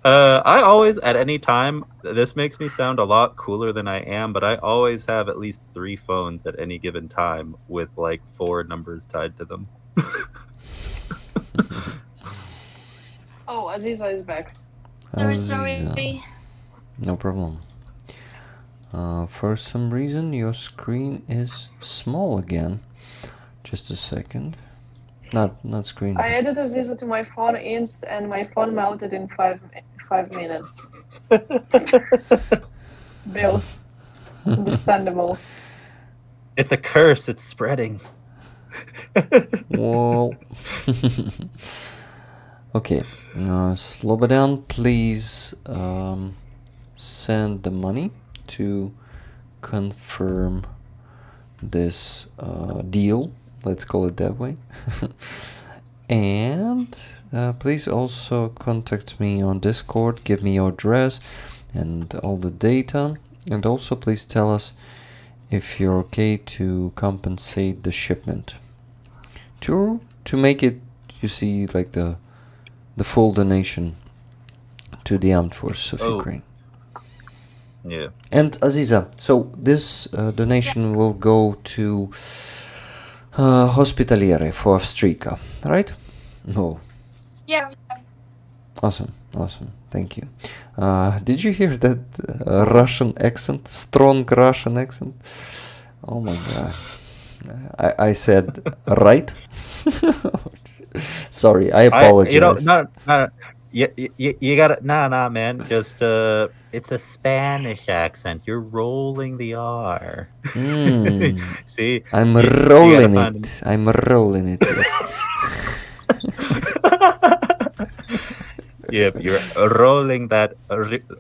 I always, at any time, this makes me sound a lot cooler than I am, but I always have at least 3 phones at any given time with like 4 numbers tied to them. Oh, Aziza is back. Sorry. No problem. For some reason, your screen is small again. Just a second. Not screen. I added Aziza to my phone inst, and my phone melted in 5 minutes. Bills. Understandable. It's a curse. It's spreading. Well. Okay. Slobodan, please send the money to confirm this deal, let's call it that way. And please also contact me on Discord, give me your address and all the data, and also please tell us if you're okay to compensate the shipment to make it, you see, like the full donation to the armed forces of Ukraine. Yeah. And Aziza, so this donation will go to Hospitaliere for Avdiivka, right? No. Yeah. Awesome. Thank you. Did you hear that Russian accent? Strong Russian accent? Oh my god. I said right? Sorry, I apologize. No. You got it. Nah, man. Just it's a Spanish accent. You're rolling the R. See, I'm rolling it. I'm rolling it. Yes. Yep, you're rolling that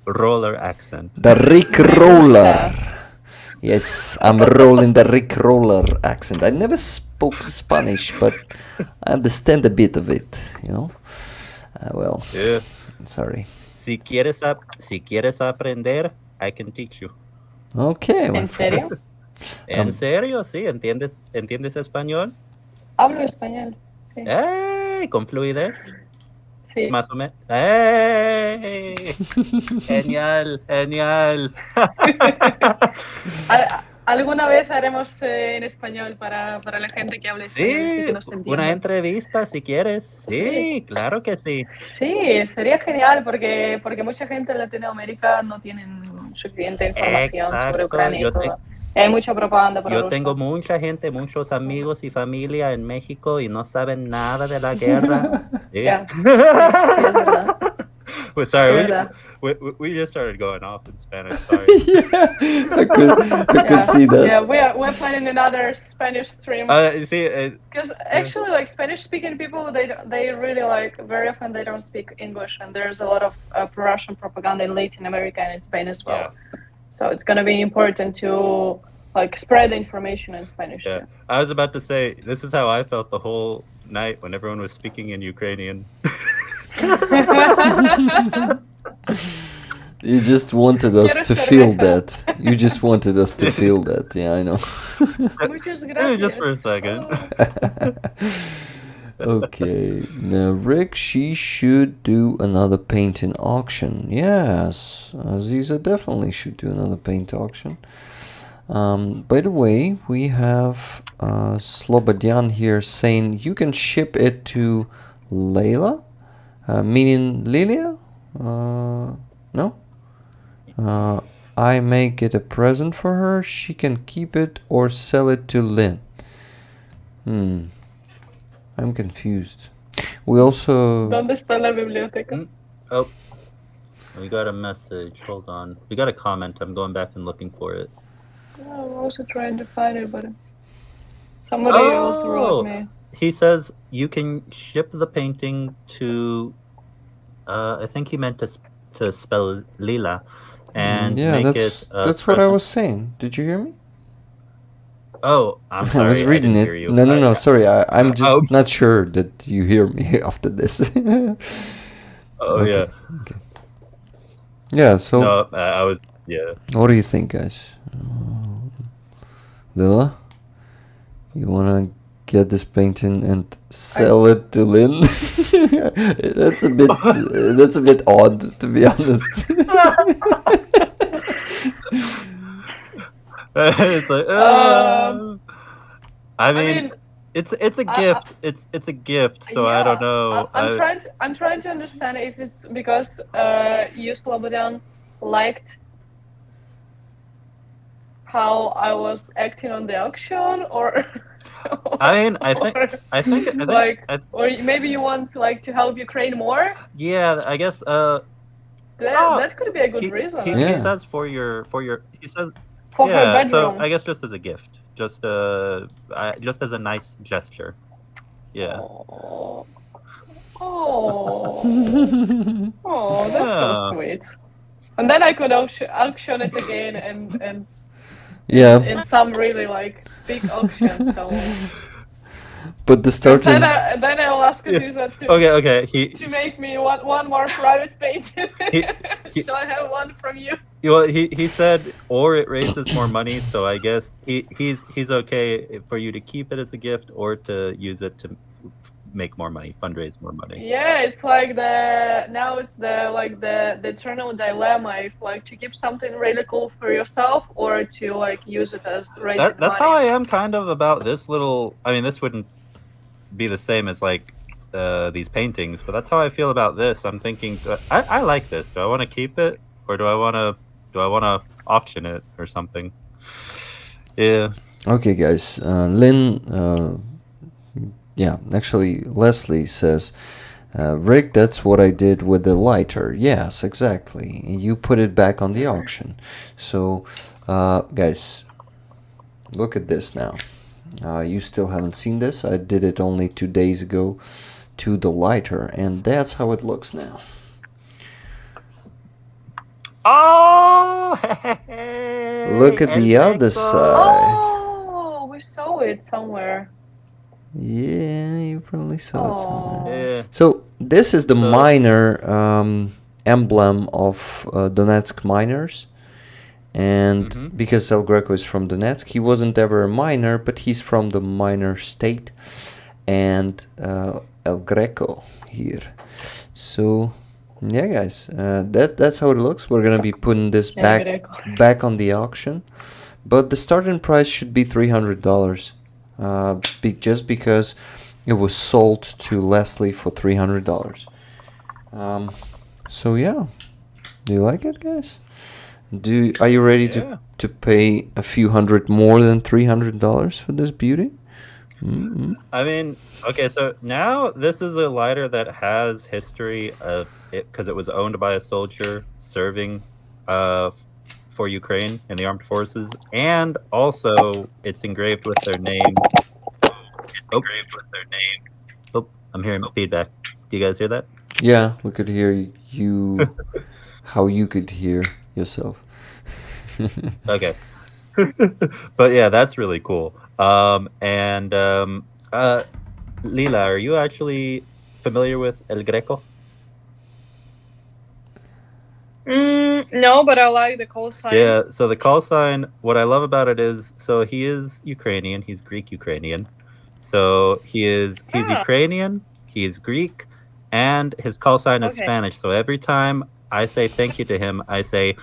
roller accent. The Rick Roller. Yes, I'm rolling the Rick Roller accent. I never spoke Spanish, but I understand a bit of it, you know. Well, Yeah. sorry. Si quieres aprender, I can teach you. Okay. ¿En serio? ¿En serio? Sí, ¿entiendes español? Hablo español. Sí. ¡Ey! ¿Con fluidez? Sí. Más o menos. ¡Ey! Genial. Alguna vez haremos en español para la gente que habla español, así que nos Sí, entienda. una entrevista si quieres. Sí, Sí. claro que sí. Sí, sería genial porque mucha gente en Latinoamérica no tiene suficiente información sobre Ucrania y todo. Hay mucha propaganda por Yo Rusia. tengo mucha gente, muchos amigos y familia en México y no saben nada de la guerra. Sí. Yeah. Sí, es verdad. Well, sorry, Es verdad. we just started going off in Spanish. Sorry. I could see that. Yeah, we're planning another Spanish stream. You see, Because actually, like Spanish-speaking people, they really like very often they don't speak English, and there's a lot of pro-Russian propaganda in Latin America and in Spain as well. Yeah. So it's gonna be important to like spread the information in Spanish Yeah, too. I was about to say, this is how I felt the whole night when everyone was speaking in Ukrainian. You just wanted us to feel that. You just wanted us to feel that. Yeah, I know. Muchas Just for a gracias. second. Okay, now Rick, she should do another painting auction. Yes, Aziza definitely should do another paint auction. By the way, we have Slobodyan here saying you can ship it to Layla, meaning Lilia? No? I may get a present for her. She can keep it or sell it to Lynn. I'm confused. We also... ¿Dónde está la biblioteca? Oh, we got a message. Hold on. We got a comment. I'm going back and looking for it. I'm also trying to find it, but somebody also wrote me. He says you can ship the painting to, I think he meant to spell Lila, and yeah, make that's it that's what I was saying. Did you hear me? Oh, I'm sorry. I was reading didn't it. hear you. No, sorry. I'm just not sure that you hear me after this. Oh, okay. yeah. Okay. Yeah, so... No, I was... Yeah. What do you think, guys? Lila? You wanna get this painting and sell it to Lynn? That's a bit odd, to be honest. It's like, I mean, it's a gift. It's a gift. So yeah, I don't know. I'm trying to understand if it's because you Slobodan liked how I was acting on the auction, or I mean, I think or maybe you want to help Ukraine more. Yeah, I guess. That could be a good reason. He says for your he says for her bedroom. So I guess just as a gift, just as a nice gesture. Yeah. Oh, that's so sweet. And then I could auction it again and Yeah, in some really like big auction. So but the and starting. then I'll ask Aziza Okay. to make me one more private painting. he- So I have one from you. Well, he said, or it raises more money. So I guess he's okay for you to keep it as a gift or to use it to make more money, fundraise more money. Yeah, it's like the eternal dilemma if like to keep something really cool for yourself or to like use it as raising That's money. how I am kind of about this little. I mean, this wouldn't be the same as like these paintings, but that's how I feel about this. I'm thinking, I like this. Do I want to keep it or do I want to auction it or something? Yeah. Okay, guys. Lynn, yeah, actually, Leslie says, Rick, that's what I did with the lighter. Yes, exactly. You put it back on the auction. So, guys, look at this now. You still haven't seen this. I did it only 2 days ago to the lighter, and that's how it looks now. Oh, Look at the other side. Oh, we saw it somewhere. Yeah, you probably saw it somewhere. Yeah. So this is the miner emblem of Donetsk miners, and because El Greco is from Donetsk, he wasn't ever a miner, but he's from the miner state, and El Greco here. So yeah, guys, that's how it looks. We're gonna be putting this back on the auction, but the starting price should be $300. Just because it was sold to Leslie for $300. So yeah, do you like it, guys? Are you ready to pay a few hundred more than $300 for this beauty? I mean, okay, so now this is a lighter that has history of it because it was owned by a soldier serving for Ukraine in the armed forces, and also it's engraved with their name. Oh, I'm hearing feedback. Do you guys hear that? Yeah, we could hear you. How you could hear yourself. Okay. But yeah, that's really cool. Lila, are you actually familiar with El Greco? No, but I like the call sign. Yeah, so the call sign, what I love about it is, so he is Ukrainian, he's Greek Ukrainian. So he's Ukrainian, he is Greek, and his call sign is Spanish. So every time I say thank you to him, I say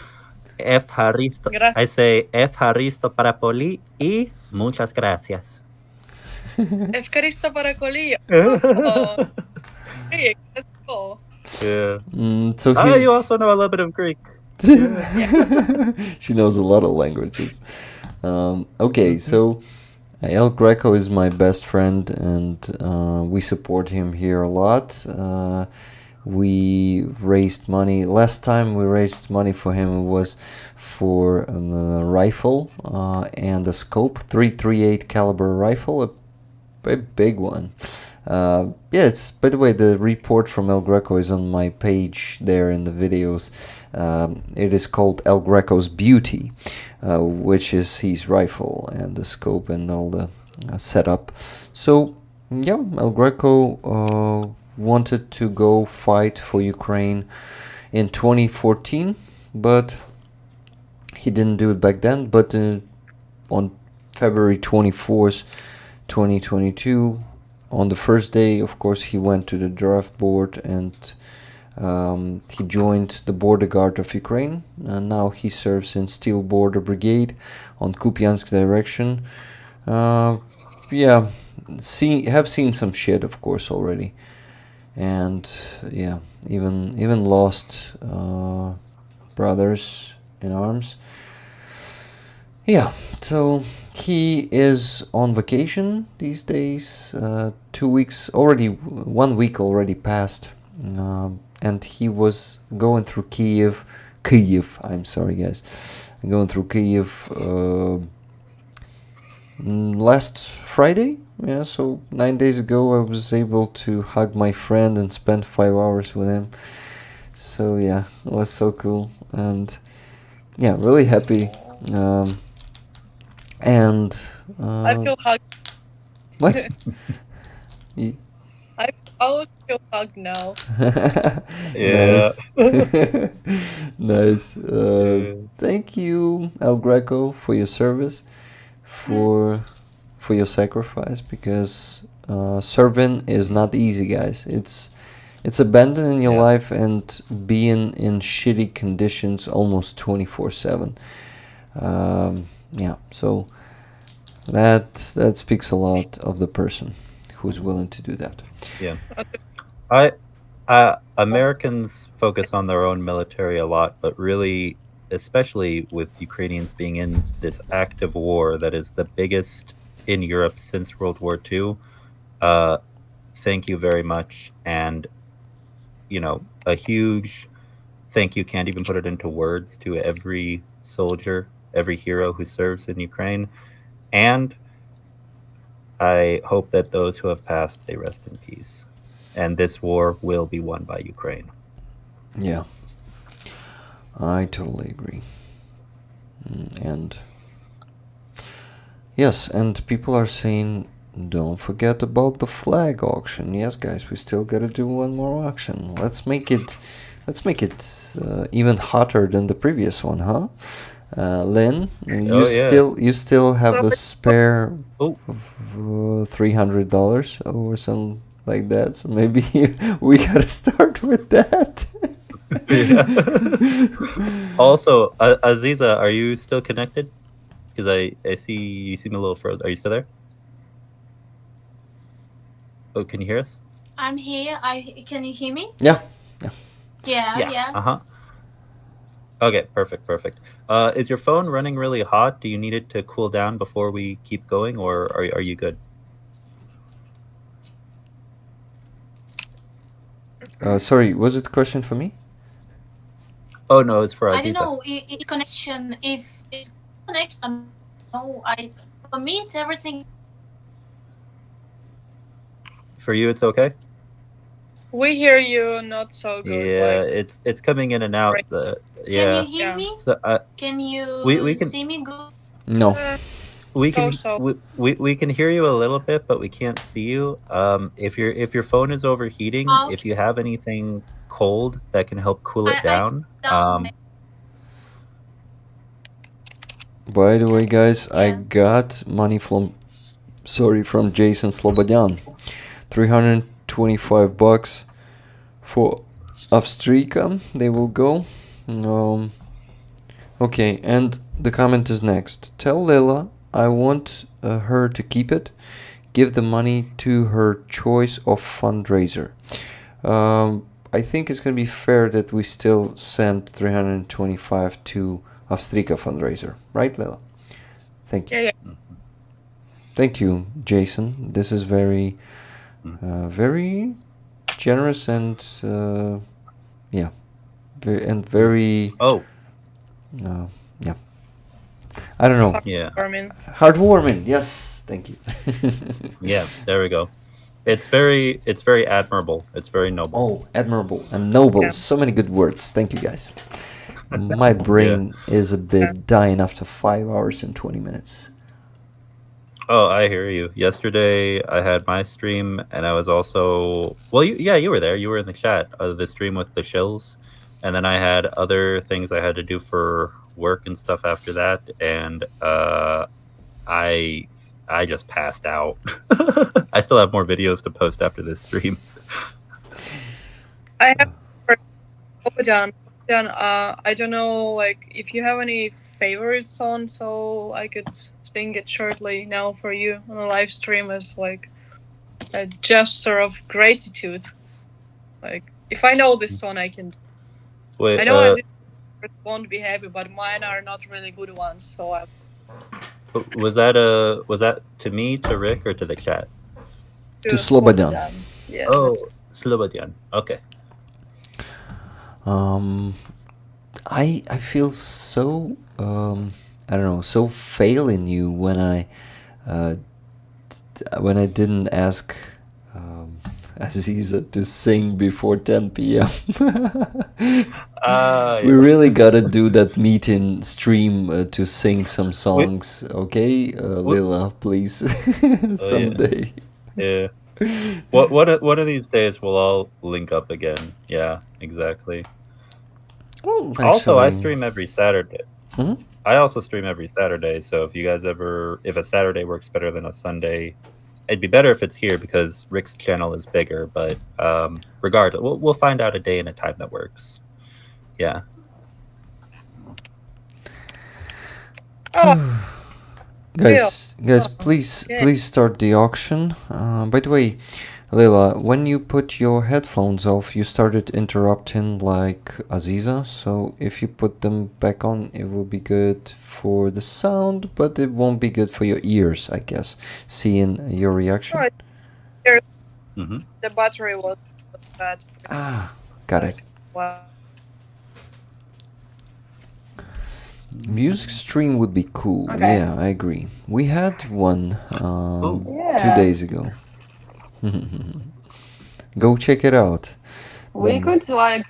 Efharisto. I say Efharisto para poli y muchas gracias. Efharisto para poli. Oh, hey, that's cool. Yeah. So you also know a little bit of Greek. She knows a lot of languages. Okay, so El Greco is my best friend, and we support him here a lot. We raised money. Last time we raised money for him was for a rifle and a scope, 338 caliber rifle, a big one. Yeah, it's, by the way, the report from El Greco is on my page there in the videos. It is called El Greco's Beauty, which is his rifle and the scope and all the setup. So yeah, El Greco wanted to go fight for Ukraine in 2014, but he didn't do it back then. But on February 24th, 2022, on the first day, of course, he went to the draft board and he joined the border guard of Ukraine, and now he serves in Steel Border Brigade on Kupiansk direction. Yeah, have seen some shit, of course, already, and yeah, even lost brothers in arms. Yeah, so he is on vacation these days. 2 weeks already, 1 week already passed. And he was going through Kiev. I'm sorry, guys. Going through Kiev last Friday. Yeah, so 9 days ago I was able to hug my friend and spend 5 hours with him. So yeah, it was so cool, and yeah, really happy. And I feel hugged. what? You- I would feel hugged now. Yeah. Nice. Nice. Yeah. Thank you, El Greco, for your service, for your sacrifice, because serving is not easy, guys. It's abandoning your Yeah. life and being in shitty conditions almost 24/7. Yeah, so that speaks a lot of the person who's willing to do that. Yeah. Americans focus on their own military a lot, but really, especially with Ukrainians being in this active war that is the biggest in Europe since World War II. Thank you very much, and a huge thank you. Can't even put it into words to every soldier, every hero who serves in Ukraine, and I hope that those who have passed, they rest in peace. And this war will be won by Ukraine. Yeah, I totally agree. And yes, and people are saying, don't forget about the flag auction. Yes, guys, we still gotta do one more auction. Let's make it even hotter than the previous one, huh? Lynn, you still have a spare of $300 or something like that. So maybe we gotta start with that. Also, Aziza, are you still connected? Because I see you seem a little frozen. Are you still there? Oh, can you hear us? I'm here. Can you hear me? Yeah. Yeah. Uh-huh. Okay, perfect. Is your phone running really hot? Do you need it to cool down before we keep going, or are you good? Sorry, was it a question for me? Oh no, it's for Aziza. I don't know if connection. If it's connection, no. For me, it's everything. For you, it's okay. We hear you not so good. Yeah, like, it's coming in and out. Right. Yeah. Can you hear me? So, Can you we can see me good? No. we can So. we can hear you a little bit, but we can't see you. If your phone is overheating, Okay. if you have anything cold that can help cool it down. By the way, guys, I got money from Jason Slobodyan. $325 for Avdiivka. They will go. Okay, and the comment is next. Tell Lila I want her to keep it. Give the money to her choice of fundraiser. I think it's gonna be fair that we still send 325 to Avdiivka fundraiser, right, Lila? Thank you. Yeah. Thank you, Jason. This is very generous and very. Oh. Yeah. I don't know. Yeah. Heartwarming. Yes. Thank you. Yeah. There we go. It's very admirable. It's very noble. Oh, admirable and noble. Yeah. So many good words. Thank you, guys. My brain is a bit dying after 5 hours and 20 minutes. Oh, I hear you. Yesterday, I had my stream, and I was also... Well, you were there. You were in the chat, the stream with the shills. And then I had other things I had to do for work and stuff after that, and I just passed out. I still have more videos to post after this stream. I have... I don't know, like, if you have any favorite song, so I could sing it shortly now for you on a live stream as like a gesture of gratitude. Like, if I know this song, I can. Wait, I know I won't be happy, but mine are not really good ones. So was that to me, to Rick, or to the chat? To Slobodyan. Yeah. Oh, Slobodyan. Okay. I feel so I don't know, so failing you when I didn't ask Aziza to sing before 10 p.m. We Yeah. really gotta do that meet-in stream to sing some songs, okay? Lila, please, someday. Yeah. One of these days we'll all link up again. Yeah, exactly. Well, Also, I actually, stream every Saturday. Mhm. I also stream every Saturday, so if you guys if a Saturday works better than a Sunday, it'd be better if it's here because Rick's channel is bigger. But regardless, we'll find out a day and a time that works. Yeah. Guys, please start the auction. By the way, Leila, when you put your headphones off, you started interrupting like Aziza. So if you put them back on, it will be good for the sound, but it won't be good for your ears, I guess. Seeing your reaction. Right. Mm-hmm. The battery was bad. Ah, got it. Wow. Music stream would be cool. Okay. Yeah, I agree. We had one 2 Yeah. days ago. Go check it out. We could like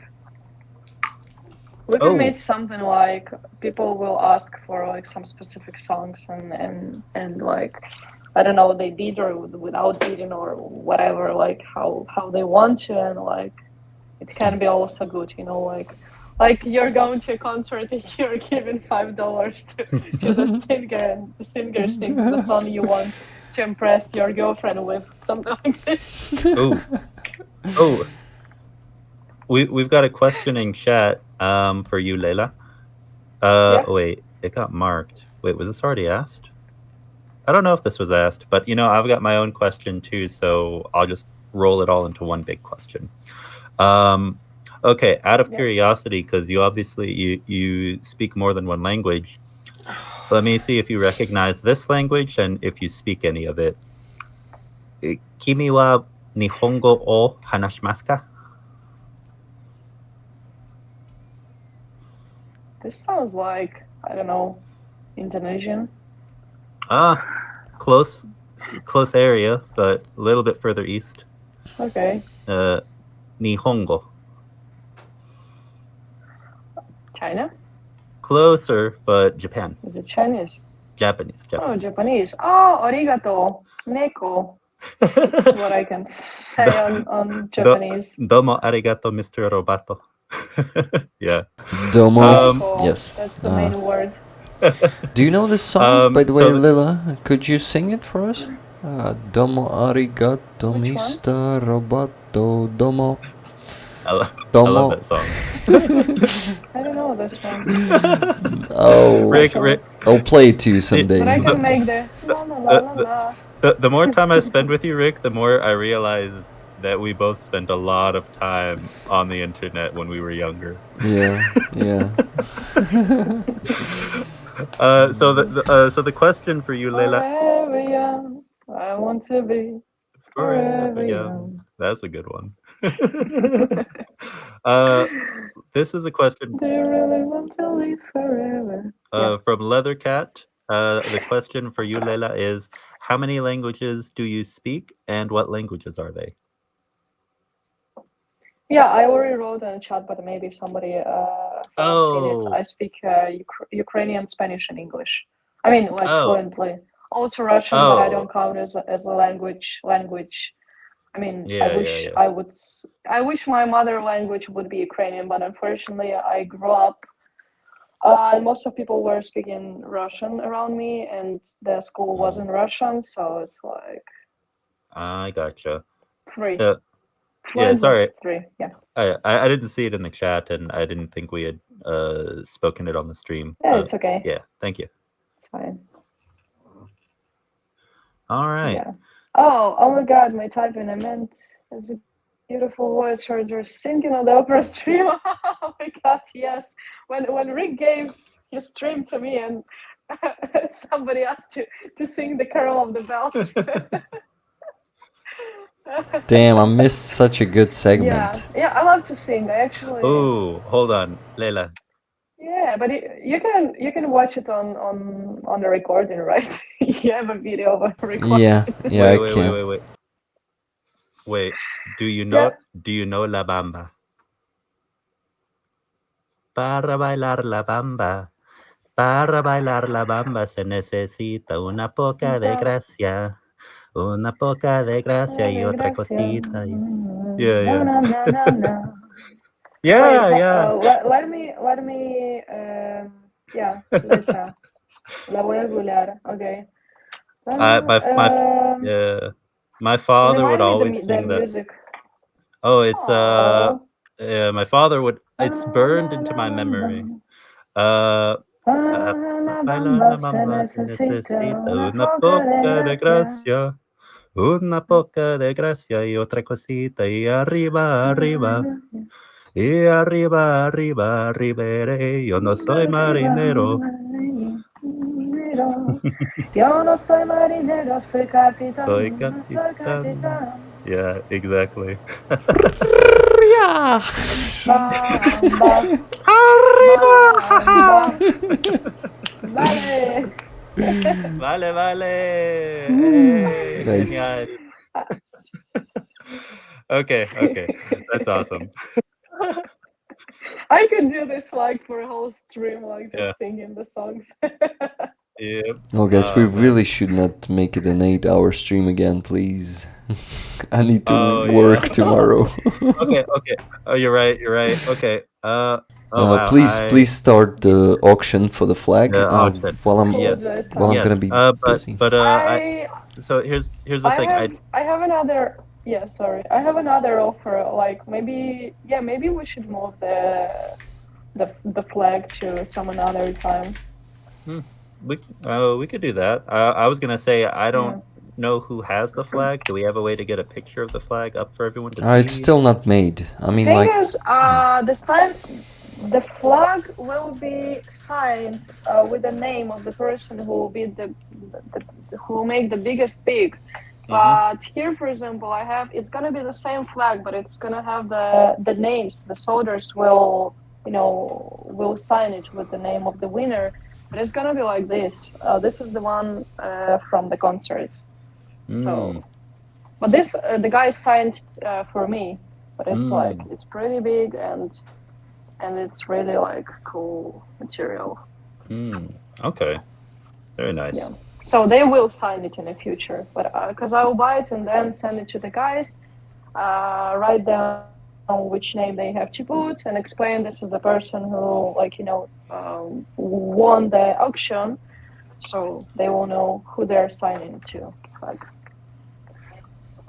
we could Oh. make something like people will ask for like some specific songs and like I don't know they beat or without beating or whatever like how they want to and like it can be also good like you're going to a concert and you're giving $5 to the singer and the singer sings the song you want to impress your girlfriend with something like this. Oh, we've got a question in chat for you, Leila. Yeah. Wait, it got marked. Wait, was this already asked? I don't know if this was asked, but I've got my own question too, so I'll just roll it all into one big question. Okay, out of curiosity, because you obviously you speak more than one language. Let me see if you recognize this language and if you speak any of it. Kimi wa Nihongo o hanashimasu ka? This sounds like I don't know Indonesian. Close area, but a little bit further east. Okay. Nihongo. China? Closer, but Japan. Is it Chinese? Japanese. Oh, Japanese. Oh, arigato. Neko. That's what I can say on Japanese. Domo arigato, Mr. Robato. Yeah. Domo. Neko. Yes. That's the main word. Do you know this song, by the way, so- Lila? Could you sing it for us? Domo arigato, Which one? Mr. Roboto. Domo. I love Domo. that song. I don't know this one. Oh, Rick, I'll play it to you someday. But I can make the la la la la la. the more time I spend with you, Rick, the more I realize that we both spent a lot of time on the internet when we were younger. Yeah, yeah. So the question for you, Leila. Forever young, I want to be forever young. That's a good one. This is a question Do you really want to live forever? from Leathercat. The question for you, Leila, is how many languages do you speak and what languages are they? Yeah, I already wrote in the chat, but maybe somebody hasn't seen it. Oh. I speak Ukrainian, Spanish, and English. I mean, like Oh. fluently. Also Russian, but I Oh. don't count as a language. I mean, Yeah, I wish my mother language would be Ukrainian, but unfortunately, I grew up. Most of people were speaking Russian around me, and the school wasn't Russian, so it's like I gotcha. 3. Yeah, Fluent, sorry. 3. Yeah. I didn't see it in the chat, and I didn't think we had spoken it on the stream. Yeah, it's okay. Yeah, thank you. It's fine. All right. Yeah. Oh my God! My typing. I meant as a beautiful voice heard her singing on the opera stream. Oh my God! Yes. When Rick gave his stream to me and somebody asked to sing the Carol of the Bells. Damn, I missed such a good segment. Yeah. I love to sing. I actually. Oh, hold on, Leila. Yeah, but you can watch it on the recording, right? You have a video of a recording. Yeah, I Wait, can. wait. Wait, do you know La Bamba? Para bailar la bamba. Para bailar la bamba se necesita una poca de gracia. Una poca de gracia y otra cosita. Yeah, yeah. Na, na, na, na. Yeah, Wait, yeah. let me, yeah, letra. La voy a googlear, okay. My father would Remind me always the sing that. music. Oh, it's Oh. my father would. It's burned into my memory. Bailar la bamba se necesita una poca de gracia. Una poca de gracia y otra cosita y arriba, arriba. Y arriba, arriba, arriberé. Yo no soy marinero. Yo no soy marinero, soy capitán. Soy capitán. Yeah, exactly. Yeah. Bamba. Vale. Vale. Hey, Nice. genial. Okay. That's awesome. I could do this like for a whole stream, like just singing the songs. Yep. Oh, guys, we really should not make it an 8-hour stream again, please. I need to work tomorrow. Okay. Oh, you're right. Okay. Please start the auction for the flag while I'm gonna be busy. So here's the thing. I have another. Yeah, sorry. I have another offer. Like maybe we should move the flag to some another time. We could do that. I was gonna say I don't know who has the flag. Do we have a way to get a picture of the flag up for everyone to see? It's still not made. I mean, thing is, the flag will be signed with the name of the person who will be who will make the biggest pig. But here, for example, it's gonna be the same flag, but it's gonna have the names. The soldiers will sign it with the name of the winner. But it's gonna be like this. This is the one from the concert. So, but this the guy signed for me. But it's like it's pretty big and it's really like cool material. Okay, very nice. Yeah. So they will sign it in the future, but because I will buy it and then send it to the guys, write down which name they have to put and explain this is the person who won the auction, so they will know who they're signing to. Like,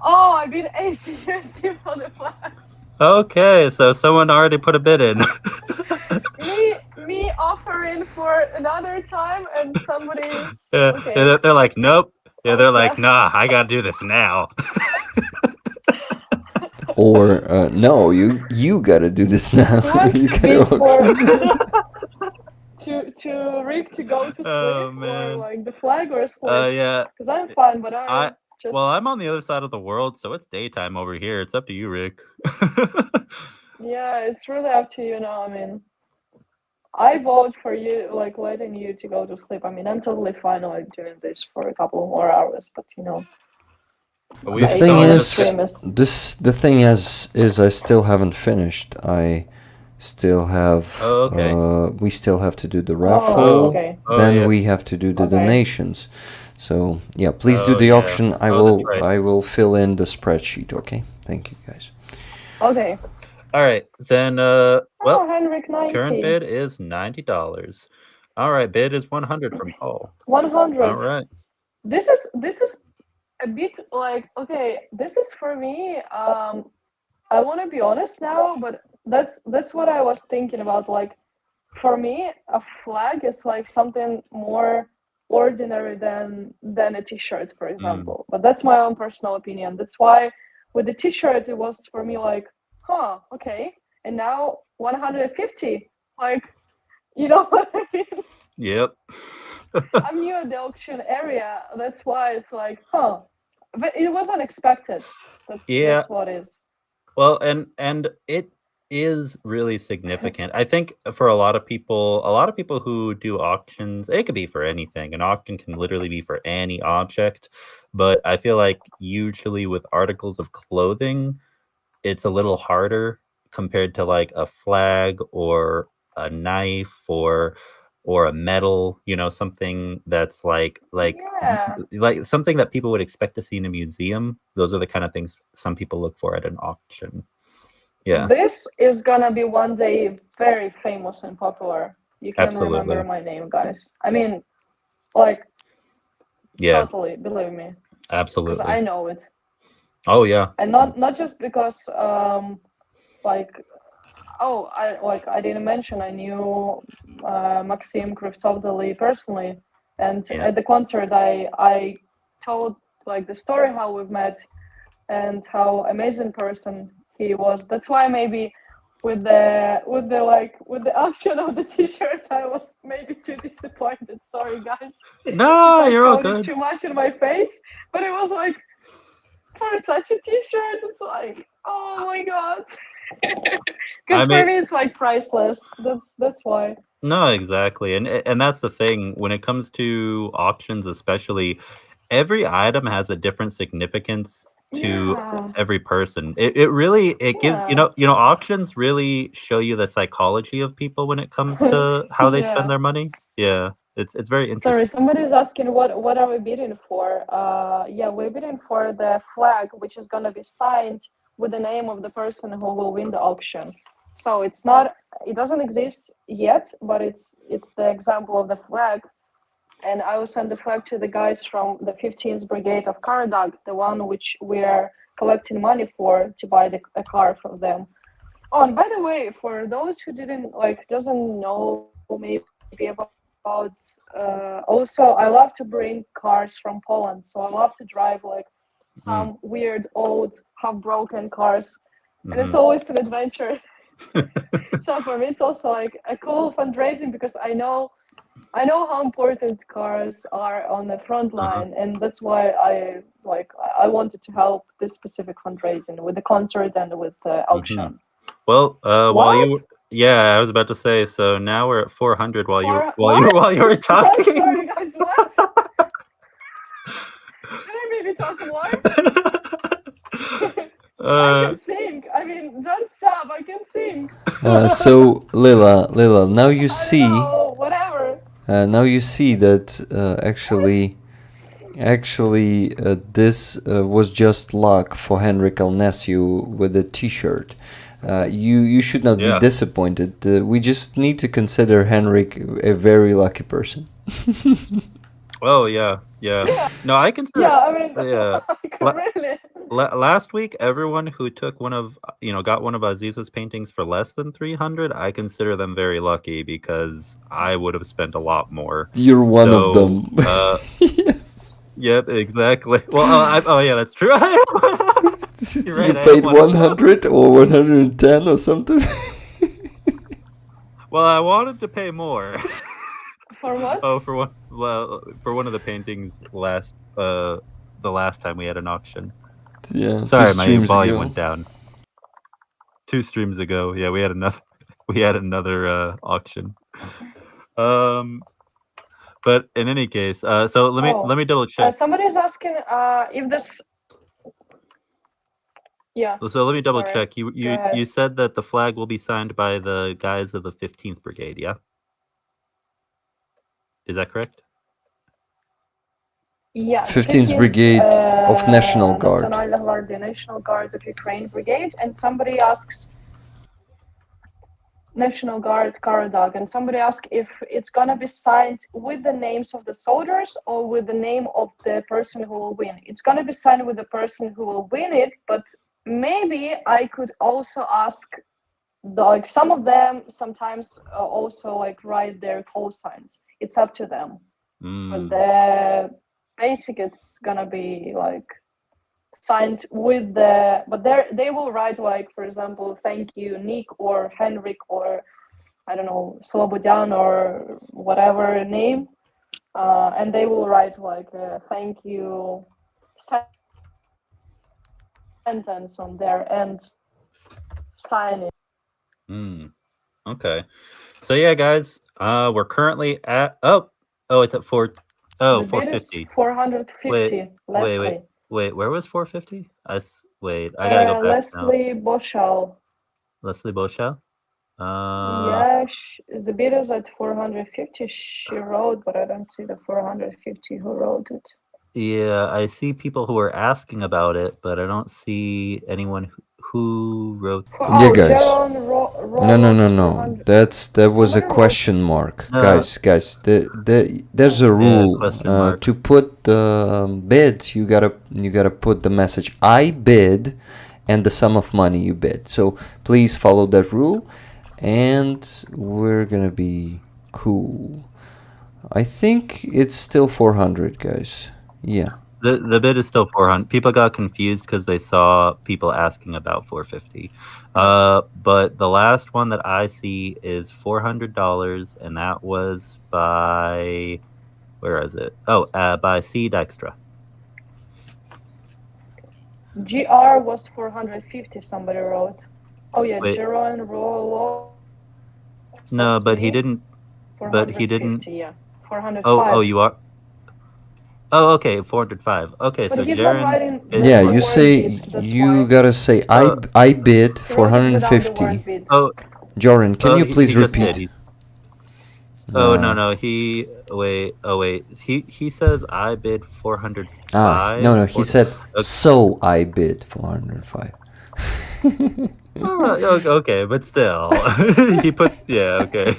I've been 8 years for the flag. Okay, so someone already put a bid in. me offering for another time and somebody's They're like, nope. Yeah, they're like, nah, I gotta do this now. Or no, you gotta do this now. To Rick to go to sleep or like the flag or sleep. Yeah. Because I'm fine, but I'm on the other side of the world, so it's daytime over here. It's up to you, Rick. Yeah, it's really up to you now. I mean, I vote for you, like letting you to go to sleep. I mean, I'm totally fine like doing this for a couple more hours, but the thing is I still haven't finished. I still have we still have to do the raffle. We have to do the donations. So yeah, please do the auction. I will fill in the spreadsheet. Okay, thank you guys. Okay. All right, then. Henrik, 90. Current bid is $90. All right, bid is 100 from Paul. 100. All right. This is a bit like this is for me. I want to be honest now, but that's what I was thinking about. Like, for me, a flag is like something more ordinary than a t-shirt, for example. But that's my own personal opinion. That's why with the t-shirt it was for me like, okay, and now 150, like, you know what I mean? Yep. I'm new at the auction area, that's why it's like, but it was unexpected. That's what it is. Well, and it is really significant. I think for a lot of people who do auctions, it could be for anything. An auction can literally be for any object, but I feel like usually with articles of clothing, it's a little harder compared to like a flag or a knife or a medal, something that's like something that people would expect to see in a museum. Those are the kind of things some people look for at an auction. Yeah. This is gonna be one day very famous and popular. You can remember my name, guys. I mean, like, totally, believe me. Absolutely. Because I know it. Oh yeah. And not just because I didn't mention I knew Maxim Krivtsovdali personally, and at the concert I told like the story how we've met and how amazing person he was. That's why maybe with the auction of the t-shirts I was maybe too disappointed. Sorry guys. No, you're all good. Too much in my face, but it was like, for such a t-shirt, it's like, oh my god. Because for me it's like priceless. That's why. No, exactly. And that's the thing when it comes to auctions, especially, every item has a different significance to every person. It gives auctions really show you the psychology of people when it comes to how they spend their money. Yeah. It's very interesting. Sorry, somebody was asking what are we bidding for? We're bidding for the flag, which is gonna be signed with the name of the person who will win the auction. So it doesn't exist yet, but it's the example of the flag. And I will send the flag to the guys from the 15th Brigade of Karadag, the one which we're collecting money for to buy a car from them. Oh, and by the way, for those who doesn't know maybe about also I love to bring cars from Poland, so I love to drive like some weird old half broken cars, and it's always an adventure. So for me it's also like a cool fundraising because I know how important cars are on the front line, and that's why I wanted to help this specific fundraising with the concert and with the auction. Well, while you I was about to say. So now we're at 400 while you were talking. Sorry, guys. What? Should I maybe talk more? I can sing. I mean, don't stop. I can sing. So Lila, now you see. Whatever. Now you see that actually this was just luck for Henrik Alnesiu with a T-shirt. You should not be disappointed. We just need to consider Henrik a very lucky person. Oh yeah. No, I consider. Yeah, I mean, really. Last week, everyone who took got one of Aziza's paintings for less than 300, I consider them very lucky because I would have spent a lot more. You're one of them. Yes. Yep, exactly. Well, yeah, that's true. You paid 100 or 110 or something. Well, I wanted to pay more. For what? Oh, for one of the paintings the last time we had an auction. Yeah. Sorry, my volume went down. 2 streams ago, yeah, we had another auction. But in any case, so let me double check. Somebody's asking if this. Yeah. So let me double check. You said that the flag will be signed by the guys of the 15th Brigade, yeah? Is that correct? Yeah. 15th Brigade of National Guard. National Guard of Ukraine Brigade, and somebody asks. National Guard Karadag, and somebody asked if it's gonna be signed with the names of the soldiers or with the name of the person who will win. It's gonna be signed with the person who will win it, but maybe I could also ask, some of them sometimes also write their call signs. It's up to them. But the basic, it's gonna be signed with but they will write for example, thank you Nick or Henrik or I don't know, Slobodyan or whatever name, and they will write thank you sentence on there and sign it. Okay. So yeah, guys, we're currently at it's at 450. 450. Leslie. Wait, where was 450? Wait, I gotta go back now. Leslie Boschall. Leslie Boschall? Yeah, the bid is at 450. She wrote, but I don't see the 450 who wrote it. Yeah, I see people who are asking about it, but I don't see anyone who wrote. Yeah, guys. No. That was a question mark, guys. There's a rule to put the bid. You gotta put the message I bid, and the sum of money you bid. So please follow that rule, and we're gonna be cool. I think it's still 400, guys. Yeah. The bid is still 400. People got confused because they saw people asking about 450. But the last one that I see is $400, and that was by, where is it? By C Dextra. GR was 450. Somebody wrote. Oh yeah, Jeroen Roll. No, but he didn't. But he didn't. Yeah, 405. Oh, you are. Oh, okay, 405. Okay, but so he's Jaren. Not writing yeah, you say you gotta say I bid 450. Oh, Joran, can you please repeat? No. Wait. He says I bid 405. No. He said so I bid 405. Okay, but still, he put okay.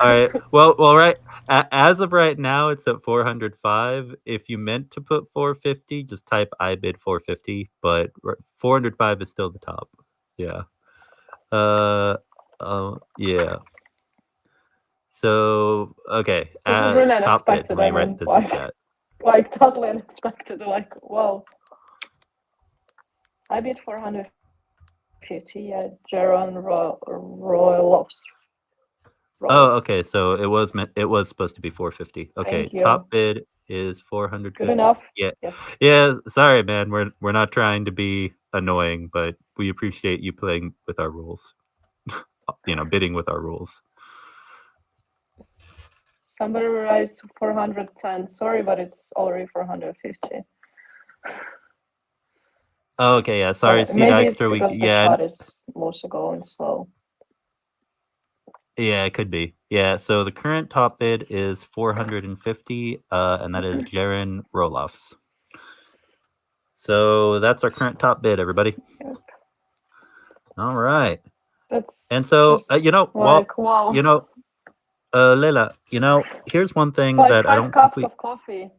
All right. Well, right. As of right now, it's at 405. If you meant to put 450, just type I bid 450. But 405 is still the top. Yeah. Yeah. So okay. This is really unexpected. Bid. Let me write this in chat. Like totally unexpected. Like wow. I bid 450. Yeah, Jaron Royal loves. Oh, okay. So it was supposed to be 450. Okay, top bid is 450. Good enough. Yeah. Yes. Yeah. Sorry, man. We're not trying to be annoying, but we appreciate you playing with our rules. Bidding with our rules. Somebody writes 410. Sorry, but it's already 450. Oh, okay. Yeah. Sorry. Maybe it's because the chat is also going slow. Yeah, it could be. Yeah, so the current top bid is 450, and that is Jaren Roloffs. So that's our current top bid, everybody. Yep. All right. And so Leila, here's one thing that I don't. 5 cups of coffee.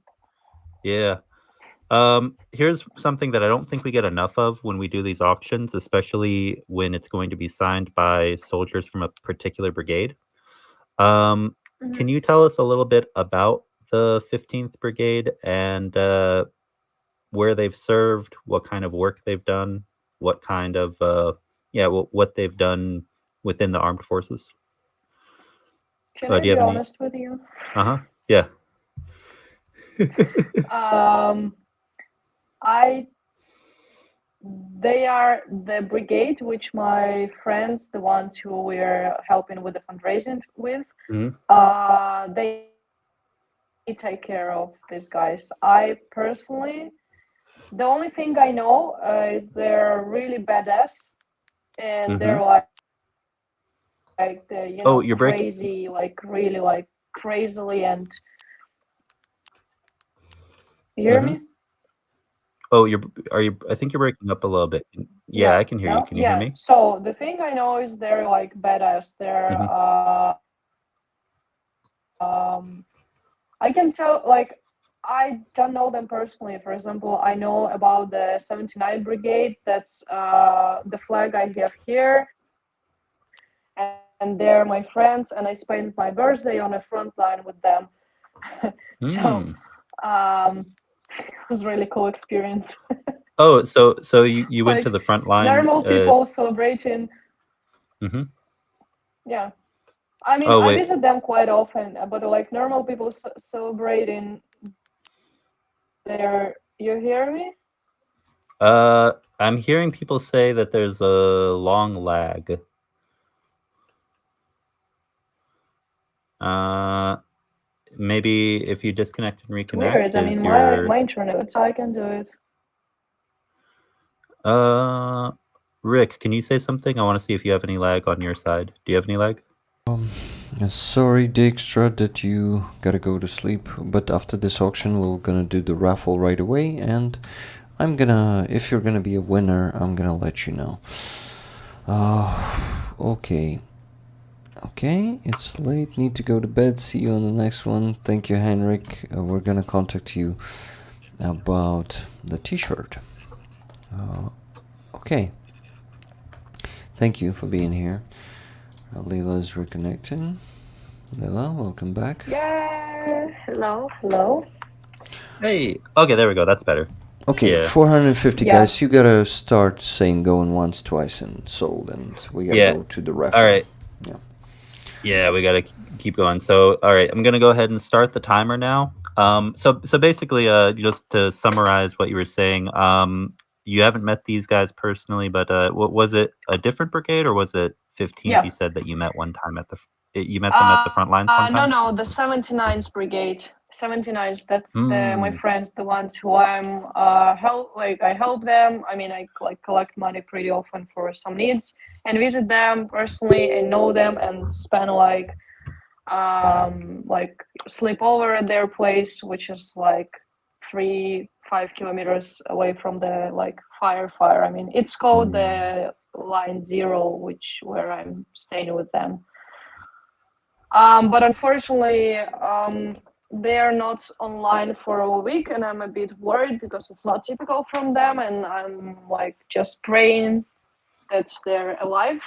Yeah. Here's something that I don't think we get enough of when we do these auctions, especially when it's going to be signed by soldiers from a particular brigade. Can you tell us a little bit about the 15th Brigade and where they've served, what kind of work they've done, what kind of what they've done within the armed forces? Can I be honest with you? Yeah. They are the brigade, which my friends, the ones who we're helping with the fundraising with, they take care of these guys. I personally, the only thing I know is they're really badass, and they're like the crazy, like really like crazily, and you hear me? Oh, I think you're breaking up a little bit. Yeah, I can hear you. Can you hear me? So the thing I know is they're like badass. They're I can tell, like, I don't know them personally. For example, I know about the 79 Brigade. That's the flag I have here. And they're my friends, and I spent my birthday on a front line with them. So it was a really cool experience. Oh, so you went to the front line. Normal people celebrating. Yeah. I mean, I visit them quite often, but like normal people celebrating there. You hear me? I'm hearing people say that there's a long lag. Maybe if you disconnect and reconnect, Weird. I mean, my internet, so I can do it. Rick, can you say something? I want to see if you have any lag on your side. Do you have any lag? Sorry, Dijkstra, that you gotta go to sleep, but after this auction we're gonna do the raffle right away, and I'm gonna, if you're gonna be a winner, I'm gonna let you know. Okay. Okay, it's late, need to go to bed, see you on the next one. Thank you, Henrik. We're gonna contact you about the t-shirt. Okay. Thank you for being here. Leela's reconnecting. Leela, welcome back. Yeah. Hello. Hey. Okay, there we go. That's better. Okay, Yeah. 450 Yeah. guys. You gotta start saying going once, twice, and sold, and we gotta go to the raffle. All right. Yeah. Yeah, we gotta keep going. So, all right, I'm gonna go ahead and start the timer now. So basically, just to summarize what you were saying, you haven't met these guys personally, but what was it? A different brigade, or was it 15th? Yeah. You said that you met one time at the. You met them at the front lines one time. No, the 79th brigade. 79th. That's my friends, the ones who I'm help. Like I help them. I mean, I collect money pretty often for some needs and visit them personally and know them and spend like sleep over at their place, which is like 3-5 kilometers away from the like fire. I mean, it's called the line 0, where I'm staying with them. But unfortunately, they are not online for a week, and I'm a bit worried because it's not typical from them, and I'm like just praying that they're alive,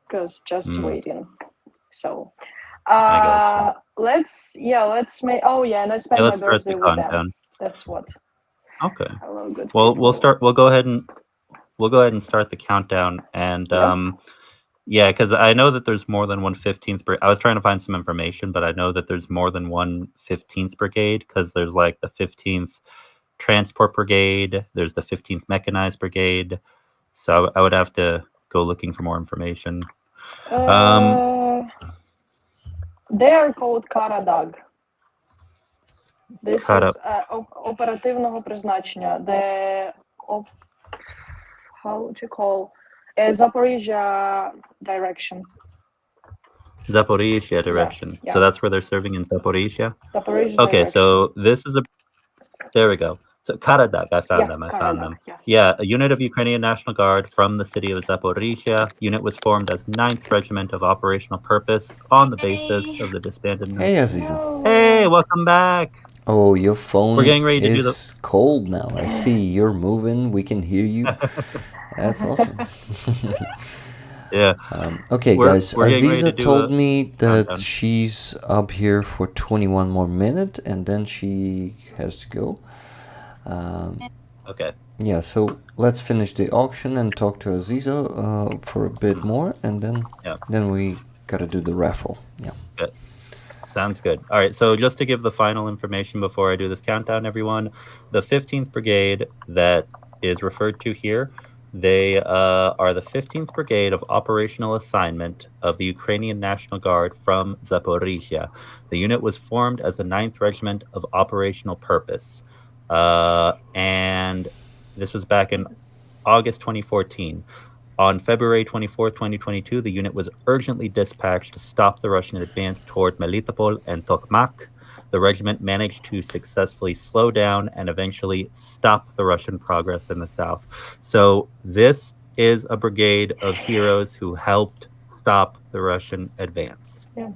because just waiting. So let's make. Oh yeah, and I spent my birthday with them. That's what. Okay. Hello, good. Well, we'll start. We'll go ahead and start the countdown, and yeah, because I know that there's more than one 15th. I was trying to find some information, but I know that there's more than one 15th brigade, because there's like the 15th transport brigade, there's the 15th mechanized brigade. So I would have to go looking for more information. They are called Karadag. This is оперативного призначення. How would you call? Zaporizhia direction. Zaporizhia direction. Yeah. So that's where they're serving, in Zaporizhia? Zaporizhia okay, direction. so this is there we go. So Karadag, I found them. Yes. Yeah, a unit of Ukrainian National Guard from the city of Zaporizhia. Unit was formed as 9th Regiment of Operational Purpose on the basis of the disbanded. Hey, Aziza. Hey, welcome back. Oh, your phone We're getting ready to do is cold now. I see you're moving. We can hear you. That's awesome. Yeah. Okay, guys. We're Aziza told me that countdown. she's up here for 21 more minutes, and then she has to go. Okay. Yeah, so let's finish the auction and talk to Aziza for a bit more, and then we gotta do the raffle. Yeah. Good. Sounds good. All right, so just to give the final information before I do this countdown, everyone, the 15th Brigade that is referred to here, they are the 15th Brigade of Operational Assignment of the Ukrainian National Guard from Zaporizhia. The unit was formed as the 9th Regiment of Operational Purpose. And this was back in August 2014. On February 24th, 2022, the unit was urgently dispatched to stop the Russian advance toward Melitopol and Tokmak. The regiment managed to successfully slow down and eventually stop the Russian progress in the south. So this is a brigade of heroes who helped stop the Russian advance. Yeah.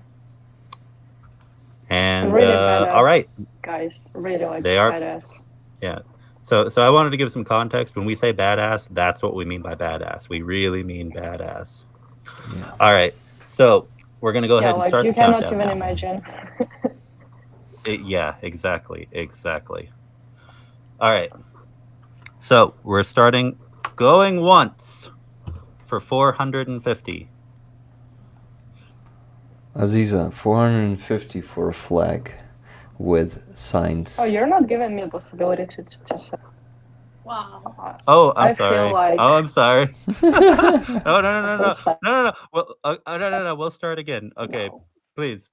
And really badass, all right, guys, really like they are badass. Yeah. So I wanted to give some context. When we say badass, that's what we mean by badass. We really mean badass. Yeah. All right. So we're gonna go ahead and start. You the cannot countdown even now. imagine. Yeah, exactly. All right. So we're starting going once for 450. Aziza, 450 for a flag with signs. Oh, you're not giving me the possibility to say. Wow. Oh, I I'm sorry. feel like... Oh, I'm sorry. No. Well, no. We'll start again. Okay. No. please.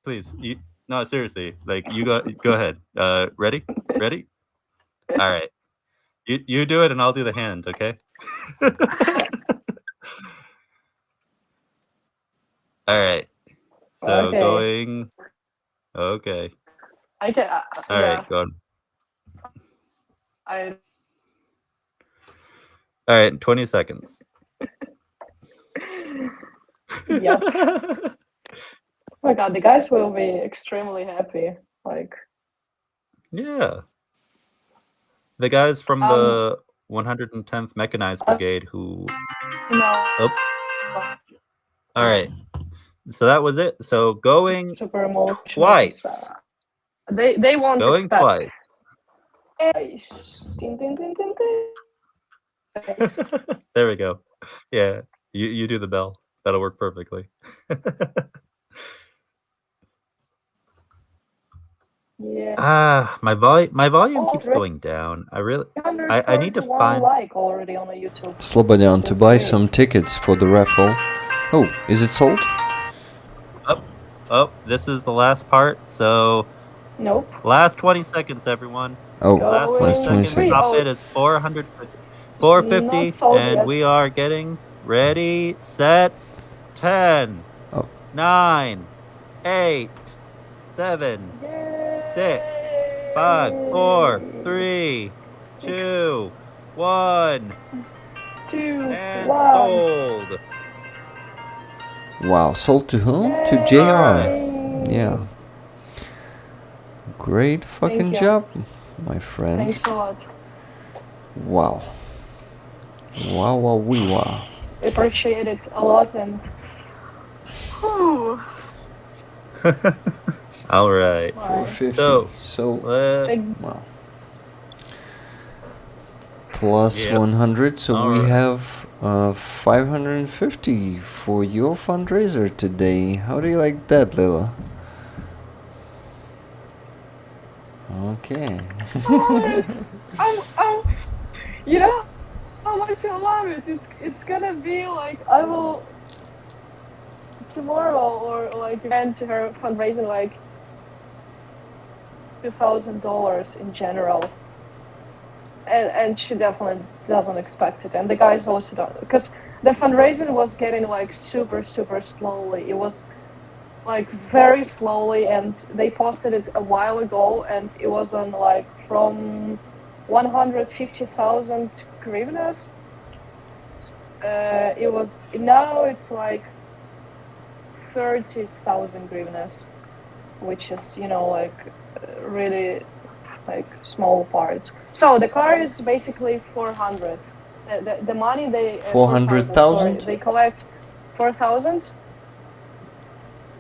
No, seriously. Like you go ahead. Ready? Ready? All right. You do it and I'll do the hand, okay? All right. So Okay. going. Okay. I can. All right. Go on. I. All right. 20 seconds. Yep. Oh my god, the guys will be extremely happy. Like. Yeah. The guys from the 110th Mechanized Brigade who. No. Oh. All right. So that was it. So going Super emotional. twice. They won't Going expect. twice. Nice. Ding, ding, ding, ding, ding. Nice. There we go. Yeah. You do the bell. That'll work perfectly. Yeah. My volume keeps going down. I need to find like already on YouTube. Slobodan, to buy some tickets for the raffle. Oh, is it sold? Oh, this is the last part. So nope. Last 20 seconds, everyone. Oh, last 20 seconds. Top bid is 450, and yet. we are getting ready, set, 10, 9, 8, 7, 6, 5, 4, 3, 2, 1. And sold. Wow, sold to whom? To JR. Yeah. Great fucking job, my friends. Thanks a lot. Wow. Wow. Appreciate it a lot and. All right. 450. So wow. Plus 100, so we have 550 for your fundraiser today. How do you like that, Lila? Okay. I'm, you know how much I love it. It's gonna be like I will tomorrow or like event to her fundraising like $2,000 in general, and she definitely doesn't expect it, and the guys also don't, because the fundraising was getting like super slowly. It was like very slowly, and they posted it a while ago, and it was on like from 150,000 hryvnias. It was now it's like 30,000 hryvnias, which is like really like small part. So the car is basically 400. The money they 400,000. They collect 4,000.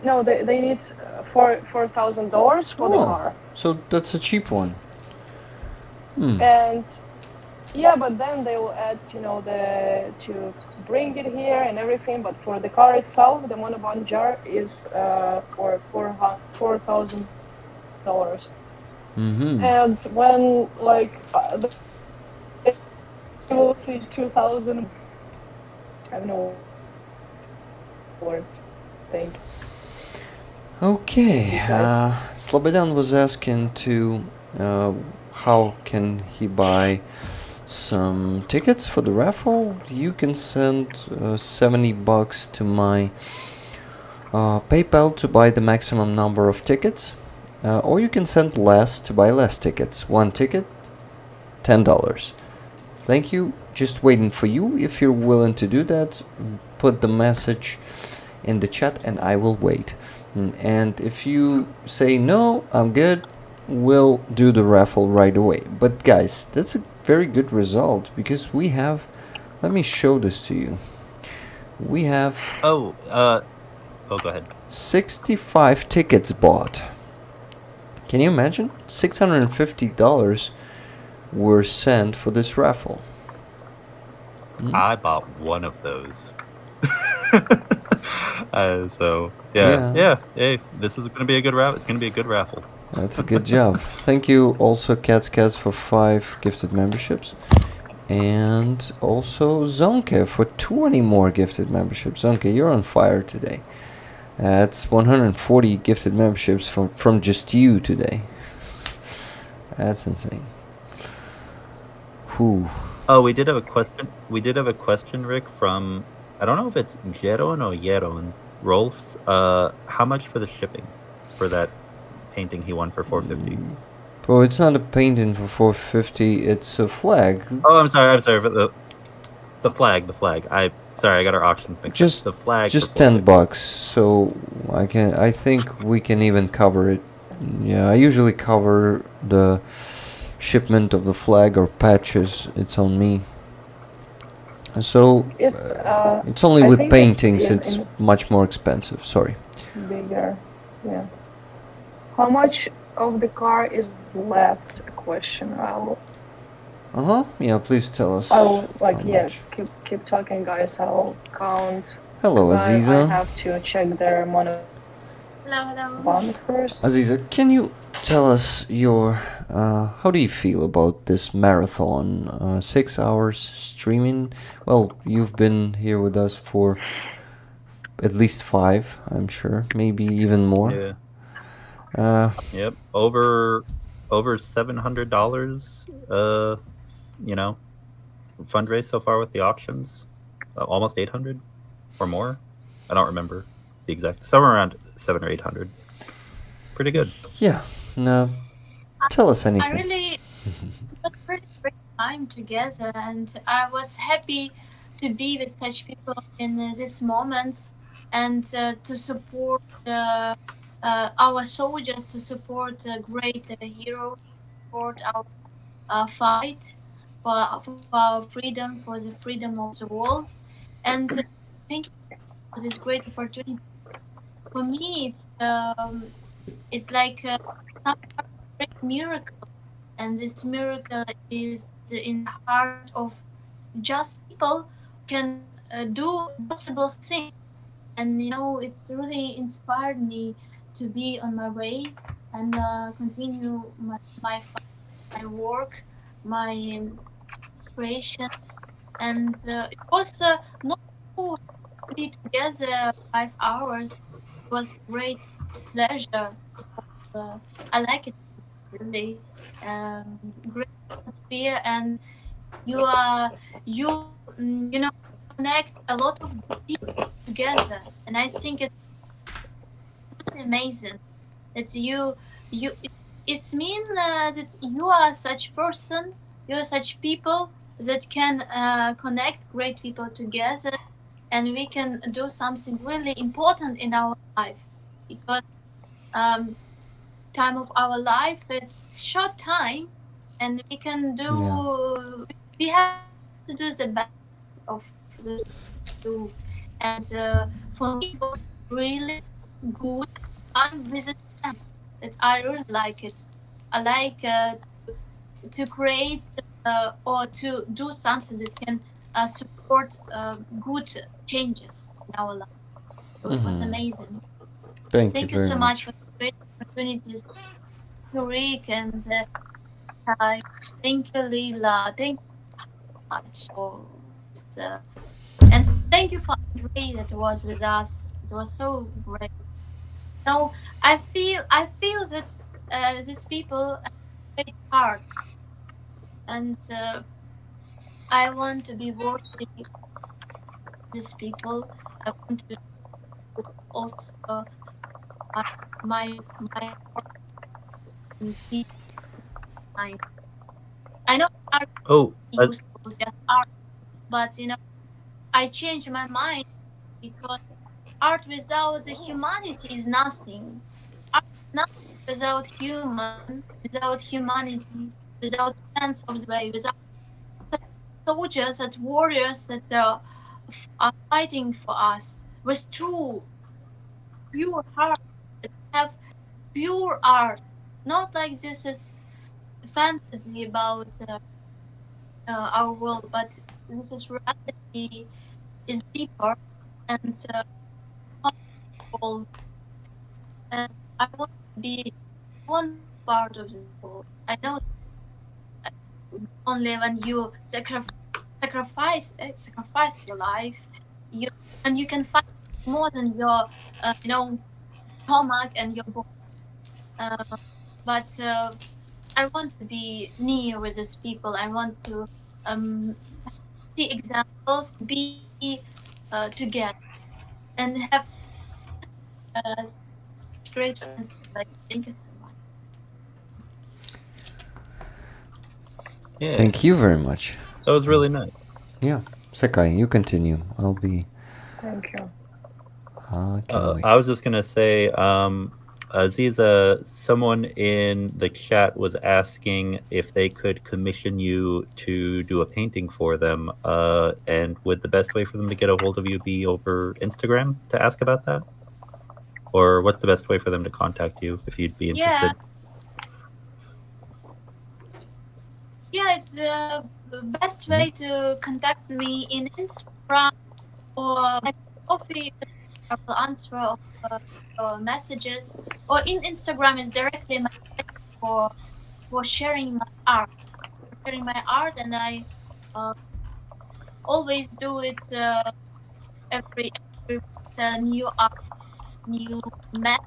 No, they need $4,000 for the car. So that's a cheap one. And yeah, but then they will add, to bring it here and everything. But for the car itself, the monoband jar is for $4,000. And when you will see 2,000, I have no words. Thank you. Okay, Slobodan was asking to how can he buy some tickets for the raffle. You can send $70 to my PayPal to buy the maximum number of tickets, or you can send less to buy less tickets. One ticket, $10. Thank you. Just waiting for you. If you're willing to do that, put the message in the chat and I will wait. And if you say no, I'm good, we'll do the raffle right away. But guys, that's a very good result, because we have, let me show this to you. We have go ahead. 65 tickets bought. Can you imagine? $650 were sent for this raffle. I bought one of those. So yeah. Hey, this is gonna be a good raffle. It's gonna be a good raffle. That's a good job. Thank you also Cats for 5 gifted memberships, and also Zonke for 20 more gifted memberships. Zonke, you're on fire today. That's 140 gifted memberships from just you today. That's insane. Whew. Oh, we did have a question. We did have a question, Rick, from, I don't know if it's Jeron or Jeron Rolfs. How much for the shipping for that painting he won for 450? Well, it's not a painting for 450. It's a flag. Oh, I'm sorry. For the flag. I got our auctions mixed up. Just The flag. just for $10. 450. So I think we can even cover it. Yeah, I usually cover the shipment of the flag or patches. It's on me. So Yes, it's only I with think paintings. it's It's much more expensive. Sorry. bigger. Yeah. How much of the car is left? A question. Yeah, please tell us. I'll how much. keep talking, guys. I'll count. Hello, 'Cause I Aziza. have to check their Hello. bond first. Aziza, can you tell us your how do you feel about this marathon? 6 hours streaming. Well, you've been here with us for at least 5, I'm sure, maybe even more. Yeah. Yep. Over $700. Fundraise so far with the auctions. Almost 800 or more. I don't remember the exact. Somewhere around 700 or 800. Pretty good. Yeah. No. Tell us anything. I really had a pretty great time together, and I was happy to be with such people in these moments, and to support our soldiers, to support great heroes, support our fight for our freedom, for the freedom of the world, and thank you for this great opportunity. For me, it's like some great miracle, and this miracle is in the heart of just people can do possible things. And it's really inspired me to be on my way and continue my work, my creation. And it was not to be together 5 hours. It was great pleasure. I like it really. Great atmosphere, and you connect a lot of people together, and I think it's really amazing that it's mean that you are such person, you are such people that can connect great people together, and we can do something really important in our life, because time of our life, it's short time, and we can do we have to do the best of the do. And for me, it was really good time with friends. That I really like it. I like to create or to do something that can support good changes in our life. So it was amazing. Thank Thank you you very so much. much for the great opportunities, Rick, and Kai. Thank you, Leela. Thank you so much for this, and thank you for Andrei that was with us. It was so great. No, I feel that these people have great hearts, and I want to be worthy of these people. I want to also my work be mine. I know art Oh, used to just art, but I changed my mind, because art without the humanity is nothing. Art is nothing without without humanity, without sense of the way, without soldiers and warriors that are fighting for us with true, pure heart, that have pure art. Not like this is fantasy about our world, but this is reality, is deeper and wonderful. And I want to be one part of the world. I know only when you sacrifice your life, you can find more than your, stomach and your body. But I want to be near with these people. I want to see examples, be together, and have great friends. Like, thank you so much. Yeah, Thank you very much. that was really nice. Yeah, Secai, you continue. I'll be. Thank you. Can't wait. I was just gonna say, Aziza, someone in the chat was asking if they could commission you to do a painting for them, and would the best way for them to get a hold of you be over Instagram to ask about that? Or what's the best way for them to contact you if you'd be interested? Yeah, it's the best way to contact me in Instagram or coffee. I will answer messages, or in Instagram is directly my for sharing my art. And I always do it every new art, new map,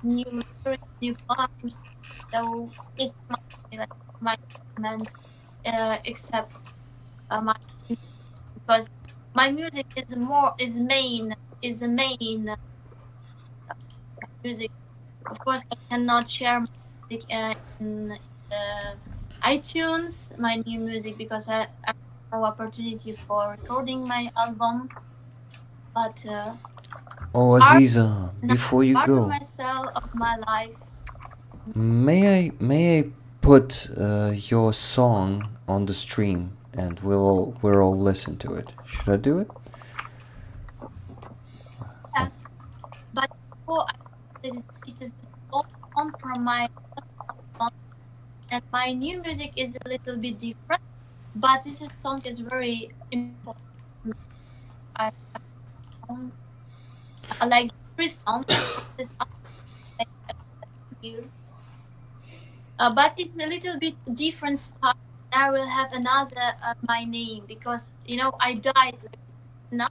new lyrics, new poems. So it's my comment, except my, because my music is the main music. Of course, I cannot share my music in iTunes, my new music, because I have no opportunity for recording my album. But Oh, Aziza, before you part go, of myself, of my life. may I put your song on the stream and we'll all listen to it? Should I do it? But it is all on from my album, and my new music is a little bit different. But this song is very important. I like every song. But it's a little bit different style. I will have another my name, because I died now,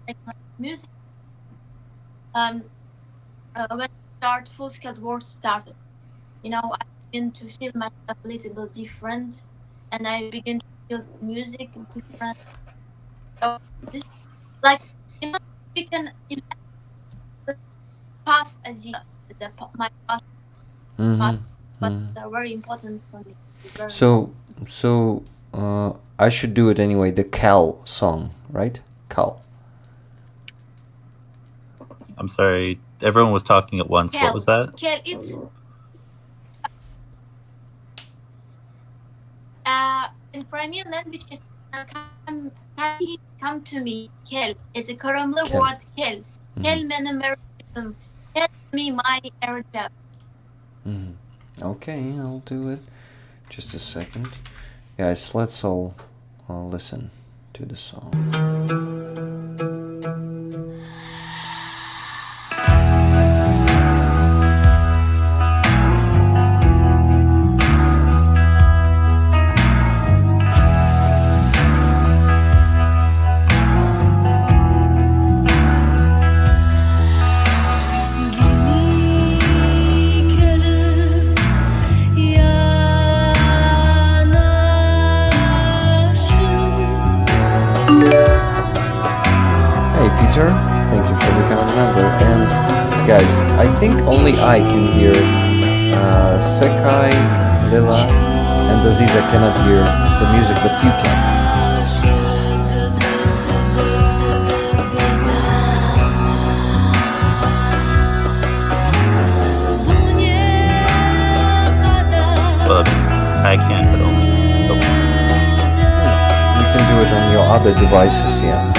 like my music. When full scale war started, I began to feel myself a little bit different, and I began to feel music different. So this, like, we can imagine past as my past, but very important for me. So I should do it anyway. The Cal song, right? Cal. I'm sorry, everyone was talking at once. What was that? Kel, it's in Crimean language is come to me. Kel is a Karamlı word. Kel meni merakım. Tell me my Arab. Okay, I'll do it. Just a second, guys. Let's all listen to the song. Thank you for becoming a member. And guys, I think only I can hear Secai, Lila, and Aziza cannot hear the music, but you can. Well, I can, but only. You can do it on your other devices, yeah.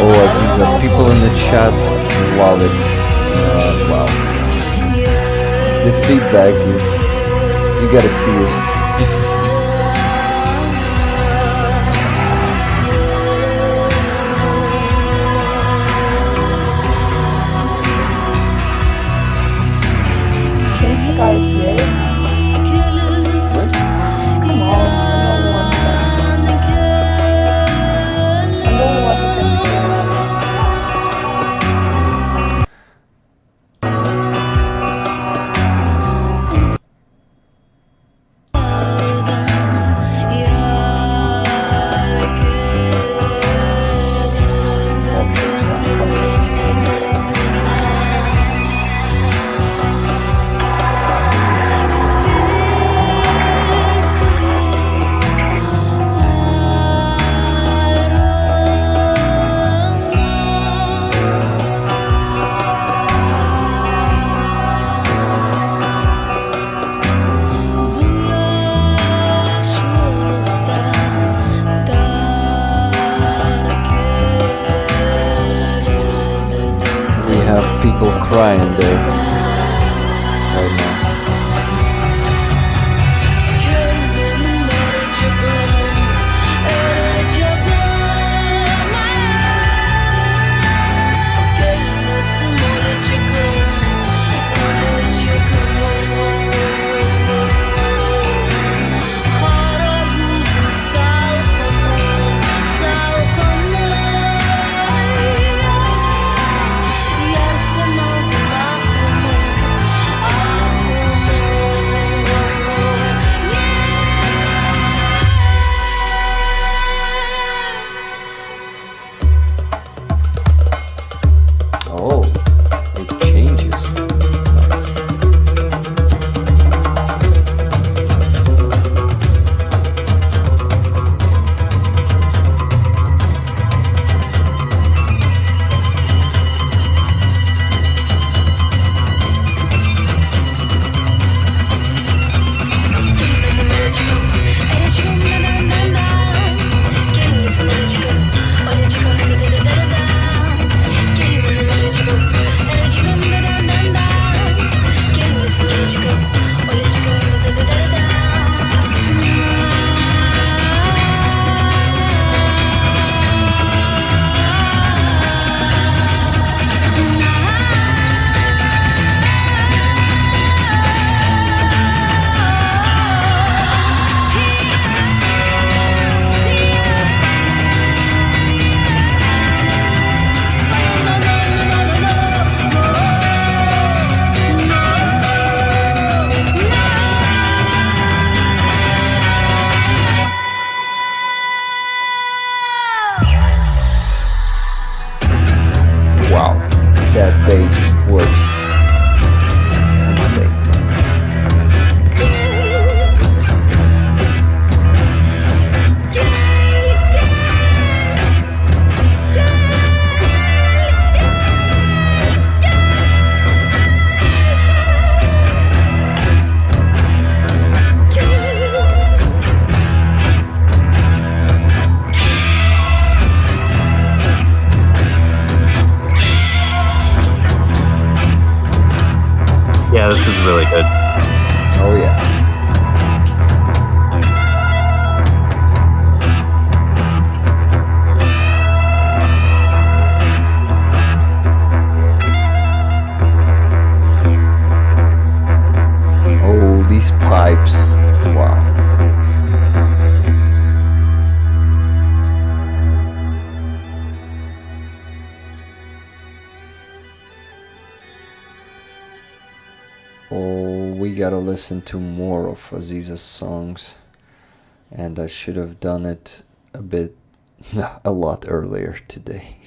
Oh, Aziza, people in the chat love it. Wow. The feedback is, you gotta see it. Secai is great. What? Come on, I'm the only one who can. I'm the only one who can hear it. People crying there right now. Oh, it changes. Nice. That bass was insane. Yeah, this is really good. Oh yeah. Oh, these pipes. Wow. Oh, we gotta listen to more of Aziza's songs, and I should have done it a lot earlier today.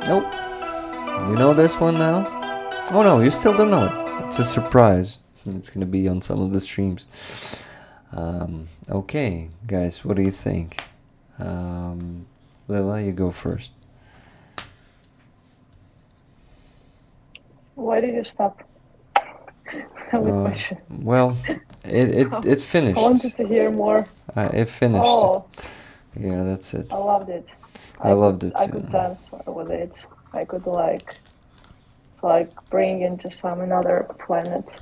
Nope. You know this one now? Oh no, you still don't know it. It's a surprise. It's gonna be on some of the streams. Okay, guys, what do you think? Lila, you go first. Why did you stop? Question. Well, it finished. I wanted to hear more. It finished. Oh. Yeah, that's it. I loved it. I loved it I too. could dance with it. I could like, it's like bring into some another planet.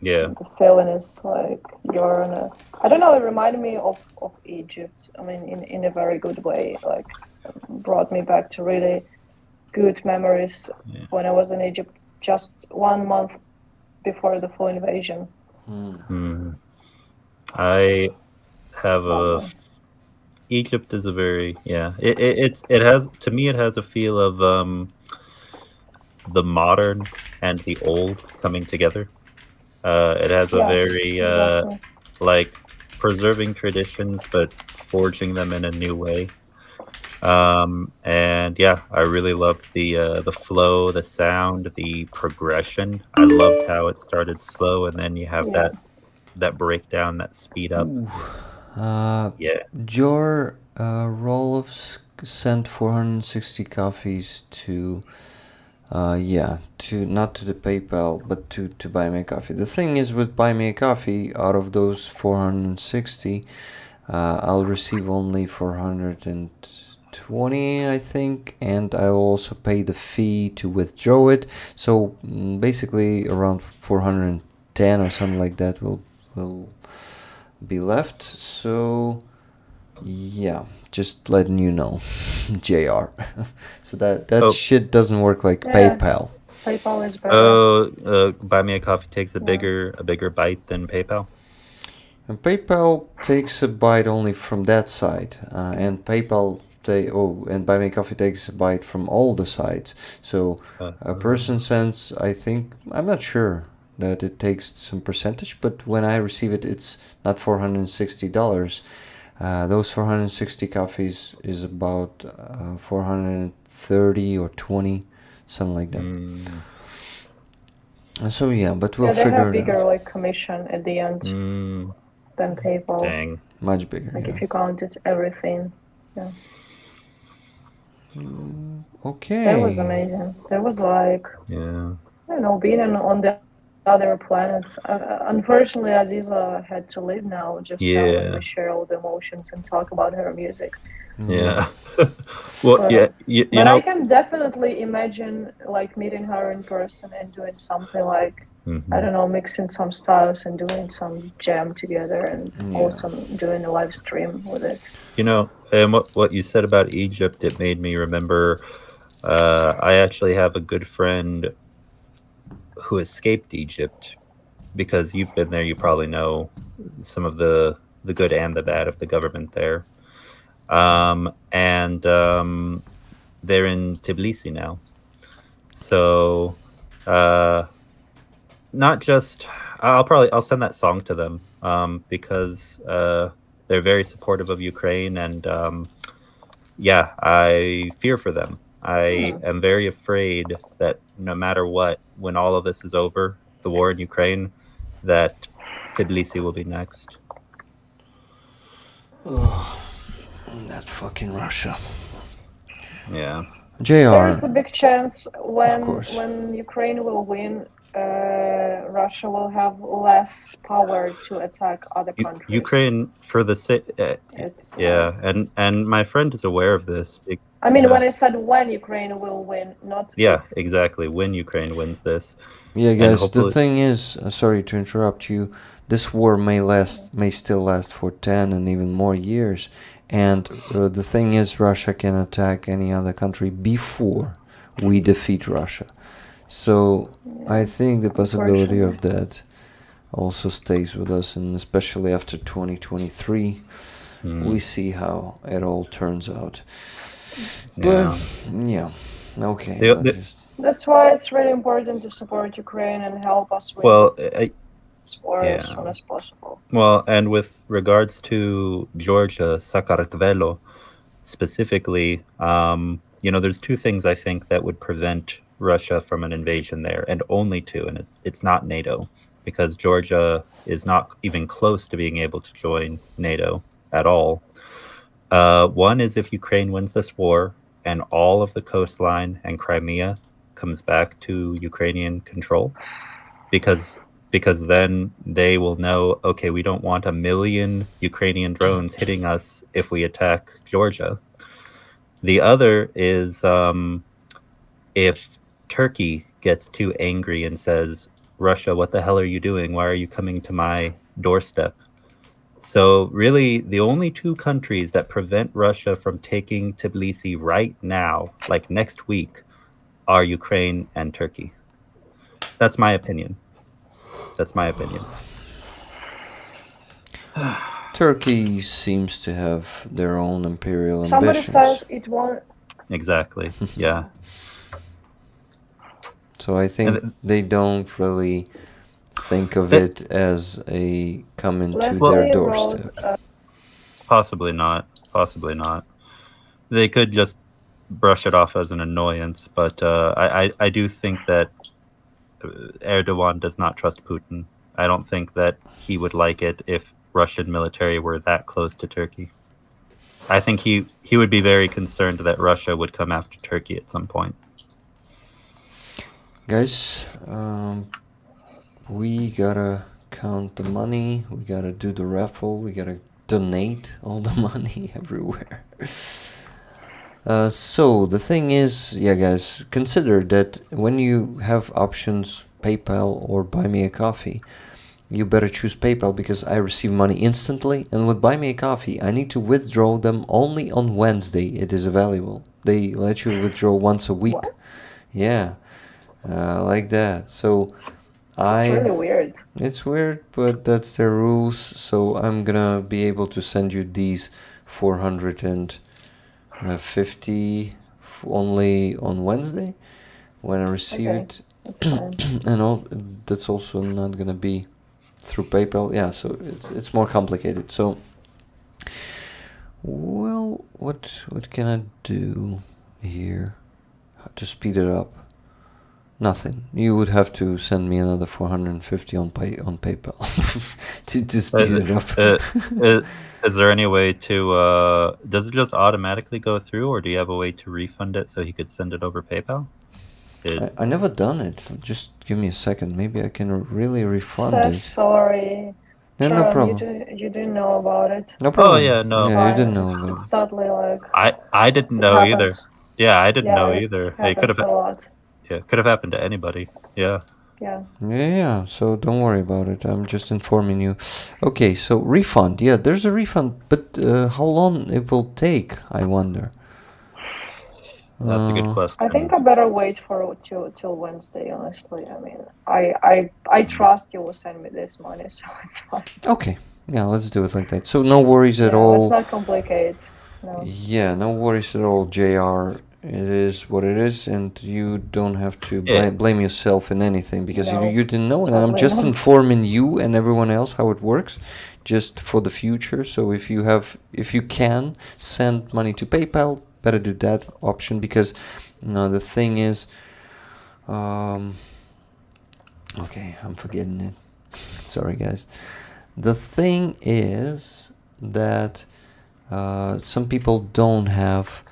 Yeah. The feeling is like you're in a, I don't know, it reminded me of Egypt. I mean, in a very good way. Like, brought me back to really good memories when I was in Egypt just 1 month before the full invasion. I have a. Egypt is a very it has, to me, it has a feel of the modern and the old coming together. It has a very exactly. like preserving traditions but forging them in a new way. And yeah, I really loved the flow, the sound, the progression. I loved how it started slow and then you have that breakdown, that speed up. Yeah. Your Roloff sent 460 coffees to to not to the PayPal but to buy me a coffee. The thing is, with buy me a coffee, out of those 460, I'll receive only 420, I think, and I will also pay the fee to withdraw it. So basically around 410 or something like that will be left. So yeah, just letting you know, JR. So that shit doesn't work like PayPal. PayPal is better. Oh, buy me a coffee takes a bigger bite than PayPal. And PayPal takes a bite only from that side, and PayPal and Buy Me a Coffee takes a bite from all the sides. So a person sends, I think, I'm not sure that it takes some percentage, but when I receive it, it's not $460. Those 460 coffees is about 430 or 20, something like that. So yeah, but we'll figure it out. They have bigger like commission at the end than PayPal. Dang. Much bigger. Like if you counted everything. Yeah. Okay. That was amazing. That was like, I don't know, being on the other planets. Unfortunately, Aziza had to leave now, just now when we share all the emotions and talk about her music. Yeah. Well, but, you but know, I can definitely imagine like meeting her in person and doing something like, I don't know, mixing some styles and doing some jam together and also doing a live stream with it. You know, and what you said about Egypt, it made me remember, I actually have a good friend who escaped Egypt, because you've been there, you probably know some of the good and the bad of the government there. And they're in Tbilisi now. So not just, I'll send that song to them, because they're very supportive of Ukraine, and I fear for them. I am very afraid that no matter what, when all of this is over, the war in Ukraine, that Tbilisi will be next. Oh, that fucking Russia. Yeah. JR. There's a big chance when Ukraine will win, Russia will have less power to attack other countries. Ukraine, for the and my friend is aware of this. I mean, when I said when Ukraine will win, not exactly, when Ukraine wins this. Yeah, guys, the thing is, sorry to interrupt you, this war may still last for 10 and even more years, and the thing is, Russia can attack any other country before we defeat Russia. So I think the possibility of that also stays with us, and especially after 2023, we see how it all turns out. But okay. That's why it's really important to support Ukraine and help us win this war as soon as possible. Well, and with regards to Georgia, Sakartvelo specifically, there's two things I think that would prevent Russia from an invasion there, and only two, and it's not NATO, because Georgia is not even close to being able to join NATO at all. One is if Ukraine wins this war and all of the coastline and Crimea comes back to Ukrainian control, because because then they will know, okay, we don't want 1 million Ukrainian drones hitting us if we attack Georgia. The other is if Turkey gets too angry and says, Russia, what the hell are you doing? Why are you coming to my doorstep? So really, the only two countries that prevent Russia from taking Tbilisi right now, like next week, are Ukraine and Turkey. That's my opinion. That's my opinion. Turkey seems to have their own imperial Somebody ambitions. says it won't. Exactly. Yeah. So I think And they don't really think of They- it as a coming to Leslie their wrote, doorstep. Possibly not. Possibly not. They could just brush it off as an annoyance, but I do think that Erdogan does not trust Putin. I don't think that he would like it if Russian military were that close to Turkey. I think he would be very concerned that Russia would come after Turkey at some point. Guys, we gotta count the money, we gotta do the raffle, we gotta donate all the money everywhere. So the thing is, yeah guys, consider that when you have options PayPal or Buy Me a Coffee, you better choose PayPal because I receive money instantly, and with Buy Me a Coffee I need to withdraw them only on Wednesday. It is available. They let you withdraw once a week. What? Yeah, like that. So It's really weird. it's weird, but that's their rules. So I'm gonna be able to send you these 450 only on Wednesday when I receive Okay. it. That's fine. And that's also not gonna be through PayPal. Yeah, so it's more complicated. So, well, what can I do here to speed it up? Nothing. You would have to send me another 450 on PayPal to speed it up. Is there any way to does it just automatically go through, or do you have a way to refund it so he could send it over PayPal? I never done it. Just give me a second. Maybe I can really refund Says it. sorry. No, Sharon, no problem. You didn't know about it. No problem. Oh yeah, no. Yeah, you didn't Fine. know about It's it. totally like I didn't it know either. happens. Yeah, I didn't know It either. It could happens have a lot. could have happened to anybody. Yeah. Yeah. Yeah, so don't worry about it. I'm just informing you. Okay, so refund. Yeah, there's a refund, but how long it will take, I wonder. That's a good question. I think I better wait for till Wednesday. Honestly, I mean, I trust you will send me this money, so it's fine. Okay, yeah, let's do it like that. So no worries at Yeah, all. let's not complicate. No. Yeah, no worries at all, JR. It is what it is, and you don't have to blame yourself in anything because No, you didn't know, and I'm totally just not. informing you and everyone else how it works, just for the future. So if you can send money to PayPal, better do that option because the thing is, okay, I'm forgetting it. Sorry, guys. The thing is that some people don't have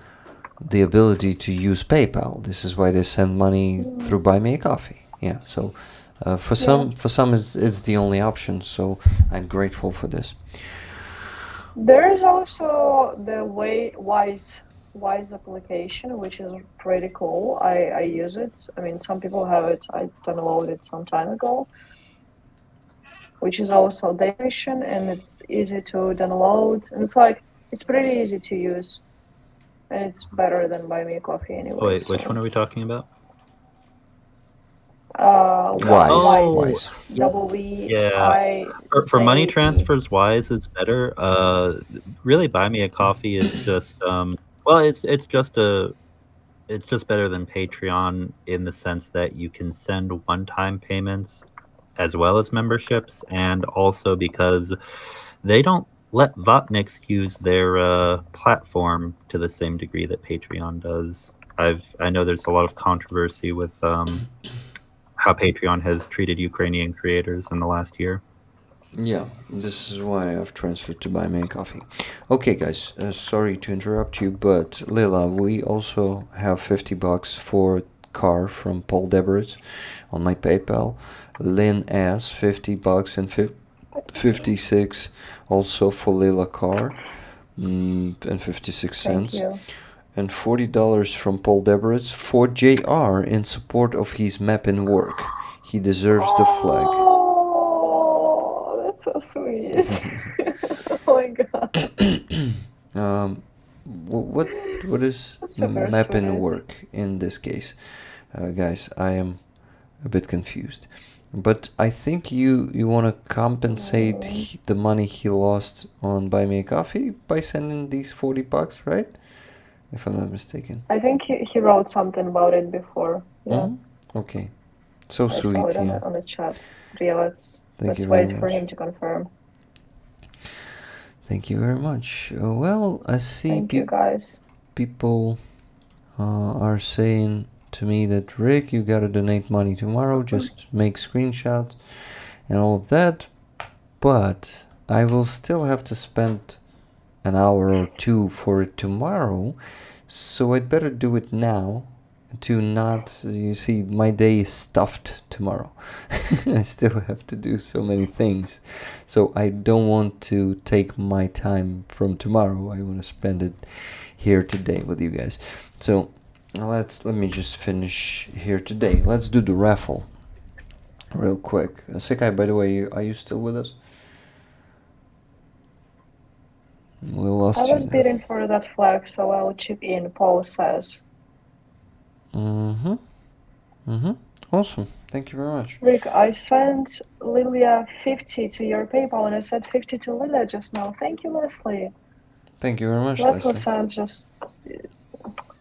the ability to use PayPal. This is why they send money through Buy Me a Coffee. Yeah, so for some it's the only option. So I'm grateful for this. There is also the Wise application, which is pretty cool. I use it. I mean, some people have it. I downloaded it some time ago, which is also donation, and it's easy to download. And it's pretty easy to use, and it's better than Buy Me a Coffee anyway. Wait, which one are we talking about? Wise. Yeah. For money transfers, Wise is better. Really, Buy Me a Coffee is just it's just better than Patreon in the sense that you can send one-time payments as well as memberships, and also because they don't let vatniks use their platform to the same degree that Patreon does. I know there's a lot of controversy with how Patreon has treated Ukrainian creators in the last year. Yeah, this is why I've transferred to Buy Me a Coffee. Okay, guys, sorry to interrupt you, but Lila, we also have $50 for car from Paul Deberets on my PayPal. Lynn S, $50 and 56 also for Lila Carr, and 56 Thank cents. you. And $40 from Paul Deberitz for JR in support of his map and work. He deserves the flag. Oh, that's so sweet. Oh my god. What is That's so very map and sweet. work in this case? Guys, I am a bit confused. But I think you want to compensate the money he lost on Buy Me a Coffee by sending these $40, right? If I'm not mistaken. I think he wrote something about it before. Yeah, Okay. So I saw sweet, it on, yeah. on the chat. Yeah, let's Thank you wait very for much. him to confirm. Thank you very much. Well, I see Thank you, guys. people are saying to me that, Rick, you gotta donate money tomorrow, just make screenshots and all of that, but I will still have to spend an hour or two for it tomorrow, so I'd better do it now to not, you see, my day is stuffed tomorrow. I still have to do so many things, so I don't want to take my time from tomorrow. I want to spend it here today with you guys. So let me just finish here today. Let's do the raffle real quick. Secai, by the way, are you still with us? We lost I you was there. bidding for that flag, so I'll chip in, Paul says. Awesome. Thank you very much. Rick, I sent Lilia 50 to your PayPal, and I said 50 to Lilia just now. Thank you, Leslie. Thank you very much, Leslie Leslie. sent just...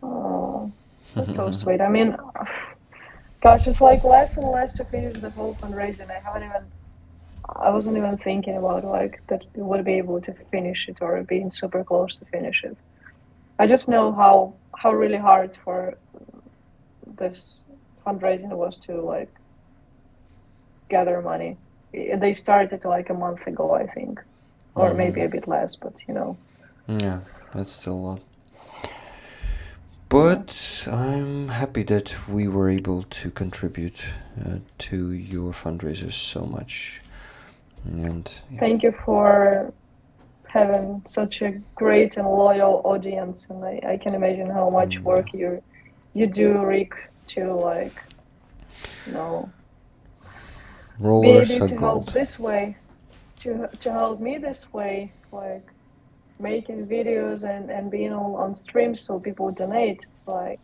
Oh, that's so sweet. I mean, gosh, it's like less and less to finish the whole fundraising. I wasn't even thinking about like that we would be able to finish it or being super close to finish it. I just know how really hard for this fundraising was to like gather money. They started like a month ago, I think, or maybe a bit less, but you know. Yeah, that's still a lot. But I'm happy that we were able to contribute to your fundraisers so much. And yeah. Thank you for having such a great and loyal audience, and I can imagine how much work you do, Rick, to like, you know, Rollers be able are to gold. help this way, to help me this way, like making videos and being on stream so people donate. It's like,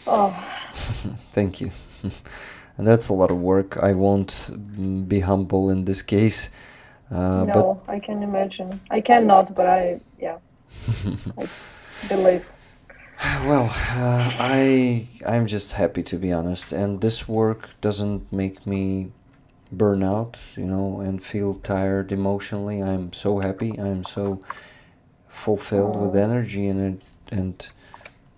oh. Thank you. And that's a lot of work. I won't be humble in this case. No, I can imagine. I cannot, but I believe. Well, I'm just happy, to be honest, and this work doesn't make me burn out, you know, and feel tired emotionally. I'm so happy. I'm so fulfilled with energy, and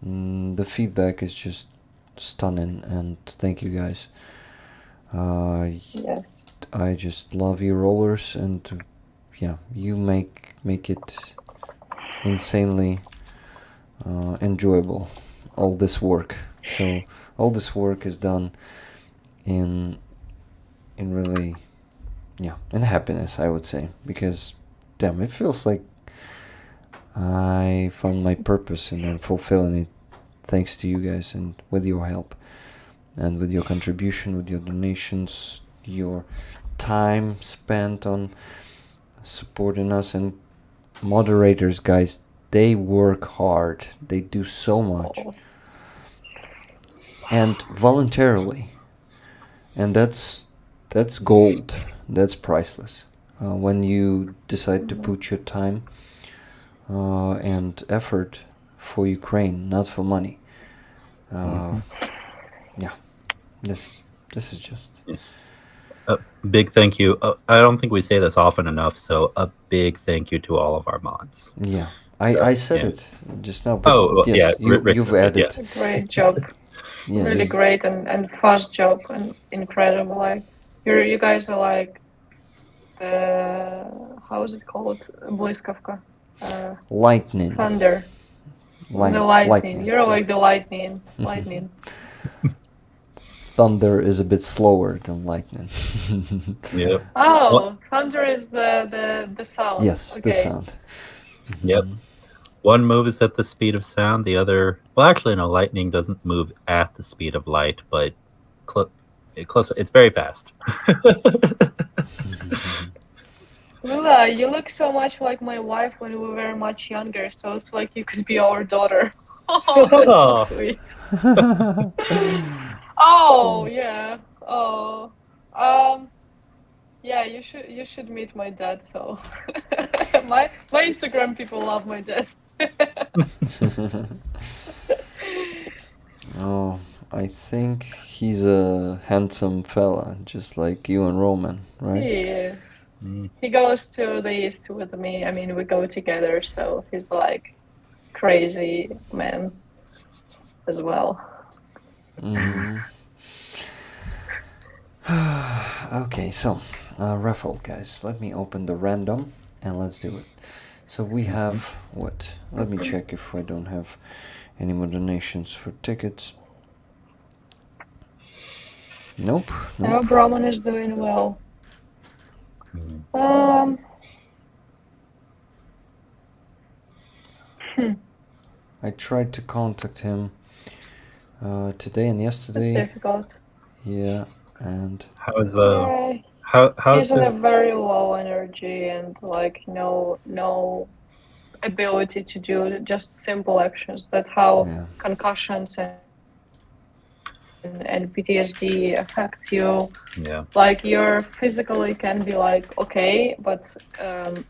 the feedback is just stunning. And thank you guys. Yes. I just love you, rollers, and yeah, you make it insanely enjoyable, all this work. So all this work is done in really, yeah, in happiness, I would say, because damn, it feels like I found my purpose and I'm fulfilling it thanks to you guys and with your help and with your contribution, with your donations, your time spent on supporting us, and moderators, guys, they work hard. They do so much and voluntarily, and that's gold. That's priceless. When you decide to put your time and effort for Ukraine, not for money. Yeah, this is just A big thank you. I don't think we say this often enough, so a big thank you to all of our mods. yeah. I said yeah. it just now, but yes, you've added. Yeah. Great job. Yeah, really great and fast job and incredible. Like you guys are like the, how is it called? Блискавка. lightning. Thunder. The lightning. You're like the lightning. Lightning. thunder is a bit slower than lightning. Yep. Oh, thunder is the sound. Yes, the Okay. sound. Yep. One moves at the speed of sound. The other, well, actually, no. Lightning doesn't move at the speed of light, but close. It's very fast. Lula, you look so much like my wife when we were much younger, so it's like you could be our daughter. Oh, that's so sweet. Oh, yeah. Oh. Yeah, you should meet my dad, so my Instagram people love my dad. Oh, I think he's a handsome fella, just like you and Roman, right? He is. He goes to the east with me. I mean, we go together, so he's like crazy man as well. Okay, so Raffle, guys, let me open the random and let's do it. So we have what? Let me check if I don't have any more donations for tickets. Nope. I hope Roman is doing well. I tried to contact him today and It's yesterday. difficult. Yeah, and How's He's his, in a very low energy and like no ability to do just simple actions. That's how yeah. concussions and PTSD affects you. yeah. Like you're physically can be like okay, but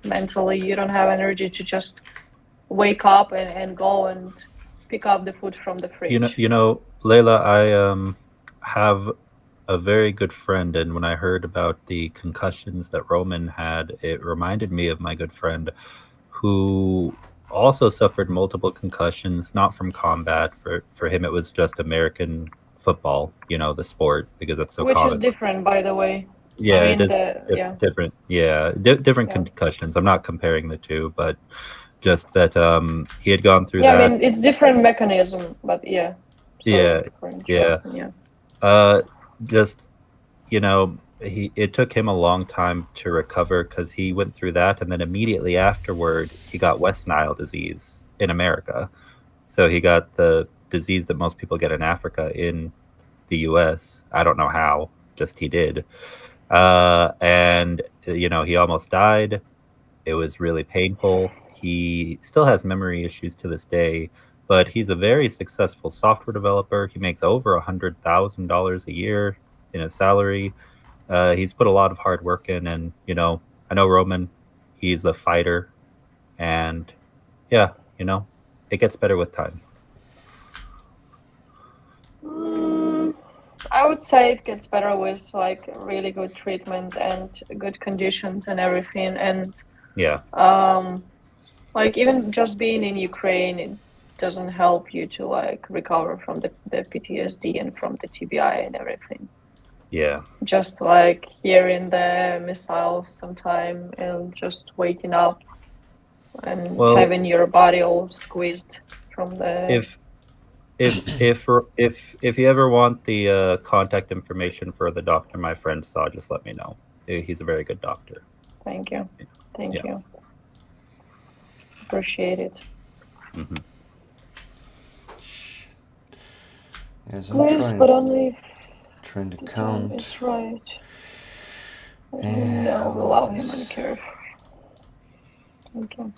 mentally you don't have energy to just wake up and go and pick up the food from the fridge. You know, Layla, I have a very good friend, and when I heard about the concussions that Roman had, it reminded me of my good friend who also suffered multiple concussions, not from combat. For him, it was just American football, you know, the sport, because that's so Which common. is different, by the way. Yeah, I mean, it is different. Yeah, different concussions. I'm not comparing the two, but just that he had gone through that. I mean, it's different mechanism, but yeah. Just, you know, it took him a long time to recover because he went through that, and then immediately afterward he got West Nile disease in America. So he got the disease that most people get in Africa in the US. I don't know how, just he did. And you know, he almost died. It was really painful. He still has memory issues to this day, but he's a very successful software developer. He makes over $100,000 a year in a salary. He's put a lot of hard work in, and you know, I know Roman, he's a fighter, and yeah, you know, it gets better with time. I would say it gets better with like really good treatment and good conditions and everything, and yeah, like even just being in Ukraine, it doesn't help you to like recover from the PTSD and from the TBI and everything. Yeah. Just like hearing the missiles sometime and just waking up and having your body all squeezed from the. If you ever want the contact information for the doctor my friend saw, just let me know. He's a very good doctor. Thank you. Thank you. Appreciate it. Mm-hmm. Yes, I'm trying to count. It's right. No, we love him and care. Thank you.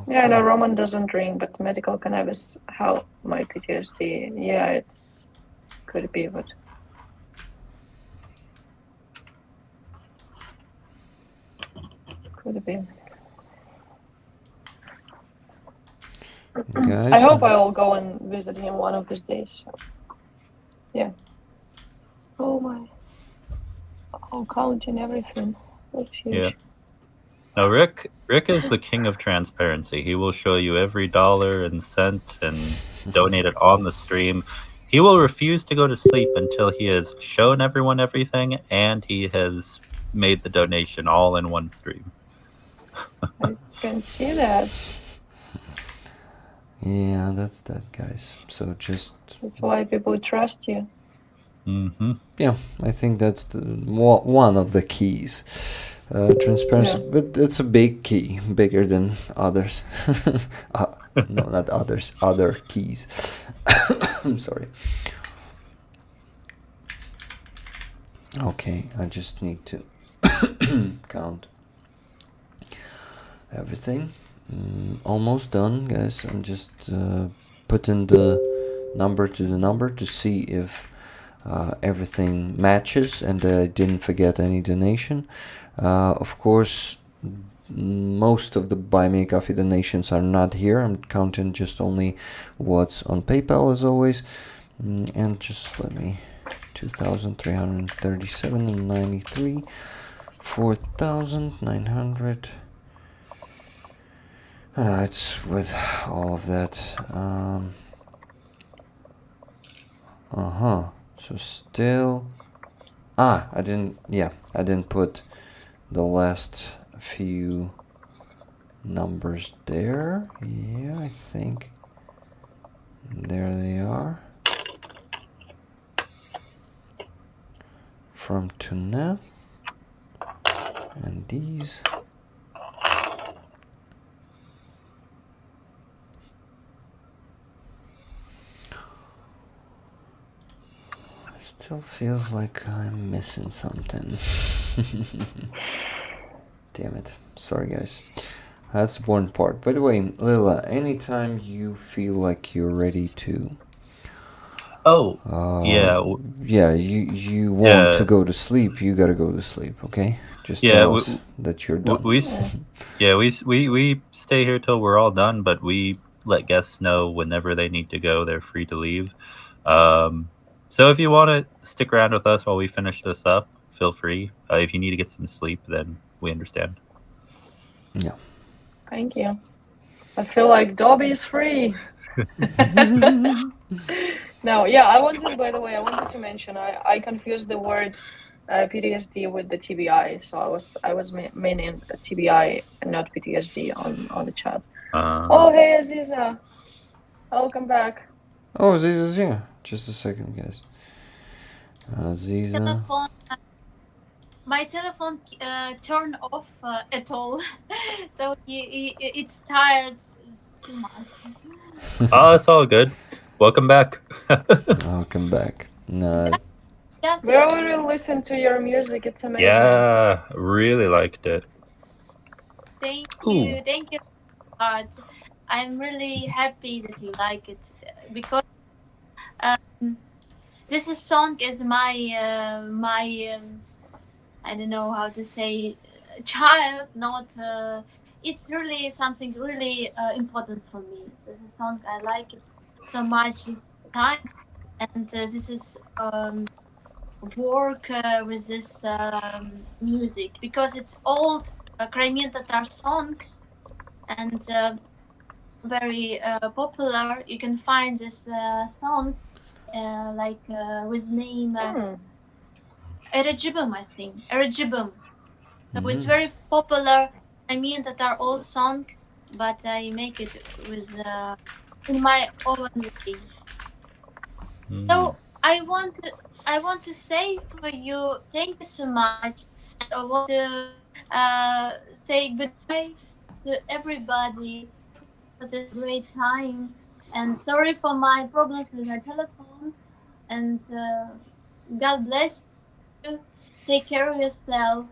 Okay. Yeah, no, Roman doesn't drink, but medical cannabis help my PTSD. Yeah, it's could be, but could be. Guys, I hope I will go and visit him one of these days. So. Yeah. Oh my. Oh, counting everything. That's huge. Yeah. No, Rick is the king of transparency. He will show you every dollar and cent and donate it on the stream. He will refuse to go to sleep until he has shown everyone everything and he has made the donation all in one stream. I can see that. Yeah, that's that, guys. So just... That's why people trust you. Mm-hmm. Yeah, I think that's one of the keys. Transparency, but it's a big key, bigger than others. No, not others, other keys. I'm sorry. Okay, I just need to count everything. Almost done, guys. I'm just putting the number to the number to see if everything matches and I didn't forget any donation. Of course, most of the Buy Me a Coffee donations are not here. I'm counting just only what's on PayPal as always. And just let me 2,337.93, 4,900. It's with all of that. So still, I didn't put the last few numbers there. Yeah, I think there they are. From Tuna and these. Still feels like I'm missing something. Damn it. Sorry, guys. That's the important part. By the way, Lila, anytime you feel like you're ready to... Yeah, you want to go to sleep, you gotta go to sleep, okay? Just tell us that you're done. We stay here till we're all done, but we let guests know whenever they need to go, they're free to leave. So if you want to stick around with us while we finish this up, feel free. If you need to get some sleep, then we understand. Yeah. Thank you. I feel like Dobby is free. No, yeah, I wanted to mention, I confused the word PTSD with the TBI, so I was meaning TBI and not PTSD on the chat. Oh, hey, Aziza. Welcome back. Oh, Aziza's here. Just a second, guys. Aziza. My telephone turned off at all, so it's tired too much. Oh, it's all good. Welcome back. Welcome back. No. We already listened to your music. It's amazing. Yeah, really liked it. Thank you so much. I'm really happy that you like it because this song is my I don't know how to say child. Not it's really something really important for me. This is a song I like it so much this time, and this is work with this music because it's old Crimean Tatar song and very popular. You can find this song with name Erejibum, I think. Erejibum. So it's very popular Crimean Tatar old song, but I make it with in my own way. So I want to say for you, thank you so much. And I want to say goodbye to everybody for this great time. And sorry for my problems with my telephone. And God bless you. Take care of yourself.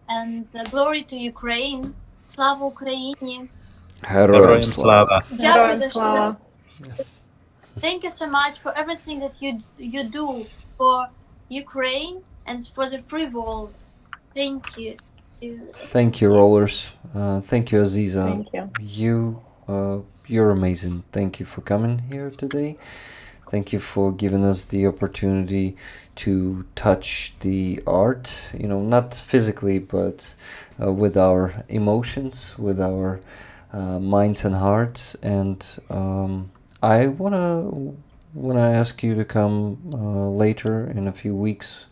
And glory to Ukraine. Slava Ukraini. Heroям slava. Heroям slava. Yes. Thank you so much for everything that you do for Ukraine and for the free world. Thank you. Thank you, Rollers. Thank you, Aziza. Thank you. You're amazing. Thank you for coming here today. Thank you for giving us the opportunity to touch the art, not physically, but with our emotions, with our minds and hearts. And I wanna ask you to come later in a few weeks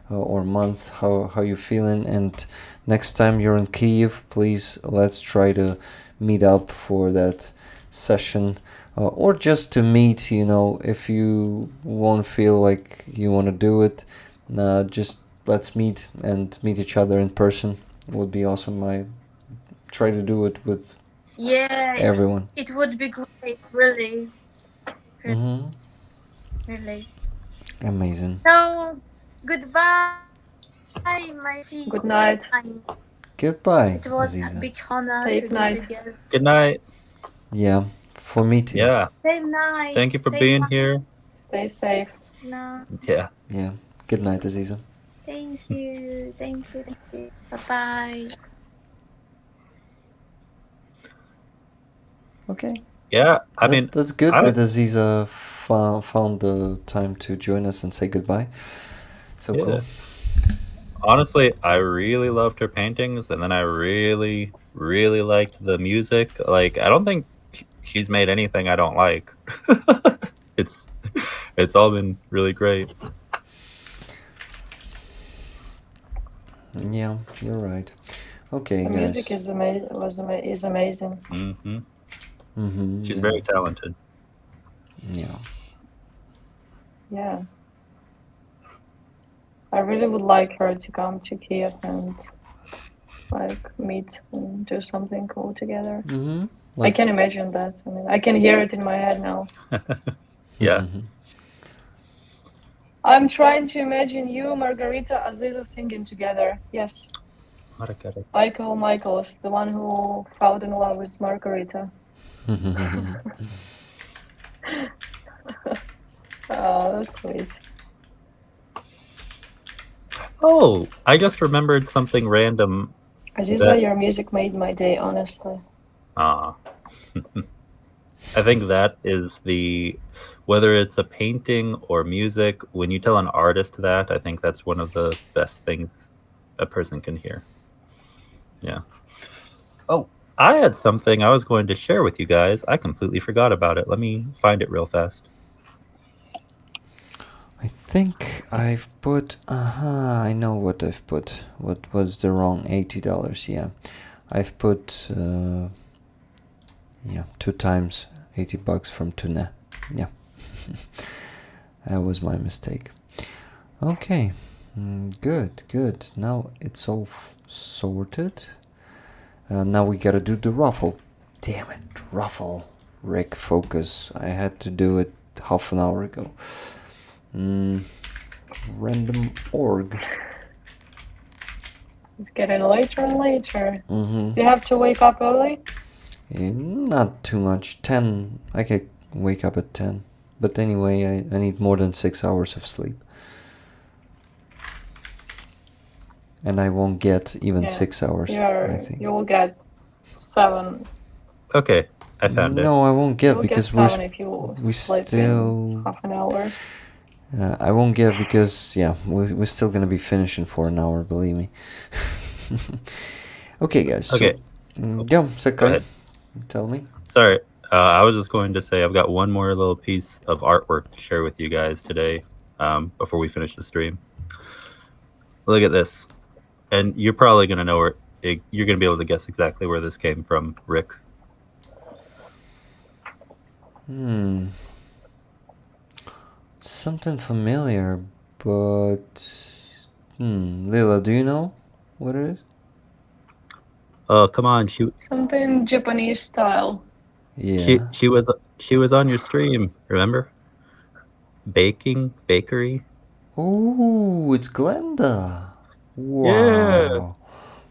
or months. How you feeling? And next time you're in Kyiv, please let's try to meet up for that session or just to meet. If you won't feel like you want to do it, just let's meet and meet each other in person. Would be awesome. I try to do it with everyone. It would be great, really. Mm-hmm. Really. Amazing. So, goodbye, my Good night. Goodbye, It was a Aziza. big honor Safe to be night. together. Good night. Yeah, for me too. Yeah. Save night. Thank you for Save being night. here. Stay safe. No, Yeah. Yeah. Good night, Aziza. thank you. Thank you. Thank you. Bye-bye. Okay. Yeah. I mean, That's good I- that Aziza found the time to join us and say goodbye. So Yeah. cool. honestly, I really loved her paintings, and then I really, really liked the music. Like, I don't think she's made anything I don't like. it's all been really great. Yeah, you're right. Okay, The guys. music is amazing. Mm-hmm. Mm-hmm, She's yeah. very talented. Yeah. Yeah. I really would like her to come to Kiev and meet and do something cool together. Mm-hmm. I can imagine that. I mean, I can hear it in my head now. Yeah. Mm-hmm. I'm trying to imagine you, Margarita, Aziza singing together. Yes. Michaels, the one who fell in love with Margarita. Oh, that's sweet. Oh, I just remembered something random. Aziza, your music made my day, honestly. I think that is whether it's a painting or music, when you tell an artist that, I think that's one of the best things a person can hear. Yeah. Oh, I had something I was going to share with you guys. I completely forgot about it. Let me find it real fast. I think I've put. I know what I've put. What was the wrong $80? Yeah, I've put. 2 times $80 from Tuna. Yeah, that was my mistake. Okay, good. Now it's all sorted. Now we gotta do the Raffle. Damn it, Raffle. Rick, focus. I had to do it half an hour ago. Random org. It's getting later and later. Mm-hmm. You have to wake up early? Not too much. 10. I could wake up at 10. But anyway, I need more than 6 hours of sleep. And I won't get even 6 hours, I think. You will get 7. Okay, I found it. No, I won't get You'll because get 7 if you sleep in half an hour. I won't get because, we're still gonna be finishing for an hour, believe me. Okay, guys. Okay. Secai, Go ahead. tell me. Sorry, I was just going to say I've got one more little piece of artwork to share with you guys today before we finish the stream. Look at this. And you're probably going to know you're going to be able to guess exactly where this came from, Rick. Something familiar, but... Lila, do you know what it is? Oh, come on. Something Japanese style. Yeah. She was on your stream, remember? Bakery. Oh, it's Glenda. Wow. Yeah.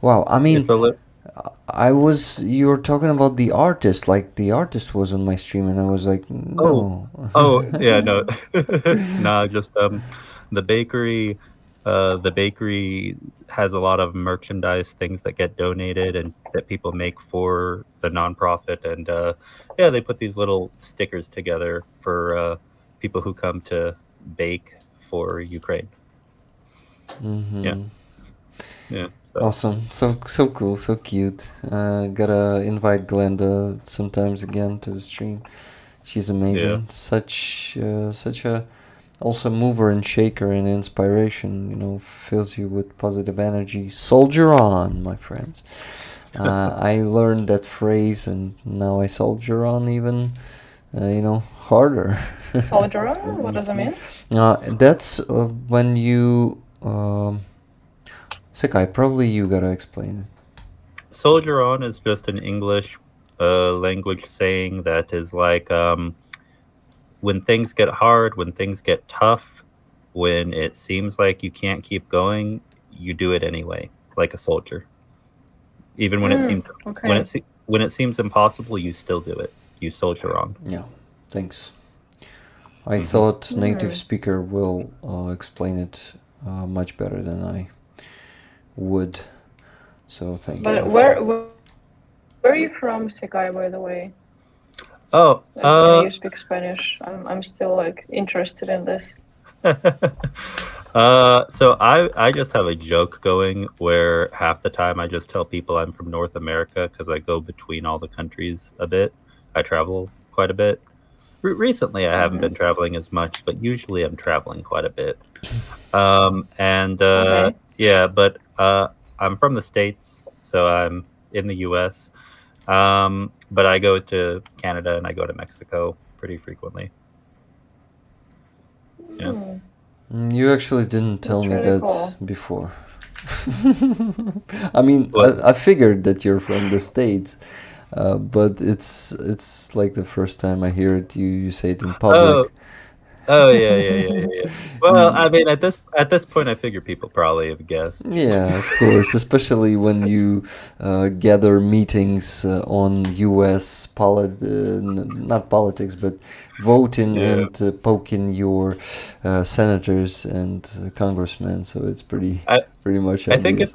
Wow, I mean, you were talking about the artist, like the artist was on my stream and I was like, no. Oh, yeah, no. No, just the bakery has a lot of merchandise, things that get donated and that people make for the nonprofit, and they put these little stickers together for people who come to bake for Ukraine. Mm-hmm. Yeah. So. Awesome. So cool, so cute. Gotta invite Glenda sometimes again to the stream. She's amazing. Yeah. Such a also mover and shaker and inspiration, fills you with positive energy. Soldier on, my friends. I learned that phrase and now I soldier on even harder. Soldier on? What does it mean? That's when you. Secai, probably you gotta explain it. Soldier on is just an English language saying that is like when things get hard, when things get tough, when it seems like you can't keep going, you do it anyway, like a soldier. Even when when it seems impossible, you still do it. You soldier on. Yeah, thanks. I thought native speaker will explain it much better than I would. So thank you. But where are you from, Secai, by the way? Oh, Can you speak Spanish? I'm still like interested in this. So I just have a joke going where half the time I just tell people I'm from North America because I go between all the countries a bit. I travel quite a bit. Recently, I haven't been traveling as much, but usually I'm traveling quite a bit. Yeah, but I'm from the States, so I'm in the U.S. But I go to Canada and I go to Mexico pretty frequently. Yeah. You actually didn't tell me really that cool. before. I mean, I figured that you're from the States, but it's like the first time I hear it. You say it in public. Oh yeah. Well, I mean, at this point, I figure people probably have guessed. Yeah, of course, especially when you gather meetings on U.S. not politics, but voting and poking your senators and congressmen. So it's pretty much obvious.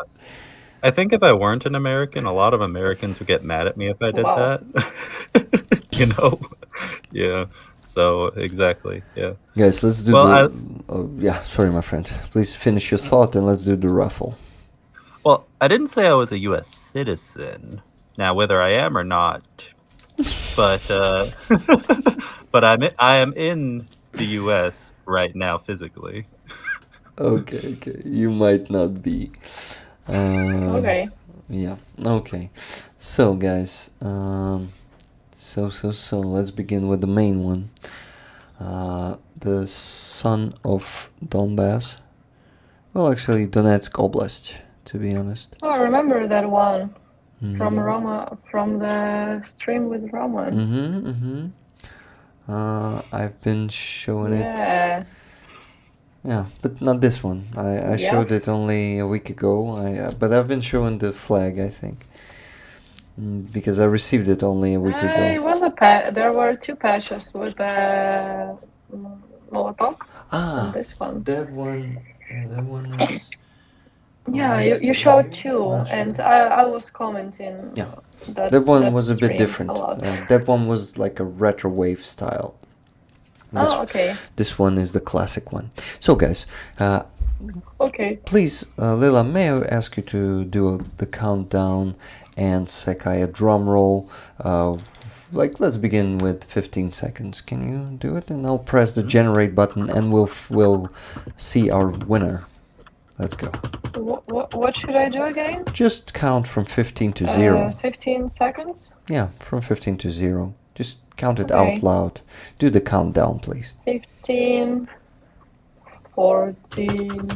I think if I weren't an American, a lot of Americans would get mad at me if I did that. Yeah. So exactly, yeah. Guys, let's do sorry, my friend. Please finish your thought and let's do the raffle. Well, I didn't say I was a U.S. citizen. Now, whether I am or not, but but I am in the U.S. right now physically. Okay. You might not be. Okay. Yeah. Okay. So, guys. So let's begin with the main one. The Son of Donbass. Well, actually, Donetsk Oblast, to be honest. Oh, I remember that one from Roma, from the stream with Roman. I've been showing it. Yeah, but not this one. I showed it only a week ago. But I've been showing the flag, I think. Because I received it only a week ago. It was there were two patches with the Molotov. And this one. That one is. Yeah, you showed two, and I was commenting. Yeah, that one was a bit different. That one was like a retro wave style. Okay. This one is the classic one. So, guys. Okay. Please, Lila, may I ask you to do the countdown and Secai a drum roll? Let's begin with 15 seconds. Can you do it? And I'll press the generate button and we'll see our winner. Let's go. What should I do again? Just count from 15 to 0. 15 seconds? Yeah, from 15 to 0. Just count it out loud. Do the countdown, please. 15, 14,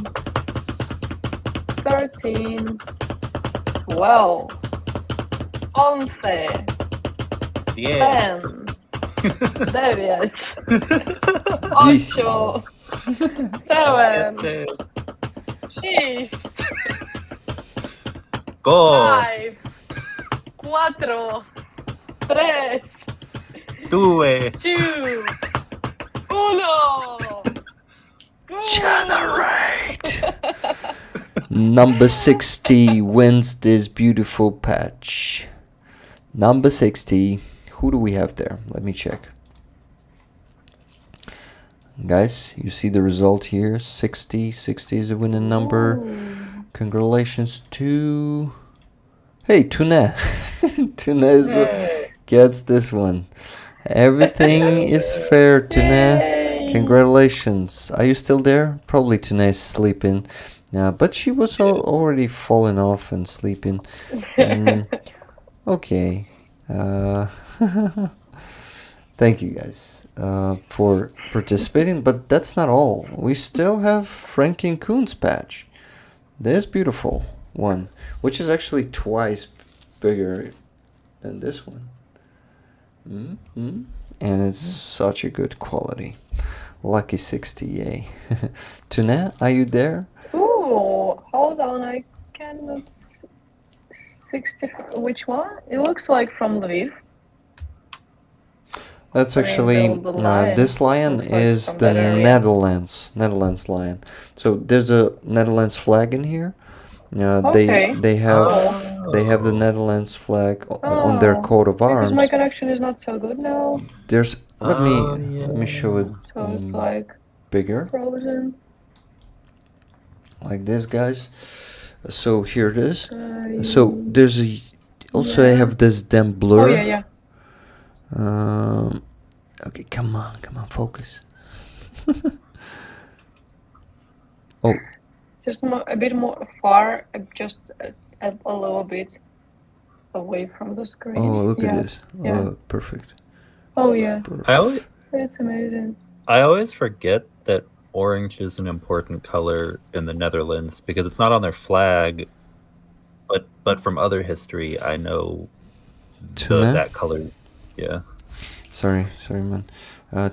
13, 12, 11, 10, 9, 8, 7, 6, 5, 4, 3, 2, 1. Generate! Number 60 wins this beautiful patch. Number 60. Who do we have there? Let me check. Guys, you see the result here. 60. 60 is a winning number. Congratulations to... Hey, Tune. Tune gets this one. Everything is fair, Tune. Congratulations. Are you still there? Probably Tune is sleeping. But she was already falling off and sleeping. Okay. Thank you guys for participating, but that's not all. We still have Frankie and Coon's patch. This beautiful one, which is actually twice bigger than this one. Mm-hmm. And it's such a good quality. Lucky 60, yay. Tuna, are you there? Ooh, hold on, I cannot 60. Which one? It looks like from Lviv. That's I mean, actually the lion this lion looks like is from the that area. Netherlands lion. So there's a Netherlands flag in here. Okay. They have the Netherlands flag on their Oh, coat of because my arms. connection is not so good now, There's let Oh, me show it so it's like bigger frozen. like this, guys. So here it is. So there's a also I Yeah. have this damn Oh blur. yeah. Okay, come on, focus. Oh, Just a bit more far, just a little bit away from the screen. oh, look at Yeah. this. Yeah. Oh, perfect. Oh yeah, I it's amazing. always forget that orange is an important color in the Netherlands because it's not on their flag, but from other history I know Tuna? that color. Yeah. Sorry, man.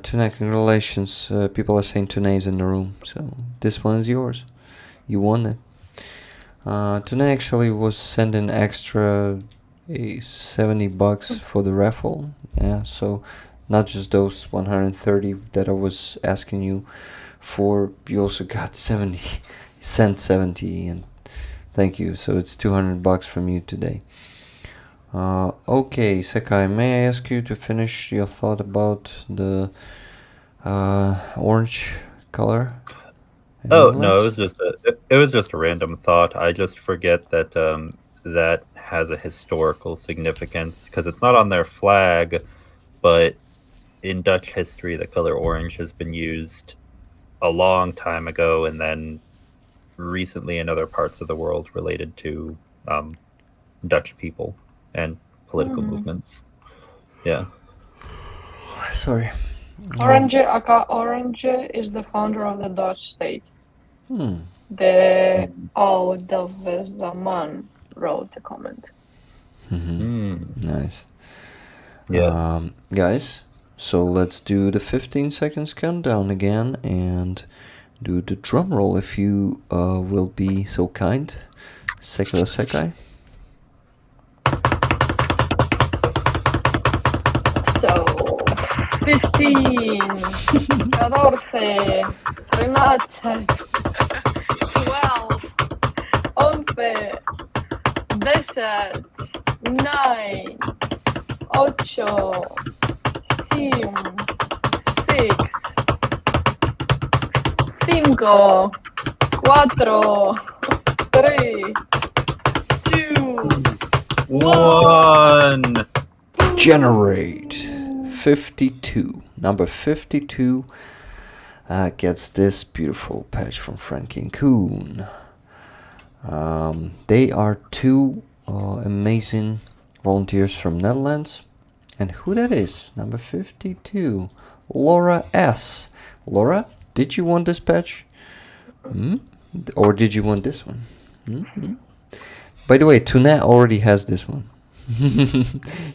Tuna, congratulations. People are saying Tuna is in the room, so this one is yours. You won it. Tuna actually was sending extra $70 for the raffle. Yeah, so not just those 130 that I was asking you for. You also got 70, sent 70, and thank you. So it's $200 from you today. Okay, Secai, may I ask you to finish your thought about the orange color? Oh no, it was just a random thought. I just forget that that has a historical significance because it's not on their flag, but in Dutch history, the color orange has been used a long time ago, and then recently in other parts of the world related to Dutch people and political movements. Yeah. Sorry. Orange is the founder of the Dutch state. Hmm. The Zaman wrote the comment. Nice. Yeah. Guys, so let's do the 15 seconds countdown again and do the drum roll if you will be so kind. Secular Secai. So, 15, 14, 13, 12, 11, 10, 9, 8, 7, 6, 5, 4, 3, 2, 1. Generate 52. Number 52 gets this beautiful patch from Frankie and Coon. They are two amazing volunteers from Netherlands. And who that is? Number 52. Laura S. Laura, did you want this patch? Or did you want this one? By the way, Tuna already has this one.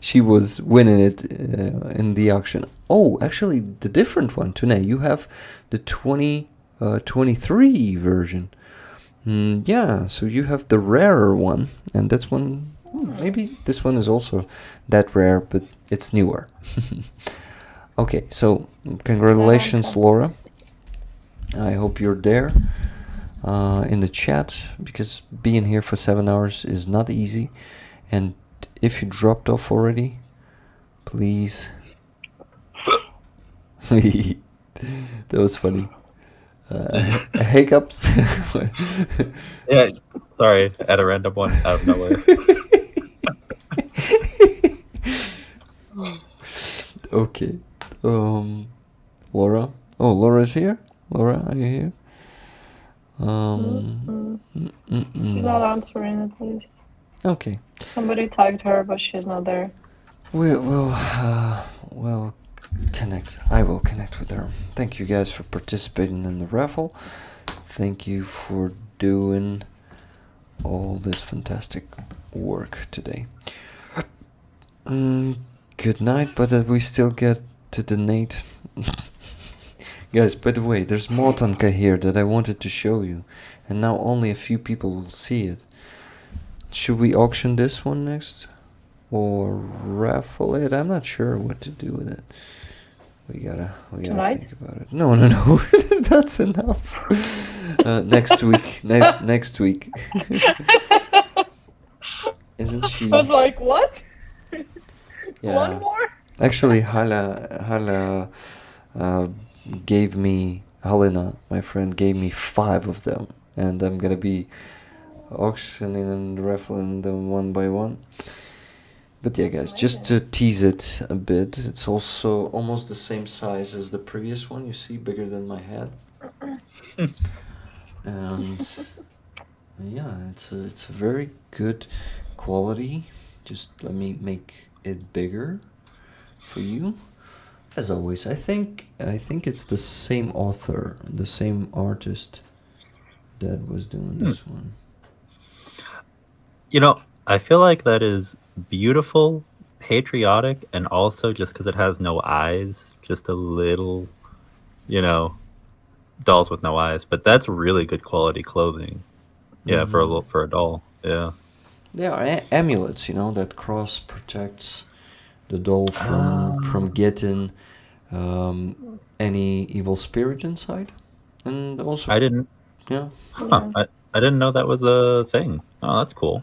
She was winning it in the auction. Oh, actually, the different one, Tuna. You have the 2023 version. Yeah, so you have the rarer one, and that's one. Maybe this one is also that rare, but it's newer. Okay, so congratulations, Laura. I hope you're there in the chat, because being here for 7 hours is not easy. And if you dropped off already, please. That was funny. Hiccups. Yeah, sorry, at a random one out of nowhere. Okay. Laura. Oh, Laura's here. Laura, are you here? She's not answering at least. Okay. Somebody tagged her, but she's not there. Well, I will connect with her. Thank you guys for participating in the raffle. Thank you for doing all this fantastic work today. Good night, but we still get to donate. Guys, by the way, there's Motanka here that I wanted to show you, and now only a few people will see it. Should we auction this one next? Or raffle it? I'm not sure what to do with it. We gotta think about it. No, that's enough. Next week. Next week. Isn't she? I was like, what? Yeah. One more? Actually, Hala gave me, Halina, my friend, gave me 5 of them, and I'm gonna be auctioning and raffling them one by one. But yeah, guys, just to tease it a bit, it's also almost the same size as the previous one. You see, bigger than my head. And yeah, it's a very good quality. Just let me make it bigger for you. As always, I think it's the same author, the same artist that was doing this one. You know, I feel like that is beautiful, patriotic, and also just because it has no eyes, just a little, dolls with no eyes. But that's really good quality clothing. Yeah, for a doll. Yeah. They are amulets, that cross protects the doll from getting any evil spirit inside, and also I didn't. Yeah. Huh, I didn't know that was a thing. Oh, that's cool.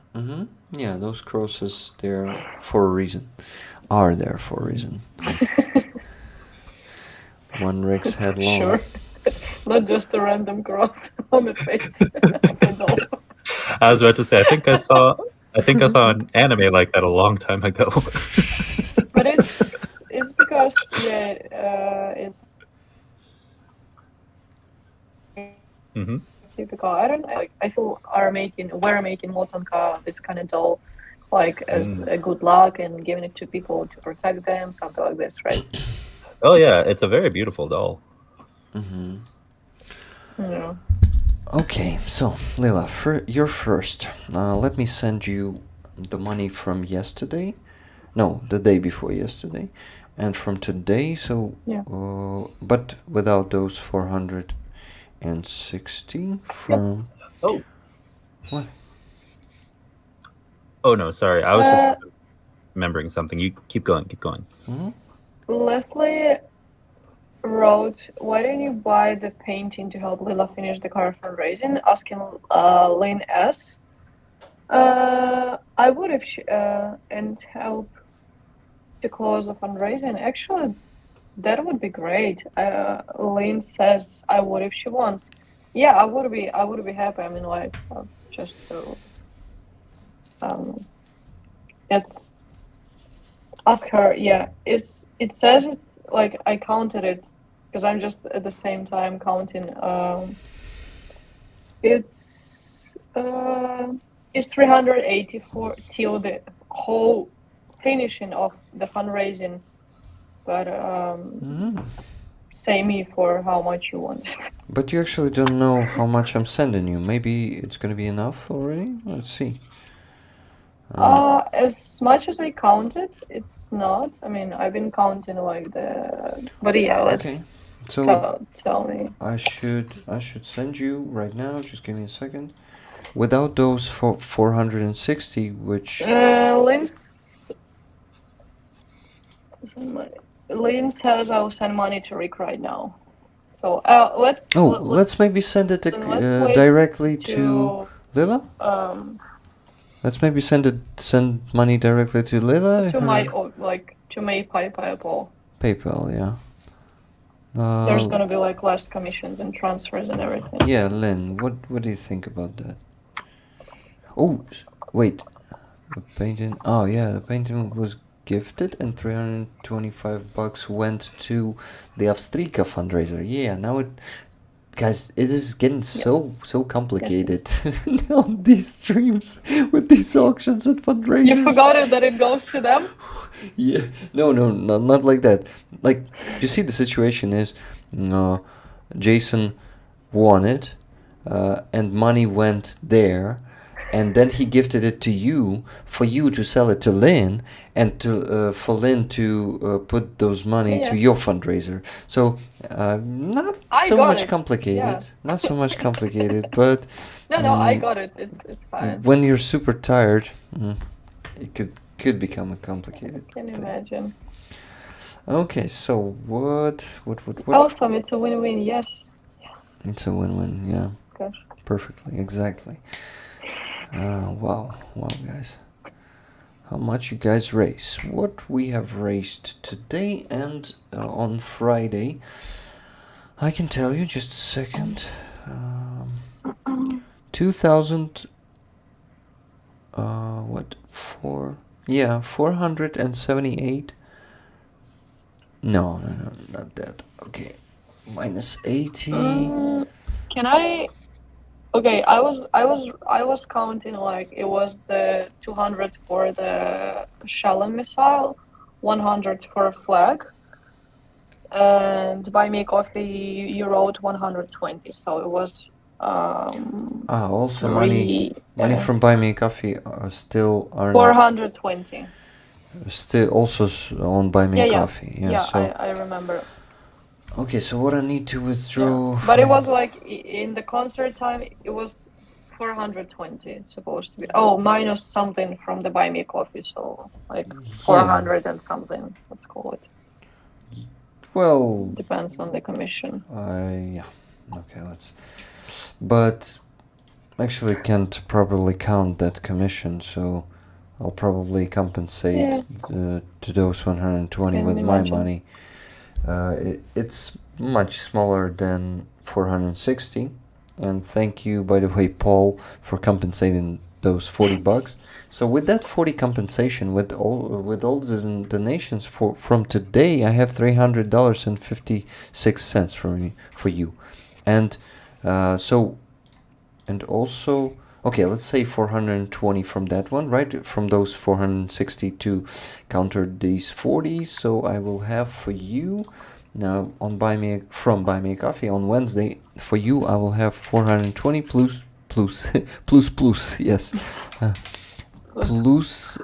Yeah, those crosses there for a reason. Are there for a reason. One Rick's head long. Sure. Not just a random cross on the face of a doll. I was about to say, I think I saw an anime like that a long time ago. But it's because it's typical. I don't know. I feel we're making Motanka this kind of doll, like as a good luck and giving it to people to protect them, something like this, right? Oh yeah, it's a very beautiful doll. Yeah. Okay, so Lila, you're first. Let me send you the money from yesterday. No, the day before yesterday, and from today. So, yeah. But without those 460 from. Oh. What? Oh no, sorry. I was just remembering something. You keep going. Leslie wrote, "Why don't you buy the painting to help Lila finish the car fundraising?" Asking Lynn S. I would if she and help to close the fundraising. Actually, that would be great. Lynn says I would if she wants. Yeah, I would be happy. I mean, like just to it's ask her. Yeah, it says it's like I counted it because I'm just at the same time counting. It's 384 till the whole finishing of the fundraising, but say me for how much you want it. But you actually don't know how much I'm sending you. Maybe it's gonna be enough already. Let's see. As much as I counted, it's not. I mean, I've been counting like but yeah, let's. Okay. So tell me. I should send you right now. Just give me a second. Without those 460, which Lynn says I'll send money to Rick right now. So let's. Let's maybe send it directly to Lila. Let's maybe send money directly to Lila. To my PayPal. PayPal, yeah. There's gonna be like less commissions and transfers and everything. Yeah, Lynn, what do you think about that? Oh, wait, the painting. Oh yeah, the painting was gifted and $325 went to the Avdiivka fundraiser. Yeah, now Guys, it is getting Yes. so complicated on these streams with these auctions and fundraisers. You forgot it that it goes to them? Yeah, no, not like that. Like, you see, the situation is, Jason won it, and money went there, and then he gifted it to you for you to sell it to Lynn, and to for Lynn to put those money to Yeah. your fundraiser. So not I so got much it. complicated, Yeah. not so much complicated, but No, I got it. It's fine. when you're super tired, it could become a complicated I can thing. imagine. Okay, so what? Awesome, it's a win-win. Yes. It's a win-win, yeah. Gosh. Perfectly, exactly. Wow, guys. How much you guys raise? What we have raised today and on Friday, I can tell you, just a second. 2,000. What? 478. No, not that. Okay, minus 80. Can I? Okay, I was counting like it was the 200 for the Shalom missile, 100 for a flag, and buy me coffee. You wrote 120, so it was. Also money from Buy Me a Coffee still are 420. Still also on Buy Me a Yeah. Coffee. Yeah, so I remember. okay, so what I need to withdraw. Yeah. But it was like in the concert time, it was 420. It's supposed to be. Oh, minus something from the Buy Me Coffee, so like 400 and something. Let's call it. Well, Depends on the commission. Yeah. Okay, let's. But actually, can't properly count that commission, so I'll probably compensate to those 120 with my money. It's much smaller than 460, and thank you, by the way, Paul, for compensating those $40. So with that 40 compensation, with all the donations from today, I have $300.56 for you, and and also. Okay, let's say 420 from that one, right? From those 460 to counter these 40. So I will have for you now on Buy Me a Coffee on Wednesday. For you, I will have 420 plus, yes, plus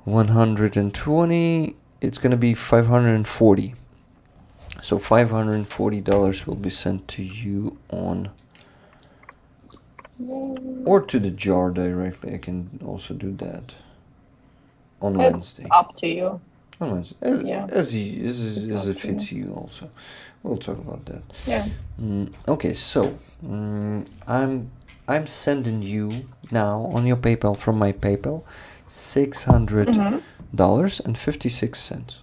120. It's gonna be 540. So $540 will be sent to you on. Or to the jar directly. I can also do that on Wednesday. Up to you. On Wednesday, as it fits you. Also, we'll talk about that. Yeah. Okay, so I'm sending you now on your PayPal from my PayPal $600.56.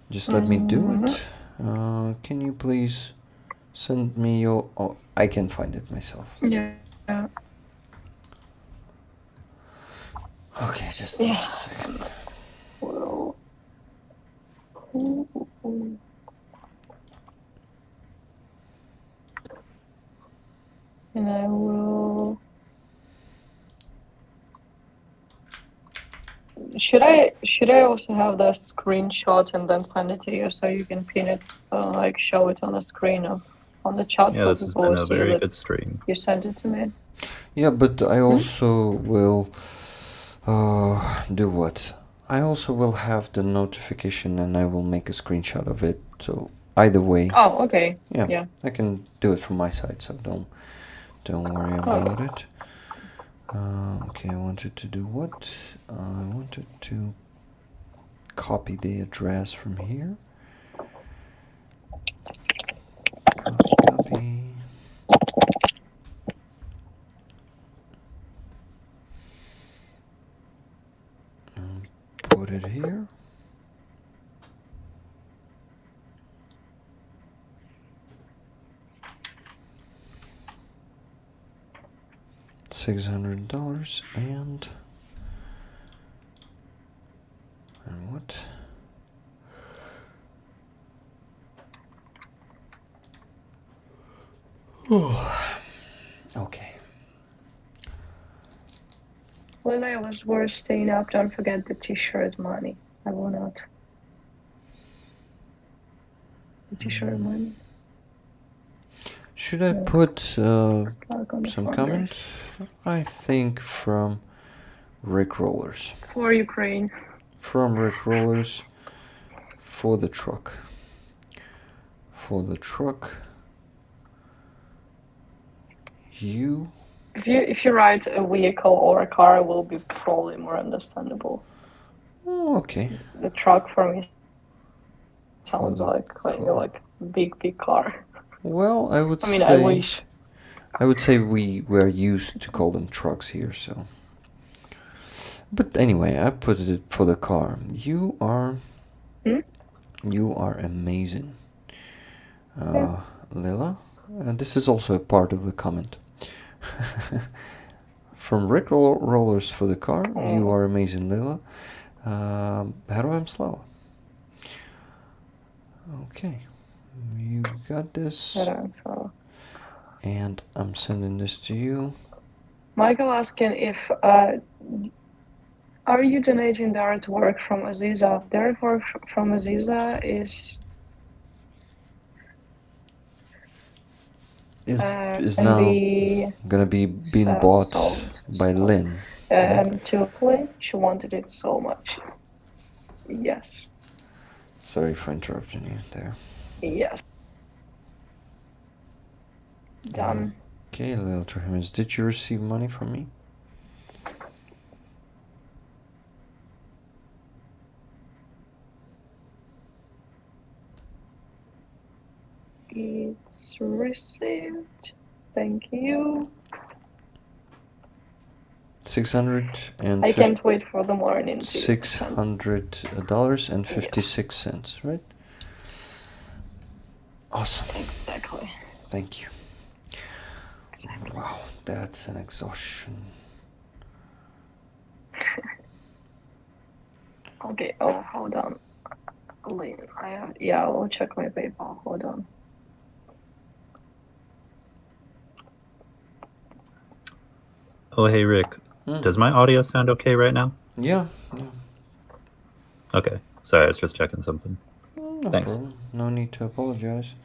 Just let me do it. Can you please send me your? Oh, I can find it myself. Yeah. Okay, just a second. Well. And I will. Should I also have the screenshot and then send it to you so you can pin it, like show it on the screen on the chat? Yeah, so this has people been will a see very that good stream. you sent it to me. Yeah, but I also will do what? I also will have the notification and I will make a screenshot of it. So either way. Oh, okay. Yeah. I can do it from my side, so don't worry about it. Okay, I wanted to do what? I wanted to copy the address from here. Copy. And put it here. $600 and what? Okay. Well, I was worth staying up. Don't forget the t-shirt money. I will not. The t-shirt money. Should I Yeah. put Like on the some funders. comments? I think from Rickrollers. For Ukraine. From Rickrollers for the truck. For the truck. You. If you write a vehicle or a car, it will be probably more understandable. Oh, okay. The truck for me sounds the like car. big car. Well, I would I mean, say. I wish. I would say we're used to call them trucks here, so. But anyway, I put it for the car. You are amazing, Lila. This is also a part of the comment. From Rick Rollers for the car. You are amazing, Lila. Heroem Slava. Okay, you got this. Heroem Slava. And I'm sending this to you. Michael asking if are you donating the artwork from Aziza? The artwork from Aziza is now gonna be being bought by Lynn. To she wanted it so much. Yes. Sorry for interrupting you there. Yes. Done. Okay, Lil Trahimis, did you receive money from me? It's received. Thank you. 600 and I can't wait for the morning. $600.56, right? Awesome. Exactly. Thank you. Exactly. Wow, that's an exhaustion. Okay. Oh, hold on. I will check my PayPal. Hold on. Oh, hey, Rick. Does my audio sound okay right now? Yeah. Okay. Sorry, I was just checking something. No Thanks. problem. No need to apologize.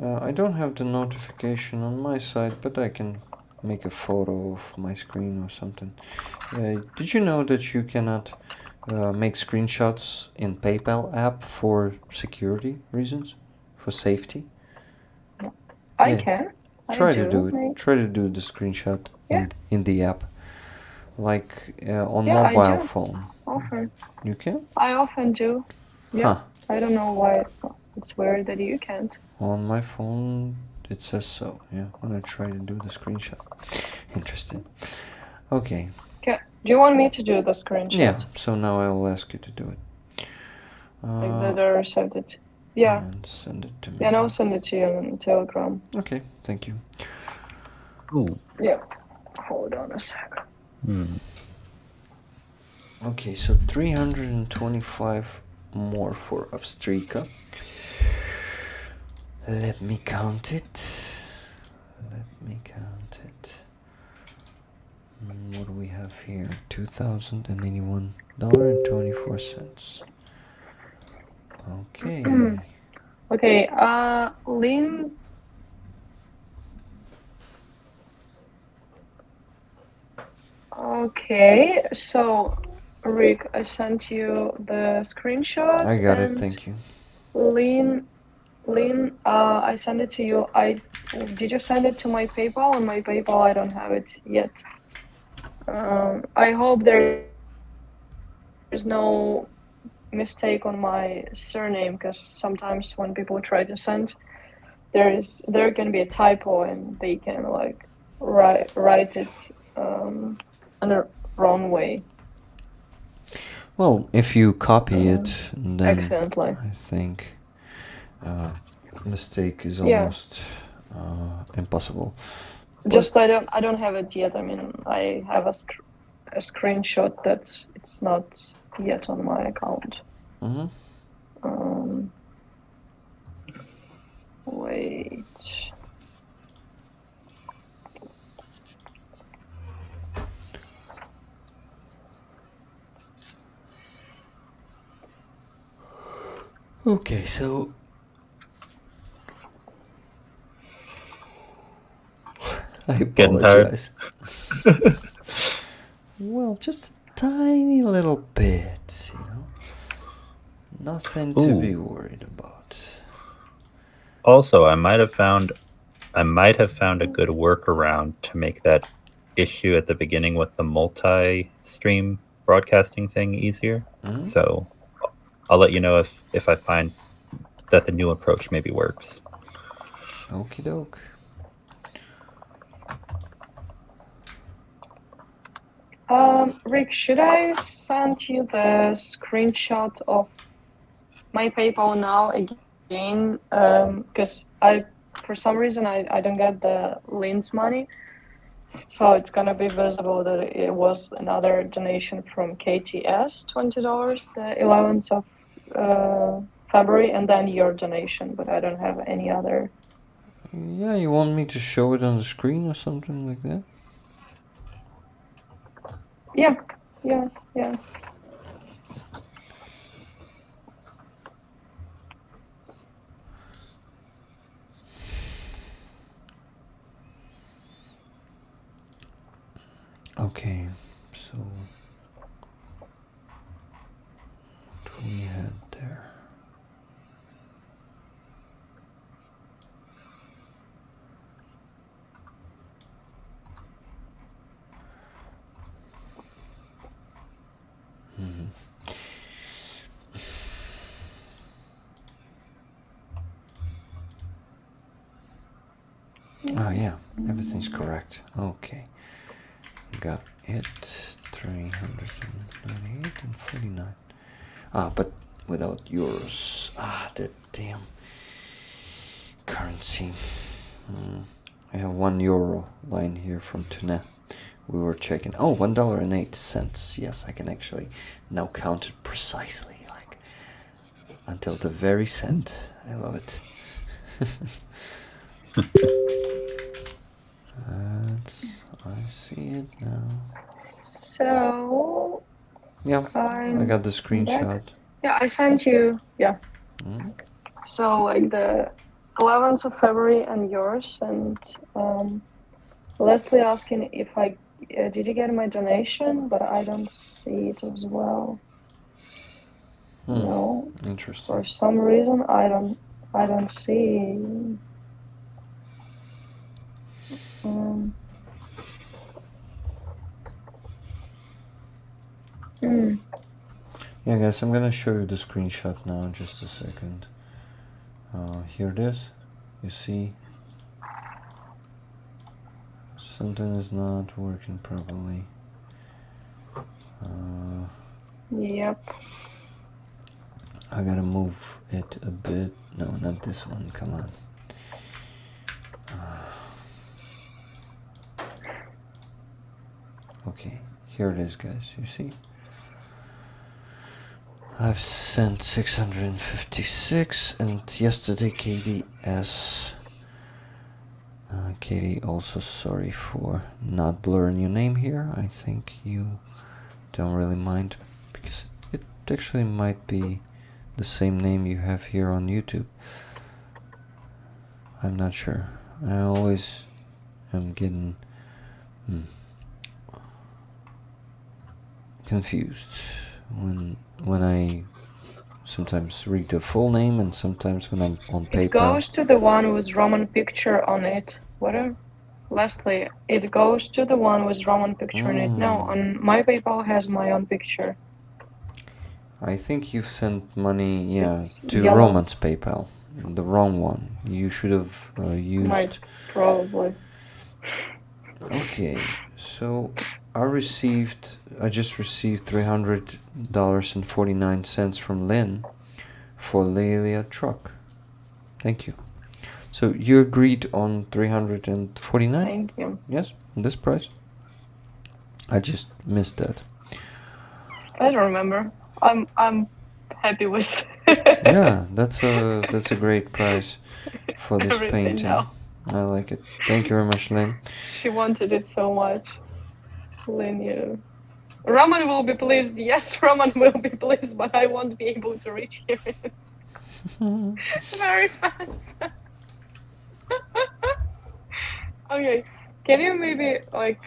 I don't have the notification on my side, but I can make a photo of my screen or something. Did you know that you cannot make screenshots in PayPal app for security reasons? For safety? I can. Try to do it. Try to do the screenshot in the app. Like on mobile phone. Often. You can? I often do. Yeah. Huh. I don't know why it's weird that you can't. On my phone it says so. Yeah. When I try to do the screenshot. Interesting. Okay. Do you want me to do the screenshot? Yeah. So now I will ask you to do it. Like that I received it. Yeah. And send it to me. Yeah, and I'll send it to you on Telegram. Okay. Thank you. Ooh. Yeah. Hold on a second. Okay, so 325 more for Avdiivka. Let me count it. What do we have here? $2,081.24. Okay. Okay, Lynn. Okay, so Rick, I sent you the screenshot. I got it, thank you. Lynn, I sent it to you. Did you send it to my PayPal? On my PayPal, I don't have it yet. I hope there is no mistake on my surname, because sometimes when people try to send, there can be a typo and they can like write it in the wrong way. Well, if you copy it, then accidentally. I think mistake is almost impossible. Just I don't have it yet. I mean, I have a screenshot that it's not yet on my account. Mm-hmm. Wait. Okay, so I Getting tired? apologize. Well, just a tiny little bit, you know. Nothing to be worried about. Also, I might have found a good workaround to make that issue at the beginning with the multi-stream broadcasting thing easier. Mhm. So I'll let you know if I find that the new approach maybe works. Okie doke. Rick, should I send you the screenshot of my PayPal now again? Because for some reason, I don't get the Lynn's money. So it's gonna be visible that it was another donation from KTS, $20, the 11th of February, and then your donation, but I don't have any other. Yeah, you want me to show it on the screen or something like that? Yeah. Okay, so what we had there. Oh yeah, everything's correct. Okay, got it. 398 and 49. But without euros. That damn currency. I have €1 line here from Tuna. We were checking. Oh, $1.08. Yes, I can actually now count it precisely, like until the very cent. I love it. I see it now. So. Yeah, I got the screenshot. Yeah, I sent you. Yeah. So like the 11th of February and yours, and Leslie asking if I did you get my donation, but I don't see it as well. No. Interesting. For some reason, I don't see. Yeah, guys, I'm gonna show you the screenshot now in just a second. Here it is. You see, something is not working properly. Yep. I gotta move it a bit. No, not this one. Come on. Okay, here it is, guys. You see? I've sent 656, and yesterday Katie S. Katie, also sorry for not blurring your name here. I think you don't really mind, because it actually might be the same name you have here on YouTube. I'm not sure. I always am getting confused when I sometimes read the full name and sometimes when I'm on PayPal. It goes to the one with Roman picture on it. What? Leslie, it goes to the one with Roman picture on it. No, on my PayPal has my own picture. I think you've sent money, It's to yellow. Roman's PayPal. The wrong one. You should have used... Might, probably. Okay, so I just received $300.49 from Lynn for Lelia truck. Thank you. So you agreed on 349? Thank you. Yes, this price. I just missed that. I don't remember. I'm happy with. Yeah, that's a great price for this Everything painting. now. I like it. Thank you very much, Lynn. She wanted it so much. Lynn, you. Roman will be pleased. Yes, Roman will be pleased, but I won't be able to reach him. Very fast. Okay, can you maybe like,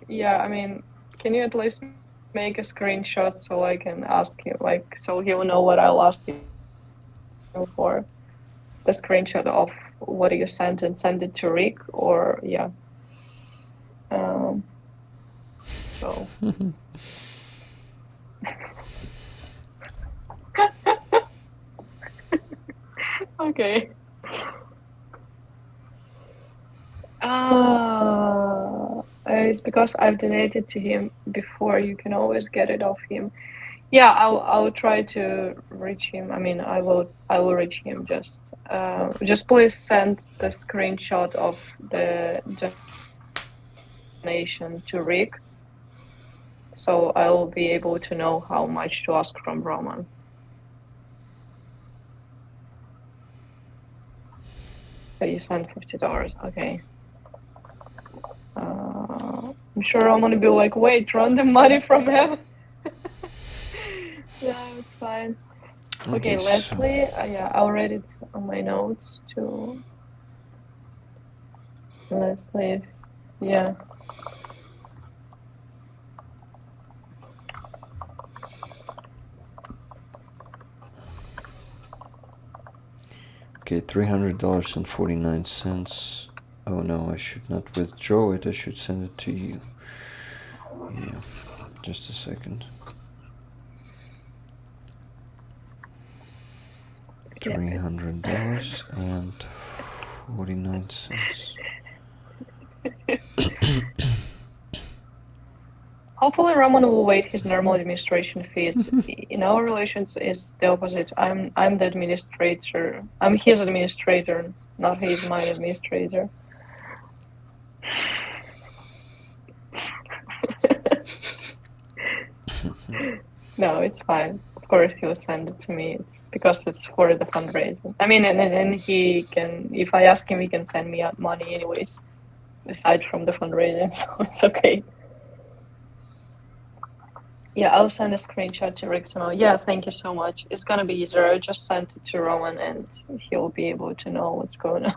yeah, I mean, can you at least make a screenshot so I can ask you, like, so he will know what I'll ask you for? The screenshot of what you sent and send it to Rick, or yeah. So. Okay. It's because I've donated to him before. You can always get it off him. Yeah, I'll try to reach him. I mean, I will reach him. Just please send the screenshot of the donation to Rick, so I'll be able to know how much to ask from Roman. So you sent $50. Okay. I'm sure Roman will be like, wait, run the money from him. Yeah, it's fine. Okay, Leslie, yeah, I'll read it on my notes to Leslie. Yeah. Okay, $300.49. Oh no, I should not withdraw it. I should send it to you. Yeah, just a second. $300.49. Hopefully Roman will waive his normal administration fees. In our relations is the opposite. I'm the administrator. I'm his administrator, not he's my administrator. No, it's fine. Of course he'll send it to me. It's because it's for the fundraising. I mean, and he can, if I ask him, he can send me money anyways, aside from the fundraising, so it's okay. Yeah, I'll send a screenshot to Rick. Yeah, thank you so much. It's gonna be easier. I just sent it to Roman and he'll be able to know what's going on.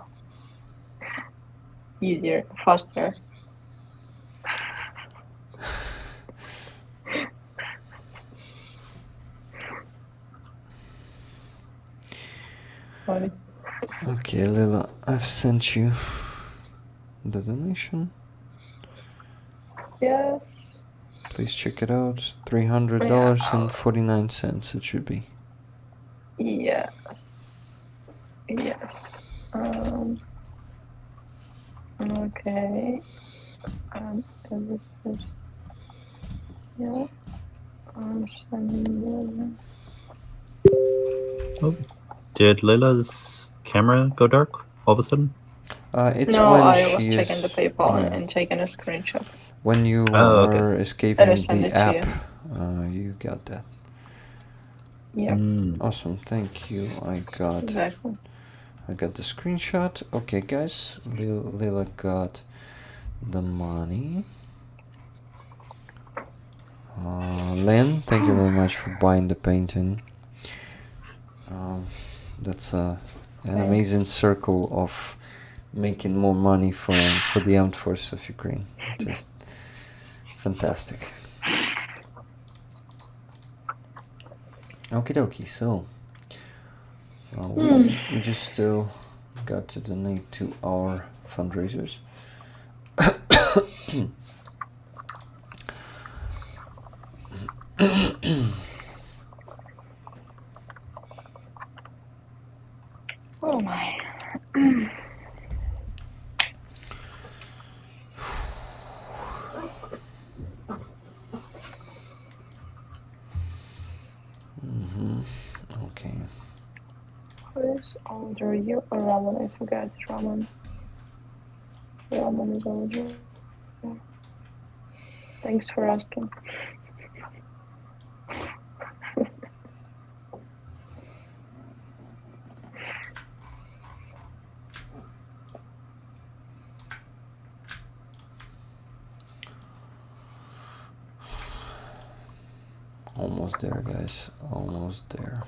Easier, faster. It's funny. Okay, Lila, I've sent you the donation. Yes. Please check it out. $300.49 it should be. Yes. Yes. Okay. And this is, yeah. I'm sending. Oh, did Lila's camera go dark all of a sudden? It's no, when I she was checking is, the PayPal yeah. and taking a screenshot. When you okay. are escaping send the it to app, you. you got that. Yeah. Awesome, thank you. I got the screenshot. Okay, guys, Lila got the money. Len, thank you very much for buying the painting. That's an amazing circle of making more money for the armed forces of Ukraine. Just fantastic. Okie dokie, so we just still got to donate to our fundraisers. Oh my. Okay. Who is older, you or Roman? I forgot Roman. Roman is older. Yeah. Thanks for asking. Almost there, guys. Almost there.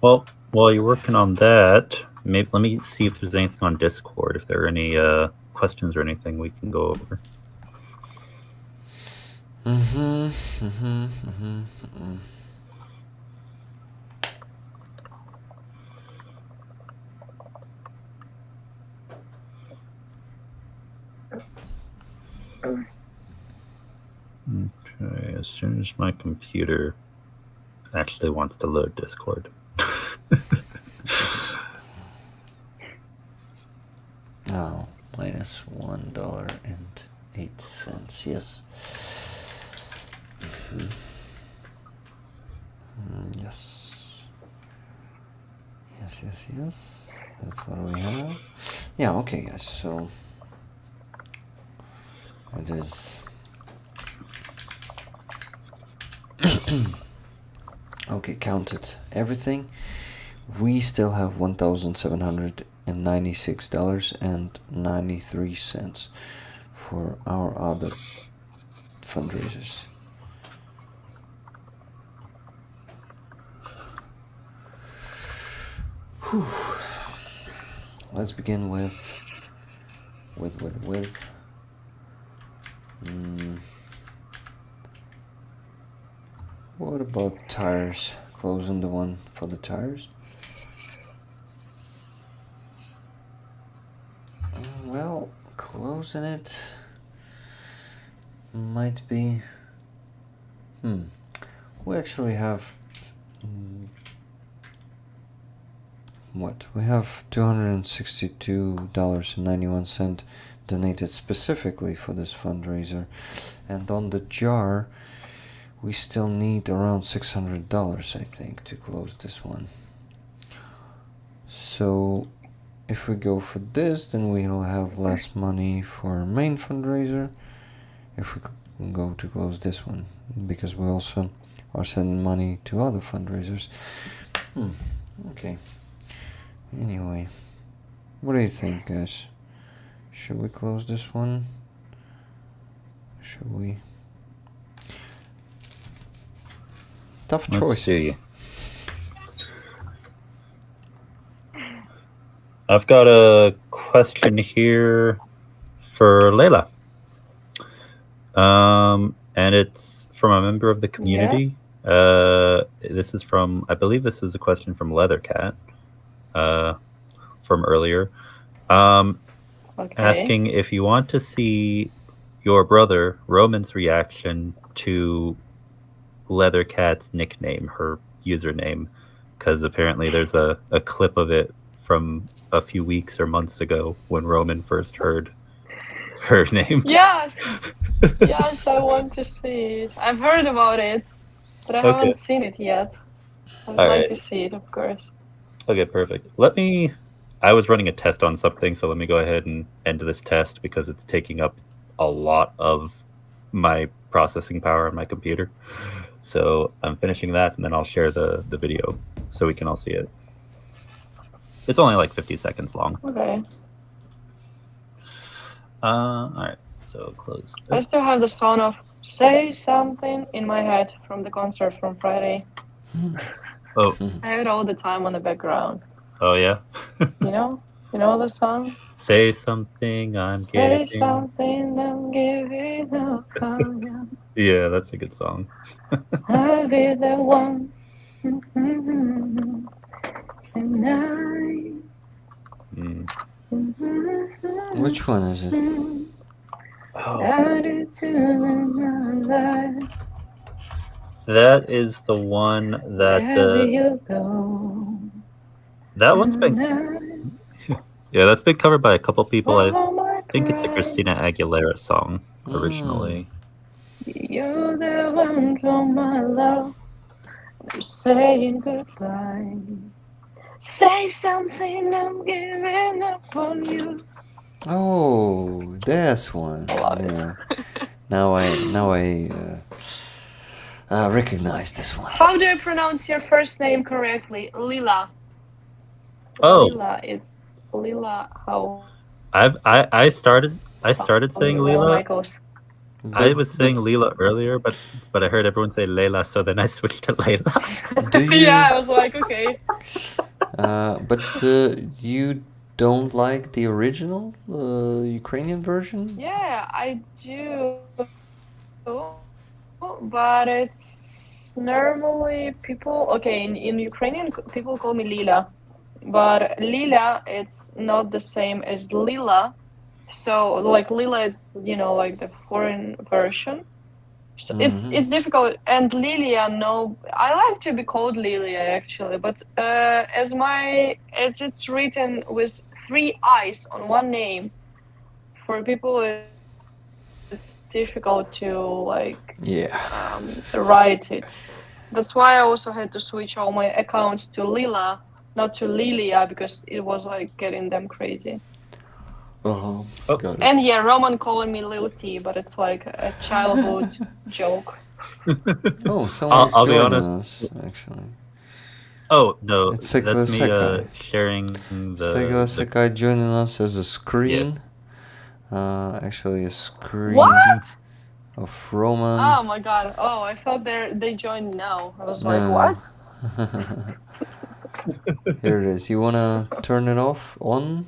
Well, while you're working on that, maybe let me see if there's anything on Discord. If there are any questions or anything we can go over. Okay, as soon as my computer actually wants to load Discord. Oh, minus $1.08. Yes. Yes. Yes. That's what we have. Yeah, okay, guys. So it is. Okay, counted everything. We still have $1,796.93 for our other fundraisers. Whew. Let's begin with what about tires? Closing the one for the tires? Well, closing it might be. We actually have. What? We have $262.91 donated specifically for this fundraiser, and on the jar we still need around $600, I think, to close this one. So if we go for this, then we'll have less money for our main fundraiser if we go to close this one, because we also are sending money to other fundraisers. Okay. Anyway, what do you think, guys? Should we close this one? Should we? Tough choice. Let's see. I've got a question here for Layla. And it's from a member of the community. This is from, I believe this is a question from Leathercat, from earlier. Asking if you want to see your brother, Roman's reaction to Leathercat's nickname, her username, because apparently there's a clip of it from a few weeks or months ago when Roman first heard her name. Yes, yes, I want to see it. I've heard about it, but I haven't seen it yet. I'd like to see it, of course. Okay, perfect. I was running a test on something, so let me go ahead and end this test because it's taking up a lot of my processing power on my computer. So I'm finishing that, and then I'll share the video so we can all see it. It's only like 50 seconds long. Okay. All right, so close. I still have the song of "Say Something" in my head from the concert from Friday. Oh. I have it all the time on the background. Oh yeah. You know the song. Say something, I'm giving. Say something, I'm giving up on you. Yeah, that's a good song. I'll be the one. Which one is it? That is the one that that one's been yeah, that's been covered by a couple people. I think it's a Christina Aguilera song originally. You're the one from my love. I'm saying goodbye. Say something, I'm giving up on you. Oh, that's one. Yeah. Now I recognize this one. How do you pronounce your first name correctly? Lila. Oh. Lila. It's Lila. How? I started saying Lila. Michaels. I was saying that's- Leela earlier, but I heard everyone say Leila, so then I switched to Layla. Do you? Yeah, I was like, okay. But you don't like the original Ukrainian version? Yeah, I do. But it's normally people, okay, in Ukrainian, people call me Lila. But Lila, it's not the same as Lila. So, like, Lila is, like the foreign version. So it's difficult. And Lilia, no, I like to be called Lilia actually, but it's written with 3 I's on one name. For people, it's difficult to write it. That's why I also had to switch all my accounts to Lila, not to Lilia, because it was like getting them crazy. Oh, got it. And yeah, Roman calling me Lil T, but it's like a childhood joke. Oh, someone's I'll be joining honest. us, actually. Oh no, It's that's Secular me Secai. sharing Secular the Secai joining us as a screen. Actually, a screen What? of Roman. Oh my god! Oh, I thought they joined now. I was like, No. what? Here it is. You wanna turn it off? On?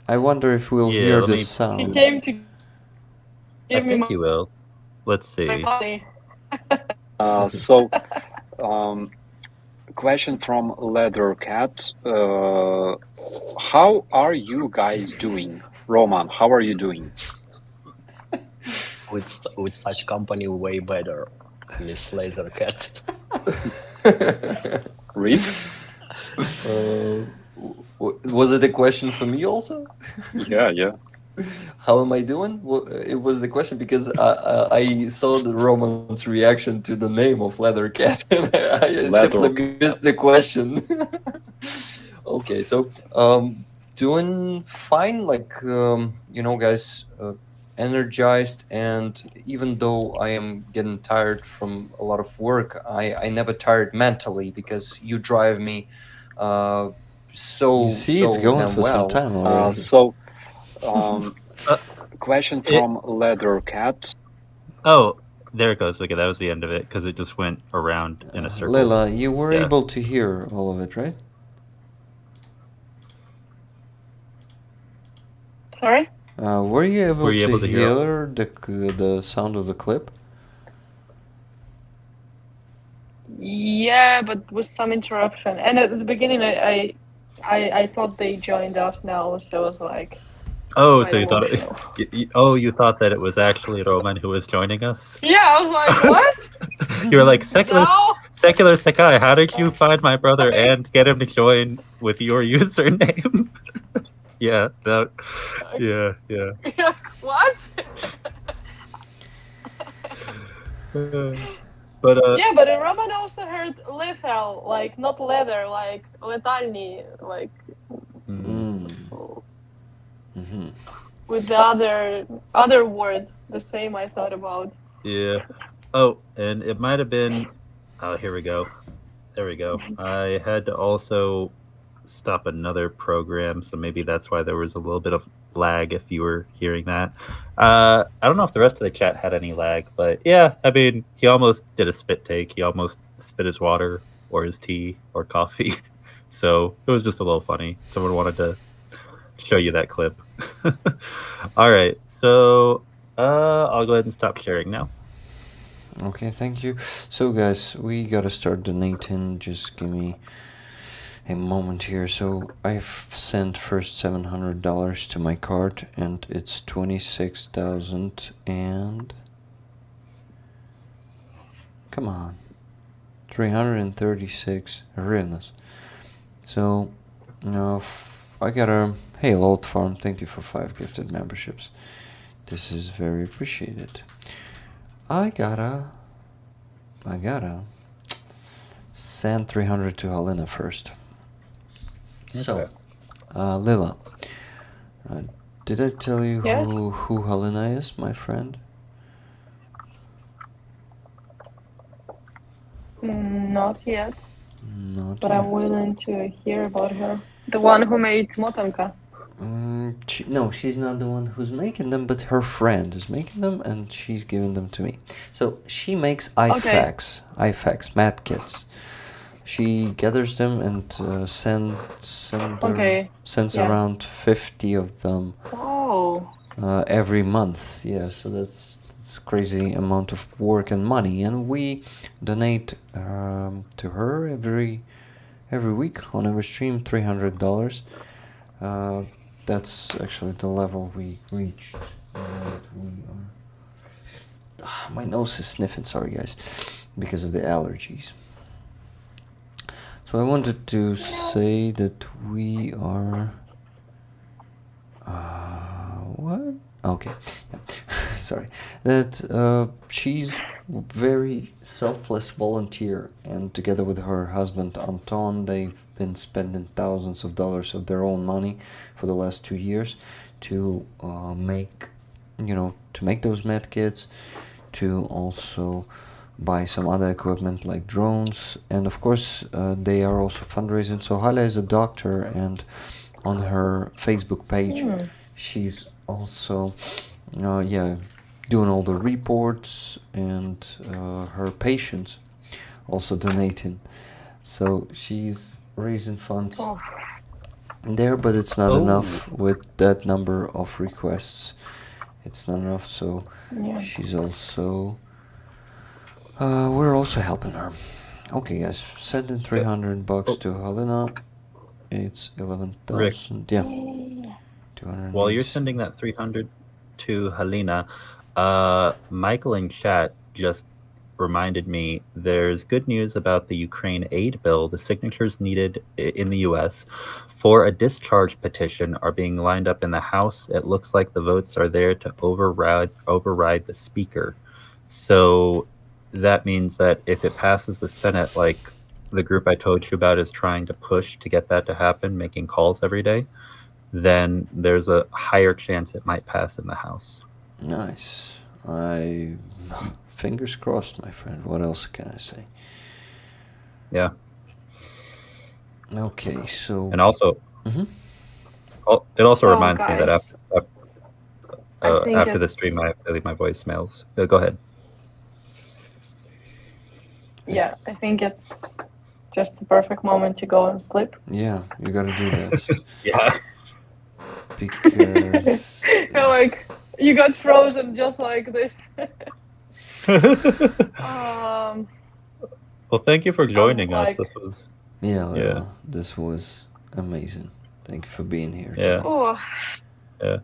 I wonder if we'll Yeah, hear let the me- He sound. came to I give me think he will. Let's see. my money. Question from Leathercat. How are you guys doing? Roman, how are you doing? With such company, way better, Miss Lasercat. Rick? Was it a question for me also? Yeah. How am I doing? Well, it was the question because I saw the Roman's reaction to the name of Leathercat and I simply missed the question. Okay, so doing fine, like guys, energized, and even though I am getting tired from a lot of work, I never tired mentally because you drive me so You see, it's going damn for some well. time already. Question from Leathercat. Oh, there it goes. Okay, that was the end of it because it just went around in a circle. Leila, you were Yeah. able to hear all of it, right? Sorry? Were you able Were you to able to hear hear the sound of the clip? Yeah, but with some interruption. And at the beginning, I thought they joined us now, so I was like, Oh, quite so you thought emotional. you thought that it was actually Roman who was joining us? Yeah, I was like, what? You were like secular No? Secai. How did you find my brother and get him to join with your username? Yeah, that. Yeah. What? But Yeah, but Roman also heard lethal, like not leather, like letalny, like with the other word, the same I thought about. yeah. Oh, and it might have been. Oh, here we go. There we go. I had to also stop another program, so maybe that's why there was a little bit of lag if you were hearing that. I don't know if the rest of the chat had any lag, but yeah, I mean, he almost did a spit take. He almost spit his water or his tea or coffee. So it was just a little funny. Someone wanted to show you that clip. All right, so I'll go ahead and stop sharing now. Okay, thank you. So guys, we gotta start donating. Just give me a moment here. So I've sent first $700 to my card, and it's 26,000 and come on, 336 hryvnias. So I got a hey Lord Farm. Thank you for 5 gifted memberships. This is very appreciated. I gotta send 300 to Helena first. So, Lila, did I tell you Yes? who Helena is, my friend? Not yet, Not but yet. I'm willing to hear about her. The one who made Motanka. No, she's not the one who's making them, but her friend is making them, and she's giving them to me. So she makes IFAKs, mat kits. She gathers them and sends around 50 of them every month. Yeah, so that's crazy amount of work and money, and we donate to her every week on every stream $300. That's actually the level we reached. My nose is sniffing, sorry guys, because of the allergies. So I wanted to say that we are... what? Okay, yeah. Sorry. That she's very selfless volunteer, and together with her husband Anton, they've been spending thousands of dollars of their own money for the last 2 years to make those med kits, to also buy some other equipment like drones, and of course they are also fundraising. So Hala is a doctor, and on her Facebook page she's also doing all the reports, and her patients also donating. So she's raising funds there, but it's not enough with that number of requests. It's not enough, so she's also... we're also helping her. Okay, guys, send in $300 to Helena. It's 11,000. Yeah. 200. While you're sending that 300 to Helena, Michael in chat just reminded me there's good news about the Ukraine aid bill. The signatures needed in the US for a discharge petition are being lined up in the House. It looks like the votes are there to override the speaker. So that means that if it passes the Senate, like the group I told you about is trying to push to get that to happen, making calls every day, then there's a higher chance it might pass in the House. Nice. Fingers crossed, my friend. What else can I say? Yeah. Okay, so... And also, it also reminds me that after the stream, I have to leave my voicemails. Go ahead. Yeah, I think it's just the perfect moment to go and sleep. Yeah, you gotta do that. Yeah. Because... like, you got frozen just like this. Well, thank you for joining us. This was... Yeah, this was amazing. Thank you for being here. Yeah. Oh. Yeah.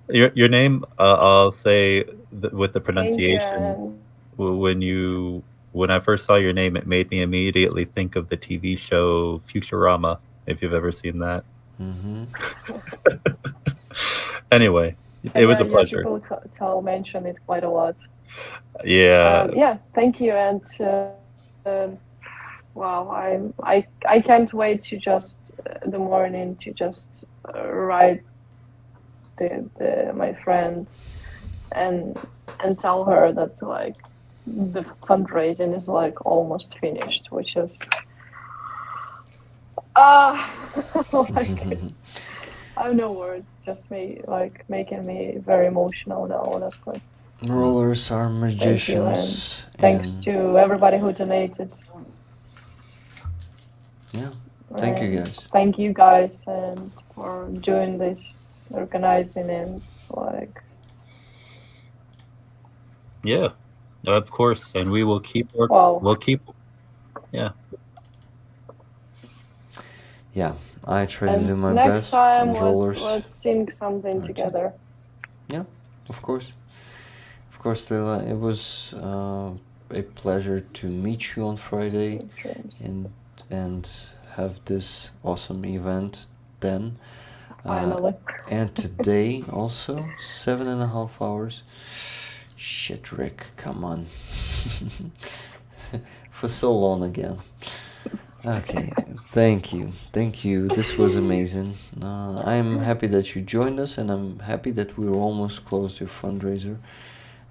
Your name, I'll say with the pronunciation, when I first saw your name, it made me immediately think of the TV show Futurama, if you've ever seen that. Mm-hmm. Anyway, it was a pleasure. People mention it quite a lot. Yeah. Thank you, and wow, I can't wait to just the morning to just write my friend and tell her that like the fundraising is like almost finished, which is like, I have no words, just making me very emotional now, honestly. Rollers are magicians. Thanks to everybody who donated. Yeah, thank you guys. Thank you guys and for doing this, organizing and like. Yeah, of course, and we will keep working. Wow. We'll keep. Yeah. Yeah, I try to do my next best. time, And rollers. let's sing something together. Yeah, of course. Of course, Leila, it was a pleasure to meet you on Friday and have this awesome event then. Finally. And today also, 7.5 hours. Shit, Rick, come on. For so long again. Okay, thank you. This was amazing. I'm happy that you joined us, and I'm happy that we were almost close to fundraiser.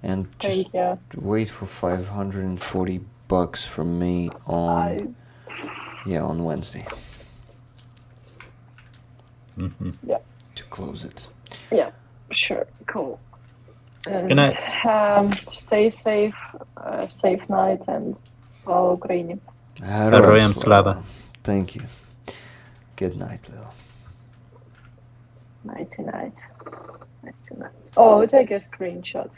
And just wait for $540 from me on Wednesday. Mm-hmm. Yeah. To close it. Yeah, sure, cool. And Good night. Stay safe, safe night, and slava Ukraini. Героям слава. Thank you. Good night, Lil. Nighty night. Nighty night. Oh, take a screenshot.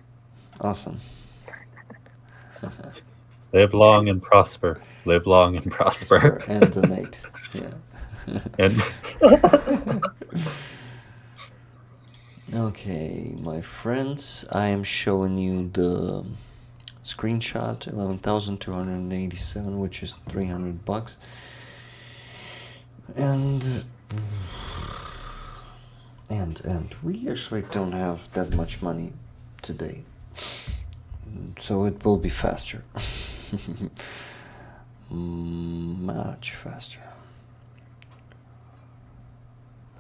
Awesome. Live long and prosper. Live long and prosper. And donate. Yeah. And Okay, my friends, I am showing you the screenshot 11,287, which is $300. And we actually don't have that much money today, so it will be faster. Much faster.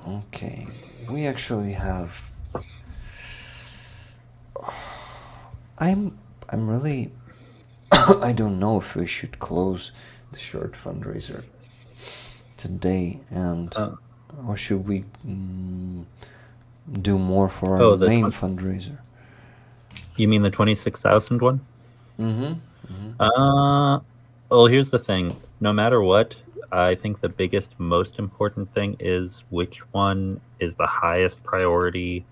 Okay, we actually have. I'm really. I don't know if we should close the short fundraiser today, and or should we do more for our main fundraiser? You mean the 26,000 one? Mm-hmm. Well, here's the thing. No matter what, I think the biggest, most important thing is which one is the highest priority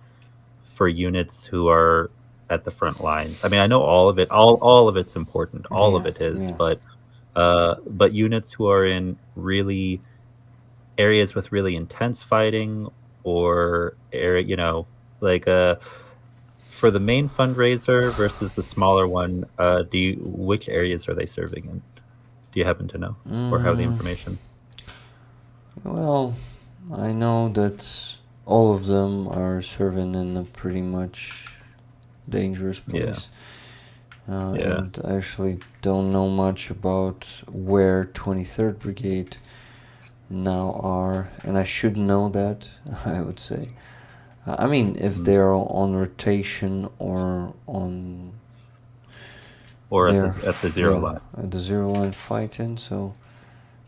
for units who are at the front lines. I mean, I know all of it. All of it's important. All of it is, but units who are in really areas with really intense fighting, or area, like for the main fundraiser versus the smaller one, which areas are they serving in? Do you happen to know or have the information? Well, I know that all of them are serving in a pretty much dangerous place. And I actually don't know much about where 23rd Brigade now are, and I should know that, I would say. I mean, if they're on rotation or on... Or at the zero line. At the zero line fighting, so...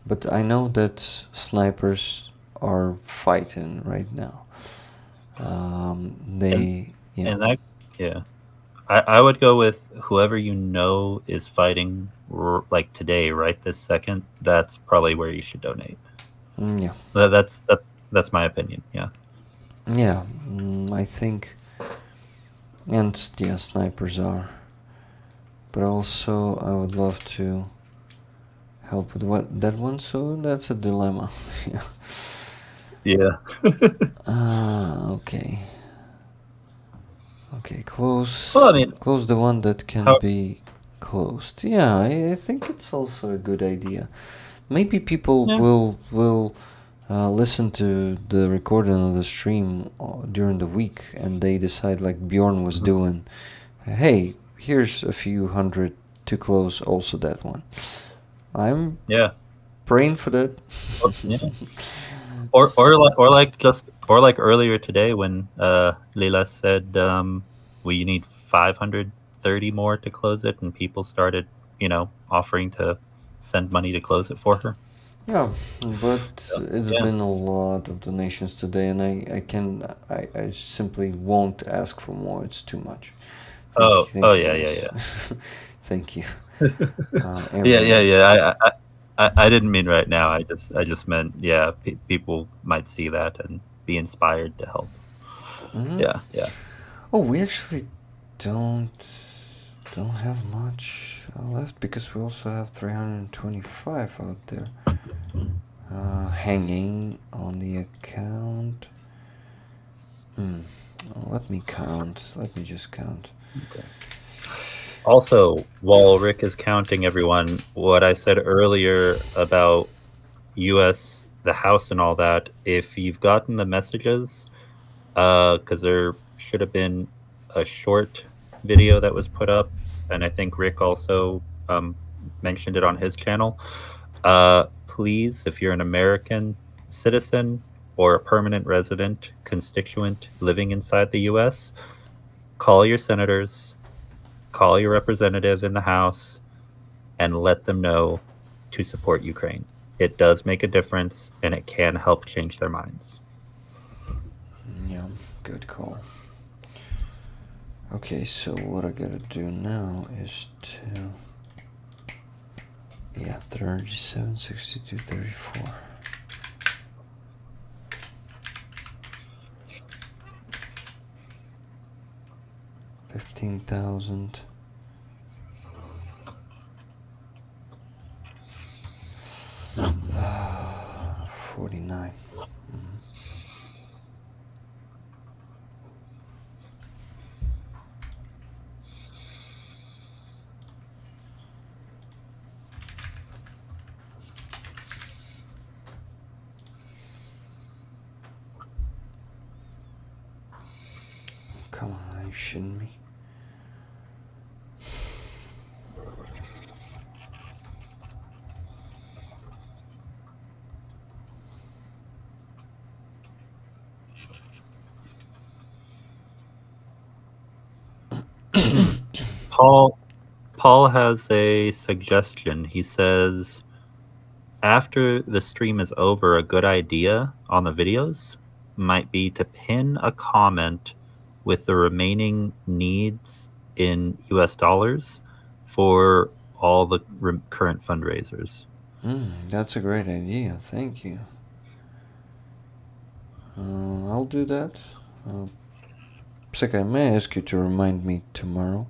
But I know that snipers are fighting right now. I would go with whoever is fighting like today, right this second. That's probably where you should donate. Yeah. That's my opinion. Yeah. Yeah, I think, and snipers are. But also, I would love to help with that one. So that's a dilemma. Yeah. Okay. Okay, close. Well, I mean, close the one that can be closed. Yeah, I think it's also a good idea. Maybe people will listen to the recording of the stream during the week, and they decide, like Bjorn was doing, hey, here's a few hundred to close also that one. I'm praying for that. Or like earlier today when Leila said we need 530 more to close it, and people started offering to send money to close it for her. Yeah, but it's been a lot of donations today, and I simply won't ask for more. It's too much. Thank you. Thank you. I didn't mean right now. I just meant people might see that and be inspired to help. Mm-hmm. Yeah. Oh, we actually don't have much left, because we also have 325 out there hanging on the account. Let me just count. Okay. Also, while Rick is counting, everyone, what I said earlier about US, the House and all that, if you've gotten the messages, because there should have been a short video that was put up, and I think Rick also mentioned it on his channel. Please, if you're an American citizen or a permanent resident, constituent living inside the US, call your senators, call your representative in the House, and let them know to support Ukraine. It does make a difference, and it can help change their minds. Yeah, good call. Okay, so what I gotta do now is to... Yeah, 37, 62, 34. $15,000. $49. Come on, are you shitting me? Paul has a suggestion. He says, after the stream is over, a good idea on the videos might be to pin a comment with the remaining needs in US dollars for all the current fundraisers. That's a great idea. Thank you. I'll do that. Secai, may I ask you to remind me tomorrow?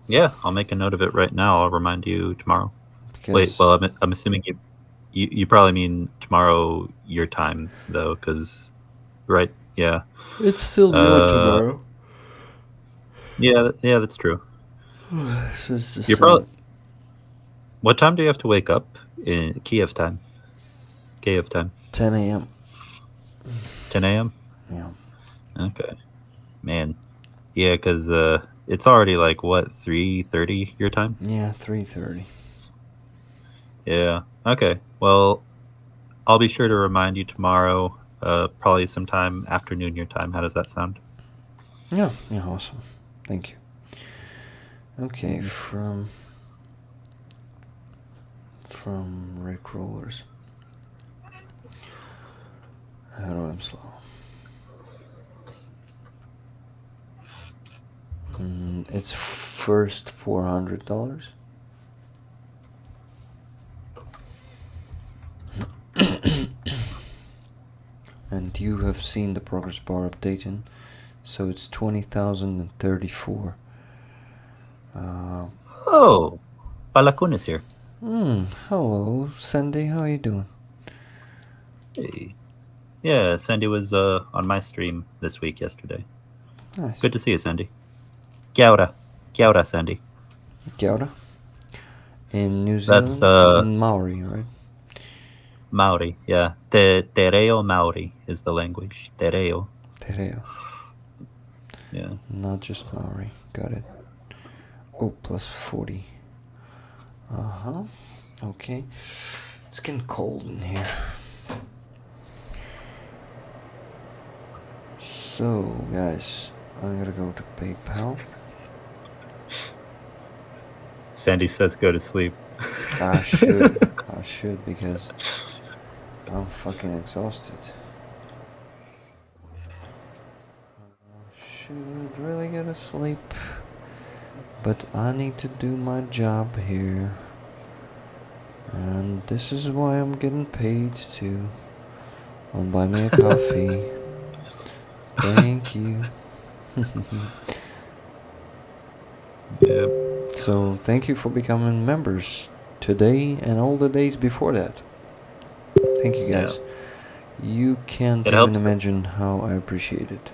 Yeah, I'll make a note of it right now. I'll remind you tomorrow. Because Wait, well, I'm assuming you probably mean tomorrow your time, though, because, right? Yeah. it's still your tomorrow. Yeah, that's true. So it's the You're same. probably... What time do you have to wake up in Kiev time? 10 a.m. 10 a.m.? Yeah. Okay. Man. Yeah, because it's already like, what, 3:30 your time? Yeah, 3:30. Yeah. Okay. Well, I'll be sure to remind you tomorrow, probably sometime afternoon your time. How does that sound? Yeah, awesome. Thank you. Okay, from Rick Rollers. How do I'm slow? It's first $400. And you have seen the progress bar updating, so it's 20,034. Oh, Balakun is here. Hello, Sandy. How are you doing? Hey. Yeah, Sandy was on my stream this week yesterday. Nice. Good to see you, Sandy. Kia ora. Kia ora, Sandy. Kia ora. In New Zealand, That's in Maori, right? Maori, yeah. Te reo Maori is the language. Te reo. Te reo. Yeah. Not just Maori. Got it. Oh, plus 40. Okay. It's getting cold in here. So, guys, I'm gonna go to PayPal. Sandy says go to sleep. I should because I'm fucking exhausted. I should really go to sleep. But I need to do my job here. And this is why I'm getting paid to. Buy me a coffee. Thank you. Yeah. So thank you for becoming members today and all the days before that. Thank you guys. You can't It even helps. imagine how I appreciate it.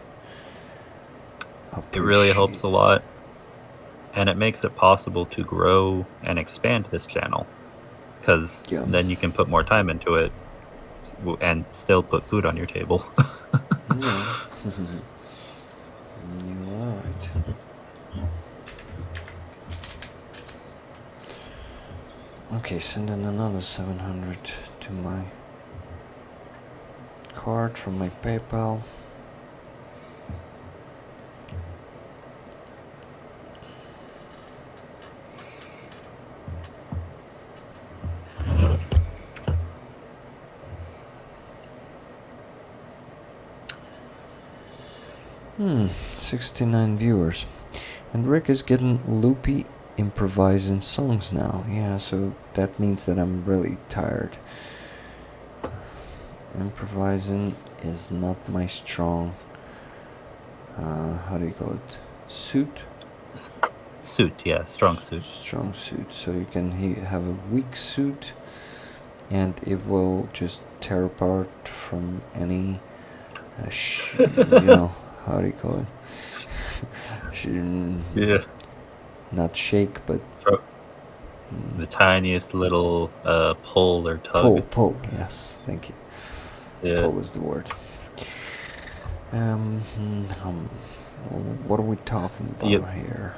It really helps a lot. And it makes it possible to grow and expand this channel. Because then you can put more time into it and still put food on your table. Yeah. You're right. Okay, send in another 700 to my card from my PayPal. 69 viewers. And Rick is getting loopy improvising songs now. Yeah, so that means that I'm really tired. Improvising is not my strong, how do you call it? Suit? Suit, yeah, strong suit. Strong suit. So you can have a weak suit and it will just tear apart from any, you know, how do you call it? Yeah. Not shake, but the tiniest little pull or tug. Pull. Yes, thank you. Yeah. Pull is the word. What are we talking about here?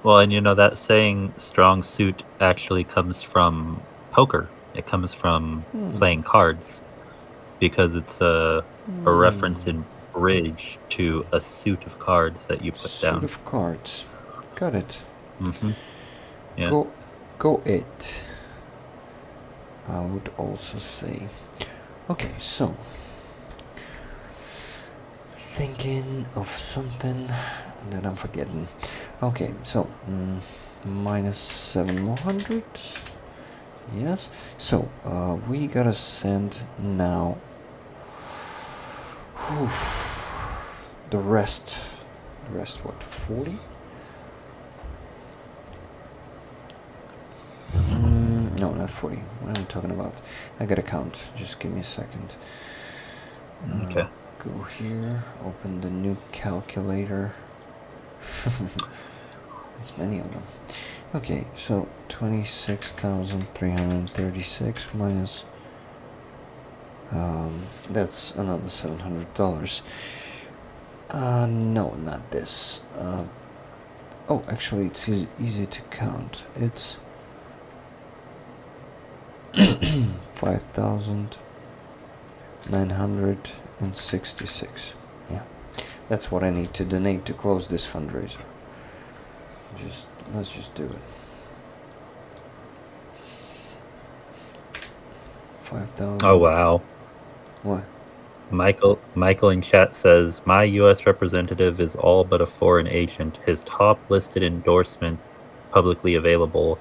Well, and you know that saying "strong suit" actually comes from poker. It comes from playing cards, because it's a reference in bridge to a suit of cards that you put down. Suit of cards. Got it. Yeah. Go it. I would also say. Okay, so thinking of something that I'm forgetting. Okay, so minus 700. Yes. So we gotta send now. The rest what, 40? No, not 40. What am I talking about? I gotta count. Just give me a second. Okay. Go here, open the new calculator. There's many of them. Okay, so 26,336 minus that's another $700. No, not this. Oh, actually, it's easy to count. It's 5,966. Yeah, that's what I need to donate to close this fundraiser. Let's just do it. 5,000. Oh wow. What? Michael in chat says, my U.S. representative is all but a foreign agent. His top listed endorsement, publicly available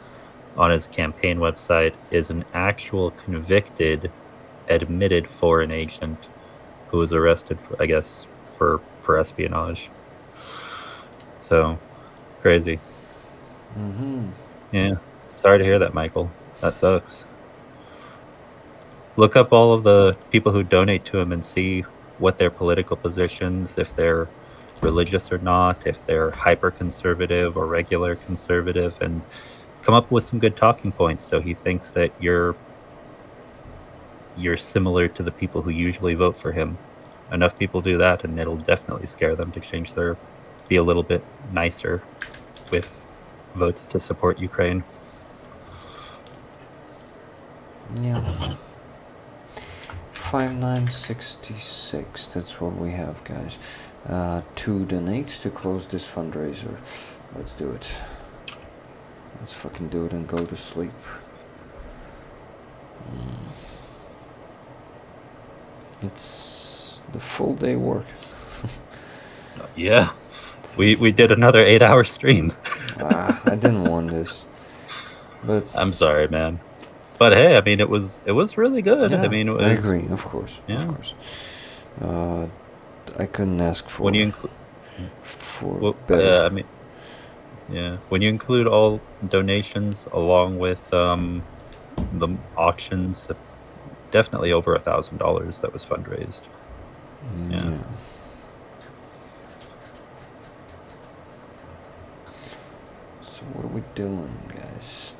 on his campaign website, is an actual convicted, admitted foreign agent who was arrested for, I guess, for espionage. So, crazy. Yeah. Sorry to hear that, Michael. That sucks. Look up all of the people who donate to him and see what their political positions, if they're religious or not, if they're hyper-conservative or regular conservative, and come up with some good talking points so he thinks that you're similar to the people who usually vote for him. Enough people do that and it'll definitely scare them to be a little bit nicer with votes to support Ukraine. Yeah. 5,966. That's what we have, guys. 2 donates to close this fundraiser. Let's do it. Let's fucking do it and go to sleep. It's the full day work. Yeah. We did another 8-hour stream. I didn't want this. But I'm sorry, man. But hey, I mean, it was really good. Yeah, I mean, I agree. Of course, yeah. Of course. I couldn't ask for when you better. I mean, yeah. When you include all donations along with the auctions, definitely over $1,000 that was fundraised. Yeah. So what are we doing, guys?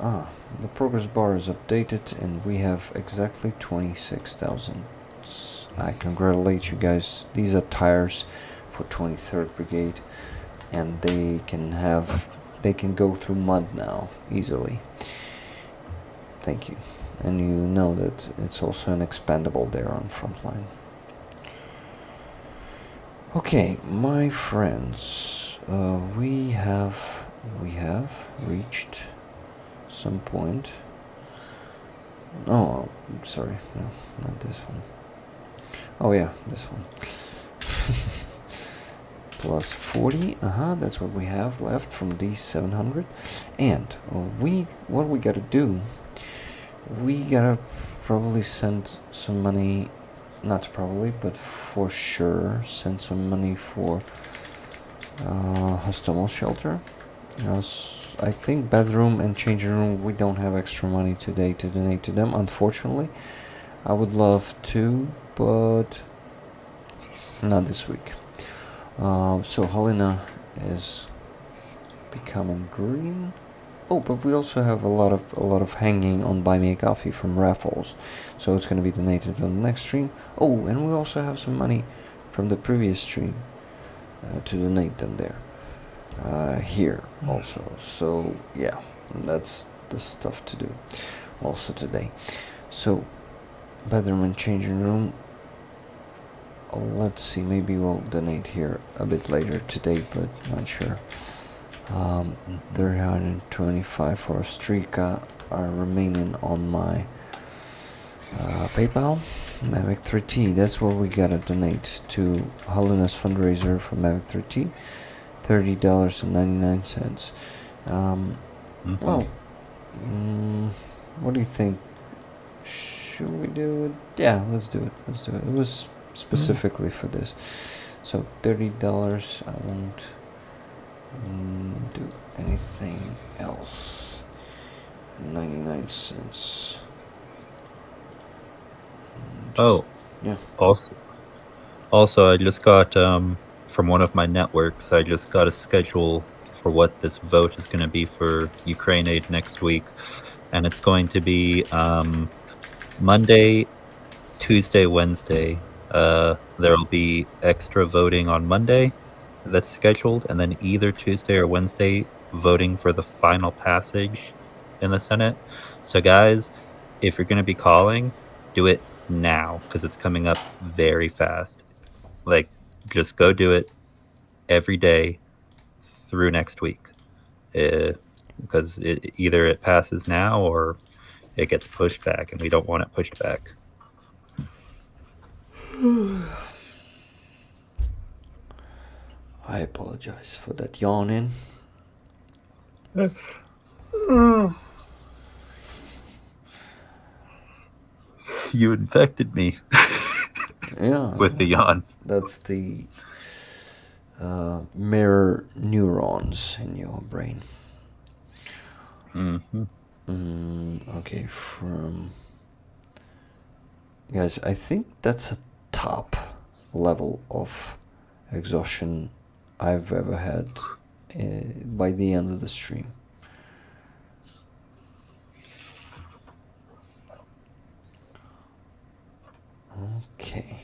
The progress bar is updated and we have exactly 26,000. I congratulate you guys. These are tires for 23rd Brigade and they can go through mud now easily. Thank you. And you know that it's also an expandable there on frontline. Okay, my friends, we have reached some point. Oh, sorry, no, not this one. Oh yeah, this one. plus 40. That's what we have left from these 700. And what we gotta do, we gotta probably send some money, not probably, but for sure send some money for hostel shelter. I think bedroom and changing room, we don't have extra money today to donate to them, unfortunately. I would love to, but not this week. So Helena is becoming green. Oh, but we also have a lot of hanging on Buy Me a Coffee from Raffles, so it's gonna be donated on the next stream. Oh, and we also have some money from the previous stream to donate them there. Here also. So yeah, that's the stuff to do also today. So bedroom and changing room, let's see, maybe we'll donate here a bit later today, but not sure. 325 for Avdiivka are remaining on my PayPal. Mavic 3T, that's where we gotta donate to Helena's fundraiser for Mavic 3T. $30.99. Well, what do you think? Should we do it? Yeah, let's do it. It was specifically for this. So $30. I won't do anything else. 99 cents. Yeah. Also, I just got from one of my networks, I just got a schedule for what this vote is going to be for Ukraine aid next week. And it's going to be Monday, Tuesday, Wednesday. There'll be extra voting on Monday that's scheduled, and then either Tuesday or Wednesday voting for the final passage in the Senate. So guys, if you're going to be calling, do it now, because it's coming up very fast. Like, just go do it every day through next week, because either it passes now or it gets pushed back, and we don't want it pushed back. I apologize for that yawning. You infected me. Yeah. With the yawn. That's the mirror neurons in your brain. Okay, guys, I think that's a top level of exhaustion I've ever had by the end of the stream. Okay.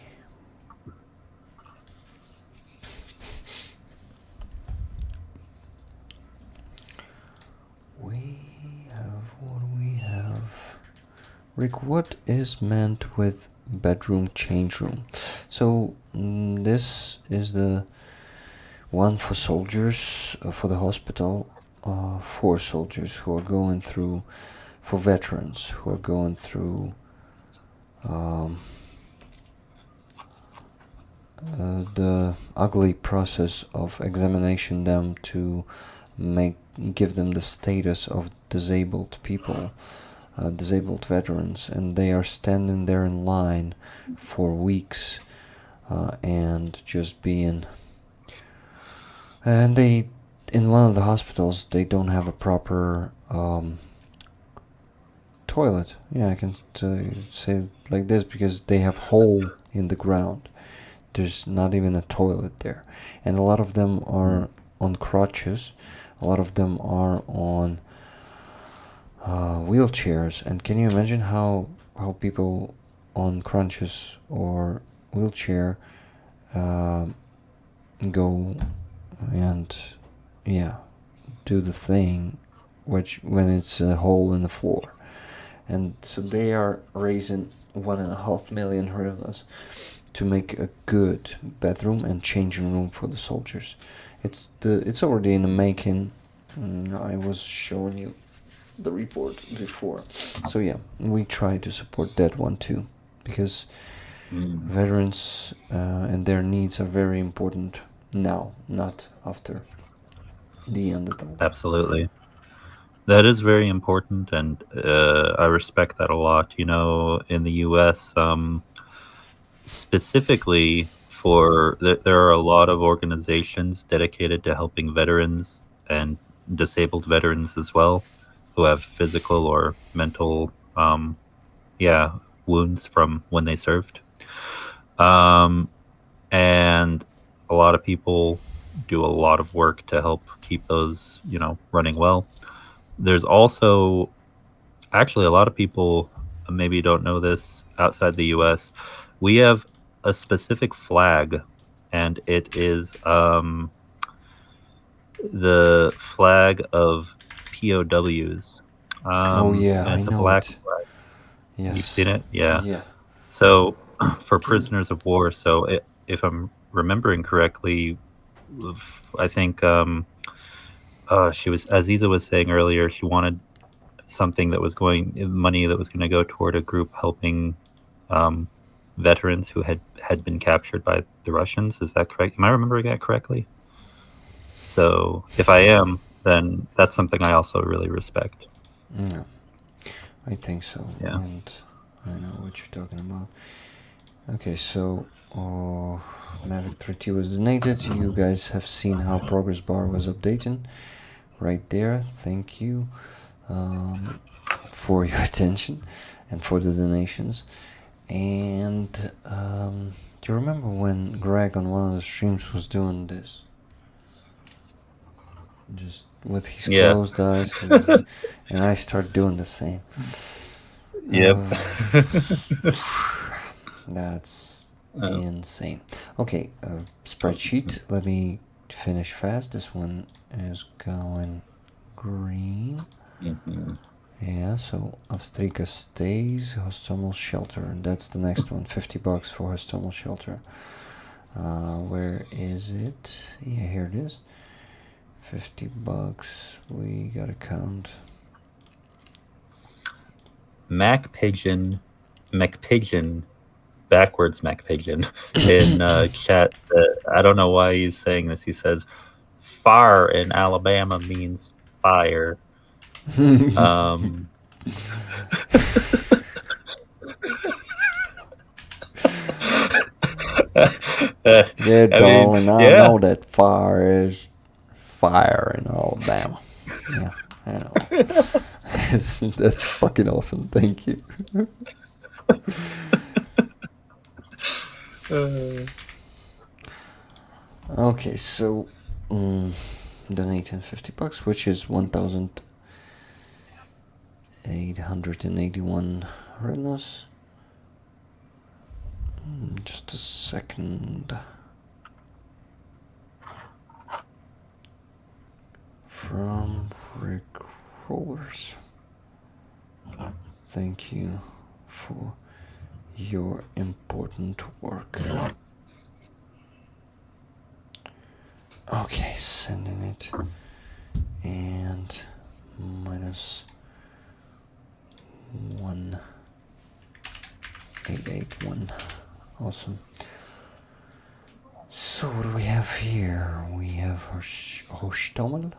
We have what we have. Rick, what is meant with bedroom change room? So this is the one for soldiers, for the hospital, for soldiers who are going through, for veterans who are going through the ugly process of examination them to give them the status of disabled people, disabled veterans, and they are standing there in line for weeks and just being, and they, in one of the hospitals, they don't have a proper toilet. Yeah, I can say it like this, because they have hole in the ground. There's not even a toilet there, and a lot of them are on crutches, a lot of them are on wheelchairs. And can you imagine how people on crutches or wheelchair go and do the thing when it's a hole in the floor? And so they are raising 1.5 million hryvnias to make a good bedroom and changing room for the soldiers. It's already in the making. I was showing you the report before. So yeah, we try to support that one too, because veterans and their needs are very important now, not after the end of the war. Absolutely. That is very important, and I respect that a lot. You know, in the U.S., specifically there are a lot of organizations dedicated to helping veterans and disabled veterans as well, who have physical or mental, wounds from when they served. And a lot of people do a lot of work to help keep those, running well. There's also actually a lot of people maybe don't know this outside the US. We have a specific flag, and it is the flag of POWs. Oh yeah, And I it's a know black it. flag. Yes. You've seen it? Yeah. Yeah. So for prisoners of war, if I'm remembering correctly, I think Aziza was saying earlier she wanted something that was money that was going to go toward a group helping veterans who had been captured by the Russians. Is that correct? Am I remembering that correctly? So if I am, then that's something I also really respect. Yeah, I think so. Yeah. And I know what you're talking about. Okay, so Mavic 3T was donated. You guys have seen how progress bar was updating right there. Thank you for your attention and for the donations. And do you remember when Greg on one of the streams was doing this? Just with his closed eyes, and I start doing the same. Yep. That's insane. Okay, spreadsheet. Let me finish fast. This one is going green. Yeah, so Avdiivka stays. Hostomel shelter. That's the next one. $50 for hostomel shelter. Where is it? Yeah, here it is. $50. We gotta count. MacPigeon, backwards MacPigeon in chat. I don't know why he's saying this. He says, "Fire in Alabama means fire." Yeah, darling, I know that fire is fire in Alabama. Yeah, I know. That's fucking awesome. Thank you. Okay, so donating $50, which is 1,881 hryvnias. Just a second. From Rick Rollers. Thank you for your important work. Okay, sending it. And minus 1,881. Awesome. So what do we have here? We have Hostomel.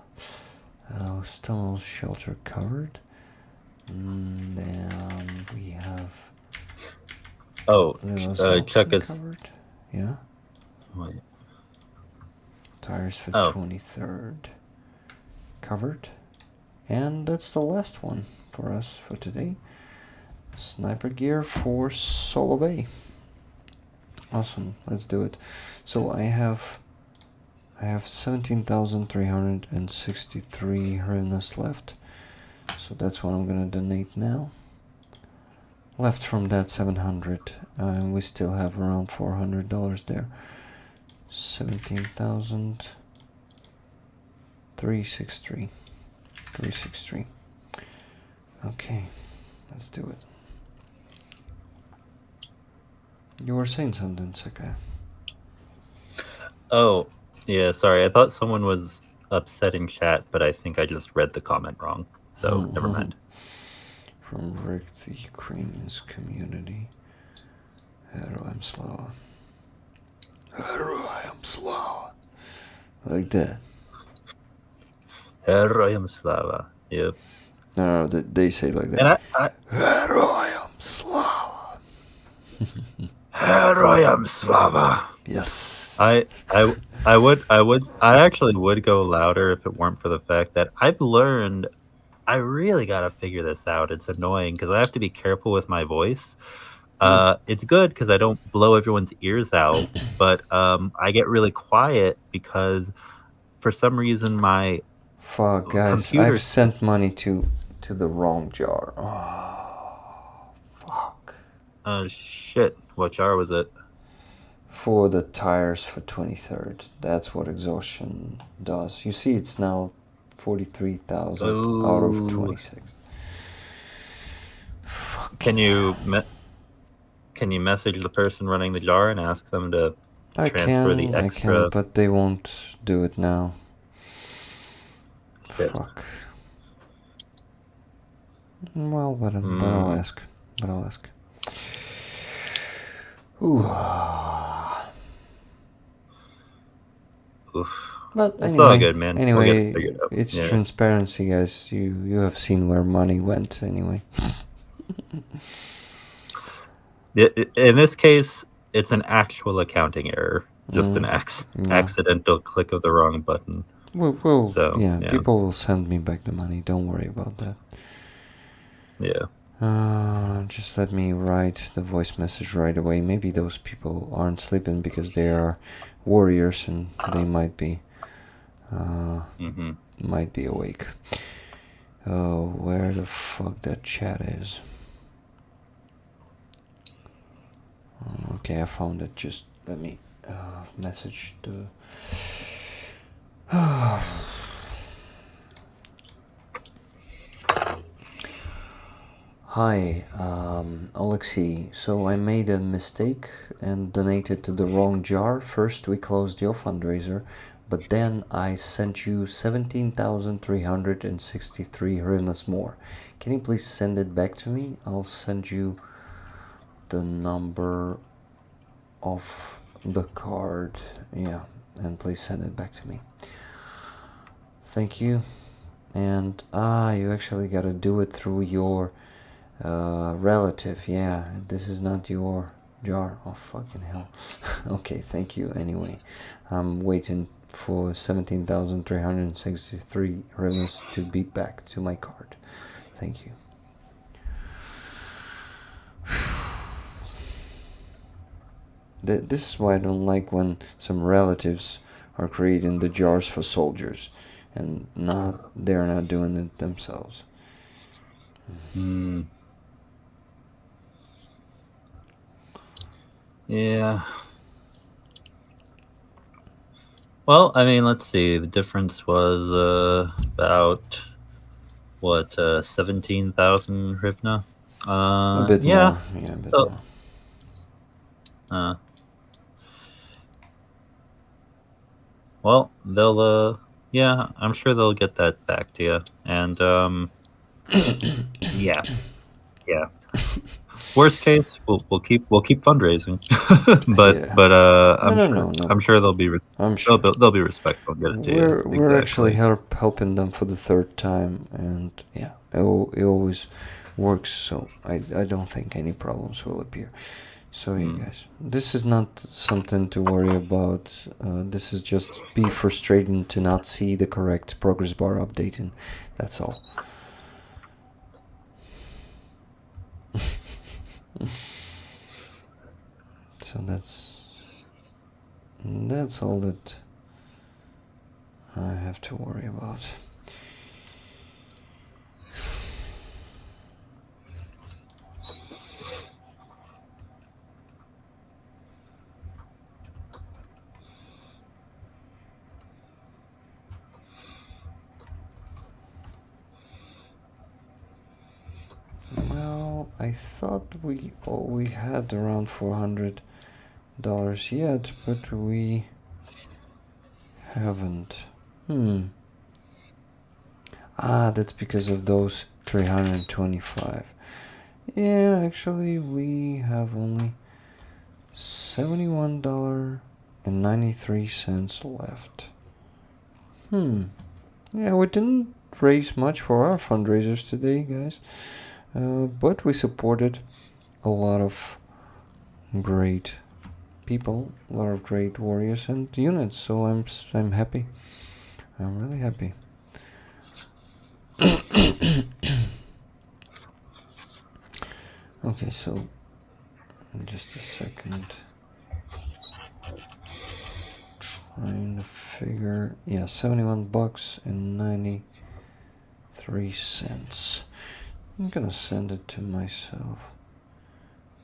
Hostomel shelter covered. And then we have Chuck is covered. Yeah. Wait. Tires for 23rd covered. And that's the last one for us for today. Sniper gear for Solovey. Awesome, let's do it. So I have 17,363 hryvnias left. So that's what I'm gonna donate now. Left from that 700, and we still have around $400 there. 17,363. 363. Okay, let's do it. You were saying something, Secai. Oh, yeah, sorry. I thought someone was upset in chat, but I think I just read the comment wrong. So, never mind. From Rick, the Ukrainians community. Heroям слава. Heroям слава. Like that. Heroyam Slava. Yep. No, they say like that. And I Heroyam Slava. Heroyam Slava. Yes. I actually would go louder if it weren't for the fact that I've learned I really gotta figure this out. It's annoying because I have to be careful with my voice. It's good because I don't blow everyone's ears out, but I get really quiet because for some reason my Fuck, guys, computer I've sent money to the wrong jar. Oh, fuck. Shit. What jar was it? For the tires for 23rd. That's what exhaustion does. You see, it's now 43,000 out of 26. Fuck. Can you message the person running the jar and ask them to transfer the extra? I can, but they won't do it now. Shit. Fuck. Well, but I'll ask. Ooh. Oof. But it's anyway, all good, man. Anyway, we'll get it figured out. It's transparency, guys. You have seen where money went anyway. In this case, it's an actual accounting error, just an accidental click of the wrong button. Well, yeah, people will send me back the money. Don't worry about that. Yeah. Just let me write the voice message right away. Maybe those people aren't sleeping because they are warriors and they might be awake. Oh, where the fuck that chat is? Okay, I found it. Just let me message the. Hi, Alexei. So I made a mistake and donated to the wrong jar. First we closed your fundraiser, but then I sent you 17,363 hryvnias more. Can you please send it back to me? I'll send you the number of the card. Yeah, and please send it back to me. Thank you. And you actually gotta do it through your relative. Yeah, this is not your jar. Oh, fucking hell. Okay, thank you anyway. I'm waiting for 17,363 hryvnias to be back to my card. Thank you. This is why I don't like when some relatives are creating the jars for soldiers and they're not doing it themselves. Yeah. Well, I mean, let's see. The difference was about what 17,000 hryvnia. A bit more. Yeah, a bit more. Well, they'll I'm sure they'll get that back to you. And yeah. Worst case, we'll keep fundraising, but I'm sure they'll be they'll be respectful. Get it to you. We're actually helping them for the third time, and yeah, it always works. So I don't think any problems will appear. So yeah, guys, this is not something to worry about. This is just be frustrating to not see the correct progress bar updating. That's all. So that's all that I have to worry about. Well, I thought we had around $400 yet, but we haven't. That's because of those 325. Yeah, actually we have only $71.93 left. Yeah, we didn't raise much for our fundraisers today, guys. But we supported a lot of great people, a lot of great warriors and units. So I'm happy. I'm really happy. Okay, so just a second. Trying to figure, yeah, $71.93. I'm gonna send it to myself,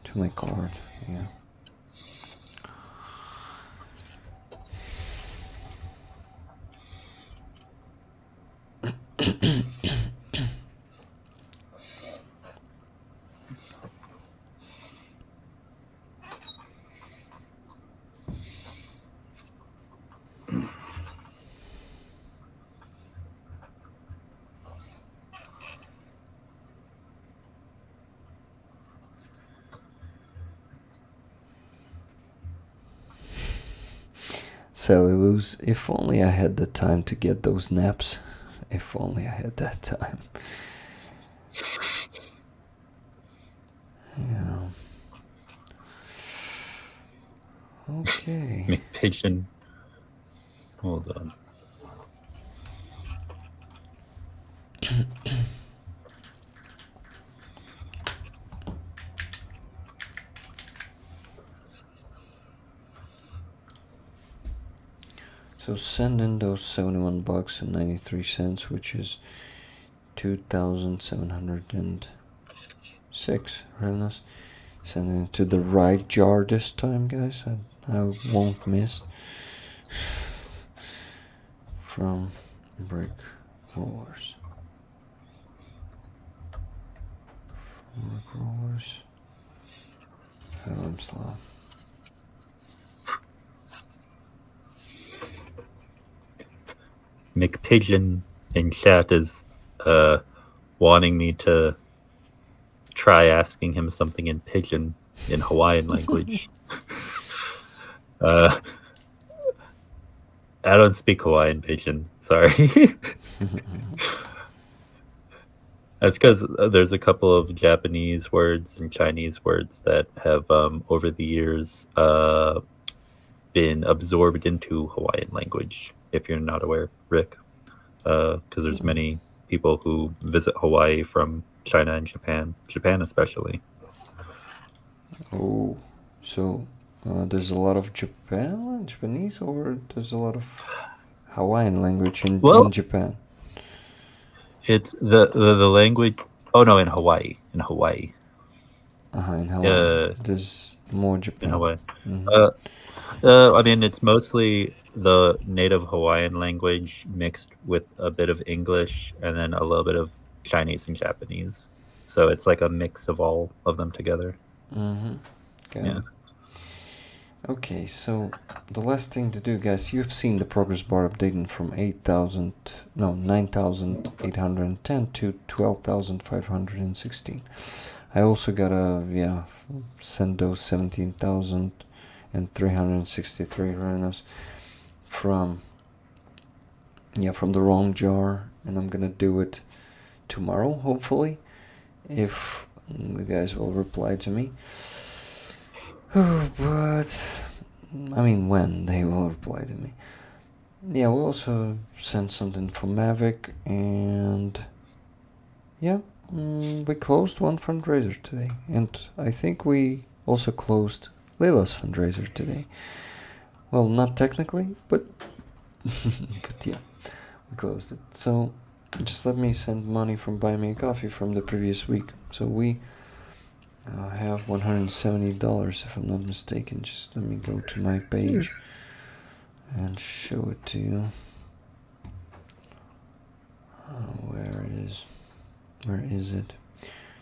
to my card. Yeah. Sally Luz, if only I had the time to get those naps. If only I had that time. Yeah. Okay. McPigeon. Hold on. So send in those $71.93, which is 2,706. Really nice. Send it to the right jar this time, guys. I won't miss. From Brick Rollers. From Brick Rollers. Slav. McPigeon in chat is wanting me to try asking him something in Pidgin, in Hawaiian language. I don't speak Hawaiian Pidgin, sorry. That's because there's a couple of Japanese words and Chinese words that have, over the years, been absorbed into Hawaiian language, if you're not aware, Rick. Because there's many people who visit Hawaii from China and Japan especially. Oh, so there's a lot of Japanese, or there's a lot of Hawaiian language in Japan? It's the language. Oh no, in Hawaii. In Hawaii. In Hawaii. There's more Japan. In Hawaii. Mm-hmm. I mean, it's mostly the native Hawaiian language mixed with a bit of English and then a little bit of Chinese and Japanese. So it's like a mix of all of them together. Mm-hmm. Yeah. Okay, so the last thing to do, guys, you've seen the progress bar updating from 9,810 to 12,516. I also gotta, send those 17,363 runners from the wrong jar, and I'm gonna do it tomorrow, hopefully, if the guys will reply to me. But I mean, when they will reply to me. Yeah, we also sent something from Mavic, and we closed one fundraiser today, and I think we also closed Leila's fundraiser today. Well, not technically, but but yeah, we closed it. So just let me send money from Buy Me a Coffee from the previous week. So we have $170, if I'm not mistaken. Just let me go to my page and show it to you. Where is it?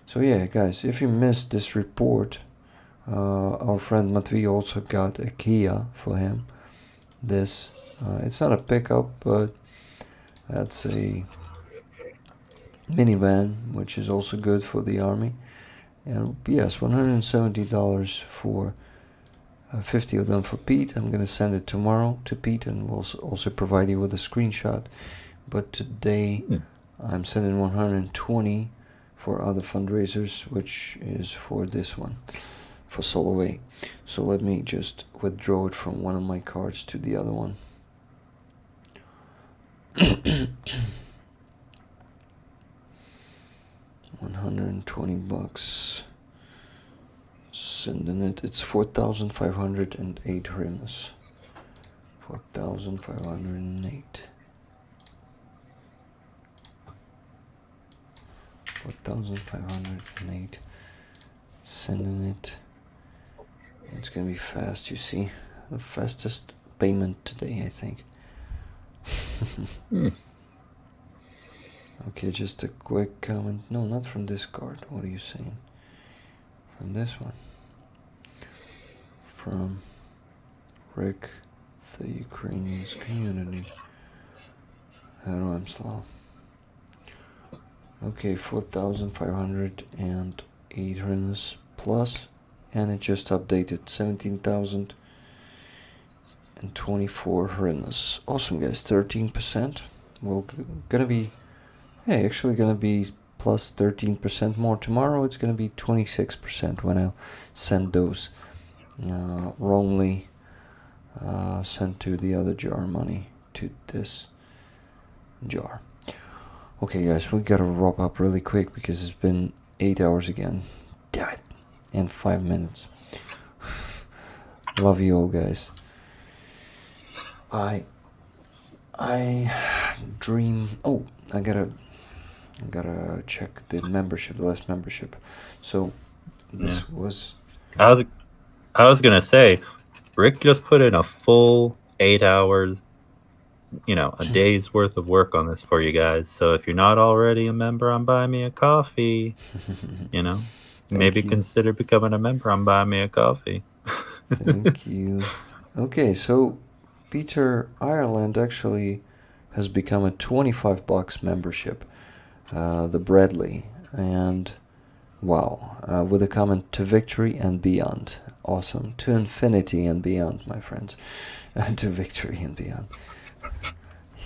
So yeah, guys, if you missed this report, our friend Matvey also got a Kia for him. This it's not a pickup, but that's a minivan, which is also good for the army. And yes, $170 for 50 of them for Pete. I'm gonna send it tomorrow to Pete, and we'll also provide you with a screenshot. But today I'm sending 120 for other fundraisers, which is for this one, for Soloway. So let me just withdraw it from one of my cards to the other one. 120 bucks. Sending it. It's 4,508 hryvnias. 4,508. 4,508. Sending it. It's gonna be fast, you see. The fastest payment today, I think. Okay, just a quick comment. No, not from this card. What are you saying? From this one. From Rick, the Ukrainians community. I'm slow. Okay, 4,508 hryvnias plus, and it just updated 17,024 hryvnias. Awesome, guys. 13%. Well, gonna be, hey, actually gonna be plus 13% more tomorrow. It's gonna be 26% when I'll send those wrongly sent to the other jar money to this jar. Okay, guys, we gotta wrap up really quick because it's been 8 hours again. Damn it. And 5 minutes. Love you all, guys. I dream. Oh, I gotta check the membership, the last membership. So this was. I was gonna say, Rick just put in a full 8 hours, a day's worth of work on this for you guys. So if you're not already a member on Buy Me a Coffee, maybe consider becoming a member on Buy Me a Coffee. Thank you. Okay, so Peter Ireland actually has become a 25 bucks membership, the Bradley, and wow, with a comment to victory and beyond. Awesome. To infinity and beyond, my friends. To victory and beyond.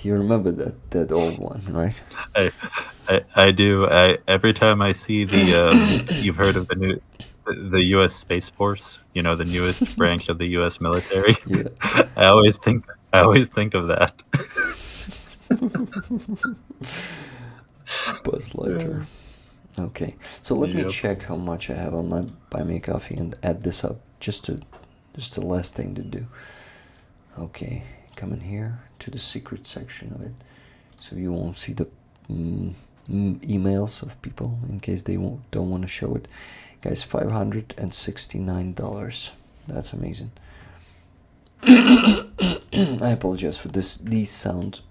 You remember that old one, right? I do. Every time I see the you've heard of the U.S. Space Force, the newest branch of the U.S. military. Yeah. I always think of that. Buzz Lightyear. Okay, so let me check how much I have on my Buy Me a Coffee and add this up. Just the last thing to do. Okay, come in here to the secret section of it, so you won't see the emails of people in case they don't want to show it. Guys, $569. That's amazing. I apologize for these sounds.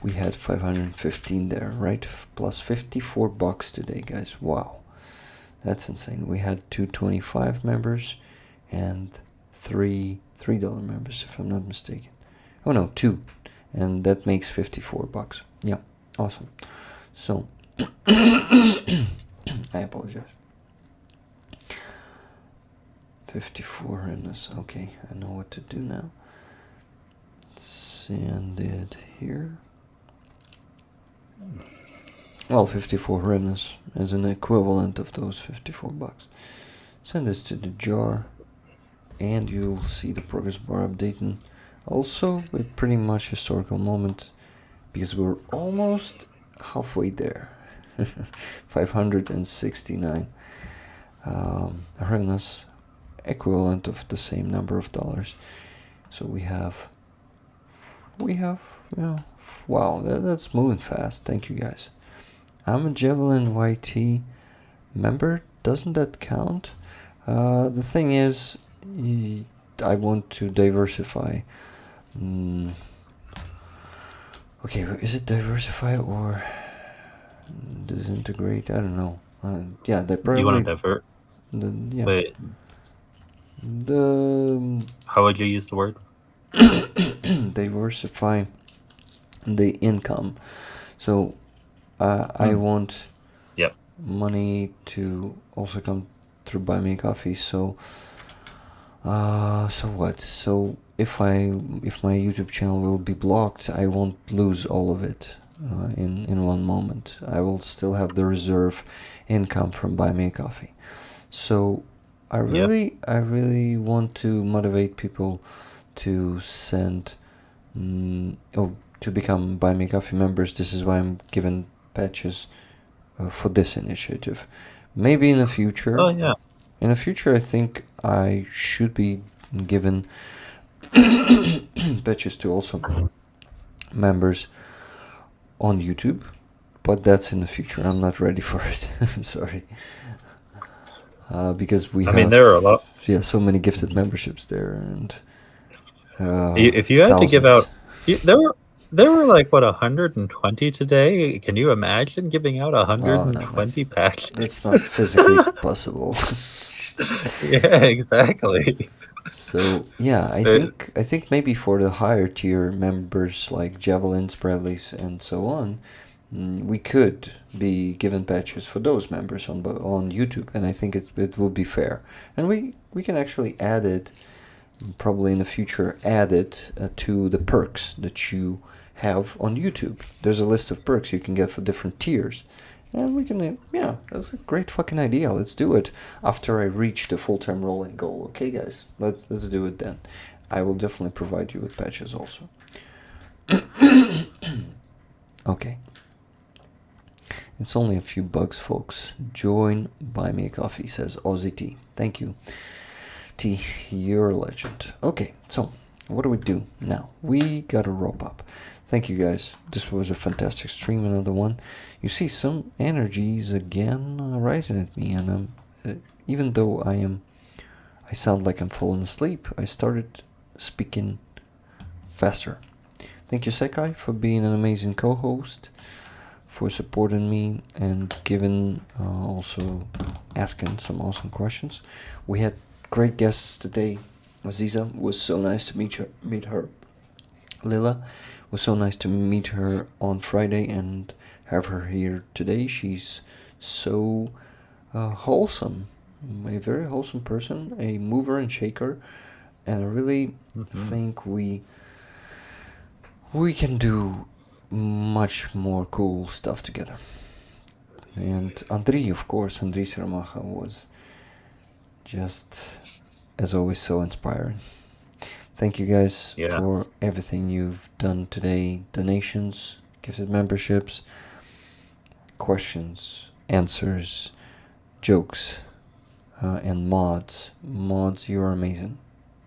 We had 515 there, right? Plus 54 bucks today, guys. Wow, that's insane. We had 225 members and $3 members, if I'm not mistaken. Oh no, 2, and that makes 54 bucks. Yeah, awesome. So I apologize. 54 in this. Okay, I know what to do now. Send it here. Well, 54 hryvnias is an equivalent of those 54 bucks. Send this to the jar, and you'll see the progress bar updating. Also, a pretty much historical moment, because we're almost halfway there. 569 hryvnias, equivalent of the same number of dollars. So we have, wow, that's moving fast. Thank you, guys. I'm a Javelin YT member. Doesn't that count? The thing is, I want to diversify. Okay, is it diversify or disintegrate? I don't know. Yeah, they probably. You want to divert? Yeah. Wait. The How would you use the word? diversify the income. So I want Yep. money to also come through Buy Me a Coffee. So so what? So if my YouTube channel will be blocked, I won't lose all of it in one moment. I will still have the reserve income from Buy Me a Coffee. So I really want to motivate people to send to become Buy Me a Coffee members. This is why I'm giving patches for this initiative. Maybe in the future. Oh yeah. In the future, I think I should be given patches to also members on YouTube, but that's in the future. I'm not ready for it. Sorry. Because we have, there are a lot. Yeah, so many gifted memberships there, and If you had to give thousands. out, there were like what 120 today. Can you imagine giving out 120 patches? That's not physically possible. Yeah, exactly. So yeah, I think maybe for the higher tier members like Javelins, Bradleys, and so on, we could be given patches for those members on YouTube, and I think it would be fair, and we can actually add it, probably in the future, add it to the perks that you have on YouTube. There's a list of perks you can get for different tiers. And we can, yeah, that's a great fucking idea. Let's do it after I reach the full-time rolling goal. Okay, guys, let's do it then. I will definitely provide you with patches also. Okay. It's only a few bucks, folks. Join Buy Me a Coffee, says Aussie T. Thank you. T, you're a legend. Okay, so what do we do now? We gotta rope up. Thank you guys. This was a fantastic stream, another one. You see some energies again rising at me, and even though I sound like I'm falling asleep, I started speaking faster. Thank you, Secai, for being an amazing co-host, for supporting me and giving also asking some awesome questions. We had great guests today. Aziza, was so nice to meet her. Lila, was so nice to meet her on Friday and have her here today. She's so wholesome, a very wholesome person, a mover and shaker, and I really think we can do much more cool stuff together. And Andrei, of course, Andrei Shaha was just, as always, so inspiring. Thank you guys for everything you've done today. Donations, gifted memberships, questions, answers, jokes, and mods. Mods, you are amazing.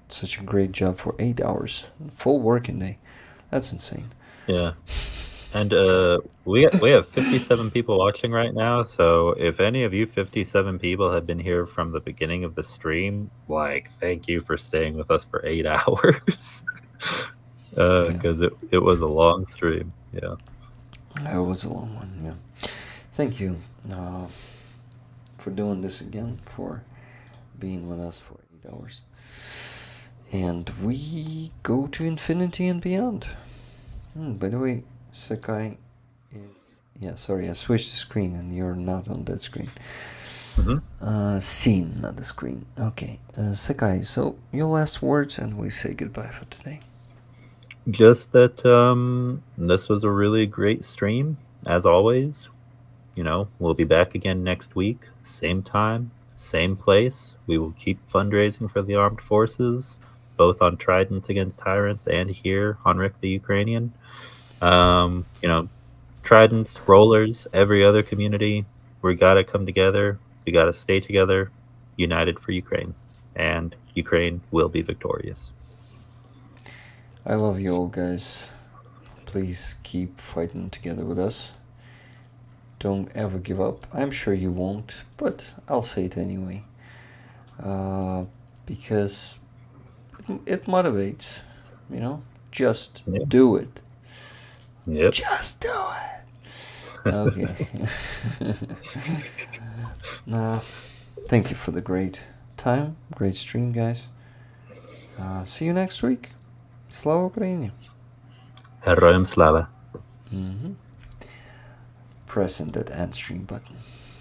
Such a great job for 8 hours. Full working day. That's insane. Yeah. And we have 57 people watching right now, so if any of you 57 people have been here from the beginning of the stream, like, thank you for staying with us for 8 hours. Because it was a long stream. Yeah. It was a long one, yeah. Thank you for doing this again, for being with us for 8 hours. And we go to infinity and beyond. By the way, Secai is... Yeah, sorry, I switched the screen and you're not on that screen. Scene, not the screen. Okay, Secai, so your last words and we say goodbye for today. Just that this was a really great stream, as always. You know, we'll be back again next week, same time, same place. We will keep fundraising for the armed forces, both on Tridents Against Tyrants and here on Rick the Ukrainian. You know, Tridents, Rollers, every other community, we gotta come together. We gotta stay together, united for Ukraine. And Ukraine will be victorious. I love you all, guys. Please keep fighting together with us. Don't ever give up. I'm sure you won't, but I'll say it anyway. Because it motivates, you know? Just do it. Yep. Just do it. Okay. Thank you for the great time, great stream, guys. See you next week. Slava Ukraini. Героям слава. Pressing that end stream button.